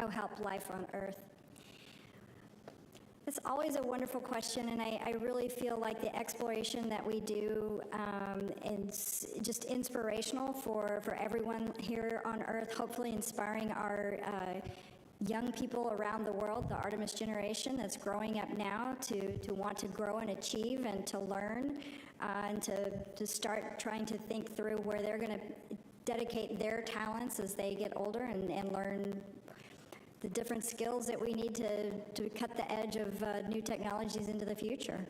X: Oh, help life on Earth. It's always a wonderful question, and I really feel like the exploration that we do is just inspirational for everyone here on Earth, hopefully inspiring our young people around the world, the Artemis generation that's growing up now to want to grow and achieve and to learn and to start trying to think through where they're going to dedicate their talents as they get older and learn the different skills that we need to cut the edge of new technologies into the future.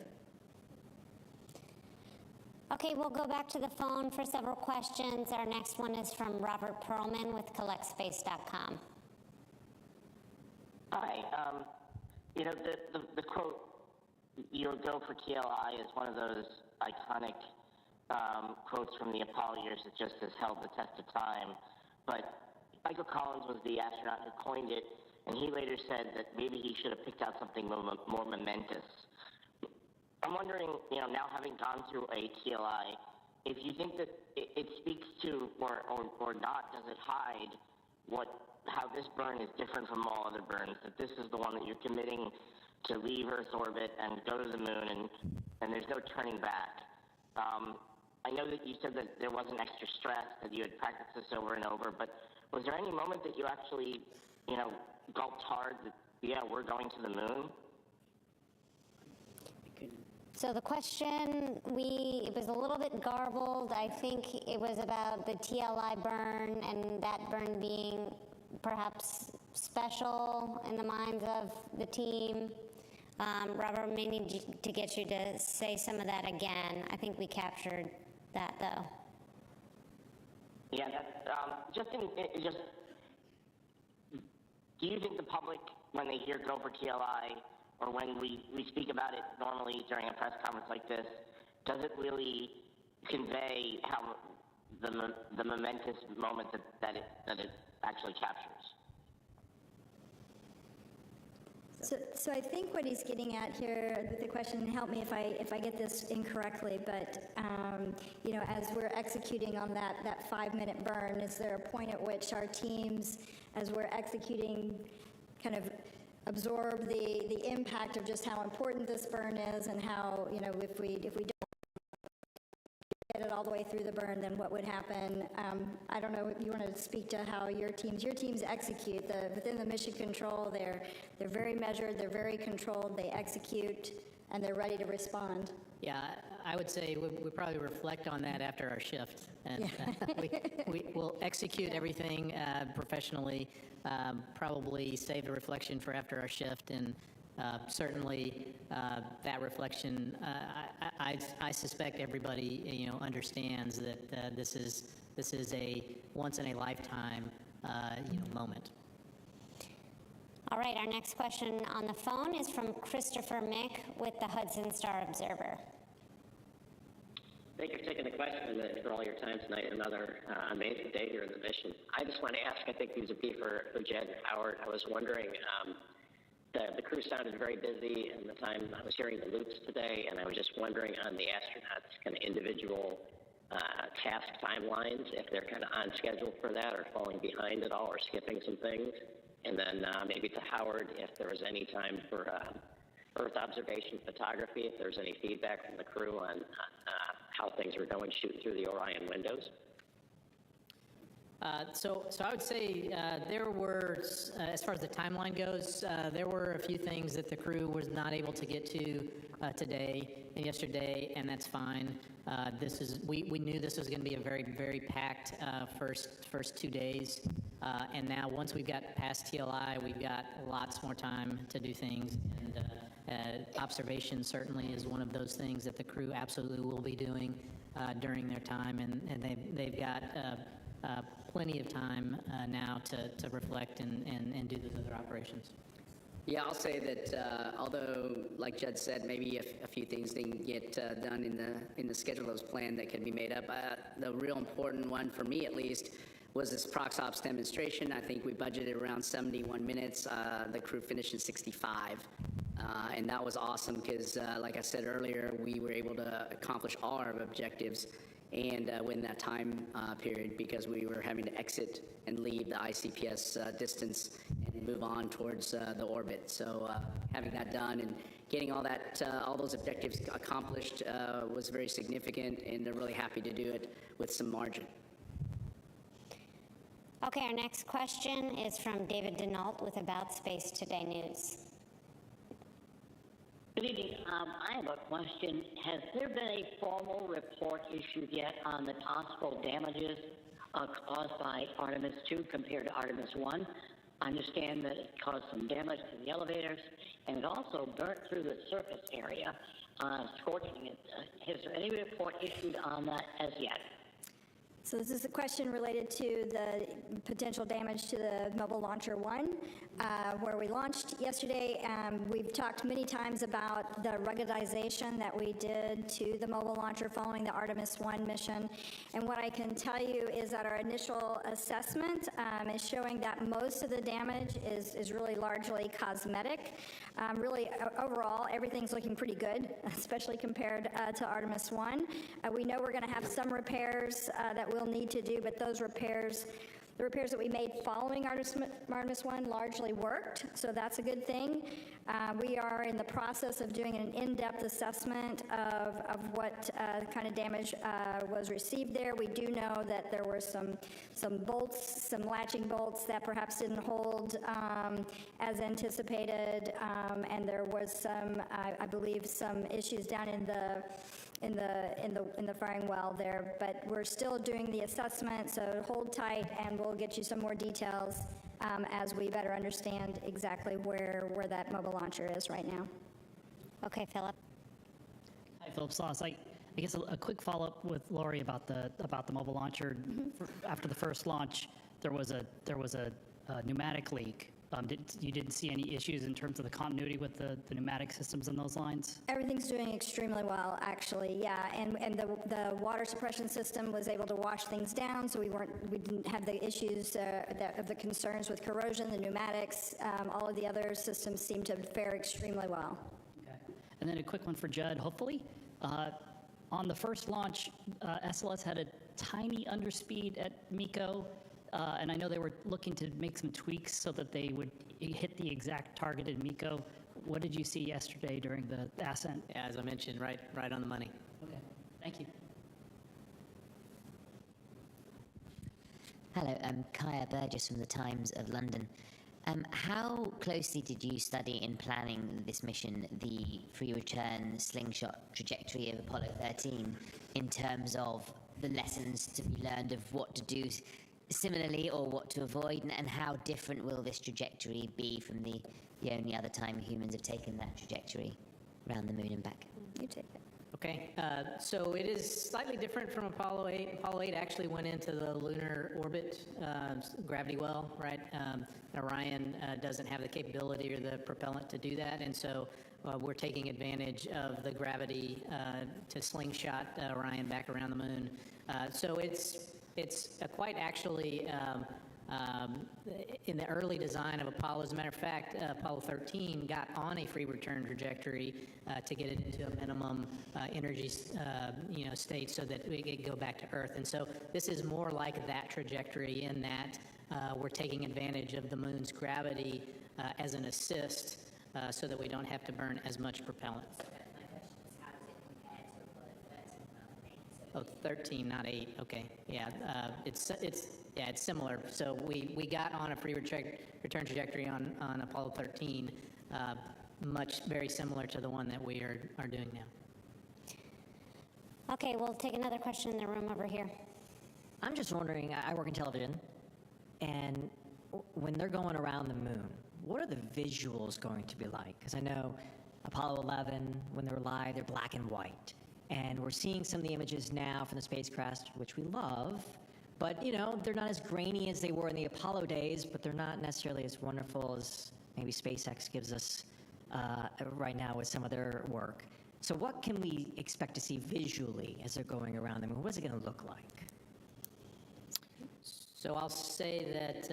W: Okay, we'll go back to the phone for several questions. Our next one is from Robert Perlman with collectspace.com.
S: Hi. The quote, "You'll go for TLI," is one of those iconic quotes from the Apollo years that just has held the test of time. But Michael Collins was the astronaut who coined it, and he later said that maybe he should have picked out something more momentous. I'm wondering, now having gone through a TLI, if you think that it speaks to, or not, does it hide how this burn is different from all other burns, that this is the one that you're committing to leave Earth's orbit and go to the moon, and there's no turning back. I know that you said that there wasn't extra stress, that you had practiced this over and over, but was there any moment that you actually, gulped hard that, yeah, we're going to the moon?
W: So the question, it was a little bit garbled. I think it was about the TLI burn and that burn being perhaps special in the minds of the team. Robert, may need to get you to say some of that again. I think we captured that, though.
S: Yeah, do you think the public, when they hear go for TLI, or when we speak about it normally during a press conference like this, does it really convey how the momentous moment that it actually captures?
X: So I think what he's getting at here with the question, and help me if I get this incorrectly, but as we're executing on that 5-minute burn, is there a point at which our teams, as we're executing, kind of absorb the impact of just how important this burn is, and how if we don't get it all the way through the burn, then what would happen? I don't know if you want to speak to how your teams execute within the mission control. They're very measured, they're very controlled, they execute, and they're ready to respond.
A: Yeah, I would say we probably reflect on that after our shift, and we'll execute everything professionally, probably save the reflection for after our shift, and certainly that reflection, I suspect everybody understands that this is a once in a lifetime moment.
W: All right, our next question on the phone is from Christopher Mick with the Hudson Star Observer.
T: Thank you for taking the question and for all your time tonight. Another amazing day here in the mission. I just want to ask, I think these would be for Jed and Howard. I was wondering, the crew sounded very busy, and the time I was hearing the loops today, and I was just wondering on the astronauts' kind of individual task timelines, if they're kind of on schedule for that or falling behind at all or skipping some things. And then maybe to Howard, if there was any time for Earth observation photography, if there's any feedback from the crew on how things were going shooting through the Orion windows.
A: So I would say there were, as far as the timeline goes, there were a few things that the crew was not able to get to today and yesterday, and that's fine. We knew this was going to be a very, very packed first 2 days, and now once we've got past TLI, we've got lots more time to do things, and observation certainly is one of those things that the crew absolutely will be doing during their time, and they've got plenty of time now to reflect and do those other operations.
D: Yeah, I'll say that although, like Judd said, maybe a few things didn't get done in the schedule that was planned that could be made up, the real important one, for me at least, was this ProxOps demonstration. I think we budgeted around 71 minutes. The crew finished in 65. And that was awesome because, like I said earlier, we were able to accomplish all our objectives and within that time period, because we were having to exit and leave the ICPS distance and move on towards the orbit. So having that done and getting all those objectives accomplished was very significant, and they're really happy to do it with some margin.
W: Okay, our next question is from David Denault with About Space Today News.
B: Good evening. I have a question. Has there been a formal report issued yet on the possible damages caused by Artemis II compared to Artemis I? I understand that it caused some damage to the elevators, and it also burnt through the surface area, scorching it. Has there any report issued on that as yet?
X: So this is a question related to the potential damage to the Mobile Launcher 1, where we launched yesterday. We've talked many times about the ruggedization that we did to the Mobile Launcher following the Artemis 1 mission. And what I can tell you is that our initial assessment is showing that most of the damage is really largely cosmetic. Really, overall, everything's looking pretty good, especially compared to Artemis 1. We know we're going to have some repairs that we'll need to do, but those repairs, the repairs that we made following Artemis 1 largely worked, so that's a good thing. We are in the process of doing an in-depth assessment of what kind of damage was received there. We do know that there were some bolts, some latching bolts that perhaps didn't hold as anticipated, and there was some, I believe, some issues down in the firing well there, but we're still doing the assessment, so hold tight and we'll get you some more details as we better understand exactly where that mobile launcher is right now.
W: Okay, Philip.
E: Hi, Philip Sloss. I guess a quick follow-up with Lori about the mobile launcher. After the first launch, there was a pneumatic leak. You didn't see any issues in terms of the continuity with the pneumatic systems in those lines?
X: Everything's doing extremely well, actually, yeah. And the water suppression system was able to wash things down, so we didn't have the issues of the concerns with corrosion, the pneumatics. All of the other systems seem to fare extremely well.
E: Okay. And then a quick one for Judd, hopefully. On the first launch, SLS had a tiny underspeed at MECO. And I know they were looking to make some tweaks so that they would hit the exact targeted MECO. What did you see yesterday during the ascent?
A: Yeah, as I mentioned, right on the money.
E: Okay, thank you.
U: Hello, I'm Kaya Burgess from the Times of London. How closely did you study in planning this mission the free return slingshot trajectory of Apollo 13 in terms of the lessons to be learned of what to do similarly or what to avoid, and how different will this trajectory be from the only other time humans have taken that trajectory around the moon and back?
X: You take it.
A: Okay, so it is slightly different from Apollo 8. Apollo 8 actually went into the lunar orbit, gravity well, right? Orion doesn't have the capability or the propellant to do that, and so we're taking advantage of the gravity to slingshot Orion back around the moon. So it's quite actually in the early design of Apollo. As a matter of fact, Apollo 13 got on a free return trajectory to get it into a minimum energy state so that it could go back to Earth. And so this is more like that trajectory in that we're taking advantage of the moon's gravity as an assist so that we don't have to burn as much propellant. Oh, 13, not 8. Okay, yeah, it's similar. So we got on a free return trajectory on Apollo 13, very similar to the one that we are doing now.
W: Okay, we'll take another question in the room over here.
V: I'm just wondering, I work in television, and when they're going around the moon, what are the visuals going to be like? Because I know Apollo 11, when they were live, they're black and white. And we're seeing some of the images now from the spacecraft, which we love, But, you know, they're not as grainy as they were in the Apollo days, but they're not necessarily as wonderful as maybe SpaceX gives us right now with some of their work. So what can we expect to see visually as they're going around the moon? What's it going to look like?
A: So I'll say that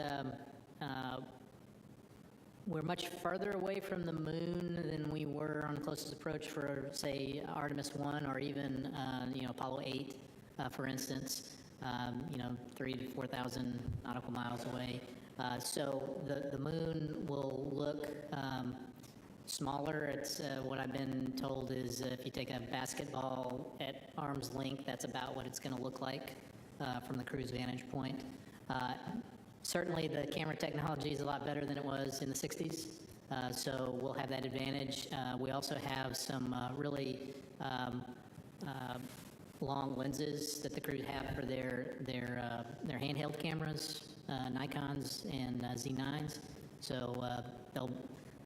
A: we're much farther away from the moon than we were on closest approach for, say, Artemis I or even, Apollo 8, for instance. 3,000 to 4,000 nautical miles away. So the moon will look smaller. It's what I've been told is if you take a basketball at arm's length, that's about what it's going to look like from the crew's vantage point. Certainly the camera technology is a lot better than it was in the 60s, so we'll have that advantage. We also have some really long lenses that the crew have for their handheld cameras, Nikons and Z9s. So they'll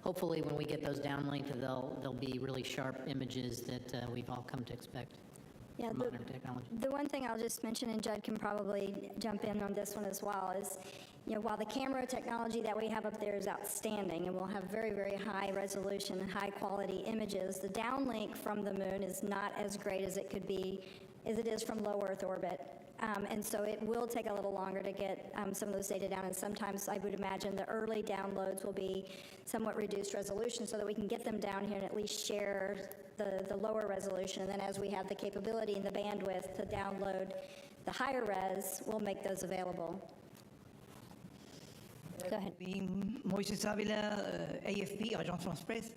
A: hopefully when we get those downlinked, they'll be really sharp images that we've all come to expect.
X: Yeah,
A: Modern technology.
X: The one thing I'll just mention, and Judd can probably jump in on this one as well, is, while the camera technology that we have up there is outstanding, and we'll have very, very high resolution, high quality images, the downlink from the moon is not as great as it could be, as it is from low Earth orbit. And so it will take a little longer to get some of those data down, and sometimes I would imagine the early downloads will be somewhat reduced resolution so that we can get them down here and at least share the lower resolution. And then as we have the capability and the bandwidth to download the higher res, we'll make those available. Go ahead.
C: Moises Avila, AFP, Agence France Presse.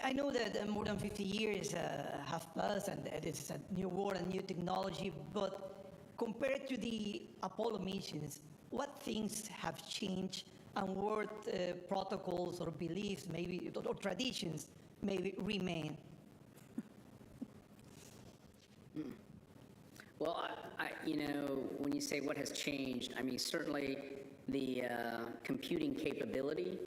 C: I know that more than 50 years have passed and it's a new world and new technology, but compared to the Apollo missions, what things have changed and what protocols or beliefs maybe, or traditions maybe remain?
D: Well, when you say what has changed, I mean, certainly the computing capability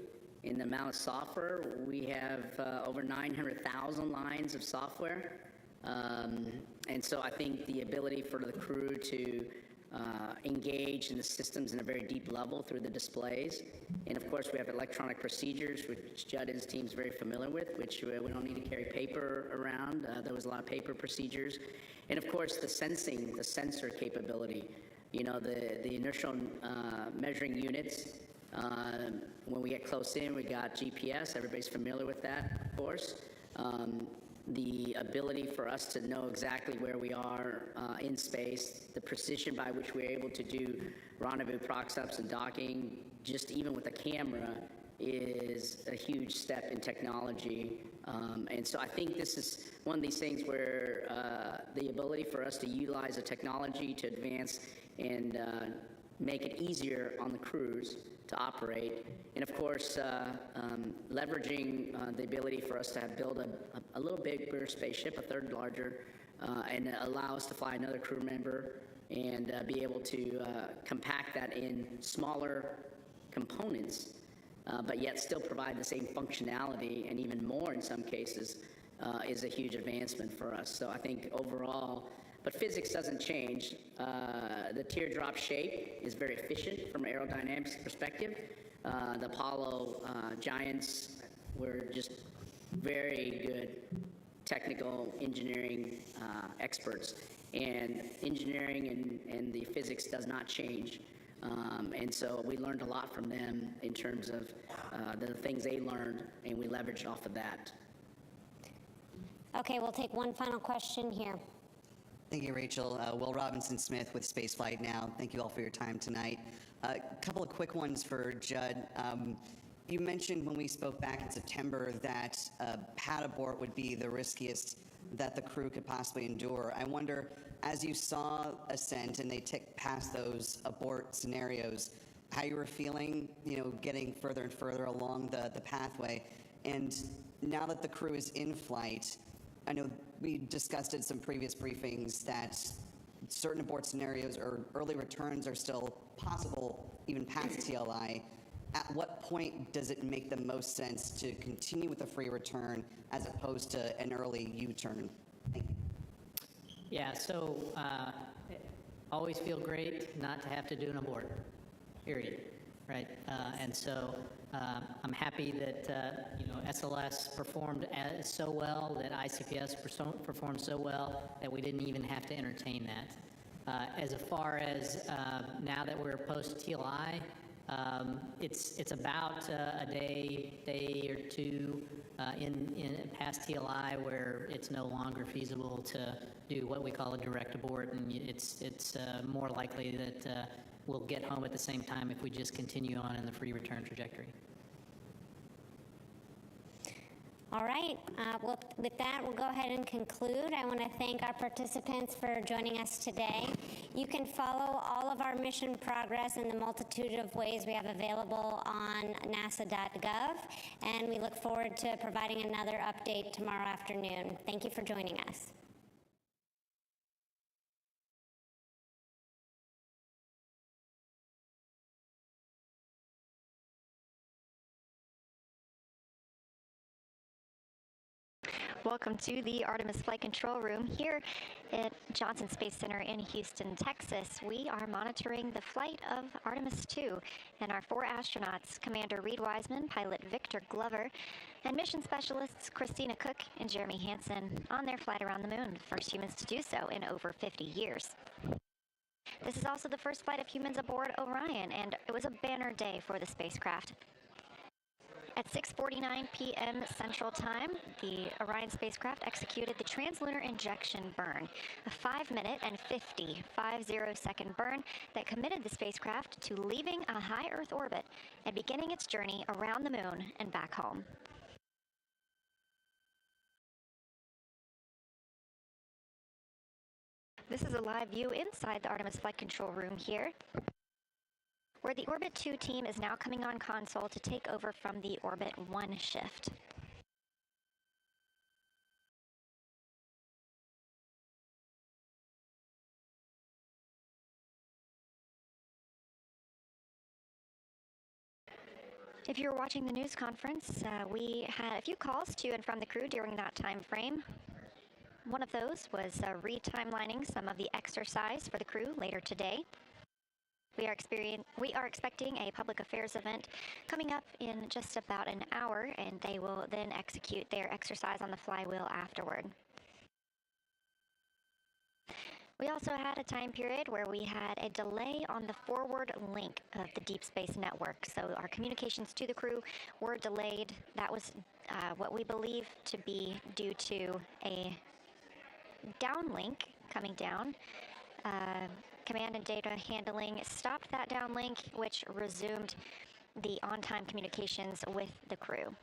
D: in the amount of software. We have over 900,000 lines of software. And so I think the ability for the crew to engage in the systems in a very deep level through the displays. And of course, we have electronic procedures, which Judd and his team is very familiar with, which we don't need to carry paper around. There was a lot of paper procedures. And of course, the sensor capability. The inertial measuring units. When we get close in, we got GPS. Everybody's familiar with that, of course. The ability for us to know exactly where we are in space, the precision by which we're able to do rendezvous prox-ups and docking, just even with a camera, is a huge step in technology. And so I think this is one of these things where the ability for us to utilize the technology to advance and make it easier on the crews to operate. And of course, leveraging the ability for us to build a little bigger spaceship, a third larger, and allow us to fly another crew member and be able to compact that in smaller components, but yet still provide the same functionality and even more in some cases, is a huge advancement for us. So I think overall, but physics doesn't change. The teardrop shape is very efficient from an aerodynamics perspective. The Apollo giants were just very good technical engineering experts. And engineering and the physics does not change. And so we learned a lot from them in terms of the things they learned, and we leveraged off of that.
W: Okay, we'll take one final question here.
F: Thank you, Rachel. Will Robinson-Smith with Spaceflight Now. Thank you all for your time tonight. A couple of quick ones for Judd. You mentioned when we spoke back in September that pad abort would be the riskiest that the crew could possibly endure. I wonder, as you saw ascent and they ticked past those abort scenarios, how you were feeling, getting further and further along the pathway. And now that the crew is in flight, I know we discussed in some previous briefings that certain abort scenarios or early returns are still possible even past TLI. At what point does it make the most sense to continue with a free return as opposed to an early U-turn? Thank you.
A: Yeah, so always feel great not to have to do an abort, period, right? And so I'm happy that, SLS performed so well, that ICPS performed so well that we didn't even have to entertain that. As far as now that we're post-TLI, it's about a day or two in past TLI where it's no longer feasible to do what we call a direct abort, and it's more likely that we'll get home at the same time if we just continue on in the free return trajectory.
W: All right. Well, with that, we'll go ahead and conclude. I want to thank our participants for joining us today. You can follow all of our mission progress in the multitude of ways we have available on nasa.gov, and we look forward to providing another update tomorrow afternoon. Thank you for joining us.
J: Welcome to the Artemis Flight Control Room here at Johnson Space Center in Houston, Texas. We are monitoring the flight of Artemis II and our 4 astronauts, Commander Reid Wiseman, pilot Victor Glover, and mission specialists Christina Koch and Jeremy Hansen on their flight around the moon, the first humans to do so in over 50 years. This is also the first flight of humans aboard Orion, and it was a banner day for the spacecraft. At 6:49 p.m. Central Time, the Orion spacecraft executed the translunar injection burn, a 5-minute and 50-second burn that committed the spacecraft to leaving a high Earth orbit and beginning its journey around the moon and back home. This is a live view inside the Artemis Flight Control Room here, where the Orbit 2 team is now coming on console to take over from the Orbit 1 shift. If you were watching the news conference, we had a few calls to and from the crew during that time frame. One of those was re-timelining some of the exercise for the crew later today. We are expecting a public affairs event coming up in just about an hour, and they will then execute their exercise on the flywheel afterward. We also had a time period where we had a delay on the forward link of the Deep Space Network. So our communications to the crew were delayed. That was what we believe to be due to a downlink coming down. Command and data handling stopped that downlink, which resumed the on-time communications with the crew.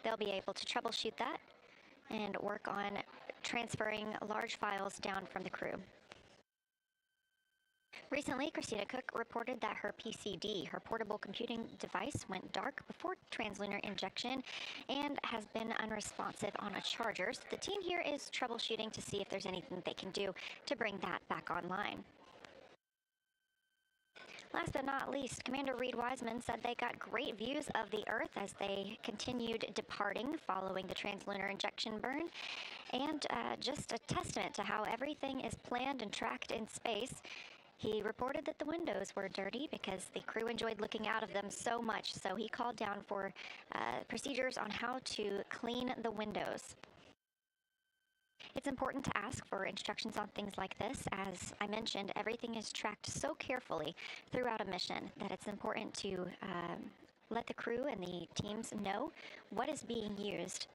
J: They'll be able to troubleshoot that and work on transferring large files down from the crew. Recently, Christina Koch reported that her PCD, her portable computing device, went dark before translunar injection and has been unresponsive on a charger. So the team here is troubleshooting to see if there's anything they can do to bring that back online. Last but not least, Commander Reid Wiseman said they got great views of the Earth as they continued departing following the translunar injection burn, and just a testament to how everything is planned and tracked in space. He reported that the windows were dirty because the crew enjoyed looking out of them so much, so he called down for procedures on how to clean the windows. It's important to ask for instructions on things like this. As I mentioned, everything is tracked so carefully throughout a mission that it's important to let the crew and the teams know what is being used.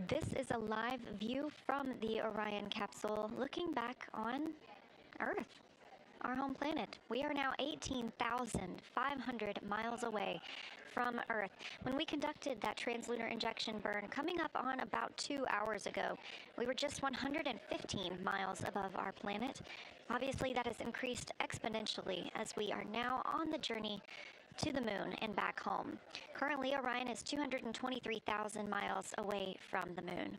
J: This is a live view from the Orion capsule looking back on Earth, our home planet. We are now 18,500 miles away from Earth. When we conducted that translunar injection burn coming up on about 2 hours ago, we were just 115 miles above our planet. Obviously, that has increased exponentially as we are now on the journey to the moon and back home. Currently, Orion is 223,000 miles away from the moon.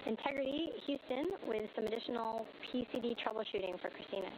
H: Integrity, Houston, with some additional PCD troubleshooting for Christina.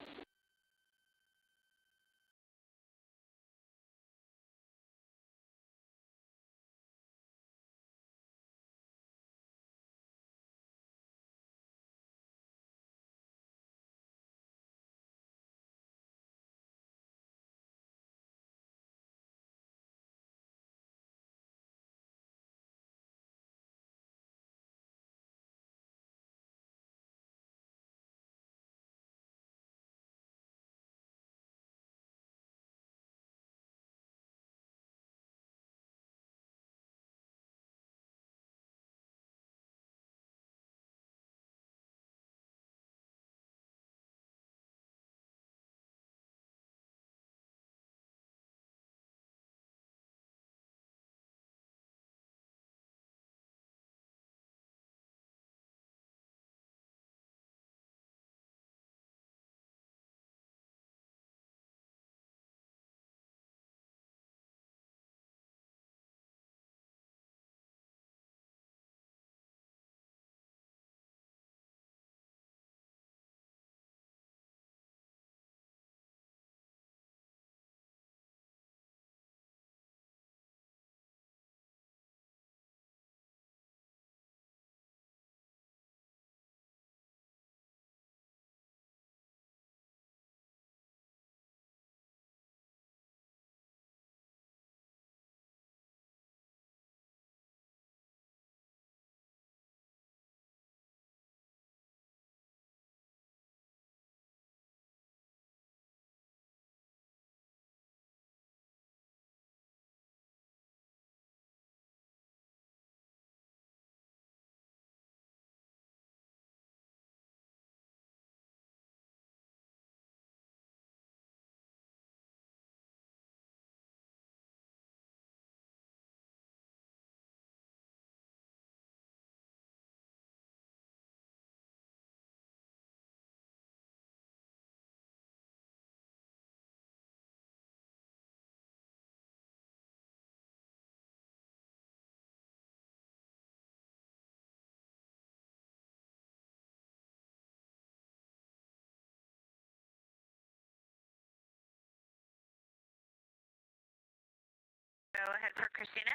K: Go ahead for Christina.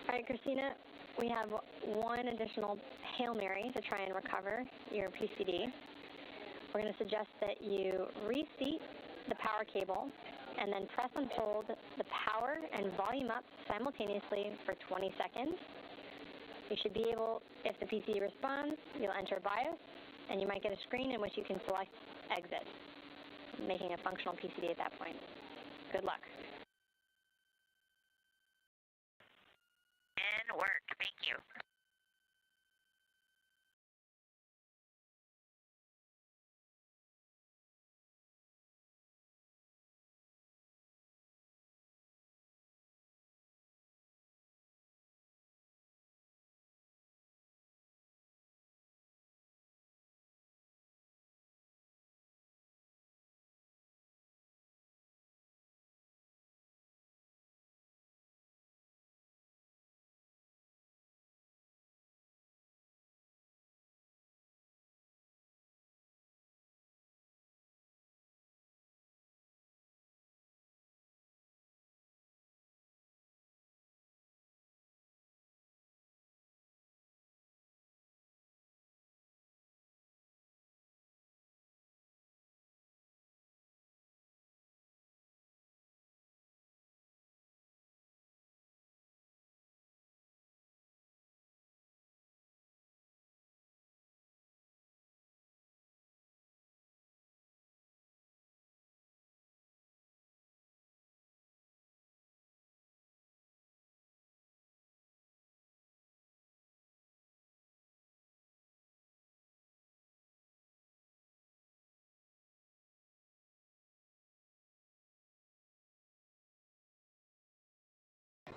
H: All right, Christina, we have one additional Hail Mary to try and recover your PCD. We're going to suggest that you reseat the power cable and then press and hold the power and volume up simultaneously for 20 seconds. You should be able, if the PCD responds, you'll enter BIOS, and you might get a screen in which you can select exit, making a functional PCD at that point. Good luck.
K: And work. Thank you.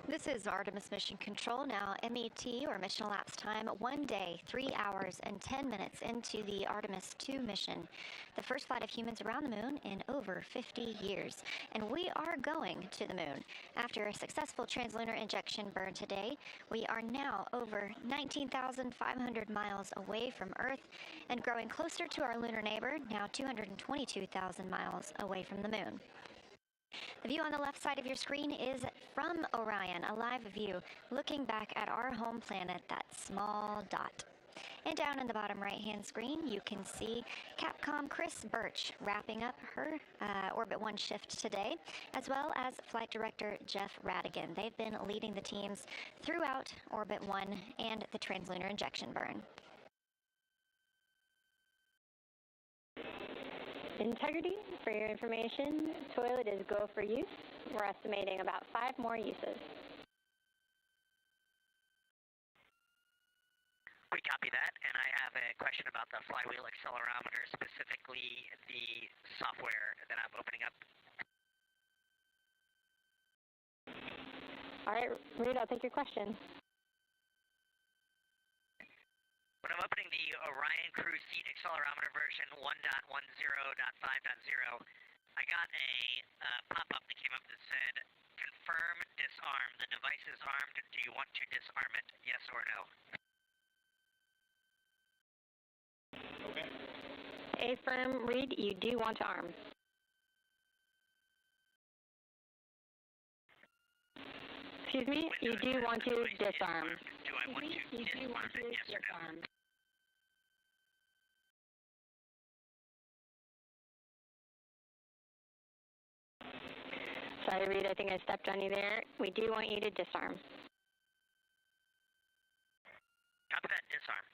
J: This is Artemis Mission Control now. MET, or mission elapsed time, 1 day, 3 hours, and 10 minutes into the Artemis II mission, the first flight of humans around the moon in over 50 years. And we are going to the moon. After a successful translunar injection burn today, we are now over 19,500 miles away from Earth and growing closer to our lunar neighbor, now 222,000 miles away from the moon. The view on the left side of your screen is from Orion, a live view looking back at our home planet, that small dot. And down in the bottom right-hand screen, you can see Capcom Chris Birch wrapping up her Orbit 1 shift today, as well as Flight Director Jeff Radigan. They've been leading the teams throughout Orbit 1 and the translunar injection burn.
H: Integrity, for your information, toilet is go for use. We're estimating about 5 more uses.
M: We copy that, and I have a question about the flywheel accelerometer, specifically the software that I'm opening up.
H: All right, Reid, I'll take your question.
M: When I'm opening the Orion Crew Seat Accelerometer version 1.10.5.0, I got a pop-up that came up that said, confirm disarm. The device is armed. Do you want to disarm it? Yes or no? Okay.
H: Affirm, Reid, you do want to arm. Excuse me, you do want to disarm.
M: Do I want to disarm it? Yes or no?
H: Sorry, Reid, I think I stepped on you there. We do want you to disarm.
M: Copy that, disarm.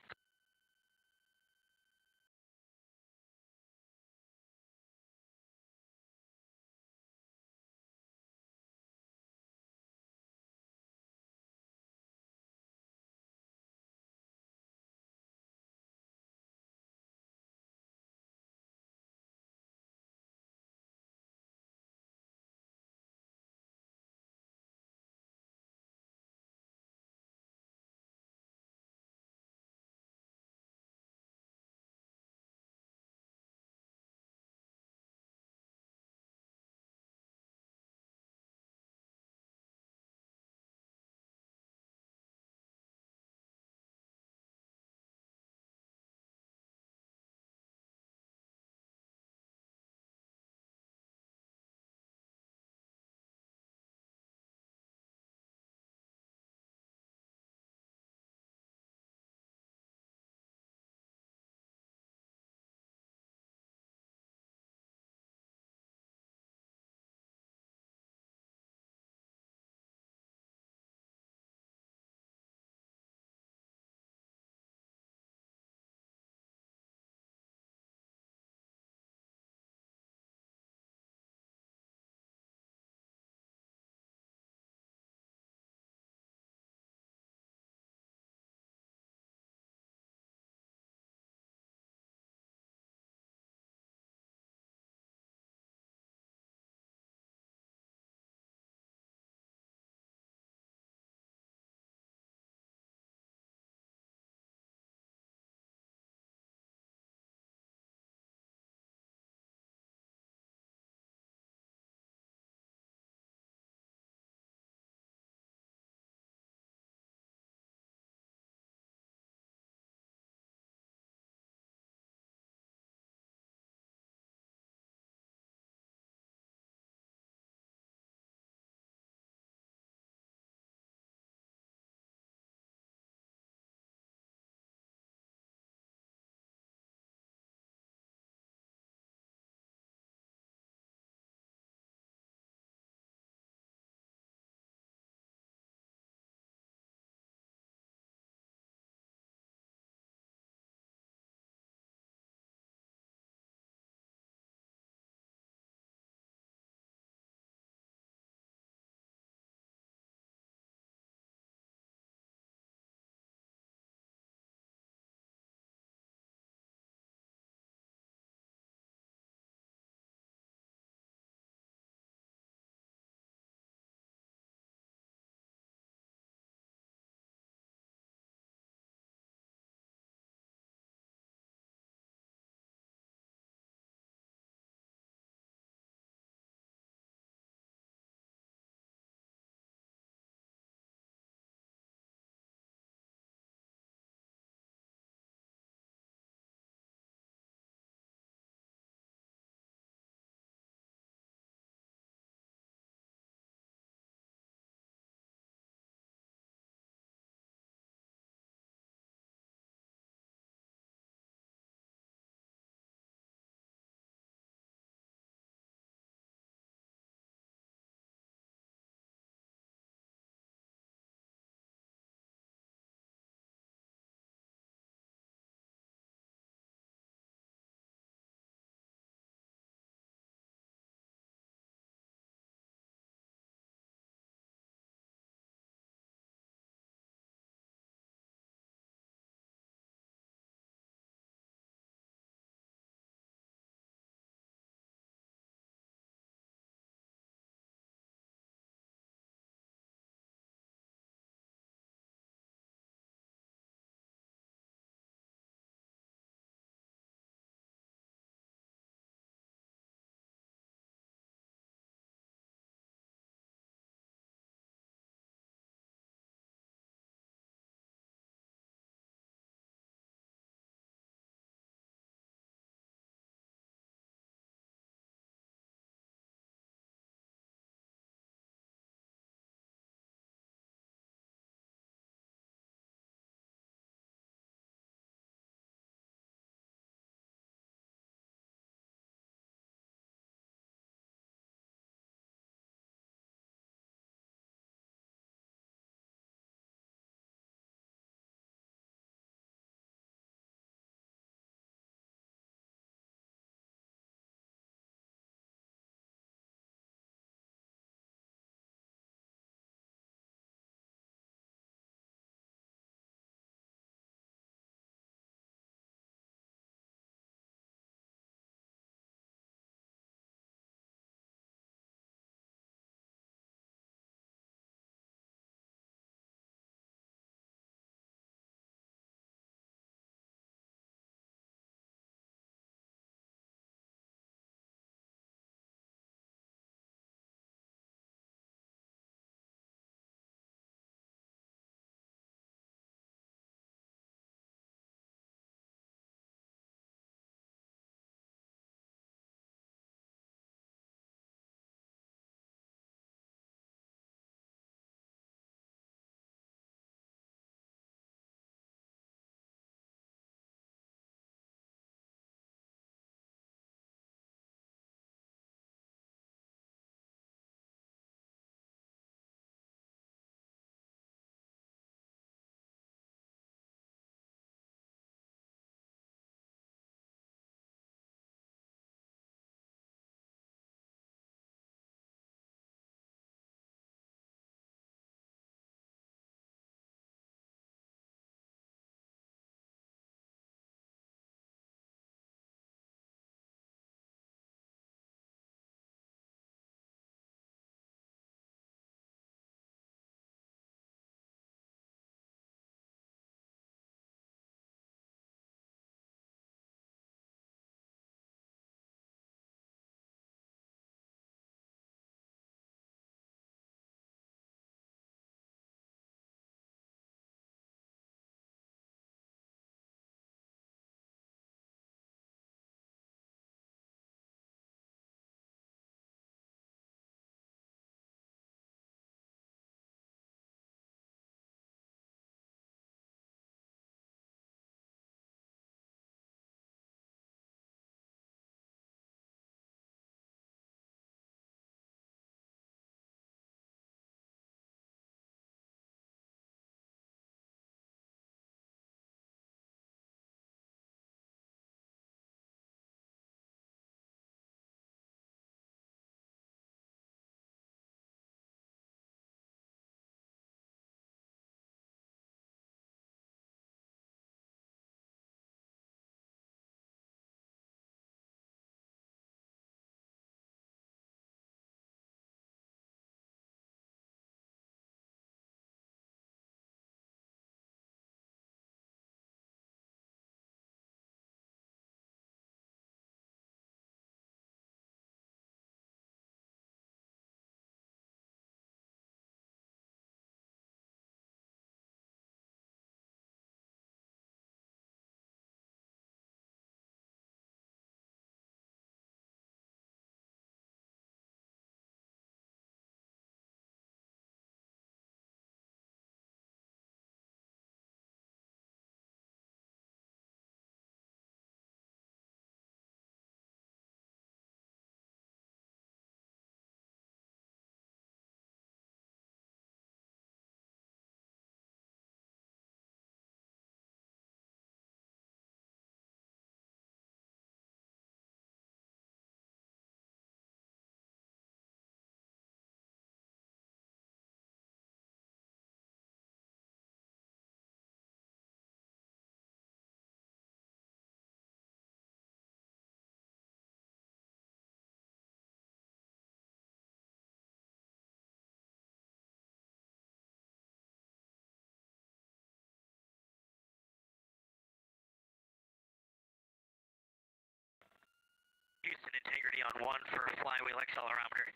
M: on one for flywheel accelerometer.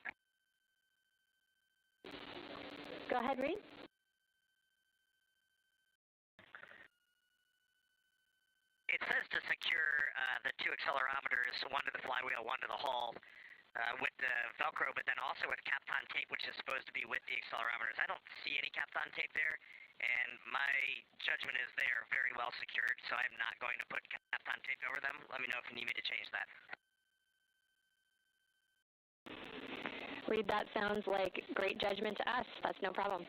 H: Go ahead, Reid.
M: It says to secure the two accelerometers, one to the flywheel, one to the hull, with the Velcro, but then also with Kapton tape, which is supposed to be with the accelerometers. I don't see any Kapton tape there, and my judgment is they are very well secured, so I'm not going to put Kapton tape over them. Let me know if you need me to change that.
H: Reid, that sounds like great judgment to us. That's no problem.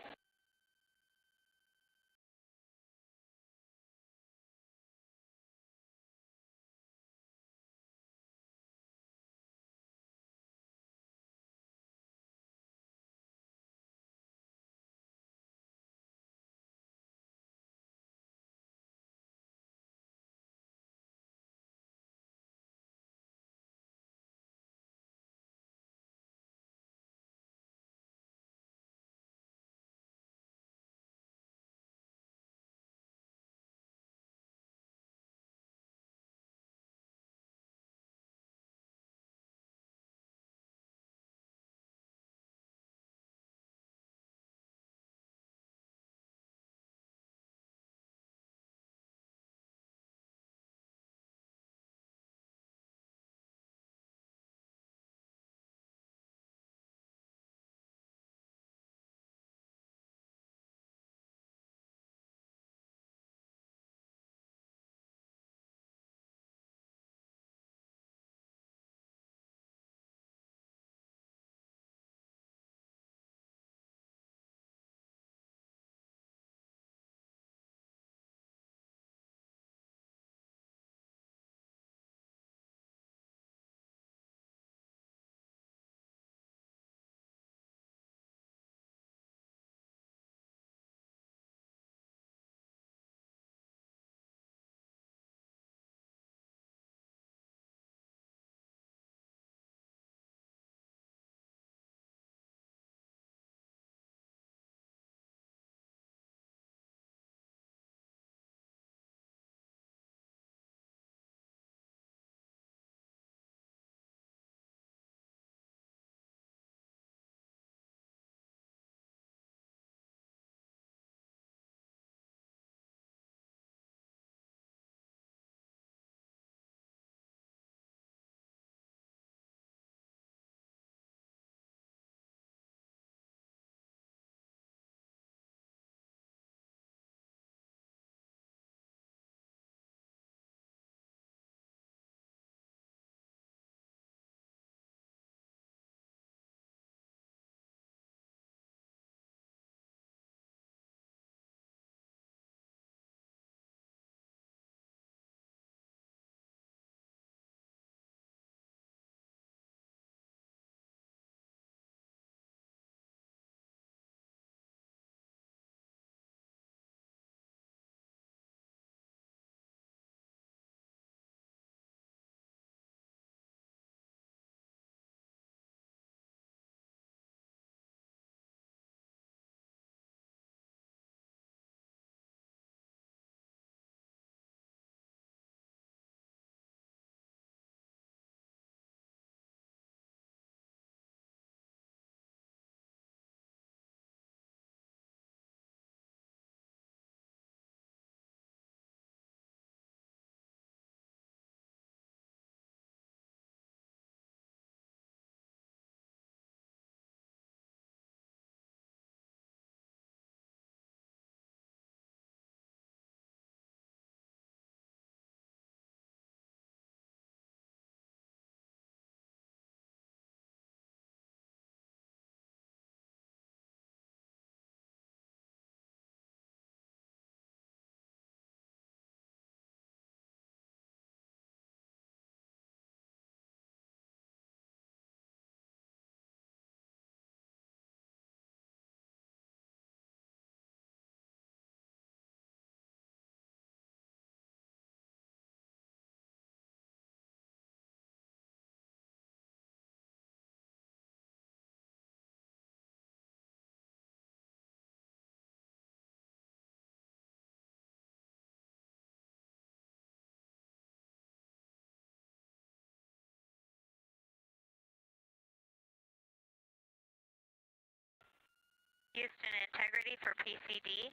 K: Houston integrity for PCD.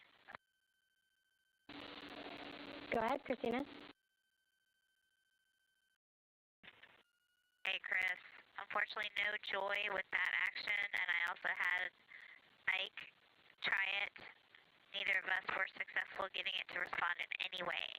H: Go ahead, Christina.
K: Hey, Chris. Unfortunately, no joy with that action, and I also had Ike try it. Neither of us were successful getting it to respond in any way.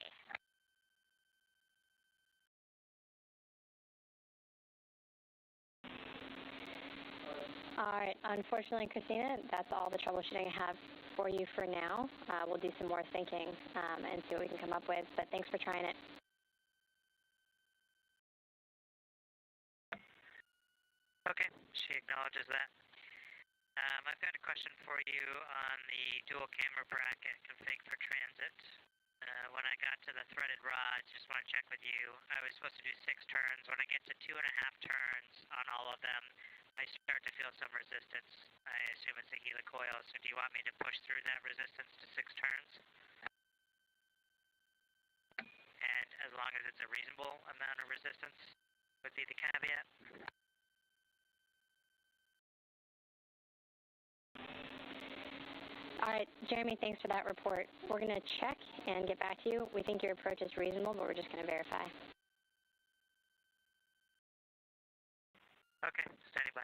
H: All right, unfortunately, Christina, that's all the troubleshooting I have for you for now. We'll do some more thinking and see what we can come up with, but thanks for trying it.
M: Okay, she acknowledges that. I've got a question for you on the dual camera bracket config for transit. When I got to the threaded rods, just want to check with you. I was supposed to do 6 turns. When I get to 2.5 turns on all of them, I start to feel some resistance. I assume it's the helicoil, so do you want me to push through that resistance to 6 turns? And as long as it's a reasonable amount of resistance would be the caveat.
H: All right, Jeremy, thanks for that report. We're going to check and get back to you. We think your approach is reasonable, but we're just going to verify.
M: Okay, standing by.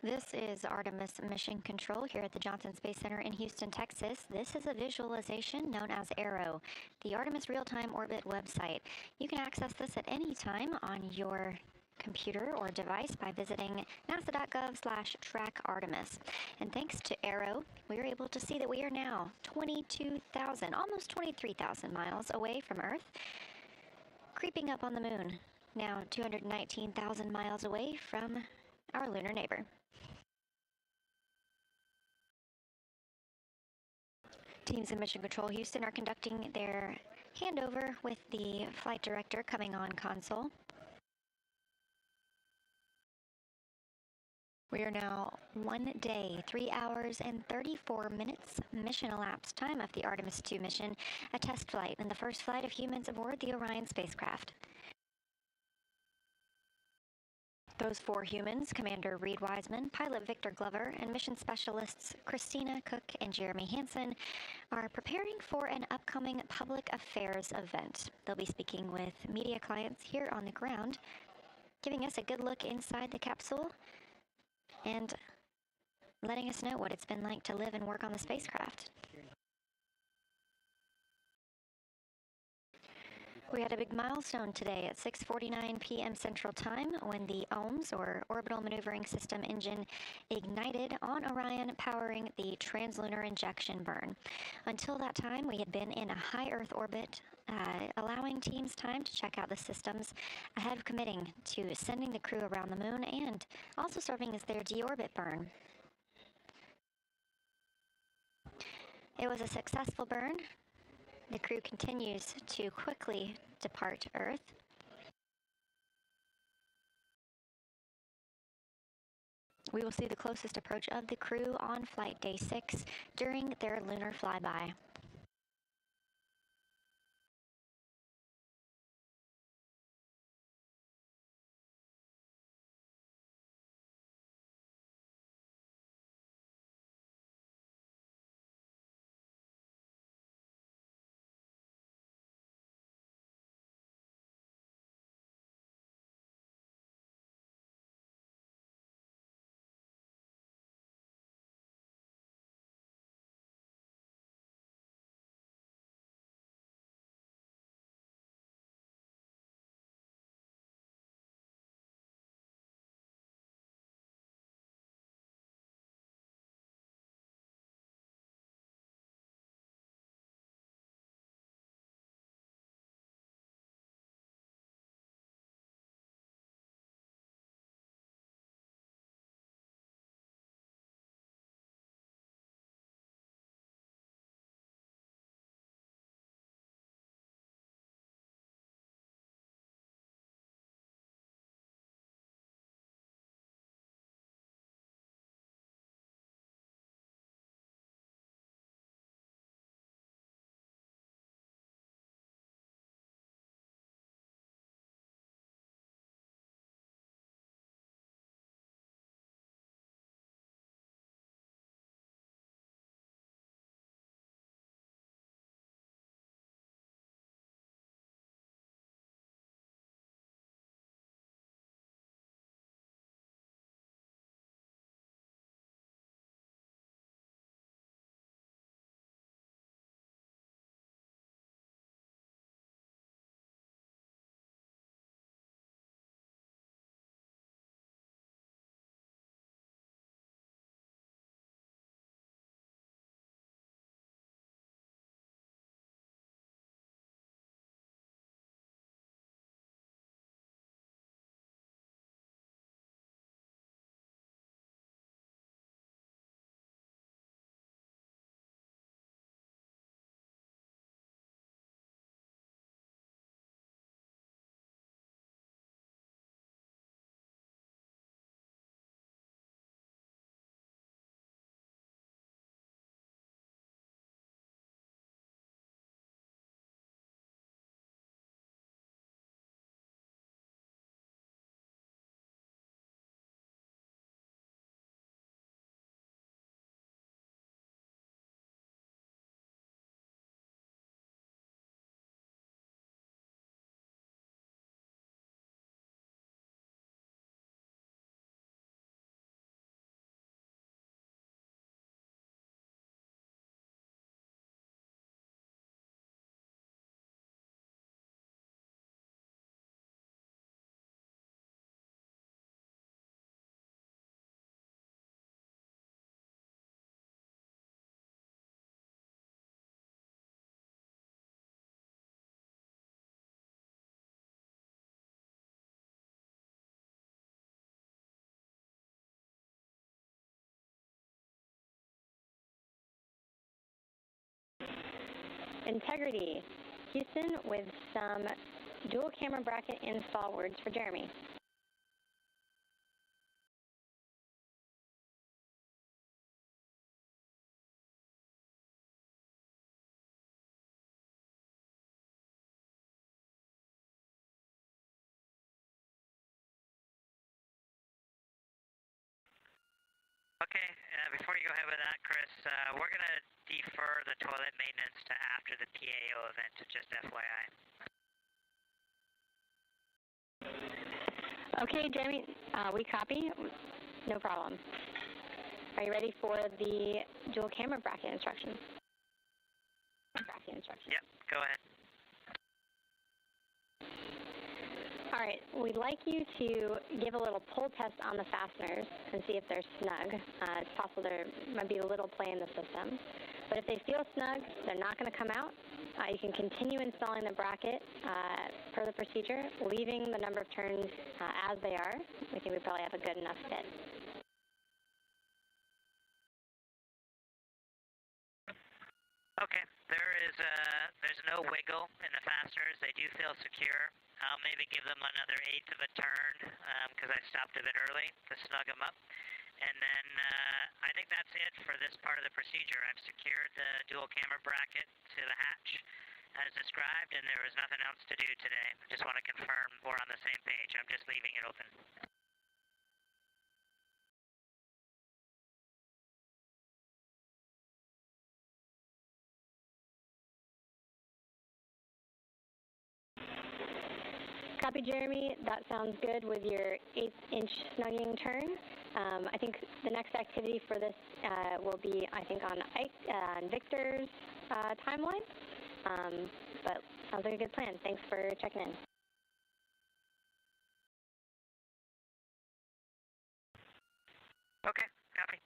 J: This is Artemis Mission Control here at the Johnson Space Center in Houston, Texas. This is a visualization known as ARROW, the Artemis Real-Time Orbit website. You can access this at any time on your computer or device by visiting nasa.gov/trackartemis. And thanks to ARROW, we are able to see that we are now 22,000, almost 23,000 miles away from Earth, creeping up on the moon, now 219,000 miles away from our lunar neighbor. Teams in Mission Control Houston are conducting their handover with the flight director coming on console. We are now 1 day, 3 hours, and 34 minutes mission elapsed time of the Artemis II mission, a test flight and the first flight of humans aboard the Orion spacecraft. Those 4 humans, Commander Reid Wiseman, Pilot Victor Glover, and mission specialists Christina Koch and Jeremy Hansen, are preparing for an upcoming public affairs event. They'll be speaking with media clients here on the ground, giving us a good look inside the capsule and letting us know what it's been like to live and work on the spacecraft. We had a big milestone today at 6:49 p.m. Central Time when the OMS, or Orbital Maneuvering System engine, ignited on Orion, powering the translunar injection burn. Until that time, we had been in a high Earth orbit, allowing teams time to check out the systems ahead of committing to sending the crew around the moon and also serving as their deorbit burn. It was a successful burn. The crew continues to quickly depart Earth. We will see the closest approach of the crew on flight day 6 during their lunar flyby.
H: integrity. Houston with some dual camera bracket install words for Jeremy.
K: Okay, before you go ahead with that, Chris, we're going to defer the toilet maintenance to after the PAO event, just FYI.
H: Okay, Jeremy, we copy. No problem. Are you ready for the dual camera bracket instructions?
K: Yep, go ahead.
H: All right, we'd like you to give a little pull test on the fasteners and see if they're snug. It's possible there might be a little play in the system. But if they feel snug, they're not going to come out. You can continue installing the bracket per the procedure, leaving the number of turns as they are. We think we probably have a good enough fit.
K: Okay, there's no wiggle in the fasteners. They do feel secure. I'll maybe give them another eighth of a turn because I stopped a bit early to snug them up. And then I think that's it for this part of the procedure. I've secured the dual camera bracket to the hatch as described, and there was nothing else to do today. I just want to confirm we're on the same page. I'm just leaving it open.
H: Copy, Jeremy. That sounds good with your 1/8-inch snugging turn. I think the next activity for this will be, I think, on Victor's timeline. But sounds like a good plan. Thanks for checking in.
K: Okay, copy.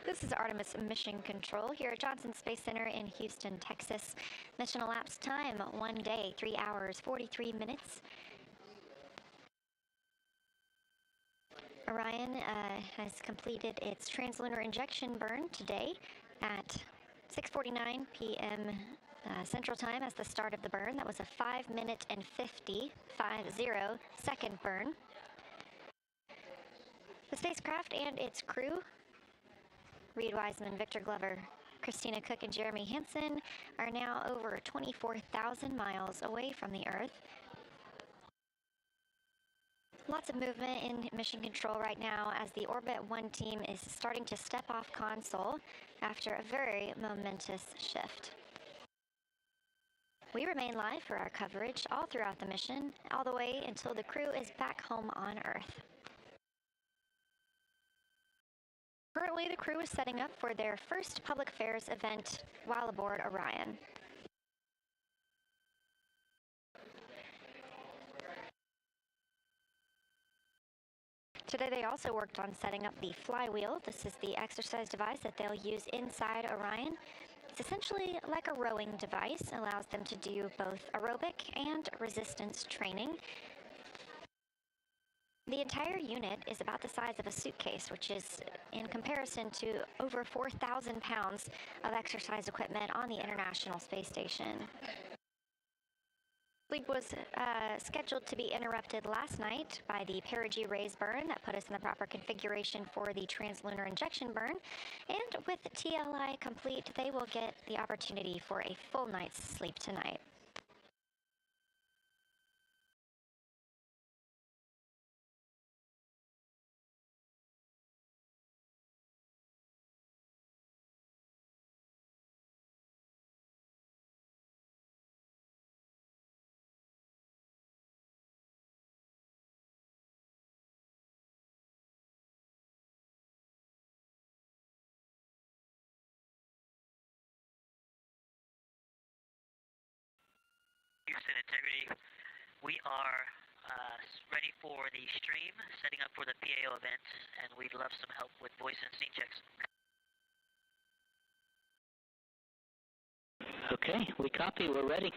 J: This is Artemis Mission Control here at Johnson Space Center in Houston, Texas. Mission elapsed time, 1 day, 3 hours, 43 minutes. Orion has completed its translunar injection burn today at 6:49 p.m. Central Time as the start of the burn. That was a 5-minute and 50-second burn. The spacecraft and its crew, Reid Wiseman, Victor Glover, Christina Koch, and Jeremy Hansen, are now over 24,000 miles away from the Earth. Lots of movement in mission control right now as the Orbit 1 team is starting to step off console after a very momentous shift. We remain live for our coverage all throughout the mission, all the way until the crew is back home on Earth. Currently Currently, the crew is setting up for their first public affairs event while aboard Orion. Today they also worked on setting up the flywheel. This is the exercise device that they'll use inside Orion. It's essentially like a rowing device, allows them to do both aerobic and resistance training. The entire unit is about the size of a suitcase, which is in comparison to over 4,000 pounds of exercise equipment on the International Space Station. Sleep was scheduled to be interrupted last night by the perigee raise burn that put us in the proper configuration for the translunar injection burn. And with TLI complete, they will get the opportunity for a full night's sleep tonight.
K: Houston Integrity, we are ready for the stream, setting up for the PAO event, and we'd love some help with voice and scene checks.
N: Okay, we copy, we're ready.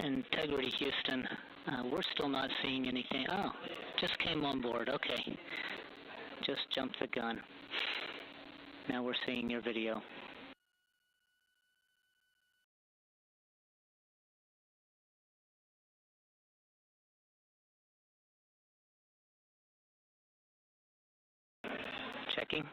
N: Integrity Houston, we're still not seeing anything. Oh, just came on board. Okay. Just jumped the gun. Now we're seeing your video. Checking.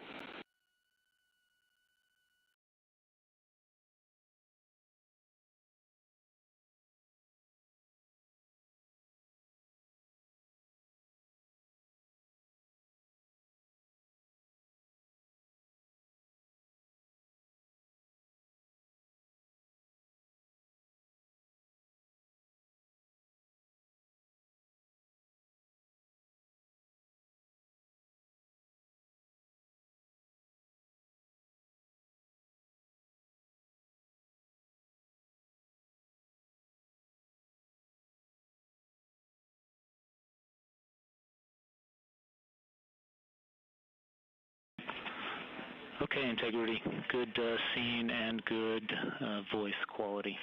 N: Okay, integrity. Good scene and good voice quality.